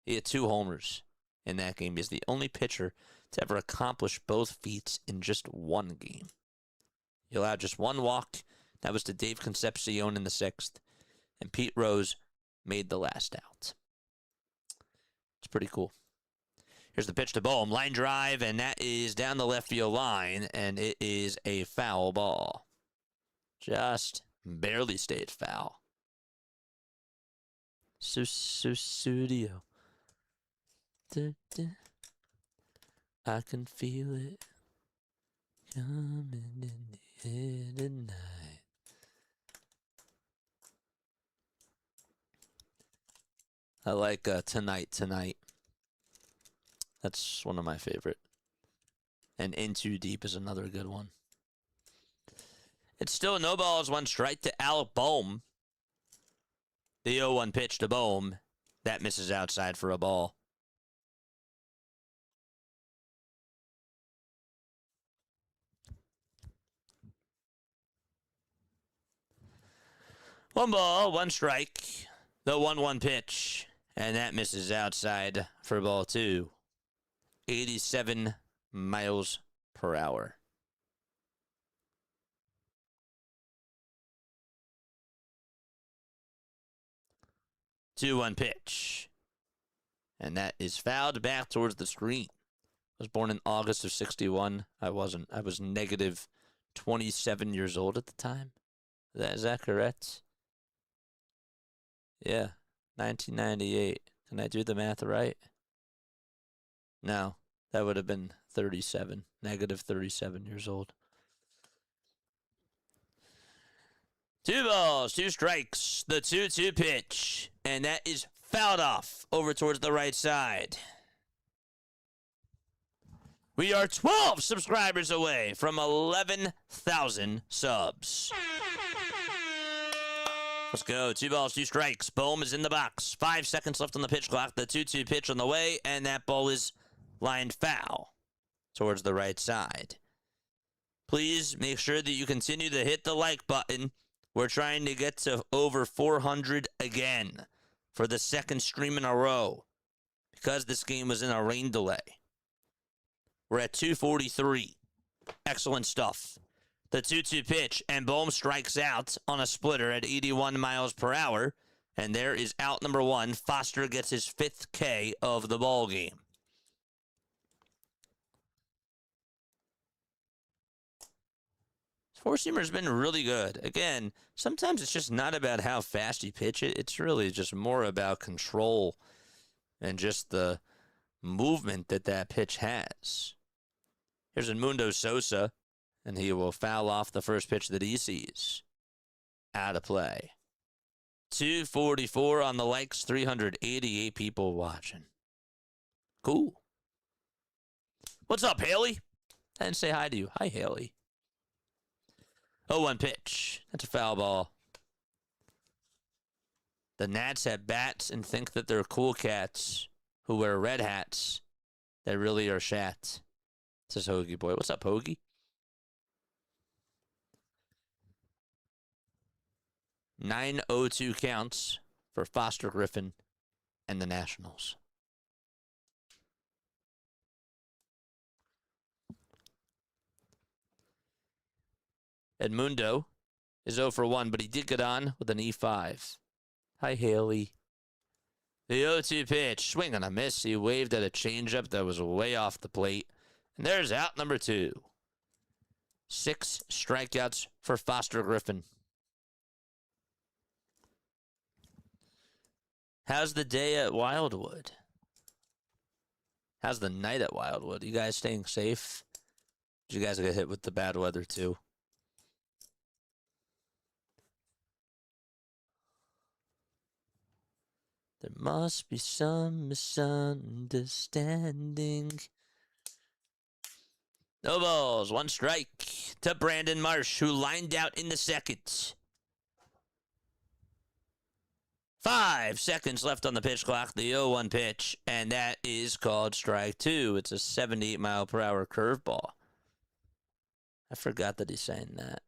he had 2 homers in that game. He's the only pitcher to ever accomplish both feats in just one game. He allowed just 1 walk. That was to Dave Concepcion in the 6th. And Pete Rose made the last out. It's pretty cool. Here's the pitch to Bohm. Line drive, and that is down the left field line, and it is a foul ball. Just barely stayed foul. Studio. I can feel it coming in the air tonight. I like Tonight. That's one of my favorite. And In Too Deep is another good one. It's still no balls, 1 strike to Alec Bohm. The 0-1 pitch to Bohm. That misses outside for a ball. One ball, 1 strike. The 1-1 pitch. And that misses outside for ball 2. 87 miles per hour. Two one pitch. And that is fouled back towards the screen. I was born in August of 61. I wasn't. I was negative 27 years old at the time. Is that correct? Yeah. 1998. Can I do the math right? No. That would have been 37. Negative 37 years old. 2 balls, 2 strikes. The 2-2 pitch. And that is fouled off over towards the right side. We are 12 subscribers away from 11,000 subs. Let's go. 2 balls, 2 strikes. Bohm is in the box. 5 seconds left on the pitch clock. The 2-2 pitch on the way, and that ball is lined foul towards the right side. Please make sure that you continue to hit the like button. We're trying to get to over 400 again for the second stream in a row because this game was in a rain delay. We're at 243. Excellent stuff. The 2-2 pitch, and Bohm strikes out on a splitter at 81 miles per hour. And there is out number 1. Foster gets his 5th K of the ball game. Four-seamer's been really good. Again, sometimes it's just not about how fast you pitch it. It's really just more about control and just the movement that pitch has. Here's Edmundo Sosa, and he will foul off the first pitch that he sees. out of play. 244 on the likes, 388 people watching. Cool. What's up, Haley? I didn't say hi to you. Hi, Haley. 0-1 pitch. That's a foul ball. The Nats have bats and think that they're cool cats who wear red hats that really are shats. Says Hoagie Boy. What's up, Hoagie? 9-0-2 counts for Foster Griffin and the Nationals. Edmundo is 0 for 1, but he did get on with an E5. Hi, Haley. The 0-2 pitch, swing and a miss. He waved at a changeup that was way off the plate. And there's out number 2. 6 strikeouts for Foster Griffin. How's the day at Wildwood? How's the night at Wildwood? You guys staying safe? Did you guys get hit with the bad weather too? There must be some misunderstanding. No balls, 1 strike to Brandon Marsh, who lined out in the second. 5 seconds left on the pitch clock, the 0-1 pitch, and that is called strike 2. It's a 78-mile-per-hour curveball. I forgot that he's saying that.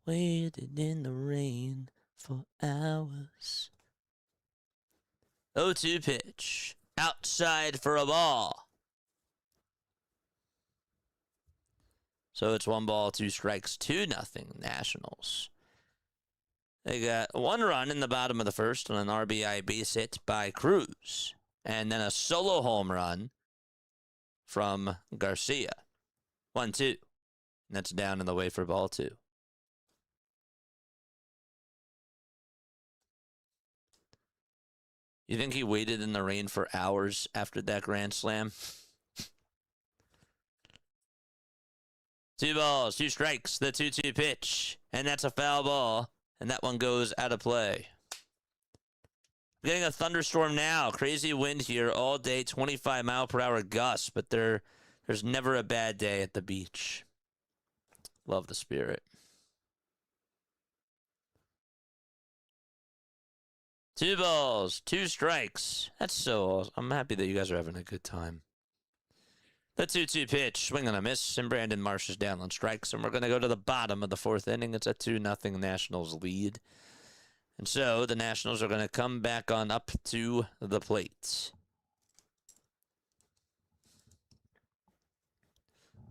Waited in the rain for hours. 0-2 pitch. Outside for a ball. So it's 1 ball, 2 strikes, 2-0 Nationals. They got 1 run in the bottom of the first on an RBI base hit by Cruz. And then a solo home run from Garcia. 1-2. And that's down in the way for ball 2. You think he waited in the rain for hours after that grand slam? 2 balls, 2 strikes, the 2-2 pitch. And that's a foul ball. And that one goes out of play. We're getting a thunderstorm now. Crazy wind here all day, 25-mile-per-hour gusts. But there's never a bad day at the beach. Love the spirit. 2 balls, 2 strikes. That's so awesome. I'm happy that you guys are having a good time. The 2-2 pitch, swing and a miss, and Brandon Marsh is down on strikes. And we're going to go to the bottom of the 4th inning. It's a 2-0 Nationals lead. And so the Nationals are going to come back on up to the plate.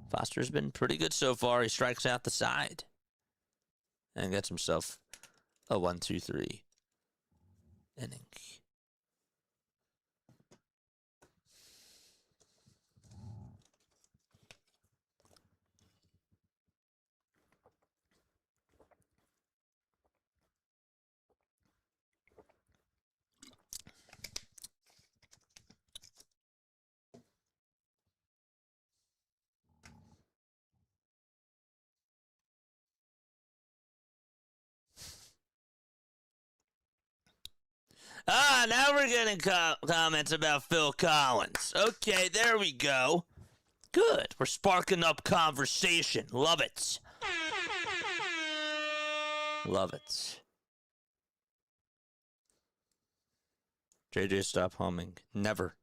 Foster's been pretty good so far. He strikes out the side and gets himself a 1-2-3 inning. Now we're getting comments about Phil Collins. Okay, there we go. Good. We're sparking up conversation. Love it. Love it. JJ, stop humming. Never.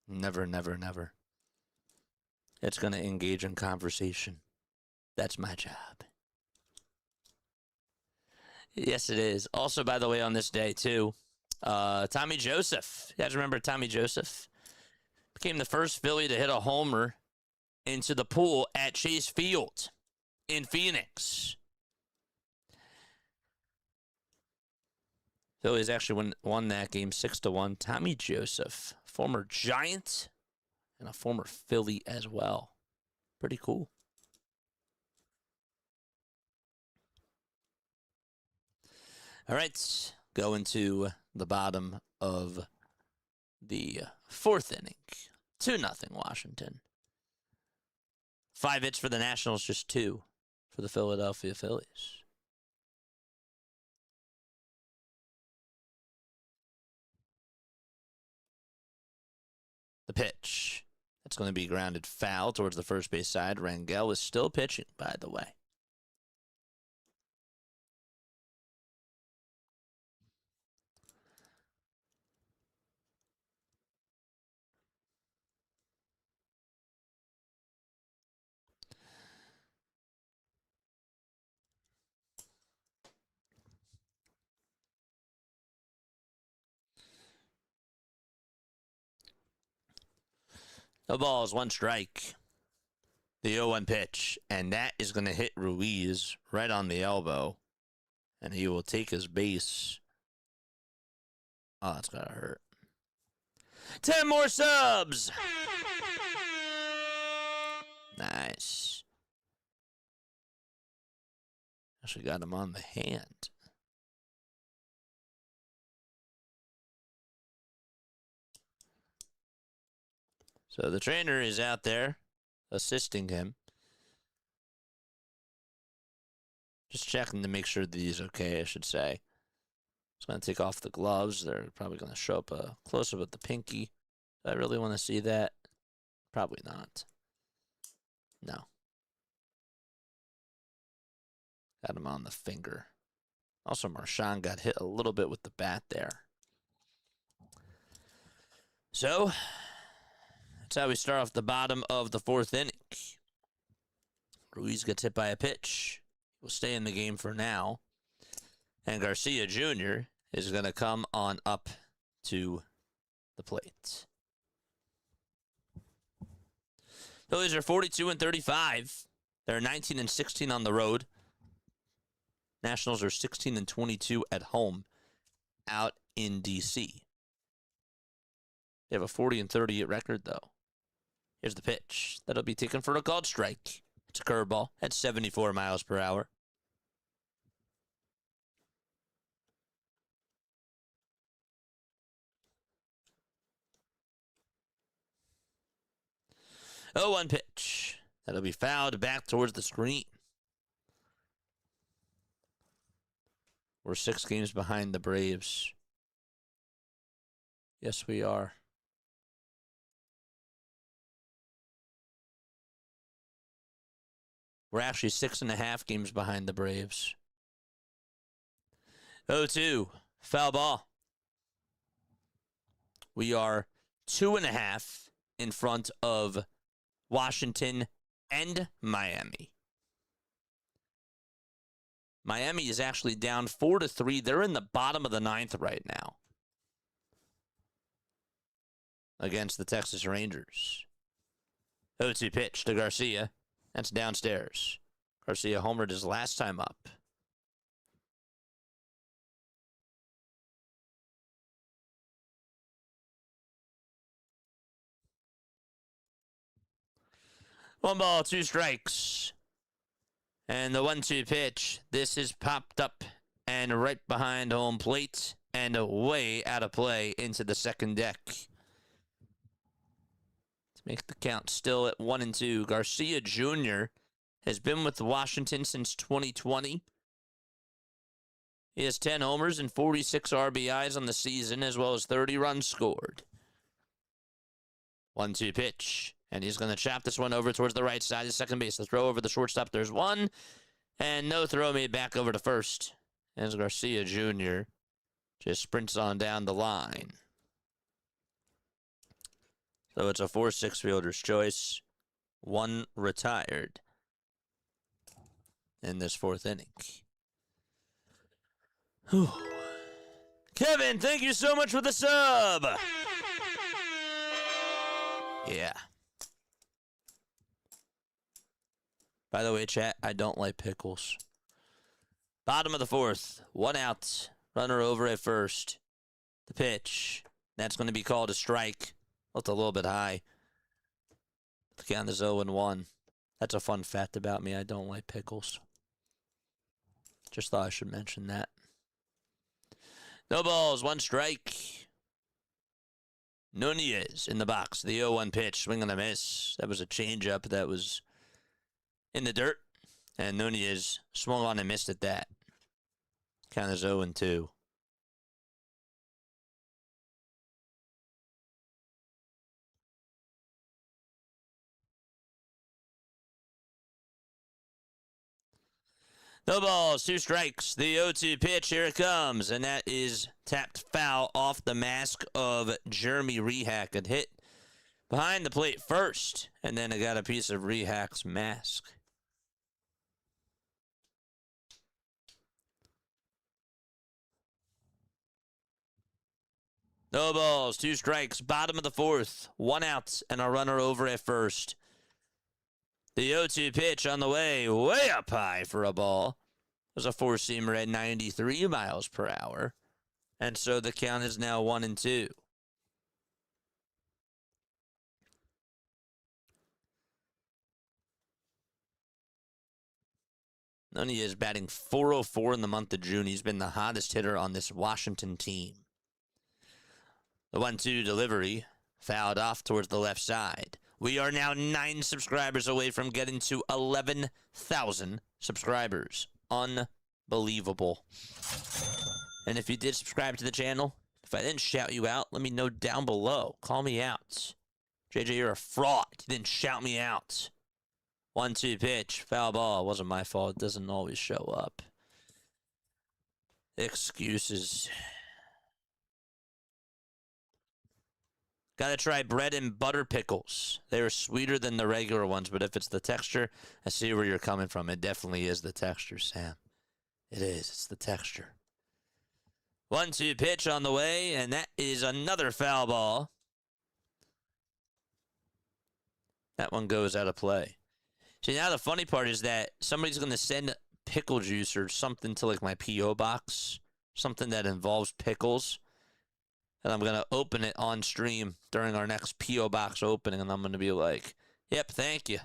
Never, never, never. It's going to engage in conversation. That's my job. Yes, it is. Also, by the way, on this day, too, Tommy Joseph. You guys remember Tommy Joseph? Became the first Philly to hit a homer into the pool at Chase Field in Phoenix. Phillies actually won that game 6-1. Tommy Joseph, former Giant and a former Philly as well. Pretty cool. All right, going to the bottom of the 4th inning. 2-0 Washington. 5 hits for the Nationals, just 2 for the Philadelphia Phillies. The pitch. That's going to be grounded foul towards the first base side. Rangel is still pitching, by the way. No balls, one strike. The 0-1 pitch, and that is going to hit Ruiz right on the elbow, and he will take his base. Oh, that's got to hurt. 10 more subs! Nice. Actually got him on the hand. So the trainer is out there assisting him. Just checking to make sure that he's okay, I should say. He's going to take off the gloves. They're probably going to show up a close-up of the pinky. Do I really want to see that? Probably not. No. Got him on the finger. Also, Marchand got hit a little bit with the bat there. So, that's how we start off the bottom of the fourth inning. Ruiz gets hit by a pitch. Will stay in the game for now. And Garcia Jr. is going to come on up to the plate. Phillies are 42-35. They're 19-16 on the road. Nationals are 16-22 at home out in D.C. They have a 40-38 record, though. Here's the pitch. That'll be taken for a called strike. It's a curveball at 74 miles per hour. Oh, 1 pitch. That'll be fouled back towards the screen. We're 6 games behind the Braves. Yes, we are. We're actually 6.5 games behind the Braves. 0-2. Foul ball. We are 2.5 in front of Washington and Miami. Miami is actually down 4-3. They're in the bottom of the 9th right now against the Texas Rangers. 0-2 pitch to Garcia. That's downstairs. Garcia homered his last time up. One ball, 2 strikes. And the 1-2 pitch. This is popped up and right behind home plate and way out of play into the second deck. To make the count still at 1-2. Garcia Jr. has been with Washington since 2020. He has 10 homers and 46 RBIs on the season, as well as 30 runs scored. 1-2 pitch. And he's going to chop this one over towards the right side of second base. The throw over the shortstop. There's one. And no throw made back over to first. As Garcia Jr. just sprints on down the line. So it's a 4-6 fielder's choice. 1 retired in this 4th inning. Whew. Kevin, thank you so much for the sub. Yeah. By the way, chat, I don't like pickles. Bottom of the 4th. 1 out. Runner over at first. The pitch. That's going to be called a strike. Looked a little bit high. The count is 0-1. That's a fun fact about me. I don't like pickles. Just thought I should mention that. No balls. 1 strike. Nunez in the box. The 0-1 pitch. Swing and a miss. That was a changeup that was in the dirt. And Nunez swung on and missed at that. Count is 0-2. No balls, 2 strikes. The 0-2 pitch, here it comes. And that is tapped foul off the mask of Jeremy Rehack. It hit behind the plate first, and then it got a piece of Rehack's mask. No balls, 2 strikes. Bottom of the 4th. 1 out and a runner over at first. The 0-2 pitch on the way up high for a ball. It was a 4-seamer at 93 miles per hour. And so the count is now 1-2. Nunez is batting .404 in the month of June. He's been the hottest hitter on this Washington team. The 1-2 delivery fouled off towards the left side. We are now 9 subscribers away from getting to 11,000 subscribers. Unbelievable. And if you did subscribe to the channel, if I didn't shout you out, let me know down below. Call me out. JJ, you're a fraud. You didn't shout me out. 1-2 pitch. Foul ball. It wasn't my fault. It doesn't always show up. Excuses. Gotta try bread and butter pickles. They are sweeter than the regular ones, but if it's the texture, I see where you're coming from. It definitely is the texture, Sam. It is. It's the texture. 1-2 pitch on the way, and that is another foul ball. That one goes out of play. See, now the funny part is that somebody's going to send pickle juice or something to like my P.O. box, something that involves pickles. And I'm going to open it on stream during our next P.O. box opening, and I'm going to be like, yep, thank you.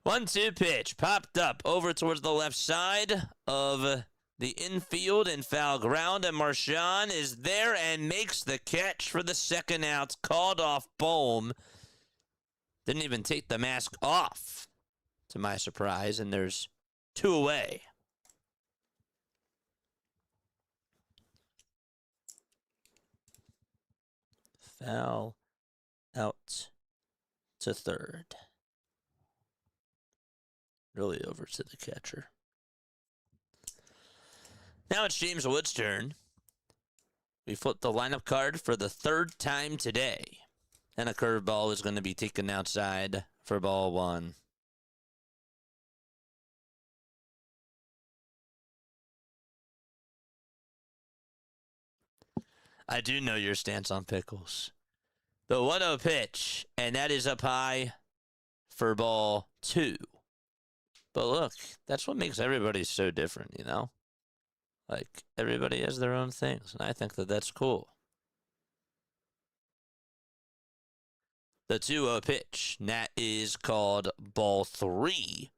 1-2 pitch, popped up over towards the left side of the infield and foul ground, and Marchand is there and makes the catch for the second out. Called off Bohm. Didn't even take the mask off, to my surprise, and there's 2 away. Foul out to third. Really over to the catcher. Now it's James Wood's turn. We flipped the lineup card for the 3rd time today. And a curveball is going to be taken outside for ball 1. I do know your stance on pickles. The 1-0 pitch, and that is up high for ball 2. But look, that's what makes everybody so different, you know? Like, everybody has their own things, and I think that that's cool. The 2-0 pitch, and that is called ball 3.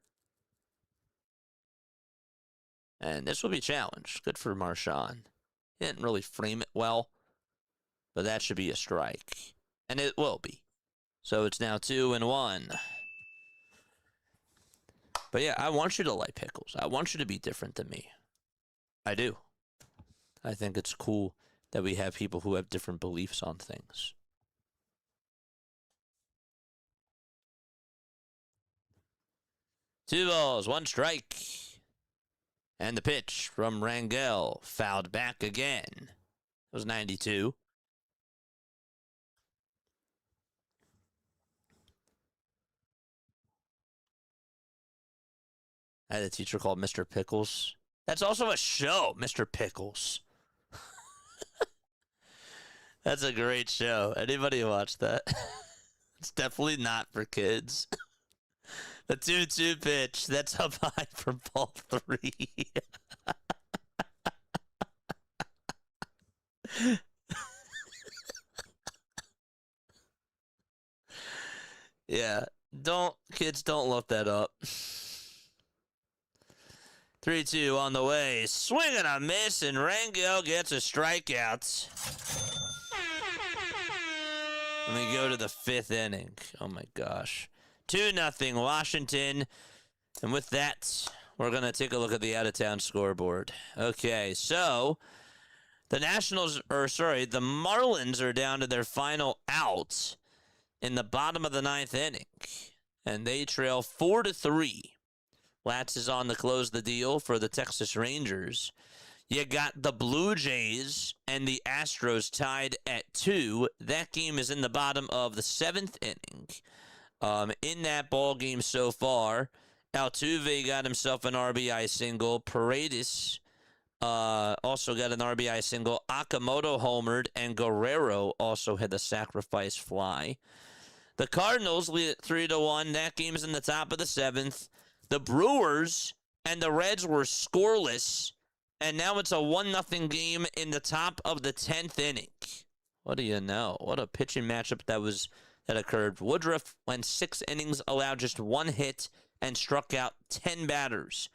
And this will be challenged. Good for Marchand. He didn't really frame it well, but that should be a strike. And it will be. So it's now 2-1. But yeah, I want you to like pickles. I want you to be different than me. I do. I think it's cool that we have people who have different beliefs on things. Two balls, 1 strike. And the pitch from Rangel, fouled back again. It was 92. I had a teacher called Mr. Pickles. That's also a show, Mr. Pickles. That's a great show. Anybody watch that? It's definitely not for kids. The 2-2 pitch. That's up high for ball 3. Yeah. Kids don't look that up. 3-2 on the way. Swing and a miss, and Rangel gets a strikeout. Let me go to the 5th inning. Oh, my gosh. 2-0 Washington. And with that, we're going to take a look at the out-of-town scoreboard. Okay, so the the Marlins are down to their final out in the bottom of the 9th inning. And they trail 4-3 Latz is on to close the deal for the Texas Rangers. You got the Blue Jays and the Astros tied at 2. That game is in the bottom of the 7th inning. In that ball game so far, Altuve got himself an RBI single. Paredes also got an RBI single. Akamoto homered, and Guerrero also had a sacrifice fly. The Cardinals lead at 3-1. That game's in the top of the 7th. The Brewers and the Reds were scoreless, and now it's a 1-0 game in the top of the 10th inning. What do you know? What a pitching matchup that occurred. Woodruff went 6 innings, allowed just 1 hit, and struck out 10 batters.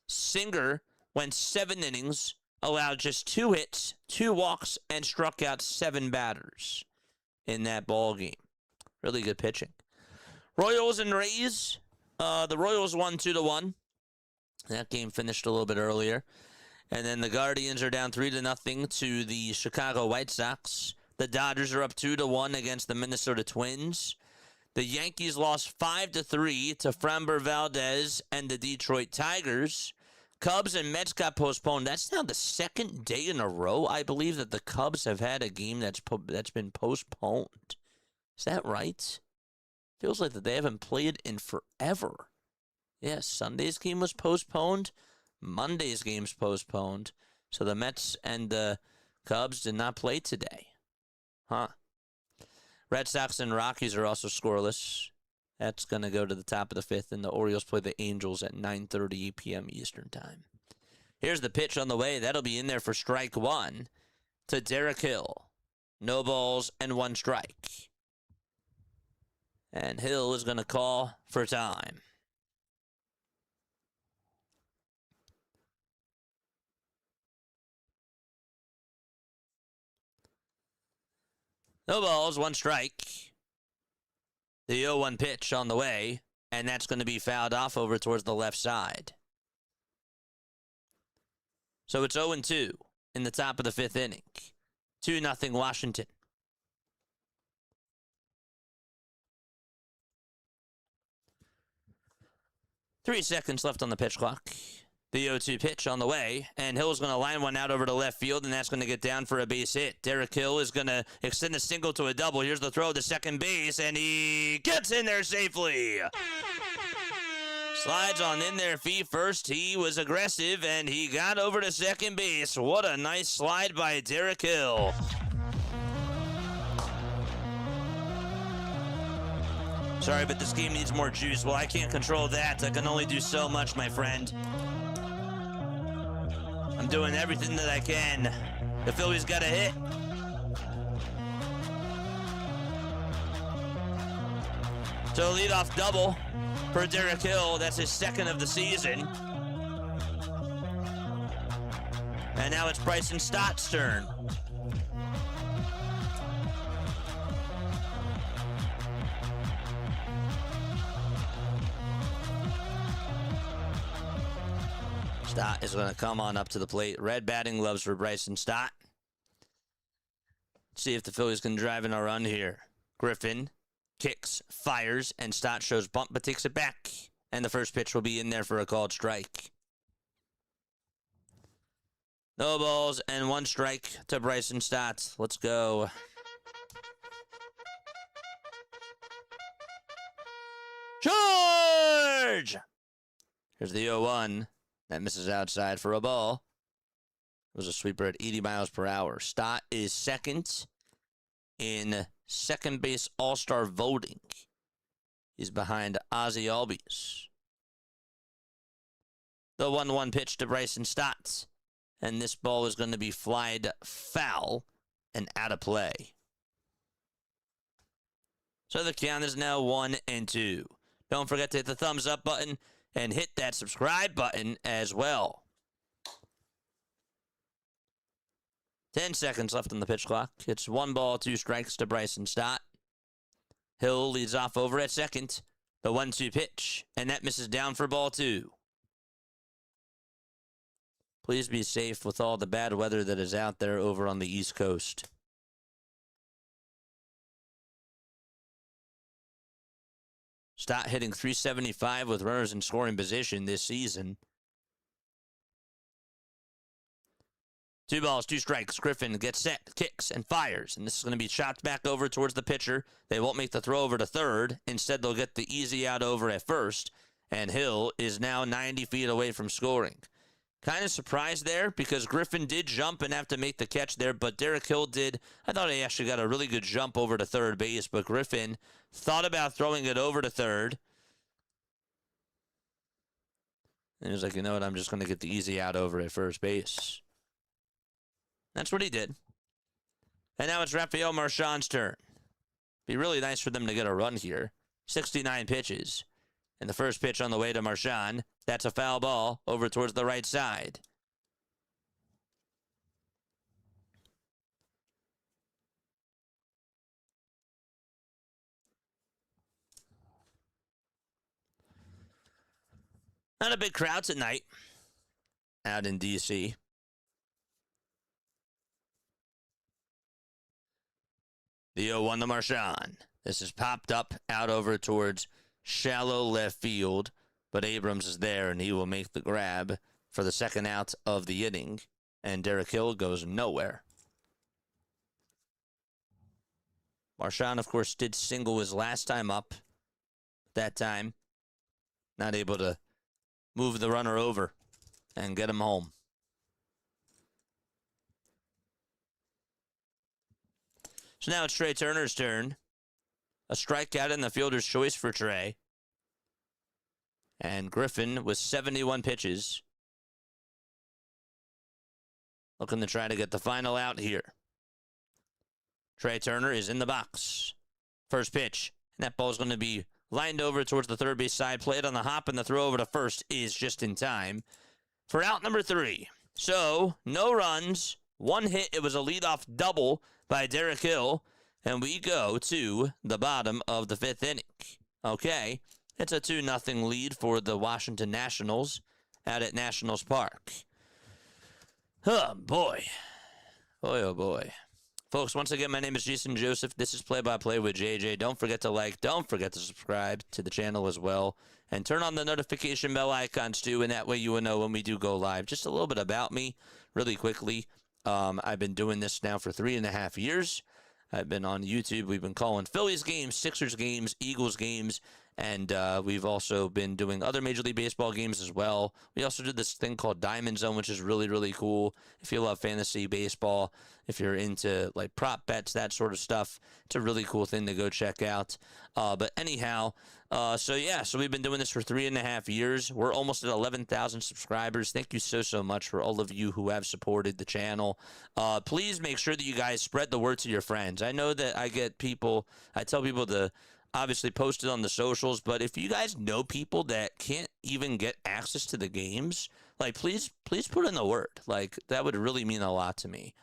Singer went 7 innings, allowed just 2 hits, 2 walks, and struck out 7 batters in that ball game. Really good pitching. Royals and Rays. The Royals won 2-1. That game finished a little bit earlier. And then the Guardians are down 3-0 to the Chicago White Sox. The Dodgers are up 2-1 against the Minnesota Twins. The Yankees lost 5-3 to Framber Valdez and the Detroit Tigers. Cubs and Mets got postponed. That's now the 2nd day in a row, I believe, that the Cubs have had a game that's been postponed. Is that right? Feels like that they haven't played in forever. Yes, Sunday's game was postponed. Monday's game's postponed. So the Mets and the Cubs did not play today. Huh. Red Sox and Rockies are also scoreless. That's going to go to the top of the 5th, and the Orioles play the Angels at 9:30 p.m. Eastern Time. Here's the pitch on the way. That'll be in there for strike 1 to Derek Hill. No balls and 1 strike. And Hill is going to call for time. No balls, 1 strike. The 0-1 pitch on the way, and that's going to be fouled off over towards the left side. So it's 0-2 in the top of the 5th inning. 2-0 Washington. 3 seconds left on the pitch clock. The 0-2 pitch on the way, and Hill's going to line one out over to left field, and that's going to get down for a base hit. Derek Hill is going to extend a single to a double. Here's the throw to second base, and he gets in there safely. Slides on in there feet first. He was aggressive, and he got over to second base. What a nice slide by Derek Hill. Sorry, but this game needs more juice. Well, I can't control that. I can only do so much, my friend. I'm doing everything that I can. The Phillies got a hit. So leadoff double for Derek Hill. That's his 2nd of the season. And now it's Bryson Stott's turn. Stott is going to come on up to the plate. Red batting gloves for Bryson Stott. See if the Phillies can drive in a run here. Griffin kicks, fires, and Stott shows bump but takes it back. And the first pitch will be in there for a called strike. No balls and 1 strike to Bryson Stott. Let's go. George! Here's the 0-1. That misses outside for a ball. It was a sweeper at 80 miles per hour. Stott is 2nd in second base all-star voting. He's behind Ozzie Albies. The 1-1 pitch to Bryson Stott. And this ball is going to be flied foul and out of play. So the count is now 1-2. Don't forget to hit the thumbs up button and hit that subscribe button as well. 10 seconds left on the pitch clock. It's 1 ball, 2 strikes to Bryson Stott. Hill leads off over at second. The 1-2 pitch, and that misses down for ball 2. Please be safe with all the bad weather that is out there over on the East Coast. Stott hitting .375 with runners in scoring position this season. 2 balls, 2 strikes. Griffin gets set, kicks, and fires. And this is going to be chopped back over towards the pitcher. They won't make the throw over to third. Instead, they'll get the easy out over at first. And Hill is now 90 feet away from scoring. Kind of surprised there because Griffin did jump and have to make the catch there, but Derek Hill did. I thought he actually got a really good jump over to third base, but Griffin thought about throwing it over to third. And he was like, you know what, I'm just going to get the easy out over at first base. That's what he did. And now it's Rafael Marchand's turn. Be really nice for them to get a run here. 69 pitches. And the first pitch on the way to Marchand, that's a foul ball over towards the right side. Not a big crowd tonight out in D.C. The 0-1 to Marchand. This is popped up out over towards shallow left field, but Abrams is there, and he will make the grab for the second out of the inning, and Derek Hill goes nowhere. Marchand, of course, did single his last time up. That time, not able to move the runner over and get him home. So now it's Trey Turner's turn. A strikeout in the fielder's choice for Trey. And Griffin with 71 pitches. Looking to try to get the final out here. Trey Turner is in the box. First pitch. And that ball is going to be lined over towards the third base side. Played on the hop, and the throw over to first is just in time for out number 3. So, no runs, 1 hit. It was a leadoff double by Derek Hill. And we go to the bottom of the 5th inning. Okay, it's a 2-0 lead for the Washington Nationals out at Nationals Park. Oh, boy. Boy, oh, boy. Folks, once again, my name is Jason Joseph. This is Play-by-Play with JJ. Don't forget to like, don't forget to subscribe to the channel as well. And turn on the notification bell icons, too, and that way you will know when we do go live. Just a little bit about me, really quickly. I've been doing this now for 3.5 years. I've been on YouTube. We've been calling Phillies games, Sixers games, Eagles games, and we've also been doing other Major League Baseball games as well. We also did this thing called Diamond Zone, which is really, really cool. If you love fantasy baseball, if you're into like prop bets, that sort of stuff, it's a really cool thing to go check out. But anyhow, so we've been doing this for 3.5 years. We're almost at 11,000 subscribers. Thank you so much for all of you who have supported the channel. Please make sure that you guys spread the word to your friends. I know that I tell people to obviously post it on the socials, but if you guys know people that can't even get access to the games, like please put in the word. Like that would really mean a lot to me.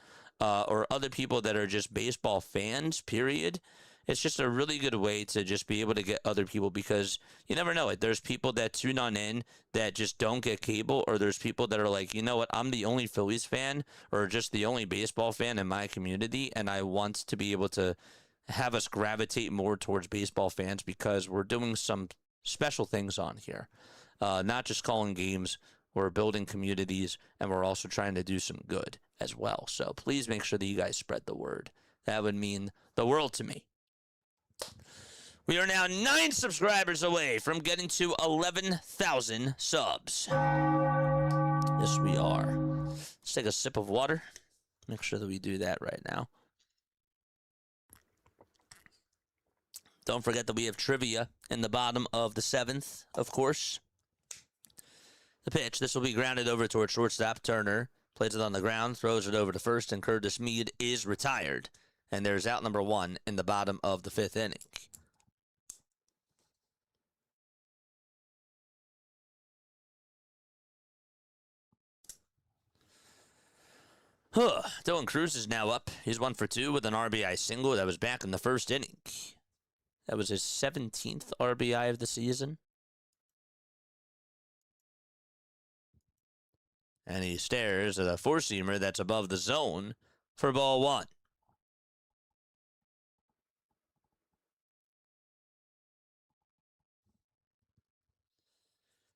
Or other people that are just baseball fans, period. It's just a really good way to just be able to get other people, because you never know it. There's people that tune on in that just don't get cable, or there's people that are like, you know what, I'm the only Phillies fan or just the only baseball fan in my community, and I want to be able to have us gravitate more towards baseball fans because we're doing some special things on here. Not just calling games, we're building communities, and we're also trying to do some good as well. So please make sure that you guys spread the word. That would mean the world to me. We are now 9 subscribers away from getting to 11,000 subs. Yes, we are. Let's take a sip of water. Make sure that we do that right now. Don't forget that we have trivia in the bottom of the 7th, of course. The pitch. This will be grounded over towards shortstop. Turner plays it on the ground, throws it over to first, and Curtis Mead is retired. And there's out number 1 in the bottom of the 5th inning. Dylan Cruz is now up. He's 1 for 2 with an RBI single. That was back in the 1st inning. That was his 17th RBI of the season. And he stares at a four-seamer that's above the zone for ball 1.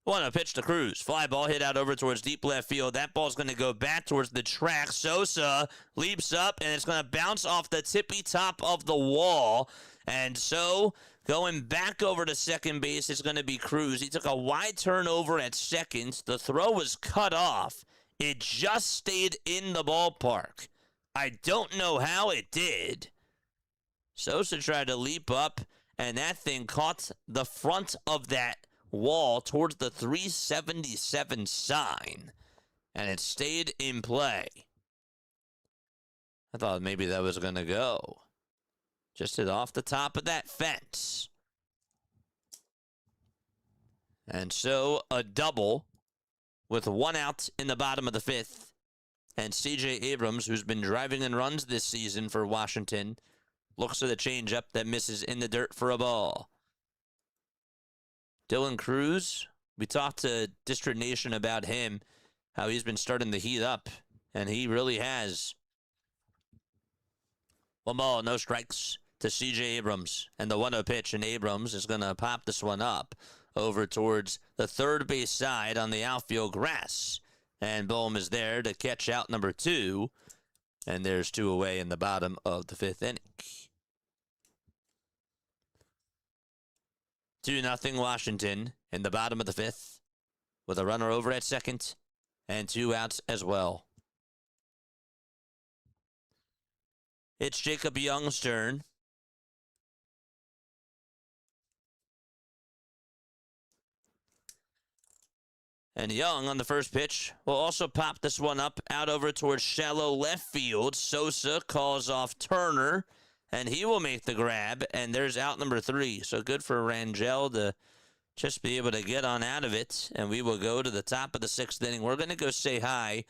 1-0 pitch to Cruz. Fly ball hit out over towards deep left field. That ball's going to go back towards the track. Sosa leaps up, and it's going to bounce off the tippy top of the wall. And so going back over to second base is going to be Cruz. He took a wide turnover at second. The throw was cut off. It just stayed in the ballpark. I don't know how it did. Sosa tried to leap up, and that thing caught the front of that wall towards the 377 sign, and it stayed in play. I thought maybe that was going to go. Just hit off the top of that fence. And so a double with 1 out in the bottom of the 5th. And C.J. Abrams, who's been driving in runs this season for Washington, looks for the changeup that misses in the dirt for a ball. Dylan Cruz, we talked to District Nation about him, how he's been starting to heat up, and he really has. 1 ball, no strikes to C.J. Abrams, and the 1-0 pitch, and Abrams is going to pop this one up over towards the third base side on the outfield grass, and Bohm is there to catch out number 2, and there's 2 away in the bottom of the 5th inning. 2-0 Washington in the bottom of the 5th with a runner over at second and 2 outs as well. It's Jacob Young's turn. And Young on the first pitch will also pop this one up out over towards shallow left field. Sosa calls off Turner, and he will make the grab, and there's out number 3. So good for Rangel to just be able to get on out of it, and we will go to the top of the 6th inning. We're going to go say hi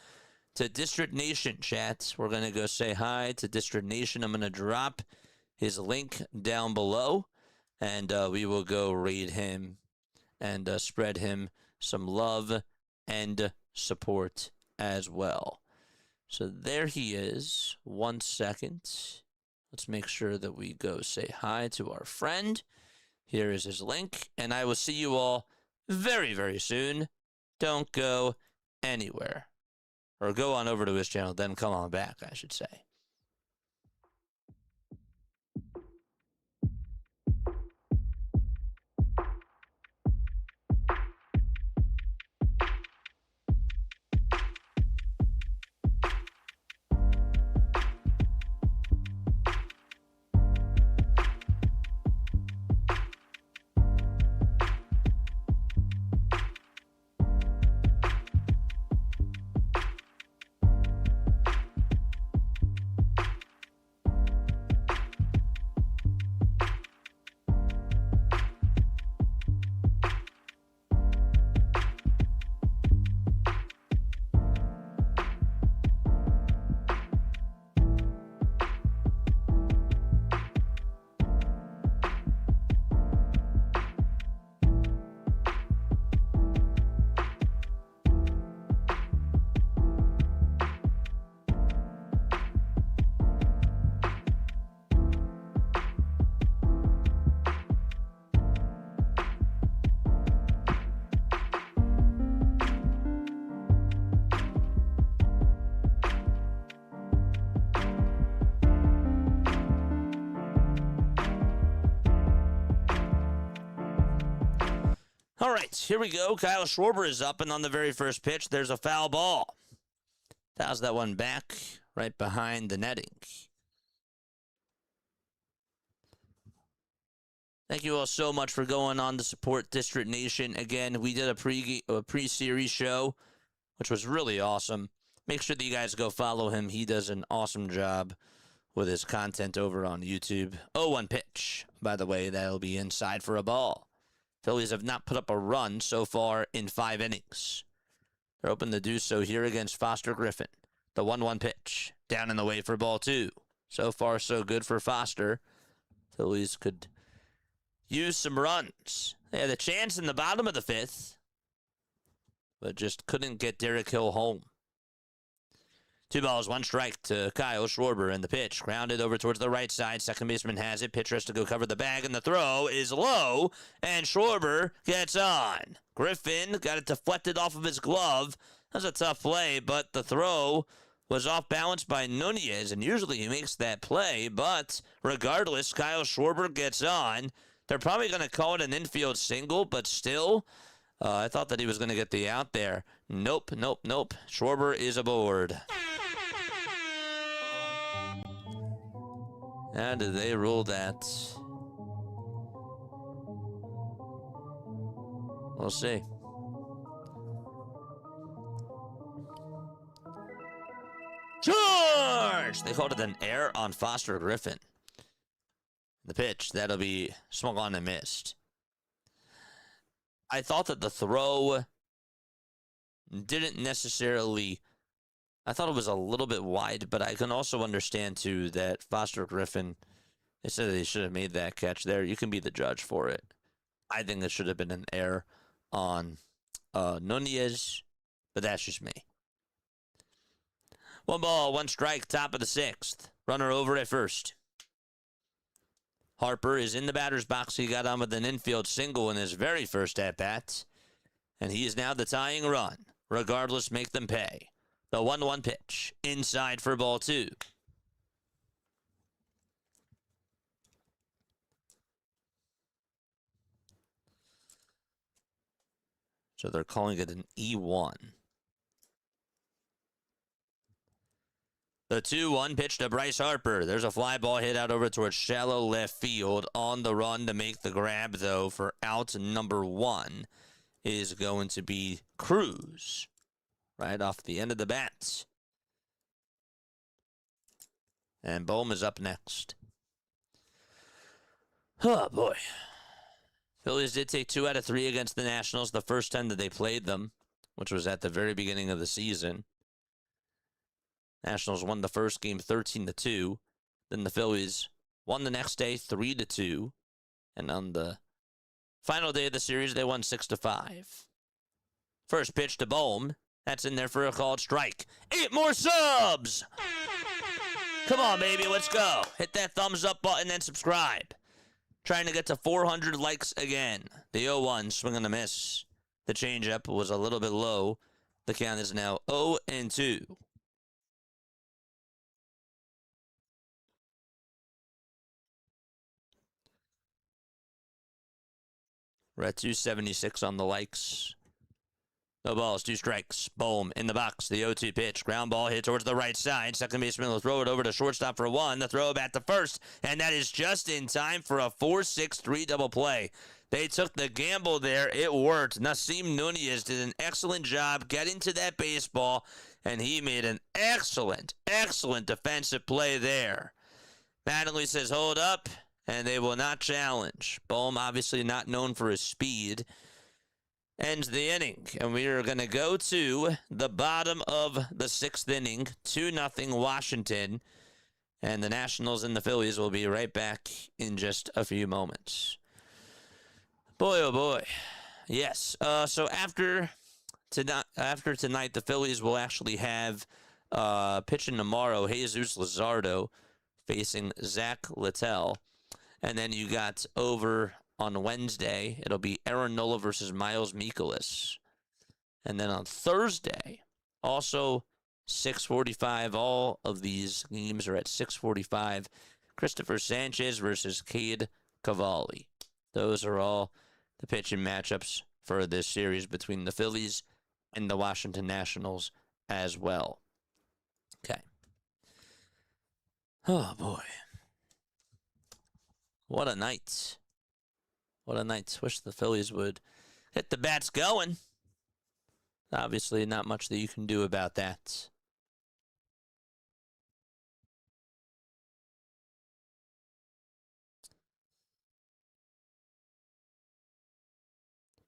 to District Nation, chat. We're going to go say hi to District Nation. I'm going to drop his link down below, and we will go raid him and spread him some love and support as well. So there he is. 1 second. Let's make sure that we go say hi to our friend. Here is his link, and I will see you all very, very soon. Don't go anywhere. Or go on over to his channel, then come on back, I should say. All right, here we go. Kyle Schwarber is up, and on the very first pitch, there's a foul ball. Fouls that one back right behind the netting. Thank you all so much for going on to support District Nation. Again, we did a pre-series show, which was really awesome. Make sure that you guys go follow him. He does an awesome job with his content over on YouTube. 0-1 pitch, by the way. That'll be inside for a ball. Phillies have not put up a run so far in 5 innings. They're hoping to do so here against Foster Griffin. The 1-1 pitch, down in the way for ball 2. So far, so good for Foster. Phillies could use some runs. They had a chance in the bottom of the 5th, but just couldn't get Derek Hill home. 2 balls, 1 strike to Kyle Schwarber, and the pitch grounded over towards the right side. Second baseman has it. Pitcher has to go cover the bag, and the throw is low, and Schwarber gets on. Griffin got it deflected off of his glove. That was a tough play, but the throw was off balance by Nunez, and usually he makes that play, but regardless, Kyle Schwarber gets on. They're probably going to call it an infield single, but still, I thought that he was going to get the out there. Nope. Schwarber is aboard. How did they rule that? We'll see. Charge! They called it an error on Foster Griffin. The pitch, that'll be swung on and missed. I thought that the throw didn't necessarily... I thought it was a little bit wide, but I can also understand, too, that Foster Griffin, they said they should have made that catch there. You can be the judge for it. I think it should have been an error on Nunez, but that's just me. 1 ball, 1 strike, top of the 6th. Runner over at first. Harper is in the batter's box. He got on with an infield single in his very first at-bat, and he is now the tying run. Regardless, make them pay. The 1-1 pitch, inside for ball 2. So they're calling it an E1. The 2-1 pitch to Bryce Harper. There's a fly ball hit out over towards shallow left field. On the run to make the grab, though, for out number 1 is going to be Cruz. Right off the end of the bats. And Bohm is up next. Oh, boy. Phillies did take 2 out of 3 against the Nationals the first time that they played them, which was at the very beginning of the season. Nationals won the first game 13-2. Then the Phillies won the next day 3-2. And on the final day of the series, they won 6-5. First pitch to Bohm. That's in there for a called strike. 8 more subs! Come on, baby, let's go. Hit that thumbs up button and subscribe. Trying to get to 400 likes again. The 0-1 swing and a miss. The changeup was a little bit low. The count is now 0-2. We're at 276 on the likes. No balls, 2 strikes. Bohm in the box. The 0-2 pitch. Ground ball hit towards the right side. Second baseman will throw it over to shortstop for 1. The throw back to first. And that is just in time for a 4-6-3 double play. They took the gamble there. It worked. Nasim Nunez did an excellent job getting to that baseball. And he made an excellent defensive play there. Mattingly says, hold up. And they will not challenge. Bohm obviously not known for his speed. Ends the inning, and we are going to go to the bottom of the 6th inning, 2-0 Washington, and the Nationals and the Phillies will be right back in just a few moments. Boy, oh boy. Yes, so after tonight, the Phillies will actually have pitching tomorrow, Jesus Luzardo facing Zach Littell, and then you got over on Wednesday, it'll be Aaron Nola versus Miles Mikolas. And then on Thursday, also 6:45. All of these games are at 6:45. Christopher Sanchez versus Cade Cavalli. Those are all the pitching matchups for this series between the Phillies and the Washington Nationals as well. Okay. Oh, boy. What a night. What a night. Wish the Phillies would hit the bats going. Obviously, not much that you can do about that.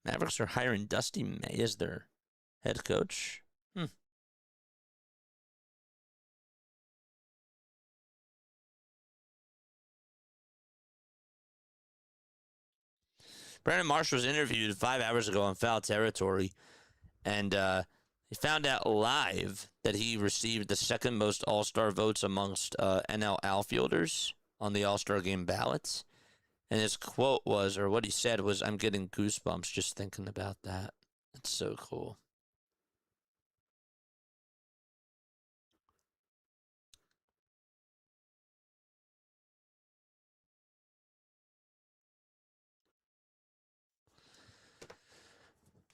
Mavericks are hiring Dusty May as their head coach. Brandon Marsh was interviewed 5 hours ago on Foul Territory, and He found out live that he received the second most All-Star votes amongst NL outfielders on the All-Star game ballots. And his quote was, or what he said was, "I'm getting goosebumps just thinking about that." That's so cool.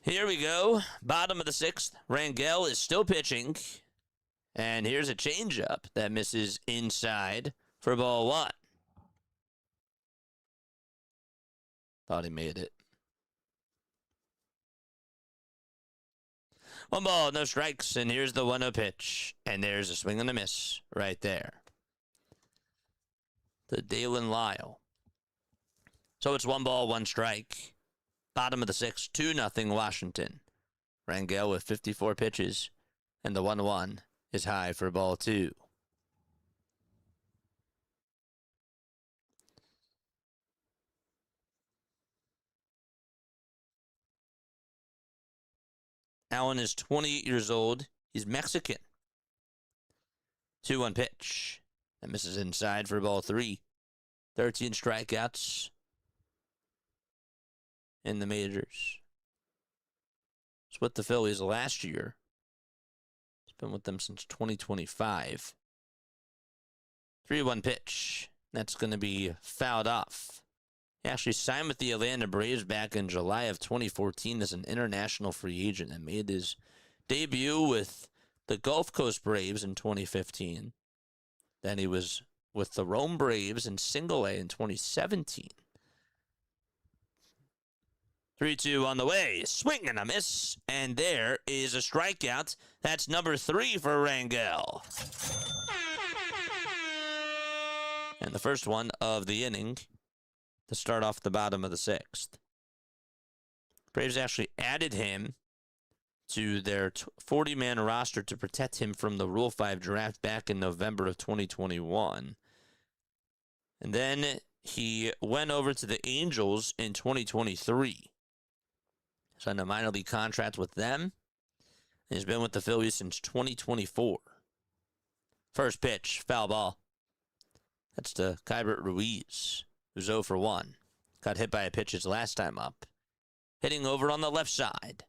Here we go. Bottom of the 6th. Rangel is still pitching. And here's a changeup that misses inside for ball 1. Thought he made it. 1 ball, no strikes, and here's the 1-0 pitch. And there's a swing and a miss right there. To Dalen Lyle. So it's 1 ball, 1 strike. Bottom of the 6th, 2-0 Washington. Rangel with 54 pitches, and the 1-1 is high for ball 2. Allen is 28 years old. He's Mexican. 2-1 pitch. That misses inside for ball 3. 13 strikeouts in the majors. It's with the Phillies last year. He's been with them since 2025. 3-1 pitch. That's going to be fouled off. He actually signed with the Atlanta Braves back in July of 2014 as an international free agent and made his debut with the Gulf Coast Braves in 2015. Then he was with the Rome Braves in Single A in 2017. 3-2 on the way. Swing and a miss. And there is a strikeout. That's number 3 for Rangel. And the first one of the inning to start off the bottom of the 6th. Braves actually added him to their 40-man roster to protect him from the Rule 5 draft back in November of 2021. And then he went over to the Angels in 2023. Signed a minor league contract with them. He's been with the Phillies since 2024. First pitch, foul ball. That's to Keibert Ruiz, who's 0 for 1. Got hit by a pitch his last time up. Hitting over on the left side.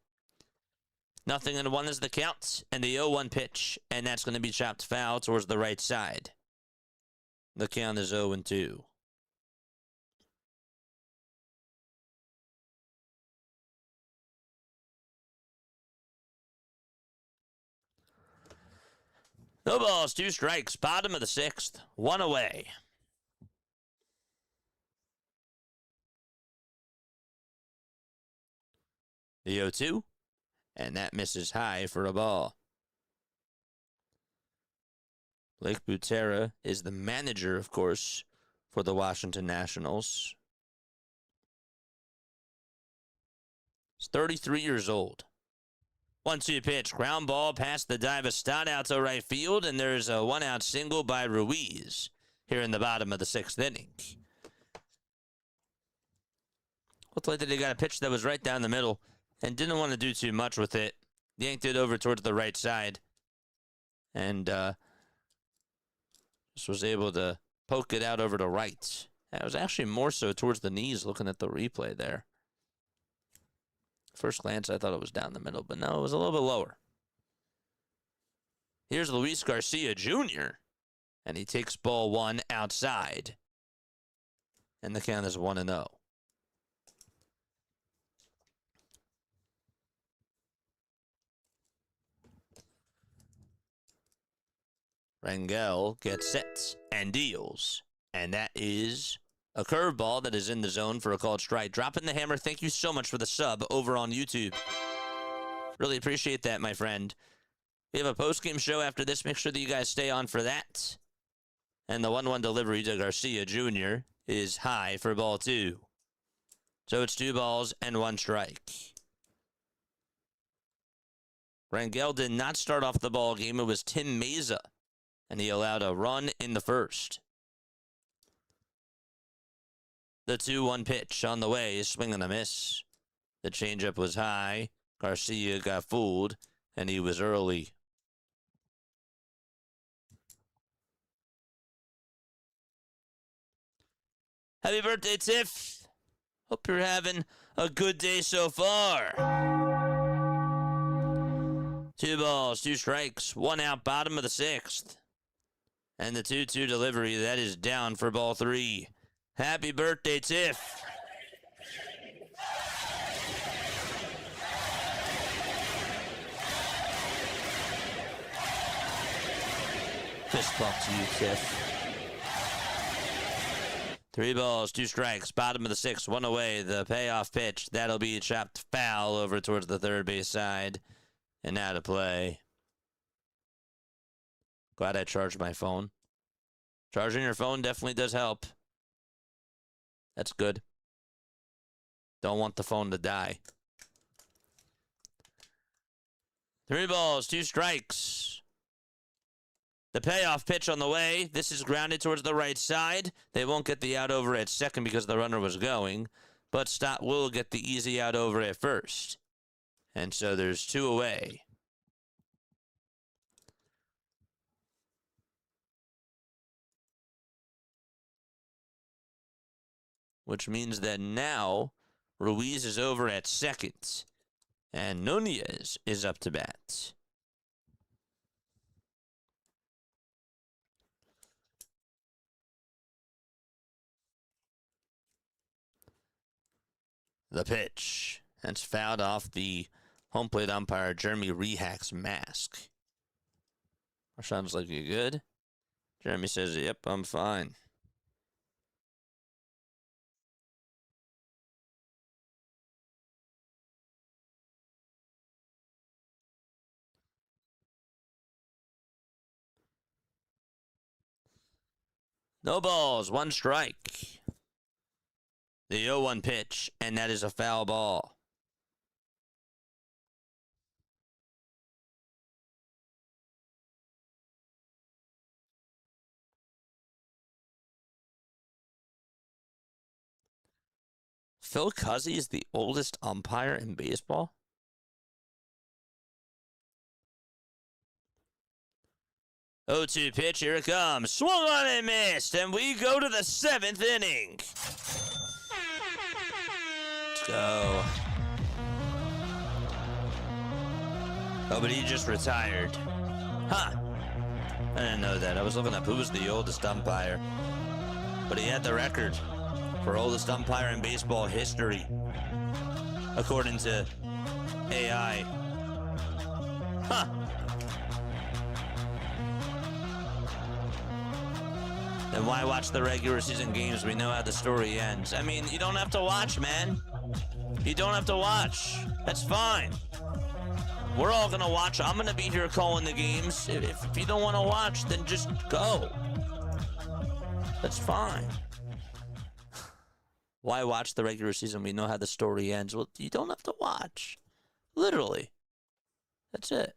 0-1 is the count, and the 0-1 pitch, and that's going to be chopped foul towards the right side. The count is 0-2. No balls, 2 strikes, bottom of the 6th, 1 away. The 0-2, and that misses high for a ball. Blake Butera is the manager, of course, for the Washington Nationals. He's 33 years old. 1-2 pitch, ground ball past the dive, a start out to right field, and there's a 1-out single by Ruiz here in the bottom of the 6th inning. Looked like that he got a pitch that was right down the middle and didn't want to do too much with it. Yanked it over towards the right side and just was able to poke it out over to right. That was actually more so towards the knees looking at the replay there. First glance, I thought it was down the middle, but no, it was a little bit lower. Here's Luis Garcia Jr., and he takes ball 1 outside. And the count is 1-0. Rangel gets set and deals. And that is a curveball that is in the zone for a called strike. Dropping the hammer. Thank you so much for the sub over on YouTube. Really appreciate that, my friend. We have a post-game show after this. Make sure that you guys stay on for that. And the 1-1 delivery to Garcia Jr. is high for ball 2. So it's 2 balls and 1 strike. Rangel did not start off the ball game. It was Tim Mayza, and he allowed a run in the first. The 2-1 pitch on the way is swing and a miss. The changeup was high. Garcia got fooled, and he was early. Happy birthday, Tiff. Hope you're having a good day so far. 2 balls, 2 strikes, 1 out, bottom of the 6th. And the 2-2 delivery, that is down for ball 3. Happy birthday, Tiff. Fist bump to you, Tiff. 3 balls, 2 strikes, bottom of the 6th, 1 away. The payoff pitch, that'll be chopped foul over towards the third base side. And out of play. Glad I charged my phone. Charging your phone definitely does help. That's good. Don't want the phone to die. 3 balls, 2 strikes. The payoff pitch on the way. This is grounded towards the right side. They won't get the out over at second because the runner was going. But Stott will get the easy out over at first. And so there's 2 away. Which means that now Ruiz is over at second. And Nunez is up to bat. The pitch. That's fouled off the home plate umpire, Jeremy Rehack's mask. Marshawn's like, you good? Jeremy says, yep, I'm fine. No balls, 1 strike. The 0-1 pitch, and that is a foul ball. Phil Cuzzy is the oldest umpire in baseball? 0-2 pitch, here it comes. Swung on and missed, and we go to the 7th inning. Let's go. Oh, but he just retired. Huh. I didn't know that. I was looking up who was the oldest umpire. But he had the record for oldest umpire in baseball history, according to AI. Huh. Then why watch the regular season games? We know how the story ends. I mean, you don't have to watch, man. You don't have to watch. That's fine. We're all going to watch. I'm going to be here calling the games. If you don't want to watch, then just go. That's fine. Why watch the regular season? We know how the story ends. Well, you don't have to watch. Literally. That's it.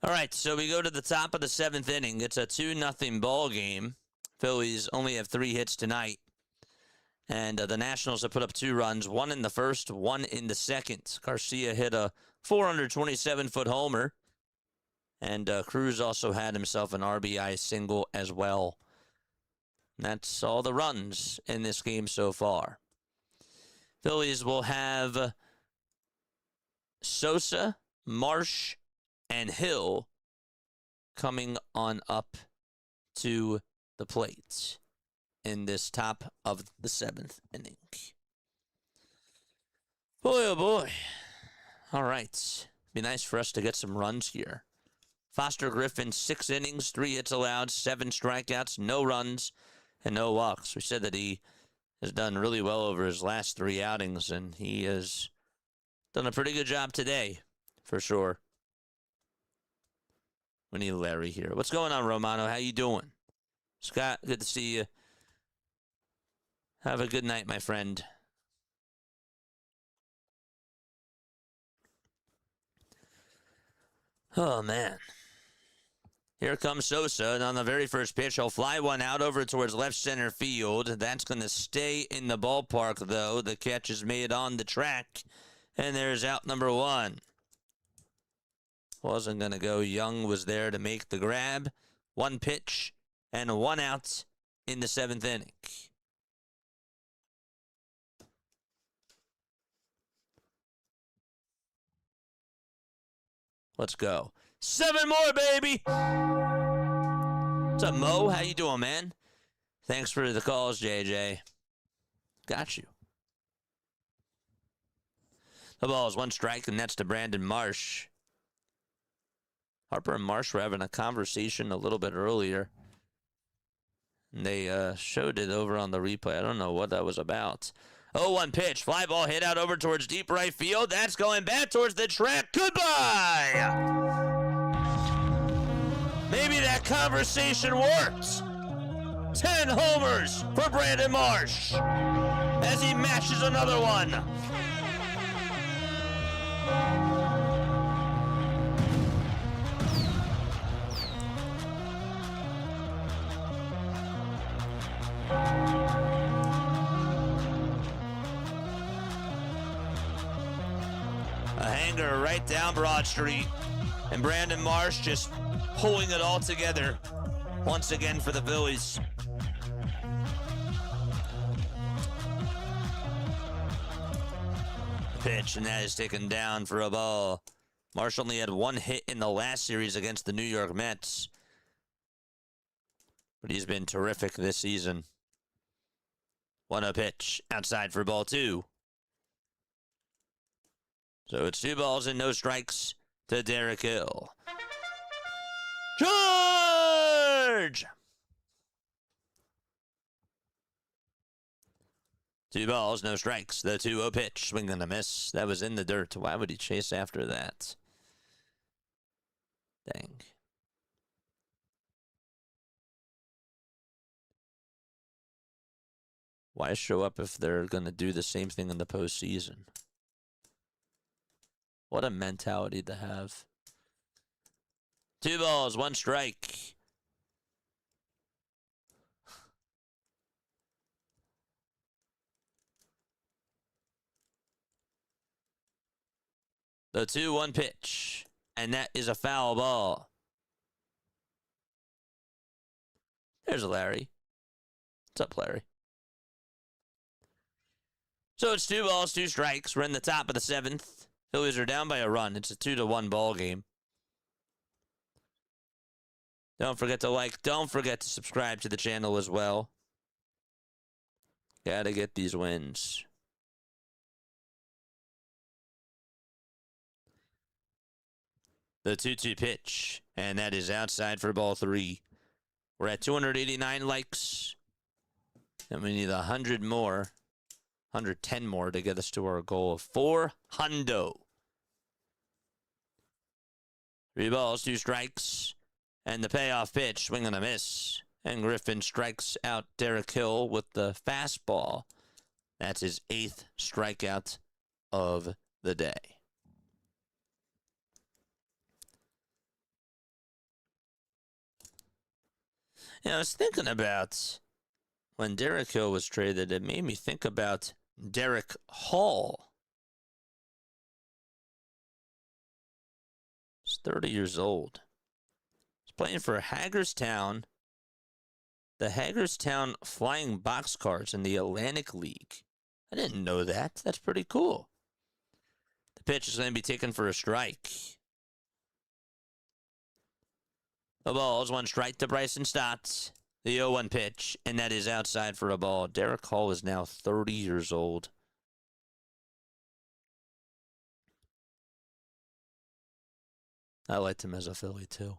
All right, so we go to the top of the 7th inning. It's a 2-0 ball game. Phillies only have 3 hits tonight. And the Nationals have put up 2 runs, 1 in the first, 1 in the second. Garcia hit a 427-foot homer. And Cruz also had himself an RBI single as well. And that's all the runs in this game so far. Phillies will have Sosa, Marsh, and Hill coming on up to the plate in this top of the 7th inning. Boy, oh boy. All right. Be nice for us to get some runs here. Foster Griffin, 6 innings, 3 hits allowed, 7 strikeouts, no runs, and no walks. We said that he has done really well over his last 3 outings, and he has done a pretty good job today, for sure. We need Larry here. What's going on, Romano? How you doing? Scott, good to see you. Have a good night, my friend. Oh, man. Here comes Sosa, and on the very first pitch, he'll fly one out over towards left center field. That's going to stay in the ballpark, though. The catch is made on the track, and there's out number one. Wasn't going to go. Young was there to make the grab. One pitch and one out in the 7th inning. Let's go. 7 more, baby! What's up, Mo? How you doing, man? Thanks for the calls, JJ. Got you. The ball is 1 strike, and that's to Brandon Marsh. Harper and Marsh were having a conversation a little bit earlier. And they showed it over on the replay. I don't know what that was about. 0-1 pitch. Fly ball hit out over towards deep right field. That's going back towards the track. Goodbye! Maybe that conversation worked. 10 homers for Brandon Marsh as he matches another one. A hanger right down Broad Street, and Brandon Marsh just pulling it all together once again for the Phillies. Pitch, and that is taken down for a ball. Marsh only had 1 hit in the last series against the New York Mets, but he's been terrific this season. 1-0 pitch, outside for ball 2. So it's 2 balls and no strikes to Derek Hill. George! 2 balls, no strikes. The 2-0 pitch, swing and a miss. That was in the dirt. Why would he chase after that? Dang. Why show up if they're going to do the same thing in the postseason? What a mentality to have. 2 balls, 1 strike. The 2-1 pitch, and that is a foul ball. There's Larry. What's up, Larry? So it's 2 balls, 2 strikes. We're in the top of the 7th. Phillies are down by a run. It's a 2-1 ball game. Don't forget to like. Don't forget to subscribe to the channel as well. Gotta get these wins. The 2-2 pitch, and that is outside for ball 3. We're at 289 likes, and we need 100 more, 110 more to get us to our goal of 400. 3 balls, 2 strikes, and the payoff pitch, swing and a miss. And Griffin strikes out Derek Hill with the fastball. That's his 8th strikeout of the day. I was thinking about when Derek Hill was traded, it made me think about Derek Hall. He's 30 years old. He's playing for Hagerstown, the Hagerstown Flying Boxcars in the Atlantic League. I didn't know that. That's pretty cool. The pitch is going to be taken for a strike. The ball is 1 strike to Bryson Stott. The 0-1 pitch, and that is outside for a ball. Derek Hall is now 30 years old. I liked him as a Philly, too.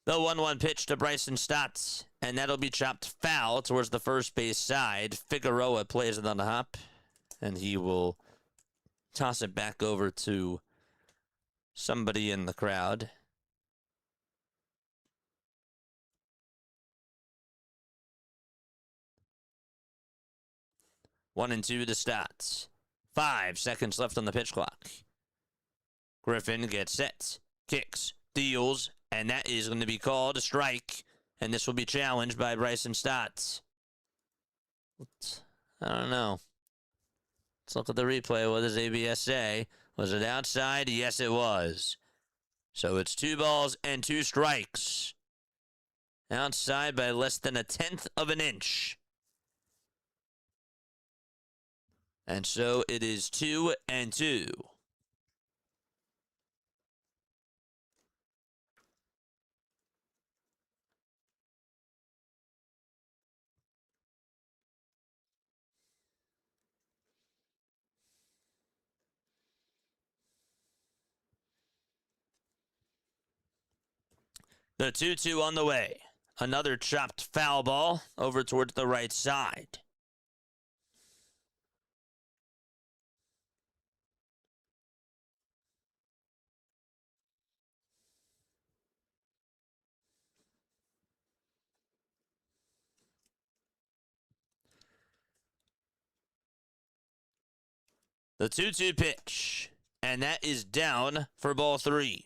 The 1-1 pitch to Bryson Stott, and that'll be chopped foul towards the first base side. Figueroa plays it on the hop, and he will toss it back over to somebody in the crowd. One and 2 to Stott. 5 seconds left on the pitch clock. Griffin gets set, kicks, deals, and that is going to be called a strike, and this will be challenged by Bryson Stott. I don't know. Let's look at the replay. What does ABS say? Was it outside? Yes, it was. So it's 2 balls and 2 strikes. Outside by less than 1/10 of an inch. And so it is 2-2. The 2-2 on the way. Another chopped foul ball over towards the right side. The 2-2 pitch. And that is down for ball 3.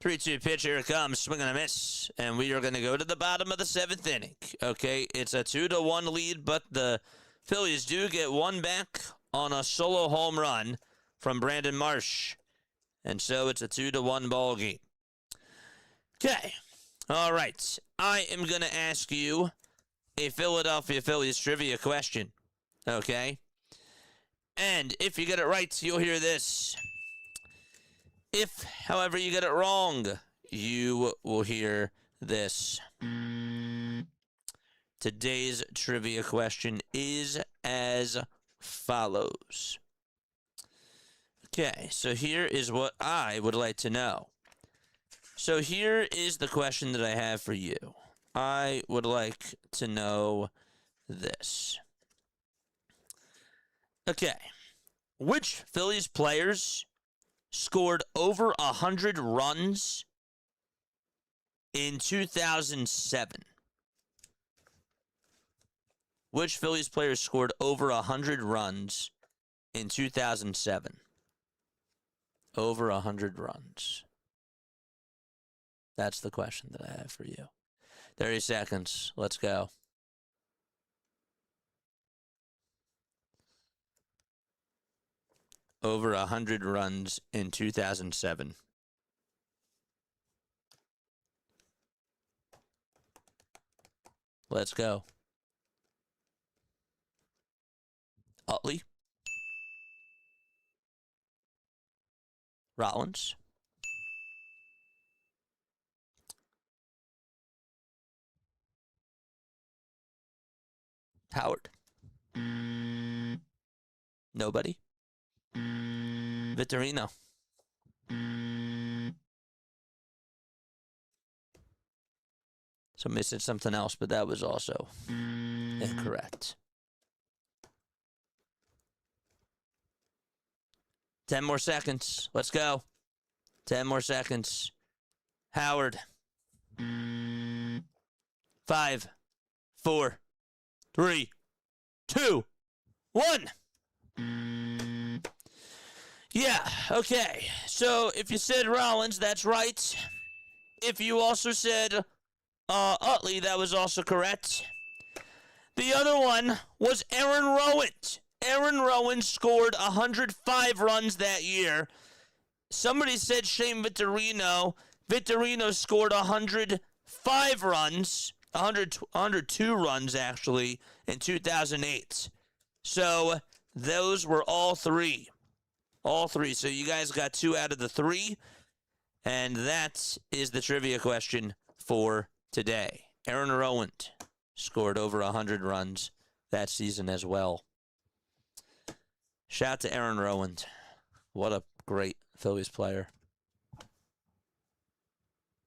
Three-two pitch, here it comes, swing and a miss, and we are going to go to the bottom of the 7th inning. Okay, it's a 2-1 lead, but the Phillies do get one back on a solo home run from Brandon Marsh, and so it's a 2-1 ball game. Okay, all right, I am going to ask you a Philadelphia Phillies trivia question, okay? And if you get it right, you'll hear this. If, however, you get it wrong, you will hear this. Today's trivia question is as follows. Okay, so here is what I would like to know. So here is the question that I have for you. I would like to know this. Okay, which Phillies players scored over 100 runs in 2007? Which Phillies players scored over 100 runs in 2007? Over 100 runs. That's the question that I have for you. 30 seconds. Let's go. Over 100 runs in 2007. Let's go. Utley. Rollins. Howard. Nobody. Vittorino. So missing something else, but that was also incorrect. 10 more seconds. Let's go. 10 more seconds. Howard. 5, 4, 3, 2, 1. Yeah, okay. So if you said Rollins, that's right. If you also said Utley, that was also correct. The other one was Aaron Rowand. Aaron Rowand scored 105 runs that year. Somebody said Shane Vittorino. Vittorino scored 105 runs, 102 runs actually, in 2008. So those were all three. All three. So you guys got 2 out of the 3. And that is the trivia question for today. Aaron Rowand scored over 100 runs that season as well. Shout out to Aaron Rowand. What a great Phillies player.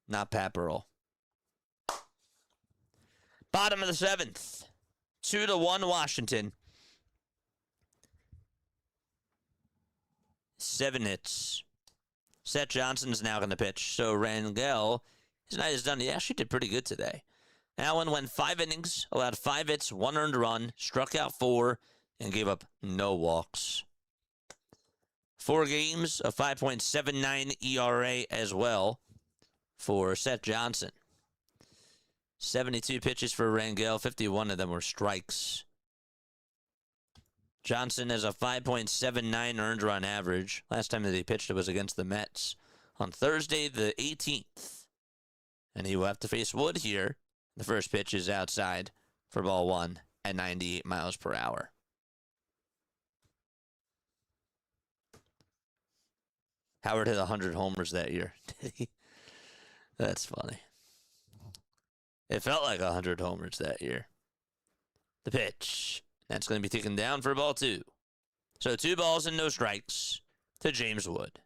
Not Pat Burrell. Bottom of the 7th. 2-1 Washington. 7 hits. Seth Johnson's now going to pitch. So Rangel His night is done. He actually did pretty good today. Allen went 5 innings, allowed 5 hits, 1 earned run, struck out 4, and gave up no walks. 4 games, a 5.79 ERA as well for Seth Johnson. 72 pitches for Rangel, 51 of them were strikes. Johnson has a 5.79 earned run average. Last time that he pitched it was against the Mets on Thursday the 18th. And he will have to face Wood here. The first pitch is outside for ball 1 at 98 miles per hour. Howard hit 100 homers that year. That's funny. It felt like 100 homers that year. The pitch. That's going to be taken down for ball 2. So 2 balls and no strikes to James Wood.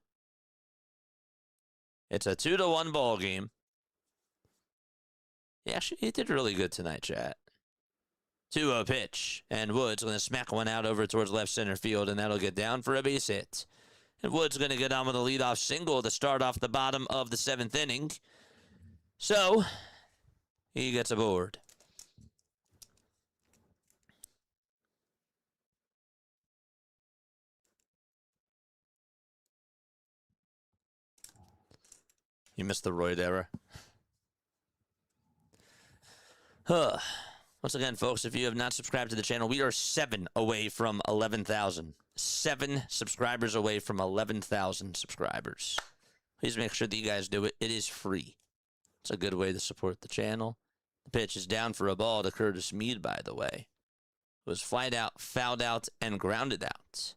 It's a 2-1 ball game. Yeah, actually, he did really good tonight, chat. 2-0 pitch, and Wood's going to smack one out over towards left center field, and that'll get down for a base hit. And Wood's going to get on with a leadoff single to start off the bottom of the 7th inning. So, he gets aboard. You missed the Royd era. Once again, folks, if you have not subscribed to the channel, we are 7 away from 11,000. 7 subscribers away from 11,000 subscribers. Please make sure that you guys do it. It is free. It's a good way to support the channel. The pitch is down for a ball to Curtis Mead, by the way. It was flied out, fouled out, and grounded out.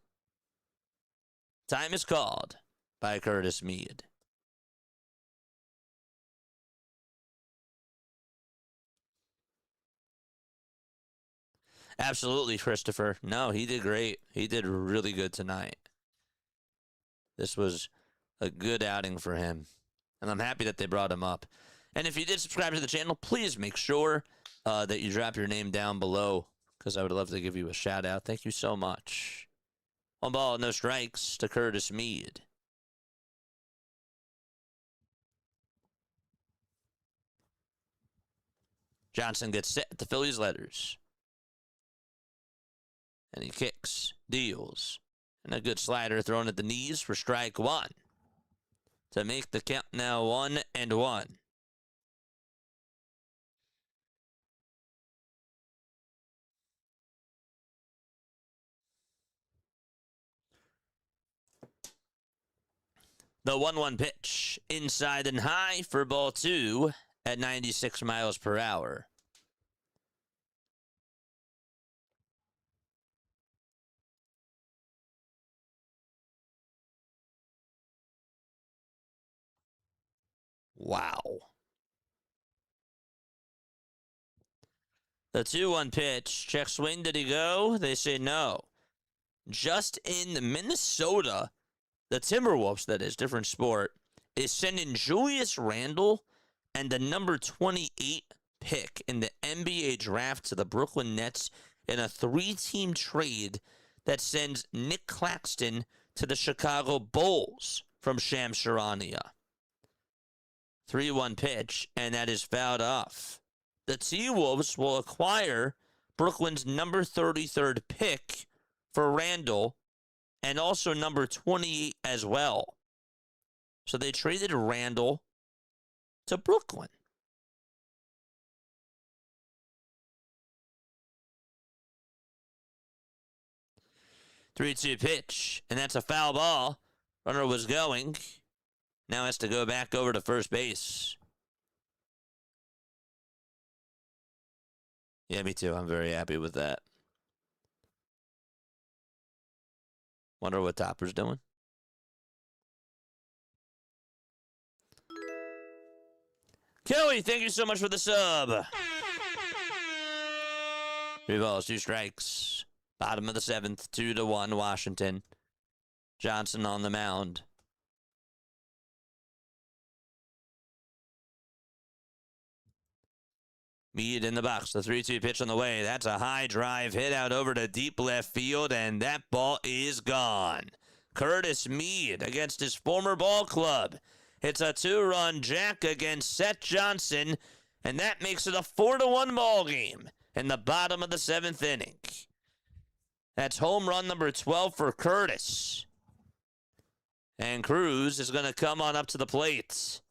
Time is called by Curtis Mead. Absolutely, Christopher. No, he did great. He did really good tonight. This was a good outing for him. And I'm happy that they brought him up. And if you did subscribe to the channel, please make sure that you drop your name down below, because I would love to give you a shout out. Thank you so much. 1 ball, no strikes to Curtis Mead. Johnson gets set at the Phillies letters. And he kicks, deals, and a good slider thrown at the knees for strike 1. To make the count now 1-1. The 1-1 pitch, inside and high for ball 2 at 96 miles per hour. Wow. The 2-1 pitch. Check swing. Did he go? They say no. Just in Minnesota, the Timberwolves, that is, different sport, is sending Julius Randle and the number 28 pick in the NBA draft to the Brooklyn Nets in a 3-team trade that sends Nick Claxton to the Chicago Bulls from Shams Charania. 3-1 pitch, and that is fouled off. The T-Wolves will acquire Brooklyn's number 33rd pick for Randall and also number 28 as well. So they traded Randall to Brooklyn. Three-two pitch, and that's a foul ball. Runner was going. Now has to go back over to first base. Yeah, me too. I'm very happy with that. Wonder what Topper's doing. Kelly, thank you so much for the sub. 3 balls, 2 strikes. Bottom of the 7th, 2-1 Washington. Johnson on the mound. Mead in the box. The 3-2 pitch on the way. That's a high drive hit out over to deep left field, and that ball is gone. Curtis Mead against his former ball club. It's a 2-run jack against Seth Johnson, and that makes it a 4-1 ball game in the bottom of the 7th inning. That's home run number 12 for Curtis. And Cruz is going to come on up to the plate.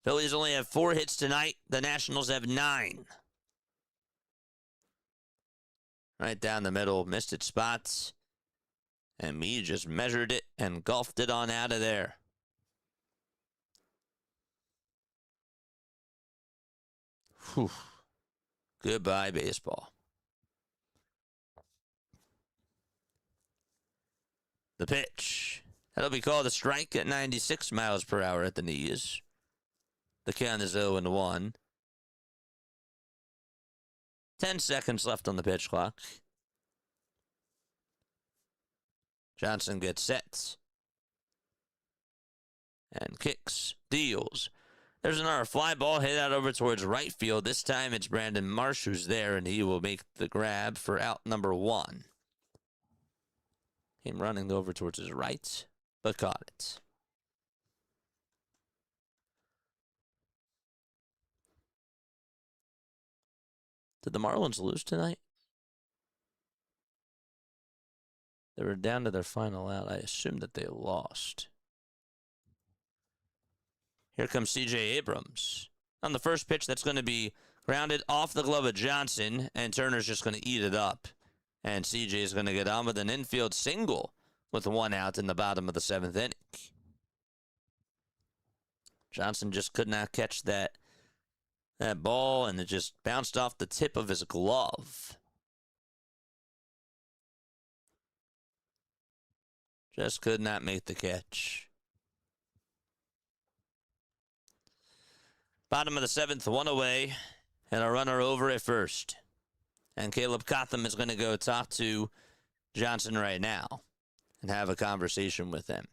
Phillies only have 4 hits tonight. The Nationals have 9. Right down the middle, missed its spots. And me just measured it and golfed it on out of there. Whew. Goodbye, baseball. The pitch. That'll be called a strike at 96 miles per hour at the knees. The count is 0-1. 10 seconds left on the pitch clock. Johnson gets set. And kicks, deals. There's another fly ball hit out over towards right field. This time it's Brandon Marsh who's there, and he will make the grab for out number 1. Came running over towards his right, but caught it. Did the Marlins lose tonight? They were down to their final out. I assume that they lost. Here comes C.J. Abrams. On the first pitch, that's going to be grounded off the glove of Johnson, and Turner's just going to eat it up. And C.J. is going to get on with an infield single with 1 out in the bottom of the 7th inning. Johnson just could not catch that ball, and it just bounced off the tip of his glove. Just could not make the catch. Bottom of the 7th, 1 away, and a runner over at first. And Caleb Cotham is going to go talk to Johnson right now and have a conversation with him.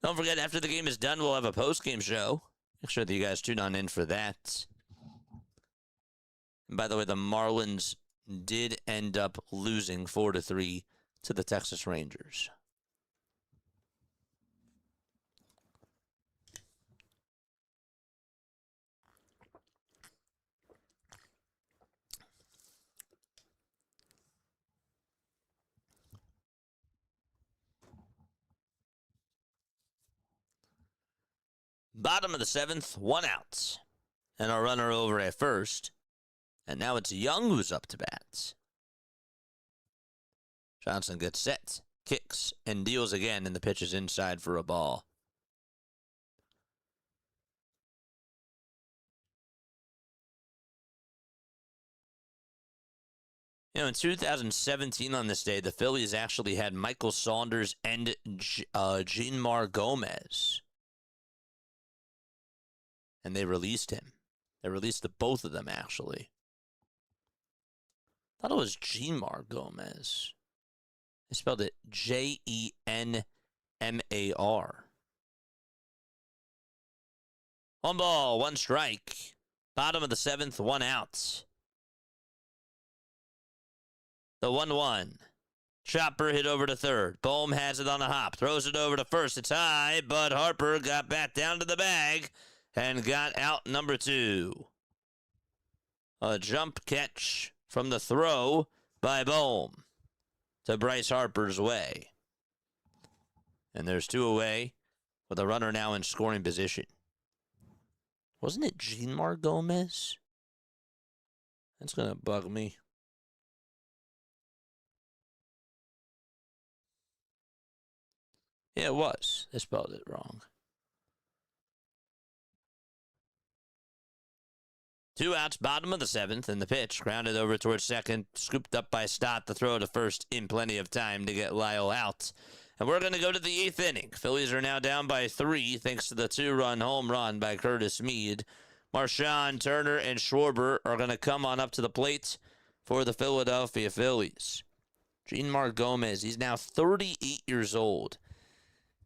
Don't forget, after the game is done, we'll have a post-game show. Make sure that you guys tune on in for that. And by the way, the Marlins did end up losing 4-3 to the Texas Rangers. Bottom of the 7th, 1 out. And a runner over at first. And now it's Young who's up to bat. Johnson gets set, kicks, and deals again, and the pitch is inside for a ball. You know, in 2017 on this day, the Phillies actually had Michael Saunders and Jeanmar Gomez. And they released him. They released the both of them, actually. I thought it was Jeanmar Gomez. They spelled it Jenmar. 1 ball, 1 strike. Bottom of the 7th, 1 out. The 1-1. Chopper hit over to third. Bohm has it on a hop. Throws it over to first. It's high, but Harper got back down to the bag and got out number 2. A jump catch from the throw by Bohm to Bryce Harper's way. And there's 2 away with a runner now in scoring position. Wasn't it Jeanmar Gomez? That's going to bug me. Yeah, it was. They spelled it wrong. 2 outs, bottom of the 7th, and the pitch grounded over towards second, scooped up by Stott. The throw to first in plenty of time to get Lyle out. And we're going to go to the 8th inning. Phillies are now down by 3 thanks to the 2-run home run by Curtis Mead. Marchand, Turner, and Schwarber are going to come on up to the plate for the Philadelphia Phillies. Jeanmar Gomez, he's now 38 years old.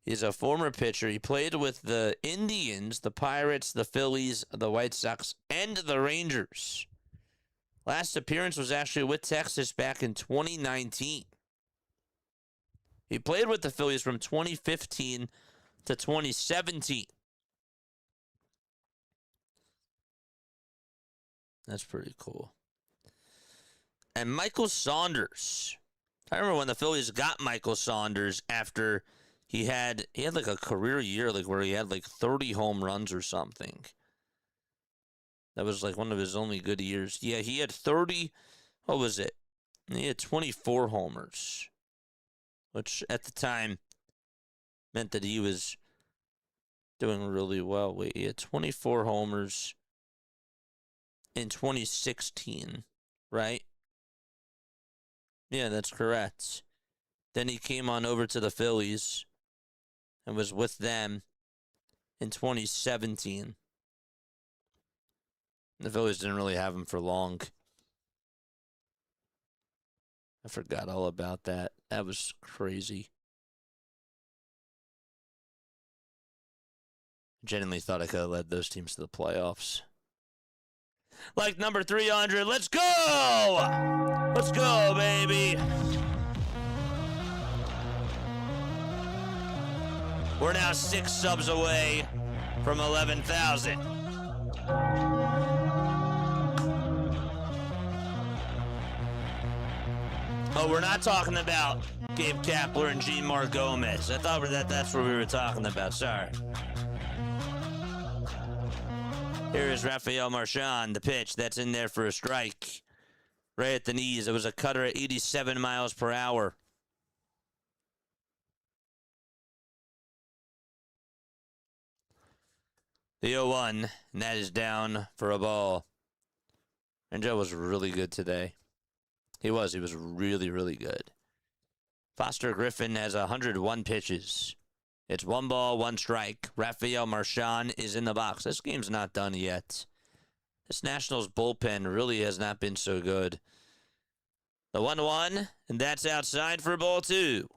He's a former pitcher. He played with the Indians, the Pirates, the Phillies, the White Sox, and the Rangers. Last appearance was actually with Texas back in 2019. He played with the Phillies from 2015 to 2017. That's pretty cool. And Michael Saunders. I remember when the Phillies got Michael Saunders after he had like a career year, like where he had like 30 home runs or something. That was like one of his only good years. Yeah, he had 30. What was it? He had 24 homers, which at the time meant that he was doing really well. Wait, he had 24 homers in 2016, right? Yeah, that's correct. Then he came on over to the Phillies and was with them in 2017. The Phillies didn't really have him for long. I forgot all about that. That was crazy. Genuinely thought I could have led those teams to the playoffs. Like number 300. Let's go! Let's go, baby! We're now 6 subs away from 11,000. Oh, we're not talking about Gabe Kapler and G-Mark Gomez. I thought that's what we were talking about. Sorry. Here is Rafael Marchand, the pitch. That's in there for a strike. Right at the knees. It was a cutter at 87 miles per hour. The 0-1, and that is down for a ball. And Joe was really good today. He was really, really good. Foster Griffin has 101 pitches. It's 1 ball, 1 strike. Rafael Marchand is in the box. This game's not done yet. This Nationals bullpen really has not been so good. The 1-1, and that's outside for ball 2.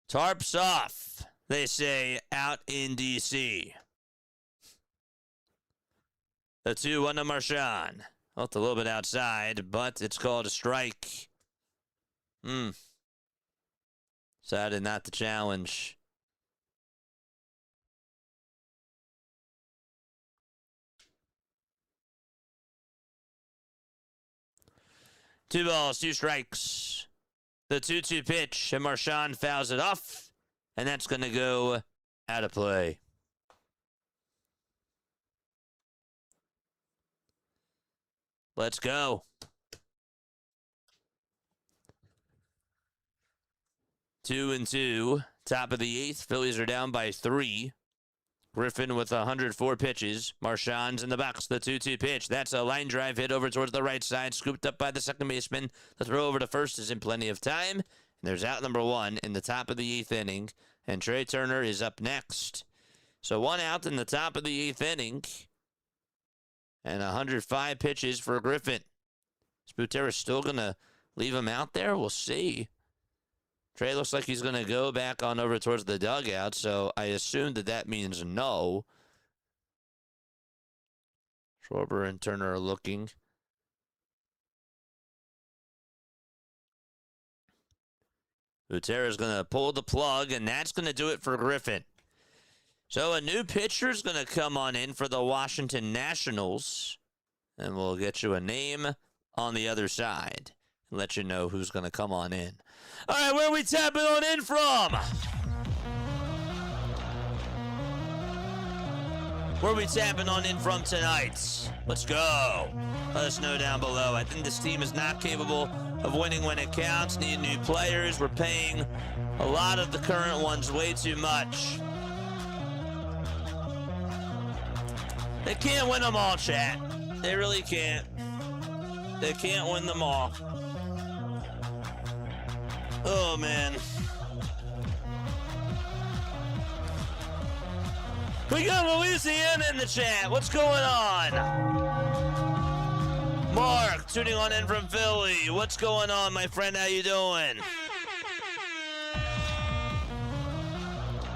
Tarps off, they say, out in D.C. The 2-1 to Marchand. Well, it's a little bit outside, but it's called a strike. Decided not to challenge. Two balls, 2 strikes. The 2-2 pitch, and Marchand fouls it off, and that's going to go out of play. Let's go. 2-2. Top of the 8th. Phillies are down by 3. Griffin with 104 pitches. Marchand's in the box. The 2-2 pitch. That's a line drive hit over towards the right side. Scooped up by the second baseman. The throw over to first is in plenty of time. And there's out number 1 in the top of the 8th inning. And Trey Turner is up next. So 1 out in the top of the 8th inning. And 105 pitches for Griffin. Is Butera still going to leave him out there? We'll see. Trey looks like he's going to go back on over towards the dugout, so I assume that means no. Schwarber and Turner are looking. Butera's going to pull the plug, and that's going to do it for Griffin. So a new pitcher is going to come on in for the Washington Nationals, and we'll get you a name on the other side and let you know who's going to come on in. All right, where are we tapping on in from? Where are we tapping on in from tonight? Let's go. Let us know down below. I think this team is not capable of winning when it counts. Need new players. We're paying a lot of the current ones way too much. They can't win them all, chat. They really can't. They can't win them all. Oh, man. We got Louisiana in the chat. What's going on? Mark, tuning on in from Philly. What's going on, my friend? How you doing?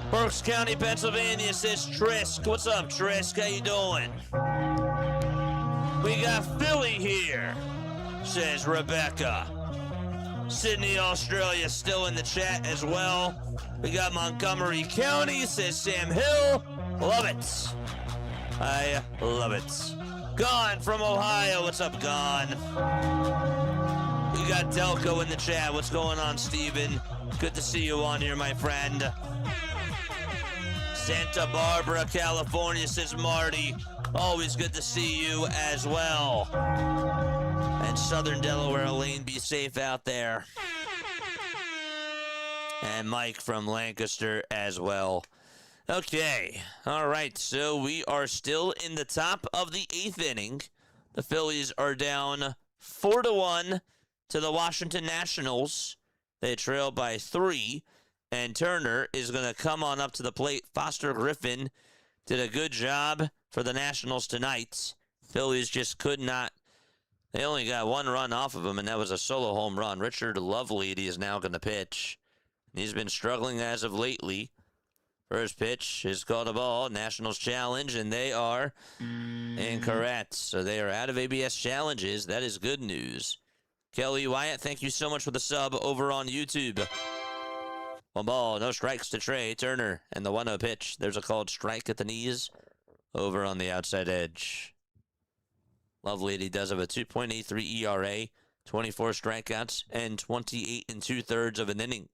Berks County, Pennsylvania says Trisk. What's up, Trisk? How you doing? We got Philly here, says Rebecca. Sydney, Australia, still in the chat as well. We got Montgomery County, says Sam Hill. Love it. I love it. Gone from Ohio. What's up, Gone? We got Delco in the chat. What's going on, Steven? Good to see you on here, my friend. Santa Barbara, California, says Marty. Always good to see you as well. And Southern Delaware, Lane, be safe out there. And Mike from Lancaster as well. Okay, all right, so we are still in the top of the 8th inning. The Phillies are down 4-1 to the Washington Nationals. They trail by 3, and Turner is going to come on up to the plate. Foster Griffin did a good job for the Nationals tonight. Phillies just could not. They only got 1 run off of him, and that was a solo home run. Richard Lovelady is now going to pitch. He's been struggling as of lately. First pitch is called a ball. Nationals challenge, and they are incorrect. So they are out of ABS challenges. That is good news. Kelly Wyatt, thank you so much for the sub over on YouTube. 1 ball, no strikes to Trey Turner. And the 1-0 pitch. There's a called strike at the knees over on the outside edge. Lovelady does have a 2.83 ERA, 24 strikeouts, and 28 2/3 of an inning.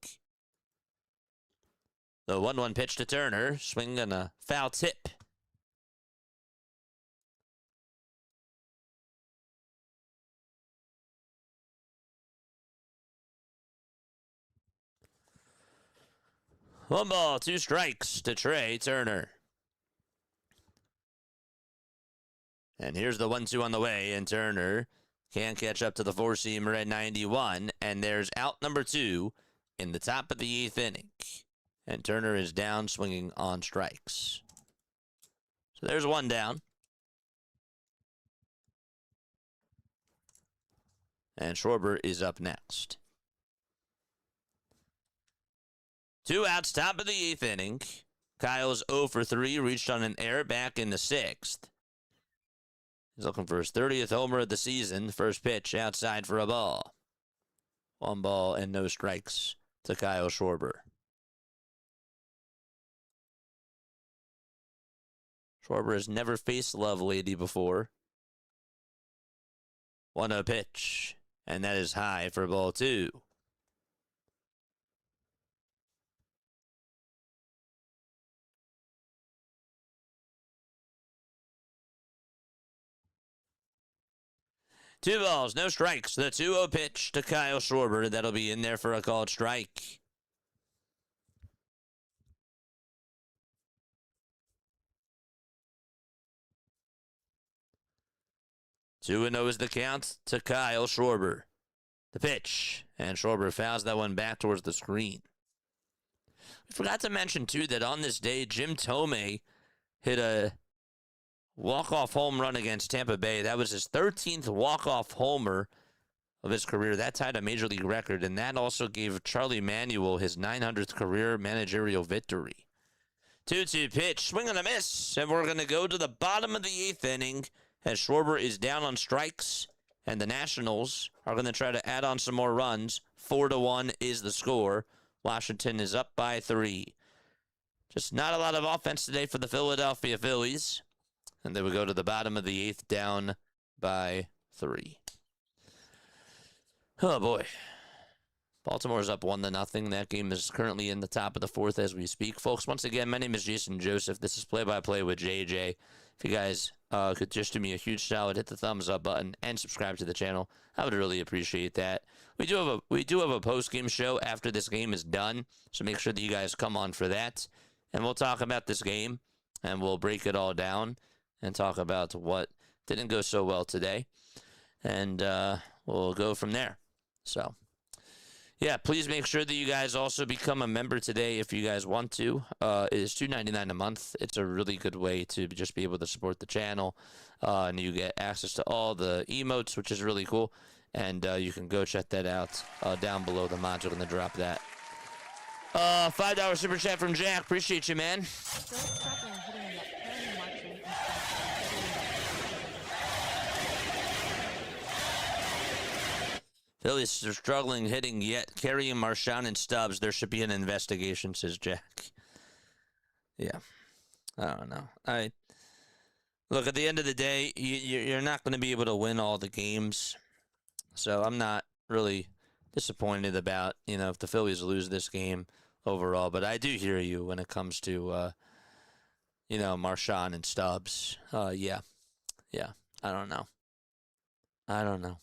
The 1-1 pitch to Turner, swing on a foul tip. One ball, 2 strikes to Trey Turner. And here's the 1-2 on the way, and Turner can't catch up to the 4-seamer at 91, and there's out number 2 in the top of the 8th inning. And Turner is down, swinging on strikes. So there's 1 down. And Schwarber is up next. 2 outs, top of the 8th inning. Kyle's 0 for 3, reached on an error back in the 6th. He's looking for his 30th homer of the season. First pitch outside for a ball. 1 ball and no strikes to Kyle Schwarber. Schwarber has never faced Lovelady before. 1-0 pitch, and that is high for ball 2. Two balls, no strikes. The 2-0 pitch to Kyle Schwarber. That'll be in there for a called strike. 2-0 is the count to Kyle Schwarber. The pitch, and Schwarber fouls that one back towards the screen. We forgot to mention, too, that on this day, Jim Thome hit a walk-off home run against Tampa Bay. That was his 13th walk-off homer of his career. That tied a Major League record, and that also gave Charlie Manuel his 900th career managerial victory. 2-2 pitch, swing and a miss, and we're going to go to the bottom of the 8th inning as Schwarber is down on strikes, and the Nationals are going to try to add on some more runs. 4-1 is the score. Washington is up by 3. Just not a lot of offense today for the Philadelphia Phillies. And they would go to the bottom of the 8th, down by 3. Oh, boy. Baltimore's up 1-0. That game is currently in the top of the 4th as we speak. Folks, once again, my name is Jason Joseph. This is Play-by-Play with JJ. If you guys could just do me a huge solid, hit the thumbs up button and subscribe to the channel, I would really appreciate that. We do have a post-game show after this game is done, so make sure that you guys come on for that. And we'll talk about this game, and we'll break it all down and talk about what didn't go so well today. And we'll go from there. So, yeah, please make sure that you guys also become a member today if you guys want to. It is $2.99 a month. It's a really good way to just be able to support the channel. And you get access to all the emotes, which is really cool. And you can go check that out down below. The mods are going to drop that. $5 super chat from Jack. Appreciate you, man. Phillies are struggling hitting yet. Carrying Marchand and Stubbs. There should be an investigation, says Jack. Yeah. I don't know. Look, at the end of the day, you're not going to be able to win all the games. So I'm not really disappointed about, if the Phillies lose this game overall. But I do hear you when it comes to, Marchand and Stubbs. Yeah. I don't know.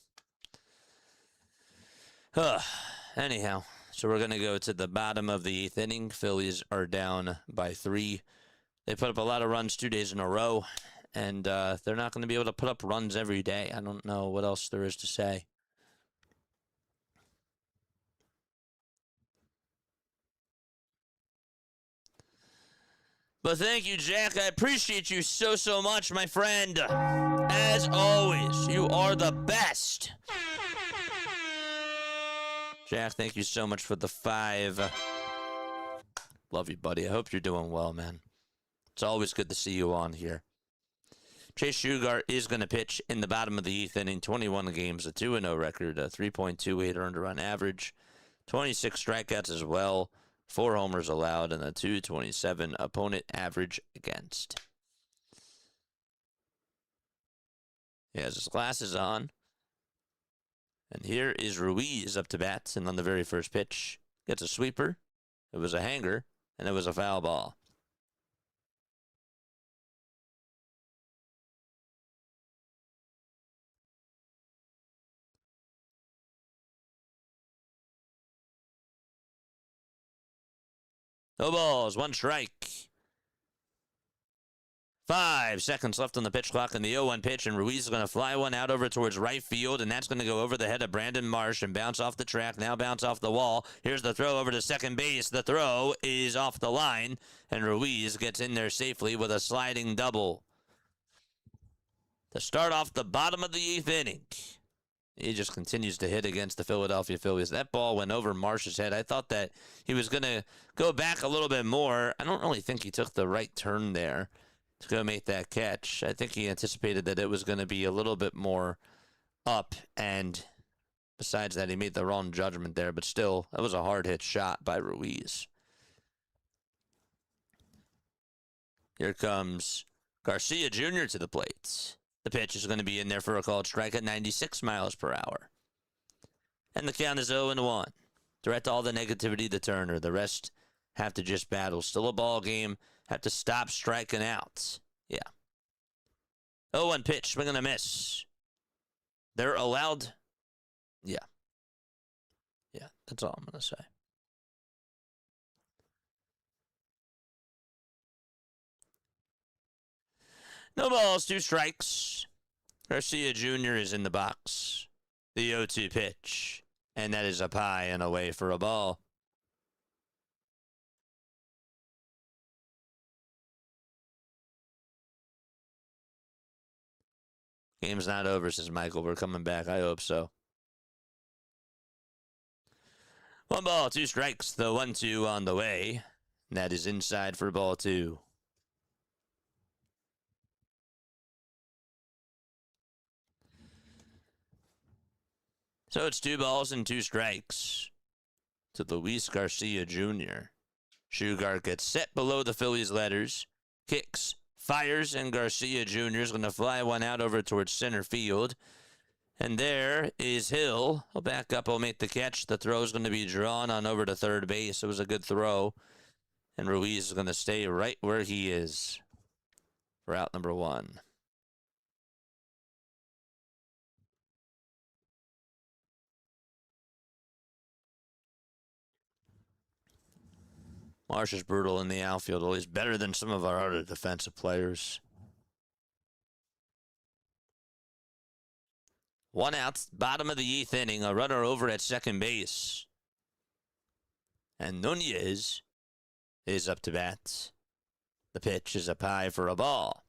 Anyhow, so we're going to go to the bottom of the 8th inning. Phillies are down by 3. They put up a lot of runs 2 days in a row, and they're not going to be able to put up runs every day. I don't know what else there is to say. But thank you, Jack. I appreciate you so much, my friend. As always, you are the best. Jack, thank you so much for the 5. Love you, buddy. I hope you're doing well, man. It's always good to see you on here. Chase Shughart is going to pitch in the bottom of the 8th inning. 21 games, a 2-0 record, a 3.28 earned run average, 26 strikeouts as well, 4 homers allowed, and a 2.27 opponent average against. He has his glasses on. And here is Ruiz up to bat, and on the very first pitch, gets a sweeper. It was a hanger, and it was a foul ball. No balls, 1 strike. 5 seconds left on the pitch clock in the 0-1 pitch, and Ruiz is going to fly one out over towards right field, and that's going to go over the head of Brandon Marsh and bounce off the track, now bounce off the wall. Here's the throw over to second base. The throw is off the line, and Ruiz gets in there safely with a sliding double. To start off the bottom of the 8th inning. He just continues to hit against the Philadelphia Phillies. That ball went over Marsh's head. I thought that he was going to go back a little bit more. I don't really think he took the right turn there to go make that catch. I think he anticipated that it was going to be a little bit more up, and besides that, he made the wrong judgment there, but still, that was a hard-hit shot by Ruiz. Here comes Garcia Jr. to the plate. The pitch is going to be in there for a called strike at 96 miles per hour. And the count is 0-1. Direct all the negativity to Turner. The rest have to just battle. Still a ball game. Have to stop striking out. Yeah. 0-1 pitch. Swing and a miss. They're allowed. Yeah. Yeah, that's all I'm going to say. No balls, 2 strikes. Garcia Jr. is in the box. The 0-2 pitch. And that is up high and away for a ball. Game's not over, says Michael. We're coming back. I hope so. 1 ball, 2 strikes. The 1-2 on the way. And that is inside for ball 2. So it's 2 balls and 2 strikes to Luis Garcia Jr. Shughart gets set below the Phillies letters, kicks, fires, and Garcia Jr. is going to fly one out over towards center field. And there is Hill. He'll back up, he'll make the catch. The throw is going to be drawn on over to third base. It was a good throw. And Ruiz is going to stay right where he is for out number 1. Marsh is brutal in the outfield. Well, he's better than some of our other defensive players. 1 out, bottom of the 8th inning. A runner over at second base. And Nunez is up to bat. The pitch is up high for a ball.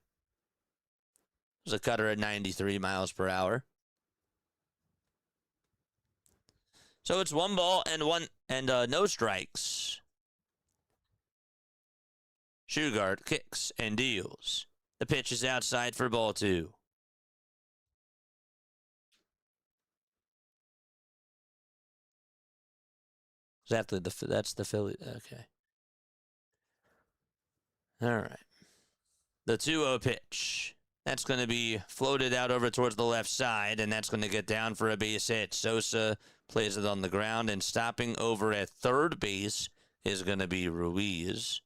There's a cutter at 93 miles per hour. So it's 1 ball and no strikes. Shughart kicks and deals. The pitch is outside for ball 2. Exactly. That's the Philly. Okay. All right. The 2-0 pitch. That's going to be floated out over towards the left side, and that's going to get down for a base hit. Sosa plays it on the ground, and stopping over at third base is going to be Ruiz.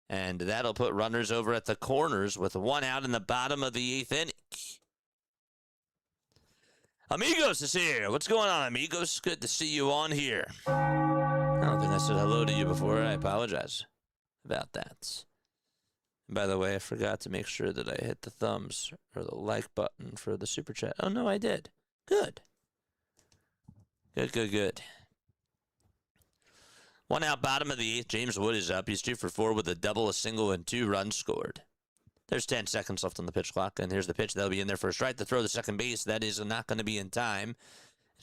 And that'll put runners over at the corners with 1 out in the bottom of the 8th inning. Amigos is here. What's going on, Amigos? Good to see you on here. I don't think I said hello to you before. I apologize about that. By the way, I forgot to make sure that I hit the thumbs or the like button for the super chat. Oh, no, I did. Good. Good. 1 out, bottom of the 8th. James Wood is up. He's 2 for 4 with a double, a single, and 2 runs scored. There's 10 seconds left on the pitch clock, and here's the pitch. That'll be in there for a strike to throw the second base. That is not going to be in time,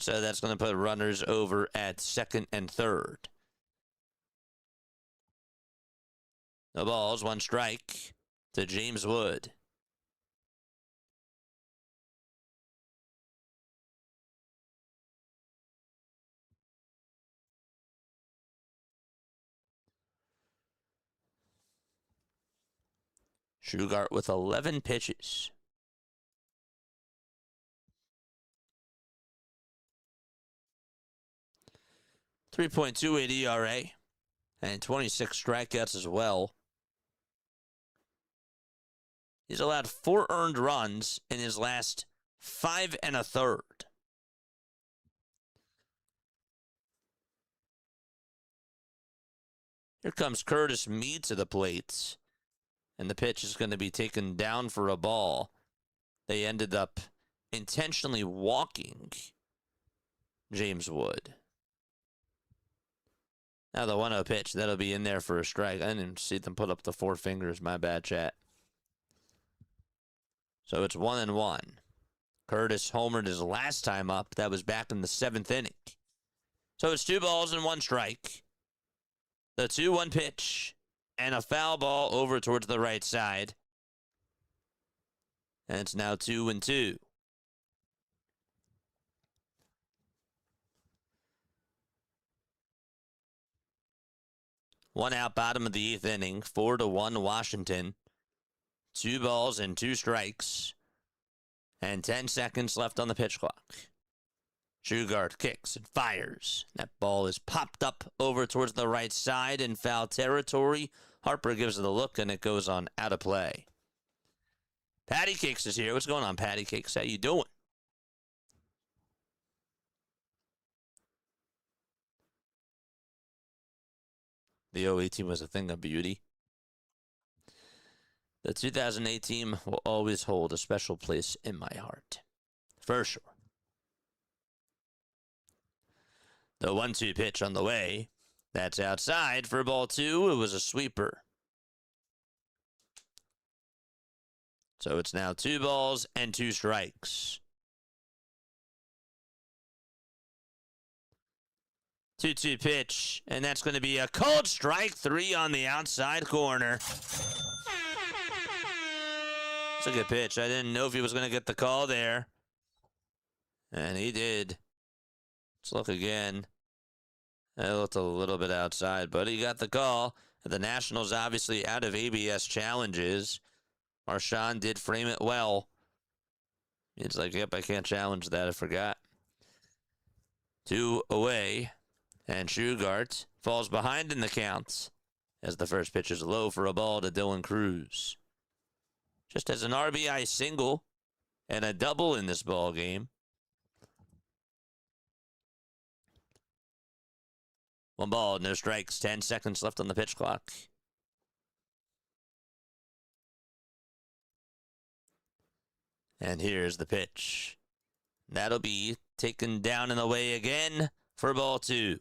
so that's going to put runners over at second and third. No balls, 1 strike to James Wood. Shugart with 11 pitches. .28 ERA and 26 strikeouts as well. He's allowed 4 earned runs in his last 5 1/3. Here comes Curtis Mead to the plate. And the pitch is going to be taken down for a ball. They ended up intentionally walking James Wood. Now the 1-0 pitch, that'll be in there for a strike. I didn't see them put up the 4 fingers. My bad, chat. So it's 1-1. Curtis homered his last time up. That was back in the 7th inning. So it's 2 balls and 1 strike. The 2-1 pitch. And a foul ball over towards the right side. And it's now 2-2. One out, bottom of the 8th inning. 4-1 Washington. 2 balls and 2 strikes. And 10 seconds left on the pitch clock. Shugart kicks and fires. That ball is popped up over towards the right side in foul territory. Harper gives it a look, and it goes on out of play. Patty Cakes is here. What's going on, Patty Cakes? How you doing? The 08 team was a thing of beauty. The 2008 team will always hold a special place in my heart. For sure. The 1-2 pitch on the way. That's outside for ball 2. It was a sweeper. So it's now 2 balls and 2 strikes. 2-2 pitch, and that's going to be a cold strike 3 on the outside corner. It's a good pitch. I didn't know if he was going to get the call there. And he did. Let's look again. It looked a little bit outside, but he got the call. The Nationals obviously out of ABS challenges. Marchand did frame it well. It's like, yep, I can't challenge that. I forgot. 2 away. And Shugart falls behind in the count as the first pitch is low for a ball to Dylan Cruz. Just as an RBI single and a double in this ball game. 1 ball, no strikes, 10 seconds left on the pitch clock. And here's the pitch. That'll be taken down and away again for ball 2.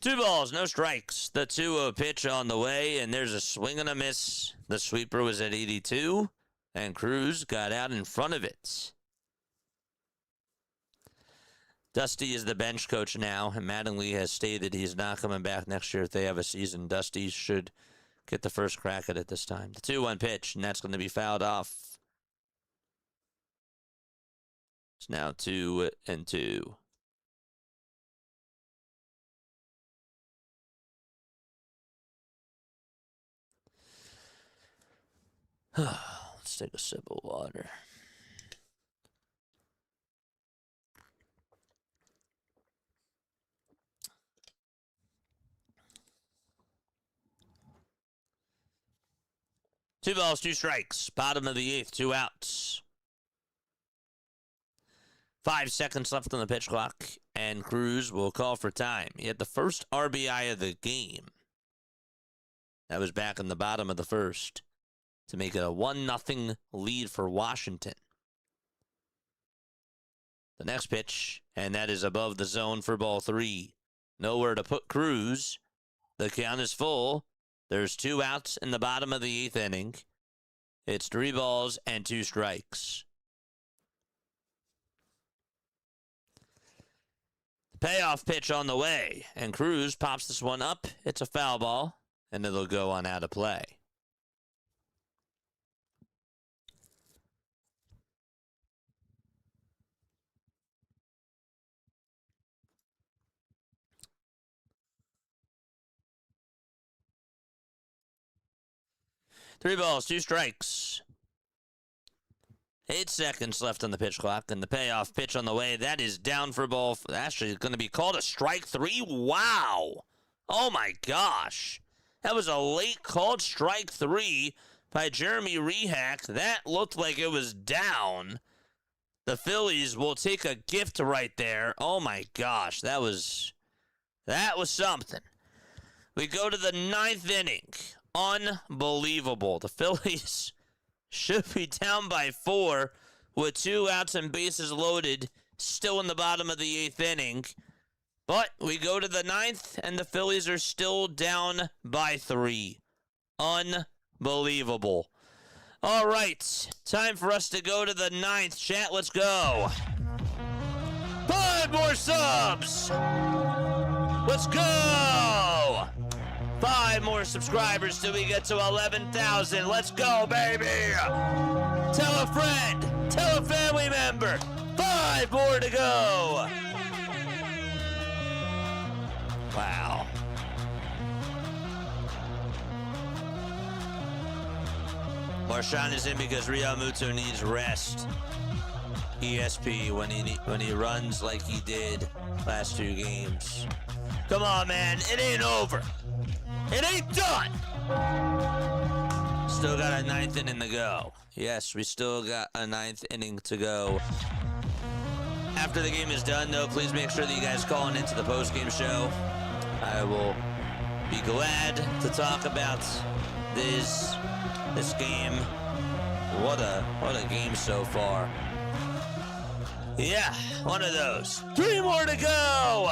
Two balls, no strikes. The 2-0 pitch on the way, and there's a swing and a miss. The sweeper was at 82, and Cruz got out in front of it. Dusty is the bench coach now, and Mattingly has stated he's not coming back next year if they have a season. Dusty should get the first crack at it this time. The 2-1 pitch, and that's going to be fouled off. It's now 2-2. Let's take a sip of water. Two balls, two strikes. Bottom of the 8th, 2 outs. 5 seconds left on the pitch clock, and Cruz will call for time. He had the first RBI of the game. That was back in the bottom of the 1st to make it a 1-0 lead for Washington. The next pitch, and that is above the zone for ball 3. Nowhere to put Cruz. The count is full. There's 2 outs in the bottom of the 8th inning. It's 3 balls and 2 strikes. Payoff pitch on the way, and Cruz pops this one up. It's a foul ball, and it'll go on out of play. Three balls, 2 strikes. 8 seconds left on the pitch clock, and the payoff pitch on the way. That is down for ball. Actually, going to be called a strike 3. Wow. Oh, my gosh. That was a late called strike 3 by Jeremy Rehack. That looked like it was down. The Phillies will take a gift right there. Oh, my gosh. That was something. We go to the 9th inning. Unbelievable. The Phillies should be down by 4 with 2 outs and bases loaded, still in the bottom of the 8th inning. But we go to the 9th, and the Phillies are still down by 3. Unbelievable. All right, time for us to go to the 9th. Chat, let's go. 5 more subs. Let's go. 5 more subscribers till we get to 11,000. Let's go, baby. Tell a friend. Tell a family member. 5 more to go. Wow. Marshawn is in because Real Muto needs rest. ESP when he runs like he did last 2 games. Come on, man. It ain't over. It ain't done. Still got a 9th inning to go. Yes, we still got a 9th inning to go. After the game is done, though, please make sure that you guys call into the post-game show. I will be glad to talk about this game. What a game so far. Yeah, one of those. 3 more to go.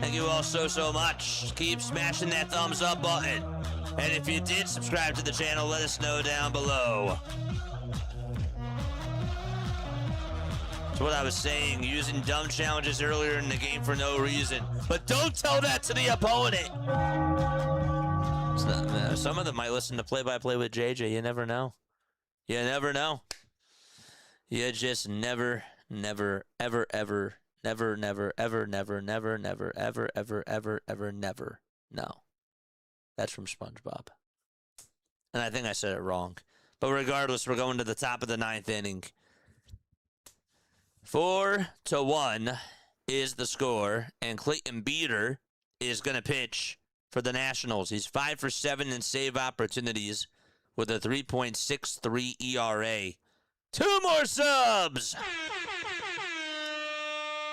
Thank you all so much. Keep smashing that thumbs up button. And if you did subscribe to the channel, let us know down below. That's what I was saying, using dumb challenges earlier in the game for no reason. But don't tell that to the opponent. Some of them might listen to play-by-play with JJ. You never know. You never know. You just never, ever, never know. That's from SpongeBob. And I think I said it wrong. But regardless, we're going to the top of the 9th inning. 4-1 is the score, and Clayton Beater is going to pitch for the Nationals. He's 5 for 7 in save opportunities with a 3.63 ERA. 2 more subs!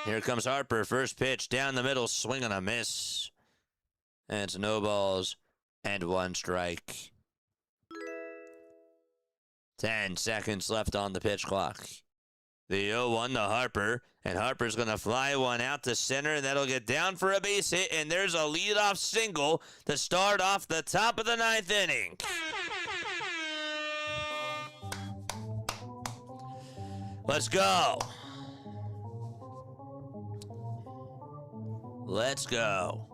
Here comes Harper, first pitch, down the middle, swing and a miss. And it's no balls and 1 strike. 10 seconds left on the pitch clock. The 0-1 to Harper, and Harper's going to fly one out to center, and that'll get down for a base hit, and there's a leadoff single to start off the top of the 9th inning. Let's go. Let's go.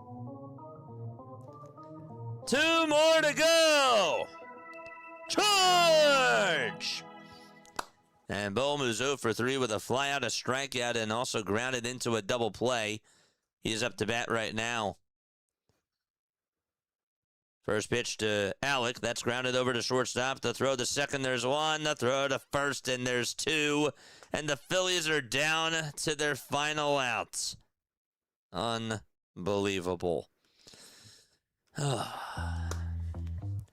2 more to go. Charge! And Bohm is 0 for 3 with a flyout, a strikeout, and also grounded into a double play. He's up to bat right now. First pitch to Alec. That's grounded over to shortstop. The throw to second, there's 1. The throw to first, and there's 2. And the Phillies are down to their final outs. Unbelievable.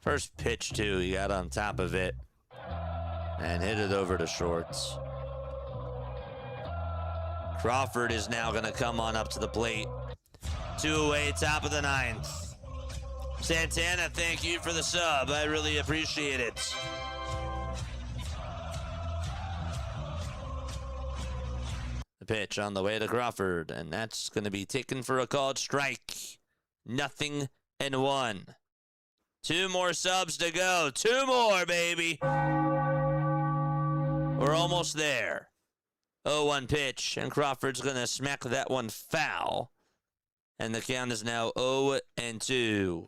First pitch, too. He got on top of it and hit it over to shorts. Crawford is now going to come on up to the plate. 2 away, top of the 9th. Santana, thank you for the sub. I really appreciate it. The pitch on the way to Crawford, and that's going to be taken for a called strike. 0-1. 2 more subs to go. 2 more, baby. We're almost there. 0-1 pitch, and Crawford's going to smack that one foul. And the count is now 0-2.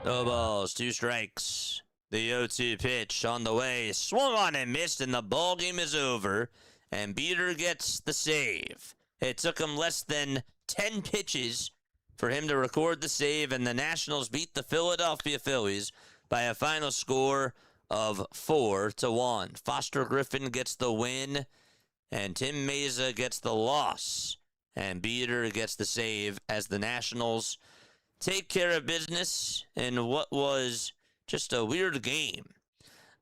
No balls, 2 strikes. The 0-2 pitch on the way. Swung on and missed, and the ball game is over. And Beater gets the save. It took him less than 10 pitches for him to record the save, and the Nationals beat the Philadelphia Phillies by a final score of 4-1. Foster Griffin gets the win, and Tim Mayza gets the loss. And Beater gets the save as the Nationals take care of business in what was just a weird game.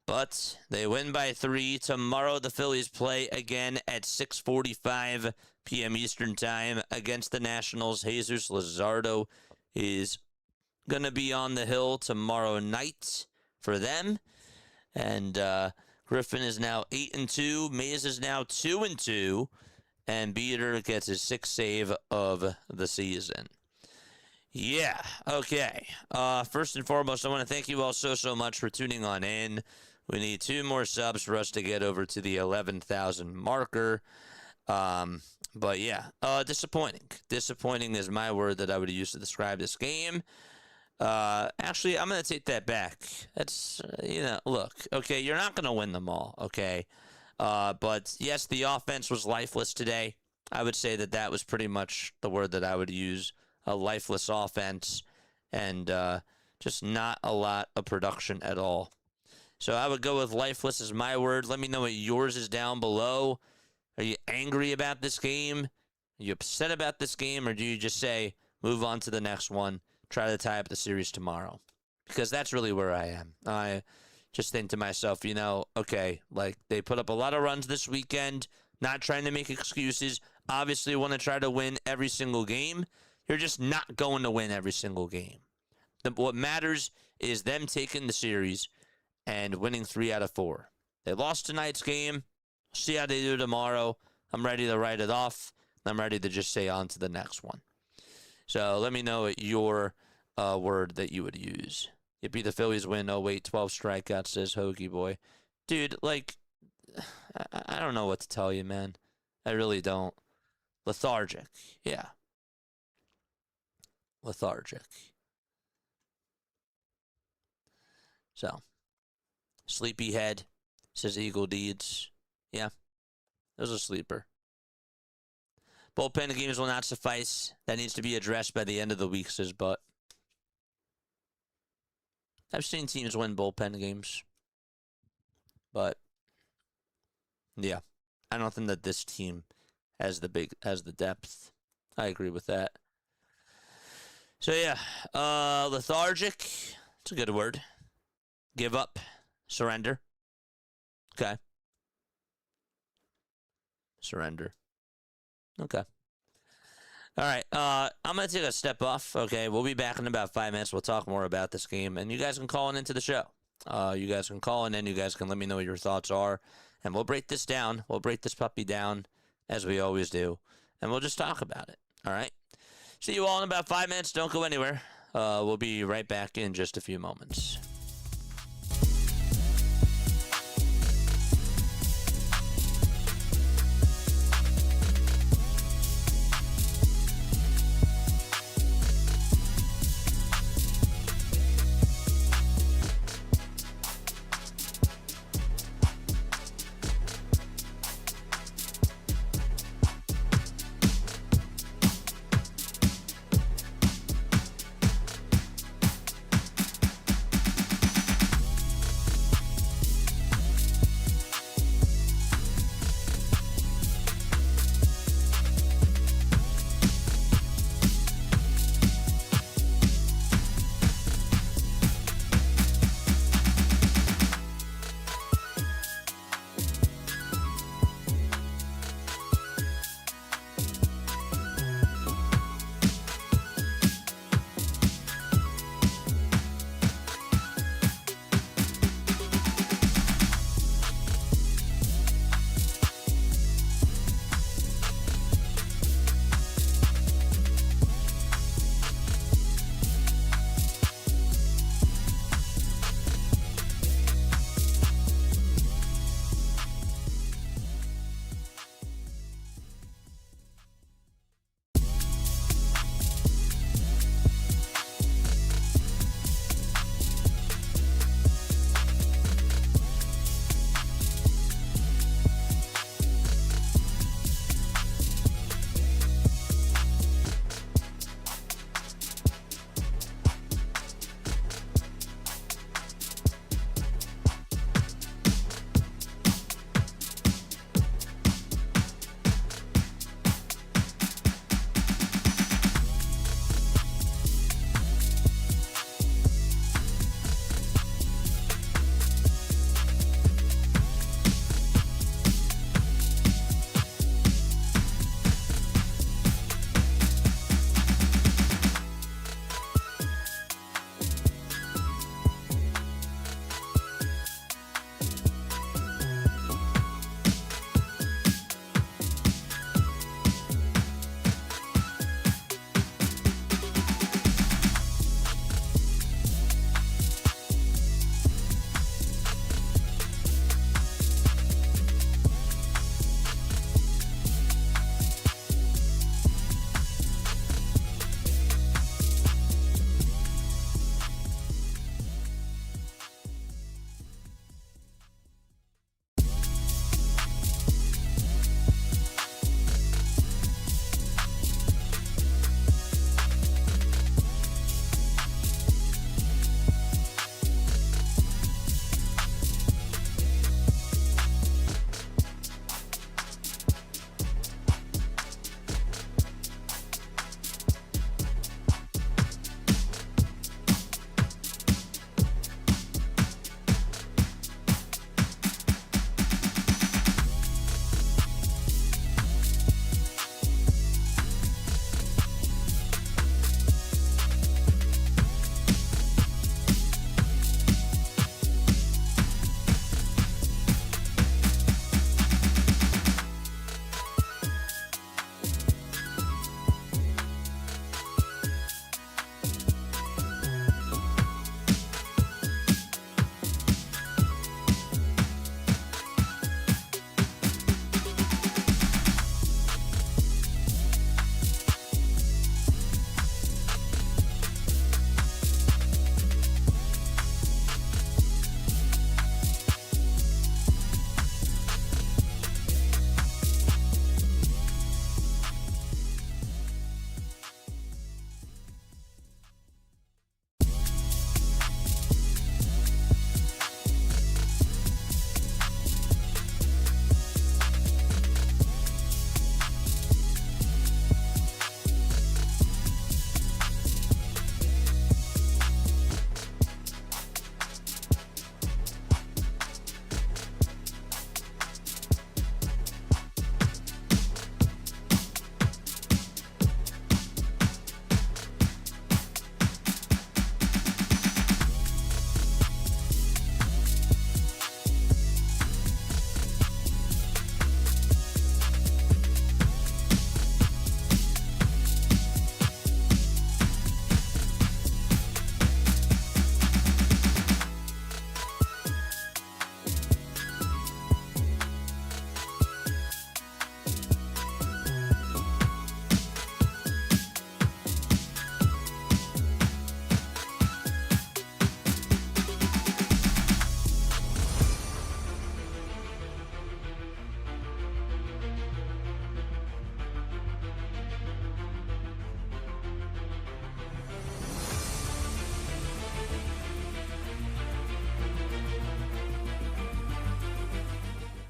But they win by 3. Tomorrow the Phillies play again at 6:45 p.m. Eastern Time against the Nationals. Jesus Luzardo is going to be on the hill tomorrow night for them. And Griffin is now 8-2. Mays is now 2-2. And Beater gets his 6th save of the season. Yeah, okay. First and foremost, I want to thank you all so much for tuning on in. We need 2 more subs for us to get over to the 11,000 marker. But yeah, disappointing. Disappointing is my word that I would use to describe this game. Actually, I'm going to take that back. That's, look, okay, you're not going to win them all, okay? But yes, the offense was lifeless today. I would say that was pretty much the word that I would use. A lifeless offense, and just not a lot of production at all. So I would go with lifeless as my word. Let me know what yours is down below. Are you angry about this game? Are you upset about this game? Or do you just say, move on to the next one, try to tie up the series tomorrow? Because that's really where I am. I just think to myself, okay, like they put up a lot of runs this weekend, not trying to make excuses. Obviously want to try to win every single game. You're just not going to win every single game. What matters is them taking the series and winning 3 out of 4. They lost tonight's game. See how they do tomorrow. I'm ready to write it off. I'm ready to just say on to the next one. So let me know your word that you would use. Yippee, the Phillies win. Oh, wait, 12 strikeouts, says Hoagie Boy. Dude, like, I don't know what to tell you, man. I really don't. Lethargic. Yeah. Lethargic. So, Sleepyhead says Eagle Deeds. Yeah, it was a sleeper. Bullpen games will not suffice. That needs to be addressed by the end of the week, says Butt. I've seen teams win bullpen games. But, yeah, I don't think that this team has the depth. I agree with that. So, yeah, lethargic, it's a good word. Give up, surrender. Okay. Surrender. Okay. All right, I'm going to take a step off, okay? We'll be back in about 5 minutes. We'll talk more about this game, and you guys can call in into the show. You guys can call in, and you guys can let me know what your thoughts are, and we'll break this down. We'll break this puppy down, as we always do, and we'll just talk about it, all right? See you all in about 5 minutes. Don't go anywhere. We'll be right back in just a few moments.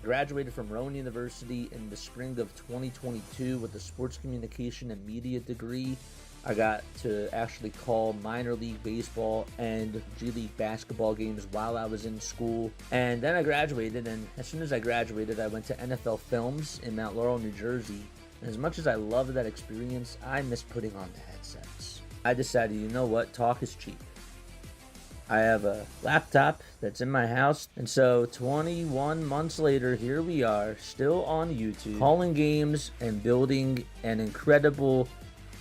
Graduated from Rowan University in the spring of 2022 with a sports communication and media degree. I got to actually call minor league baseball and G League basketball games while I was in school. And then I graduated, and as soon as I graduated, I went to NFL Films in Mount Laurel, New Jersey. And as much as I loved that experience, I miss putting on the headsets. I decided, you know what, talk is cheap. I have a laptop that's in my house, and so 21 months later, here we are, still on YouTube, calling games and building an incredible,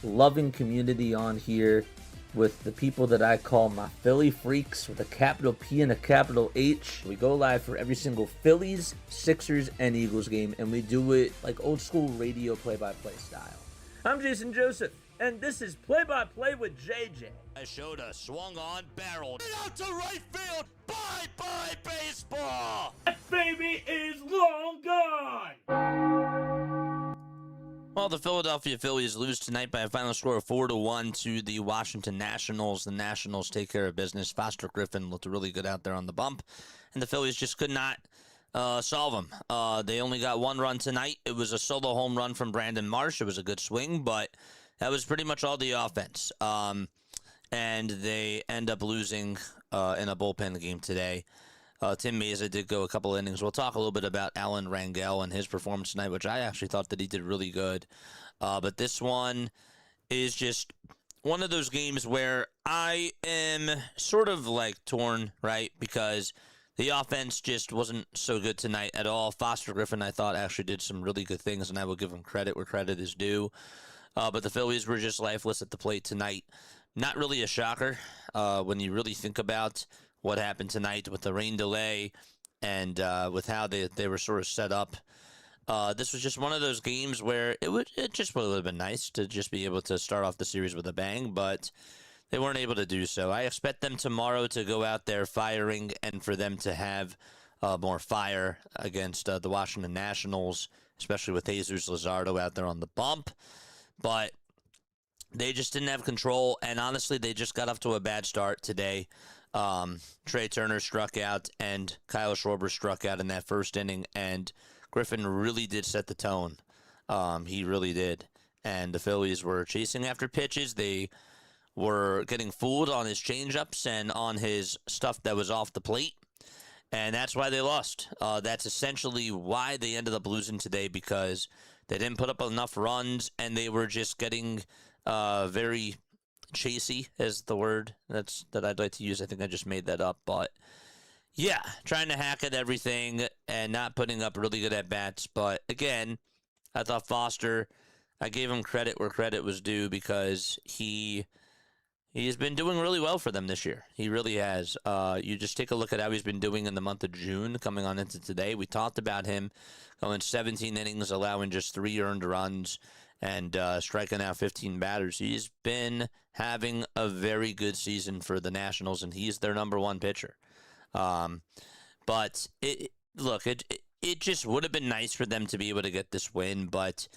loving community on here with the people that I call my Philly freaks with a capital P and a capital H. We go live for every single Phillies, Sixers, and Eagles game, and we do it like old school radio play-by-play style. I'm Jason Joseph, and this is Play-by-Play with JJ. I showed a swung on, barreled it out to right field. Bye-bye baseball. That baby is long gone. Well, the Philadelphia Phillies lose tonight by a final score of 4-1 to the Washington Nationals. The Nationals take care of business. Foster Griffin looked really good out there on the bump, and the Phillies just could not solve them. They only got one run tonight. It was a solo home run from Brandon Marsh. It was a good swing, but that was pretty much all the offense. And they end up losing in a bullpen game today. Tim Mayza did go a couple innings. We'll talk a little bit about Alan Rangel and his performance tonight, which I actually thought that he did really good. But this one is just one of those games where I am sort of like torn, right? Because the offense just wasn't so good tonight at all. Foster Griffin, I thought, actually did some really good things, and I will give him credit where credit is due. But the Phillies were just lifeless at the plate tonight. Not really a shocker when you really think about what happened tonight with the rain delay and with how they were sort of set up. This was just one of those games where it just would have been nice to just be able to start off the series with a bang, but they weren't able to do so. I expect them tomorrow to go out there firing and for them to have more fire against the Washington Nationals, especially with Jesus Luzardo out there on the bump. But they just didn't have control, and honestly, they just got off to a bad start today. Trey Turner struck out, and Kyle Schwarber struck out in that first inning, and Griffin really did set the tone. He really did. And the Phillies were chasing after pitches. They were getting fooled on his changeups and on his stuff that was off the plate, and that's why they lost. That's essentially why they ended up losing today, because they didn't put up enough runs, and they were just getting very chasey, is the word that I'd like to use. I think I just made that up, but yeah, trying to hack at everything and not putting up really good at-bats. But again, I thought Foster, I gave him credit where credit was due, because he has been doing really well for them this year. He really has. You just take a look at how he's been doing in the month of June, coming on into today. We talked about him going 17 innings, allowing just 3 earned runs, and striking out 15 batters. He's been having a very good season for the Nationals, and he's their number one pitcher. But it just would have been nice for them to be able to get this win, but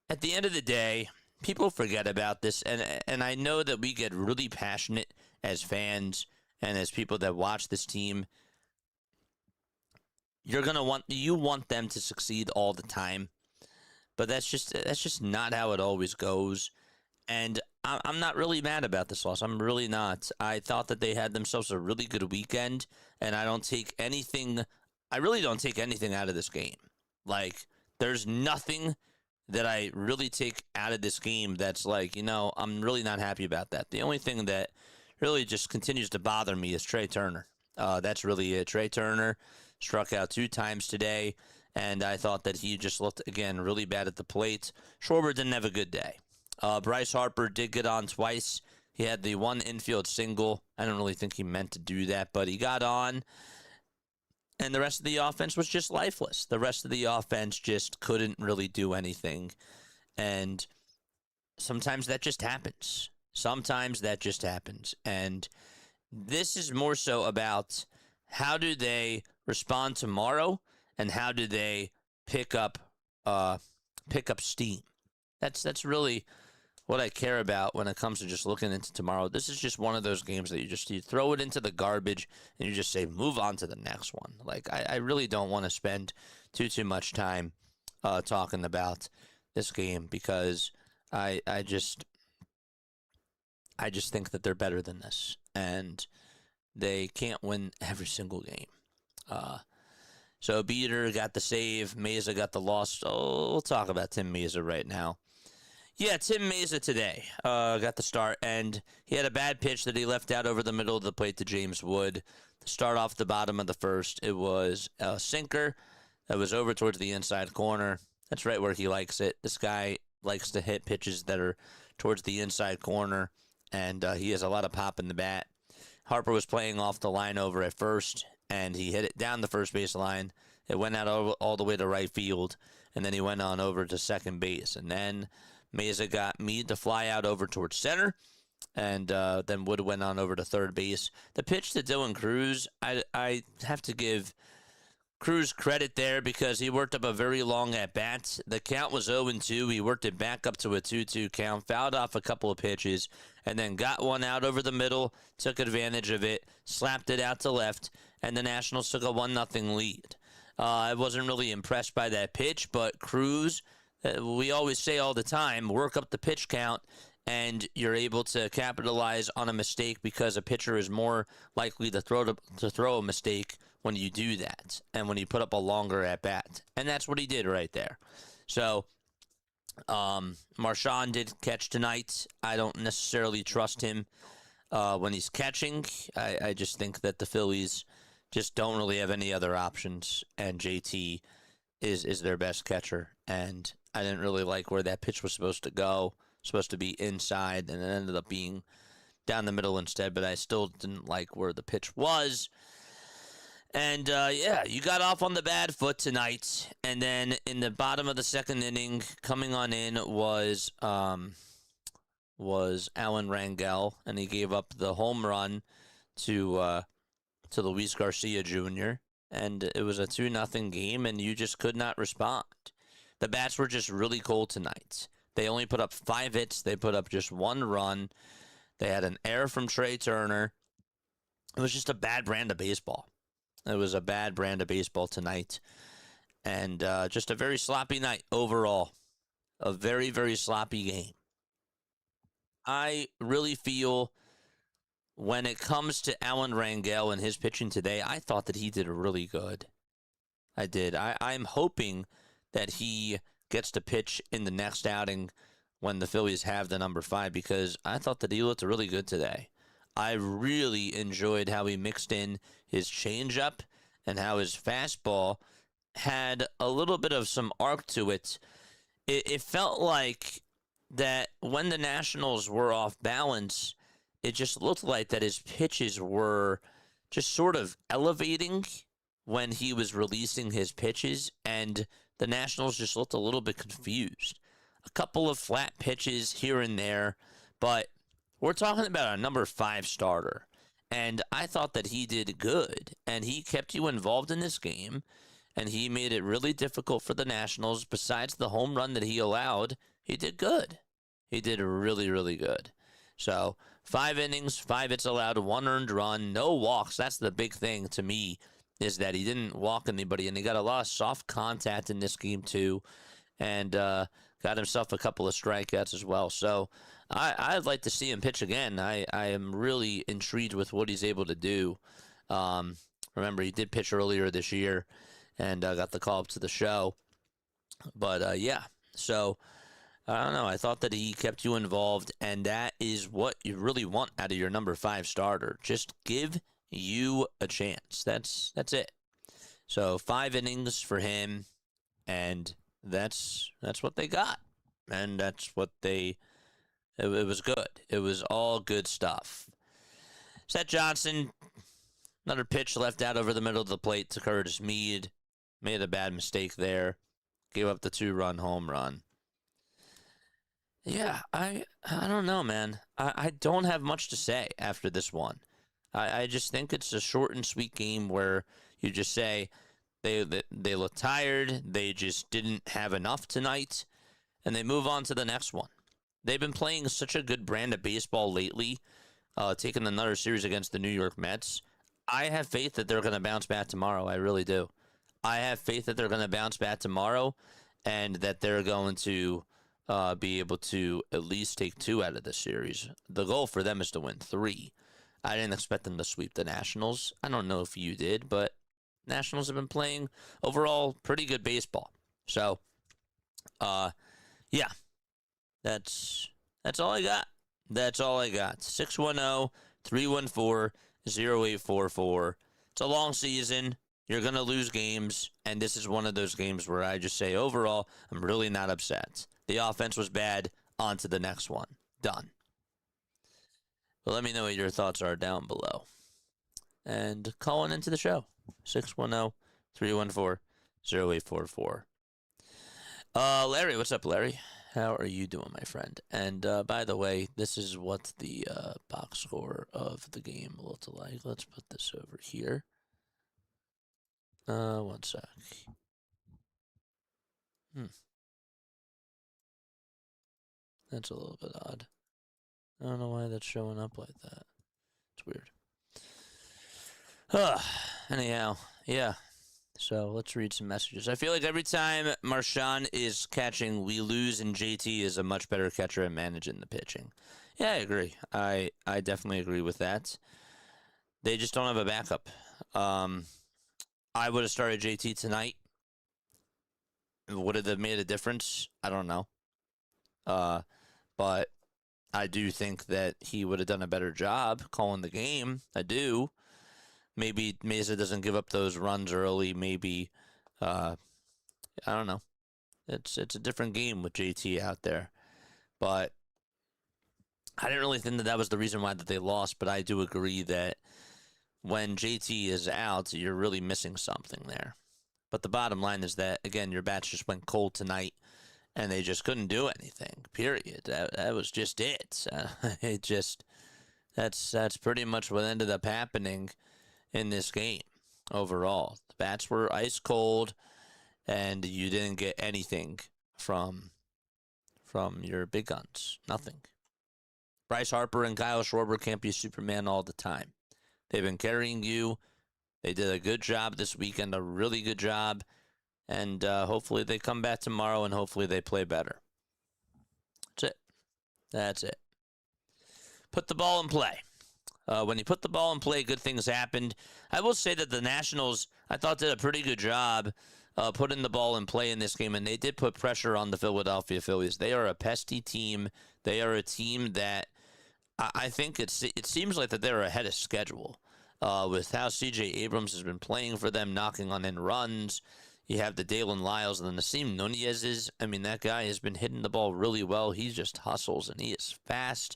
at the end of the day, people forget about this, and I know that we get really passionate as fans and as people that watch this team. You want them to succeed all the time. But that's just not how it always goes. And I'm not really mad about this loss. I'm really not. I thought that they had themselves a really good weekend, and I really don't take anything out of this game. Like, there's nothing that I really take out of this game that's like, I'm really not happy about that. The only thing that really just continues to bother me is Trey Turner. That's really it. Trey Turner struck out 2 times today, and I thought that he just looked, again, really bad at the plate. Schwarber didn't have a good day. Bryce Harper did get on twice. He had the 1 infield single. I don't really think he meant to do that, but he got on, and the rest of the offense was just lifeless. The rest of the offense just couldn't really do anything, and sometimes that just happens. And this is more so about how do they respond tomorrow, and how do they pick up steam. That's really what I care about when it comes to just looking into tomorrow. This is just one of those games that you throw it into the garbage and you just say, move on to the next one. Like, I really don't want to spend too much time talking about this game because I just think that they're better than this, and they can't win every single game. So Beater got the save, Mayza got the loss. Oh, we'll talk about Tim Mayza right now. Yeah, Tim Mayza today got the start, and he had a bad pitch that he left out over the middle of the plate to James Wood to start off the bottom of the first. It was a sinker that was over towards the inside corner. That's right where he likes it. This guy likes to hit pitches that are towards the inside corner, and he has a lot of pop in the bat. Harper was playing off the line over at first, and he hit it down the first base line. It went out all the way to right field, and then he went on over to second base. And then Mayza got Meade to fly out over towards center, and then Wood went on over to third base. The pitch to Dylan Cruz, I have to give Cruz credit there because he worked up a very long at-bat. The count was 0-2. He worked it back up to a 2-2 count, fouled off a couple of pitches, and then got one out over the middle, took advantage of it, slapped it out to left, and the Nationals took a 1-0 lead. I wasn't really impressed by that pitch, but Cruz, we always say all the time, work up the pitch count, and you're able to capitalize on a mistake because a pitcher is more likely to throw a mistake when you do that and when you put up a longer at-bat. And that's what he did right there. So Marchand did catch tonight. I don't necessarily trust him when he's catching. I just think that the Phillies just don't really have any other options, and JT is their best catcher. And I didn't really like where that pitch was supposed to go. Supposed to be inside, and it ended up being down the middle instead, but I still didn't like where the pitch was. And, yeah, you got off on the bad foot tonight, and then in the bottom of the second inning, coming on in was Alan Rangel, and he gave up the home run to Luis Garcia Jr., and it was a 2-0 game, and you just could not respond. The bats were just really cold tonight. They only put up 5 hits. They put up just 1 run. They had an error from Trey Turner. It was just a bad brand of baseball. It was a bad brand of baseball tonight. And just a very sloppy night overall. A very, very sloppy game. I really feel when it comes to Alan Rangel and his pitching today, I thought that he did really good. I did. I'm hoping that he gets to pitch in the next outing when the Phillies have the number 5, because I thought that he looked really good today. I really enjoyed how he mixed in his changeup and how his fastball had a little bit of some arc to it. It felt like that when the Nationals were off balance, it just looked like that his pitches were just sort of elevating when he was releasing his pitches, and the Nationals just looked a little bit confused. A couple of flat pitches here and there, but we're talking about a number 5 starter. And I thought that he did good, and he kept you involved in this game, and he made it really difficult for the Nationals. Besides the home run that he allowed, he did good. He did really, really good. So 5 innings, 5 hits allowed, 1 earned run, no walks. That's the big thing to me, is that he didn't walk anybody, and he got a lot of soft contact in this game too, and got himself a couple of strikeouts as well. So I'd like to see him pitch again. I am really intrigued with what he's able to do. Remember, he did pitch earlier this year and got the call up to the show. But, yeah, so I don't know. I thought that he kept you involved, and that is what you really want out of your number 5 starter. Just give you a chance. That's it. So 5 innings for him, and that's what they got. And that's what it was good. It was all good stuff. Seth Johnson, another pitch left out over the middle of the plate to Curtis Meade. Made a bad mistake there. Gave up the 2-run home run. Yeah, I don't know, man. I don't have much to say after this one. I just think it's a short and sweet game where you just say they look tired, they just didn't have enough tonight, and they move on to the next one. they've been playing such a good brand of baseball lately, taking another series against the New York Mets. I have faith that they're going to bounce back tomorrow. I really do. I have faith that they're going to bounce back tomorrow and that they're going to be able to at least take 2 out of the series. The goal for them is to win 3. I didn't expect them to sweep the Nationals. I don't know if you did, but Nationals have been playing overall pretty good baseball. So, yeah, that's all I got. That's all I got. 610-314-0844. It's a long season. You're going to lose games, and this is one of those games where I just say, overall, I'm really not upset. The offense was bad. On to the next one. Done. But let me know what your thoughts are down below. And call on into the show. 610-314-0844. Larry, what's up, Larry? How are you doing, my friend? And by the way, this is what the box score of the game looked like. Let's put this over here. One sec. That's a little bit odd. I don't know why that's showing up like that. It's weird. Anyhow, yeah. So let's read some messages. I feel like every time Marchand is catching, we lose, and JT is a much better catcher at managing the pitching. Yeah, I agree. I definitely agree with that. They just don't have a backup. I would have started JT tonight. Would it have made a difference? I don't know. But I do think that he would have done a better job calling the game. I do. Maybe Mayza doesn't give up those runs early. Maybe, I don't know. It's a different game with JT out there. But I didn't really think that was the reason why that they lost. But I do agree that when JT is out, you're really missing something there. But the bottom line is that, again, your bats just went cold tonight, and they just couldn't do anything, period. That was just it. That's pretty much what ended up happening in this game overall. The bats were ice cold, and you didn't get anything from your big guns. Nothing. Bryce Harper and Kyle Schwarber can't be Superman all the time. They've been carrying you. They did a good job this weekend, a really good job. And hopefully they come back tomorrow, and hopefully they play better. That's it. That's it. Put the ball in play. When you put the ball in play, good things happened. I will say that the Nationals, I thought, did a pretty good job putting the ball in play in this game, and they did put pressure on the Philadelphia Phillies. They are a pesky team. They are a team that I think it seems like that they're ahead of schedule with how C.J. Abrams has been playing for them, knocking on in runs. You have the Dalen Lyles and the Nasim Nunez's. I mean, that guy has been hitting the ball really well. He just hustles, and he is fast.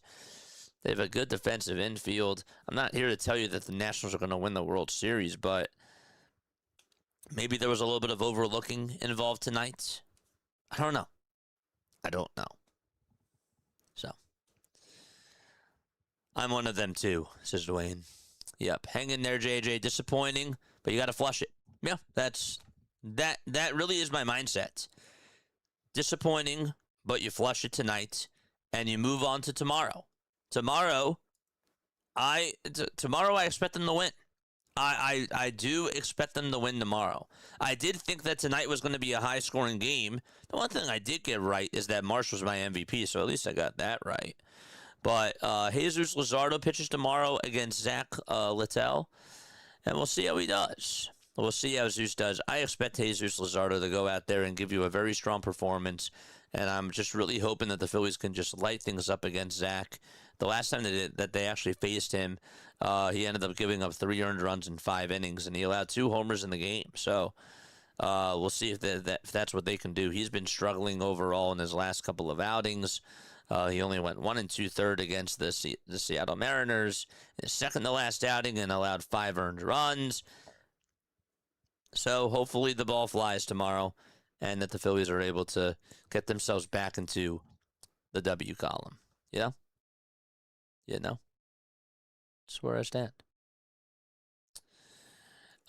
They have a good defensive infield. I'm not here to tell you that the Nationals are going to win the World Series, but maybe there was a little bit of overlooking involved tonight. I don't know. So, I'm one of them too, says Dwayne. Yep, hang in there, JJ. Disappointing, but you got to flush it. Yeah, that really is my mindset. Disappointing, but you flush it tonight, and you move on to tomorrow. Tomorrow, I expect them to win. I do expect them to win tomorrow. I did think that tonight was going to be a high-scoring game. The one thing I did get right is that Marsh was my MVP, so at least I got that right. But Jesus Luzardo pitches tomorrow against Zach Littell, and we'll see how he does. We'll see how Zeus does. I expect Jesus Luzardo to go out there and give you a very strong performance, and I'm just really hoping that the Phillies can just light things up against Zach. The last time that they actually faced him, he ended up giving up 3 earned runs in 5 innings, and he allowed 2 homers in the game. So we'll see if that's what they can do. He's been struggling overall in his last couple of outings. He only went 1 2/3 against the Seattle Mariners in his second to last outing and allowed 5 earned runs. So hopefully the ball flies tomorrow and that the Phillies are able to get themselves back into the W column. Yeah? You know? That's where I stand.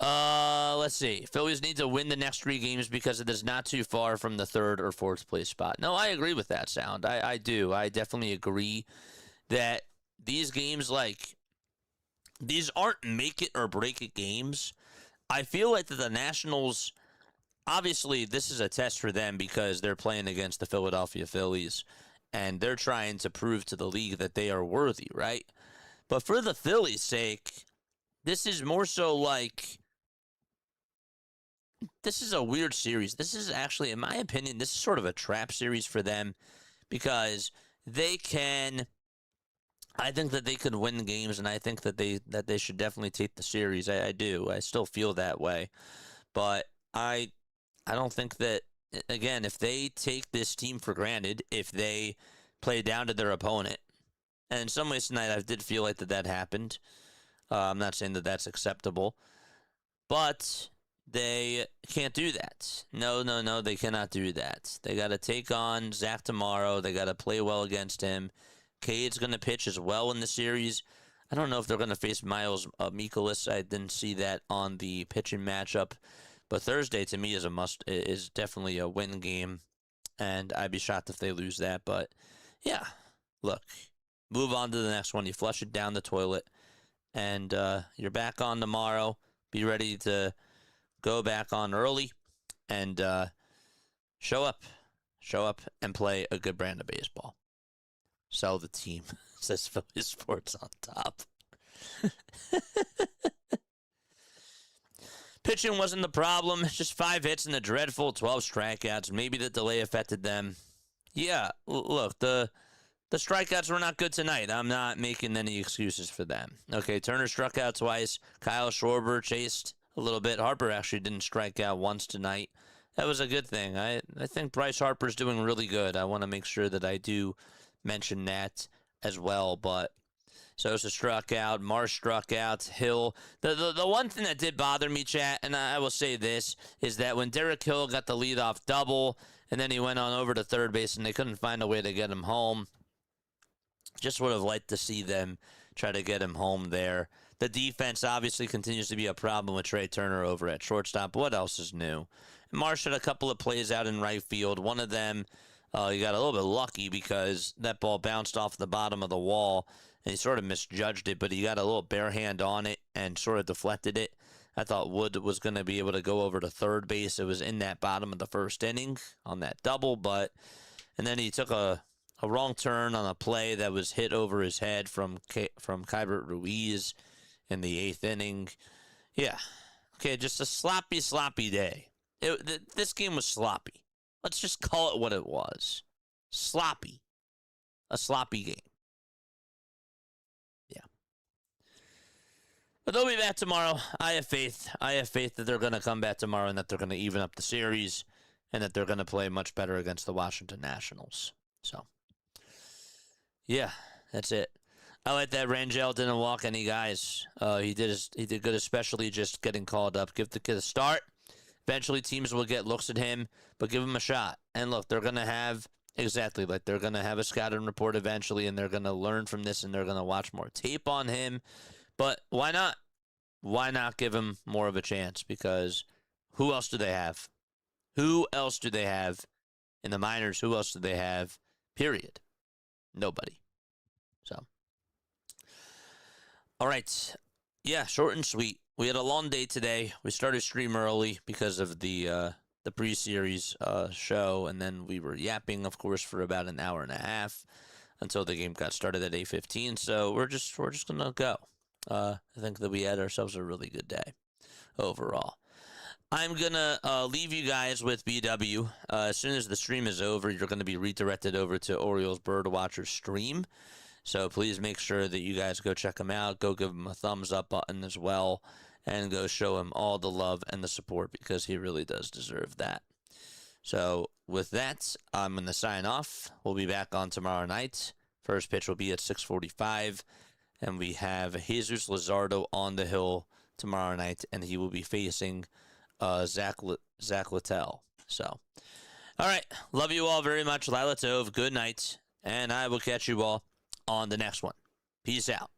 Let's see. Phillies need to win the next 3 games because it is not too far from the 3rd or 4th place spot. No, I agree with that sound. I do. I definitely agree that these games, like, these aren't make it or break it games. I feel like that the Nationals, obviously, this is a test for them because they're playing against the Philadelphia Phillies, and they're trying to prove to the league that they are worthy, right? But for the Phillies' sake, this is more so like, this is a weird series. This is actually, in my opinion, this is sort of a trap series for them because I think that they could win games, and I think that they should definitely take the series. I do. I still feel that way. But I don't think that, again, if they take this team for granted, if they play down to their opponent, and in some ways tonight I did feel like that happened. I'm not saying that that's acceptable, but they can't do that. No, they cannot do that. They got to take on Zach tomorrow. They got to play well against him. Cade's going to pitch as well in the series. I don't know if they're going to face Miles Mikolas. I didn't see that on the pitching matchup. But Thursday, to me, is definitely a win game, and I'd be shocked if they lose that. But, yeah, look, move on to the next one. You flush it down the toilet, and you're back on tomorrow. Be ready to go back on early and show up and play a good brand of baseball. Sell the team, says Phillies Sports on top. Pitching wasn't the problem. Just 5 hits and a dreadful 12 strikeouts. Maybe the delay affected them. Yeah, look, the strikeouts were not good tonight. I'm not making any excuses for them. Okay, Turner struck out twice. Kyle Schwarber chased a little bit. Harper actually didn't strike out once tonight. That was a good thing. I think Bryce Harper's doing really good. I want to make sure that I do mention that as well. But Sosa struck out. Marsh struck out. Hill. The one thing that did bother me, chat, and I will say this, is that when Derek Hill got the leadoff double, and then he went on over to third base, and they couldn't find a way to get him home. Just would have liked to see them try to get him home there. The defense obviously continues to be a problem with Trey Turner over at shortstop. What else is new? Marsh had a couple of plays out in right field. One of them, he got a little bit lucky because that ball bounced off the bottom of the wall, and he sort of misjudged it, but he got a little bare hand on it and sort of deflected it. I thought Wood was going to be able to go over to third base. It was in that bottom of the first inning on that double, and then he took a wrong turn on a play that was hit over his head from Kybert Ruiz in the 8th inning. Yeah. Okay, just a sloppy day. This game was sloppy. Let's just call it what it was. Sloppy. A sloppy game. Yeah. But they'll be back tomorrow. I have faith. I have faith that they're going to come back tomorrow and that they're going to even up the series and that they're going to play much better against the Washington Nationals. So, yeah, that's it. I like that Rangel didn't walk any guys. He did good, especially just getting called up. Give the kid a start. Eventually, teams will get looks at him, but give him a shot. And look, they're going to have a scouting report eventually, and they're going to learn from this, and they're going to watch more tape on him. But why not? Why not give him more of a chance? Because who else do they have? Who else do they have in the minors? Who else do they have? Period. Nobody. So, all right. Yeah, short and sweet. We had a long day today. We started stream early because of the pre-series show, and then we were yapping, of course, for about an hour and a half until the game got started at 8:15. So we're just gonna go. I think that we had ourselves a really good day overall. I'm gonna leave you guys with BW. As soon as the stream is over, you're gonna be redirected over to Orioles Birdwatcher stream. So please make sure that you guys go check him out. Go give him a thumbs up button as well. And go show him all the love and the support because he really does deserve that. So with that, I'm going to sign off. We'll be back on tomorrow night. First pitch will be at 6:45. And we have Jesus Luzardo on the hill tomorrow night. And he will be facing Zach Littell. So, all right. Love you all very much. Lila Tov. Good night. And I will catch you all on the next one. Peace out.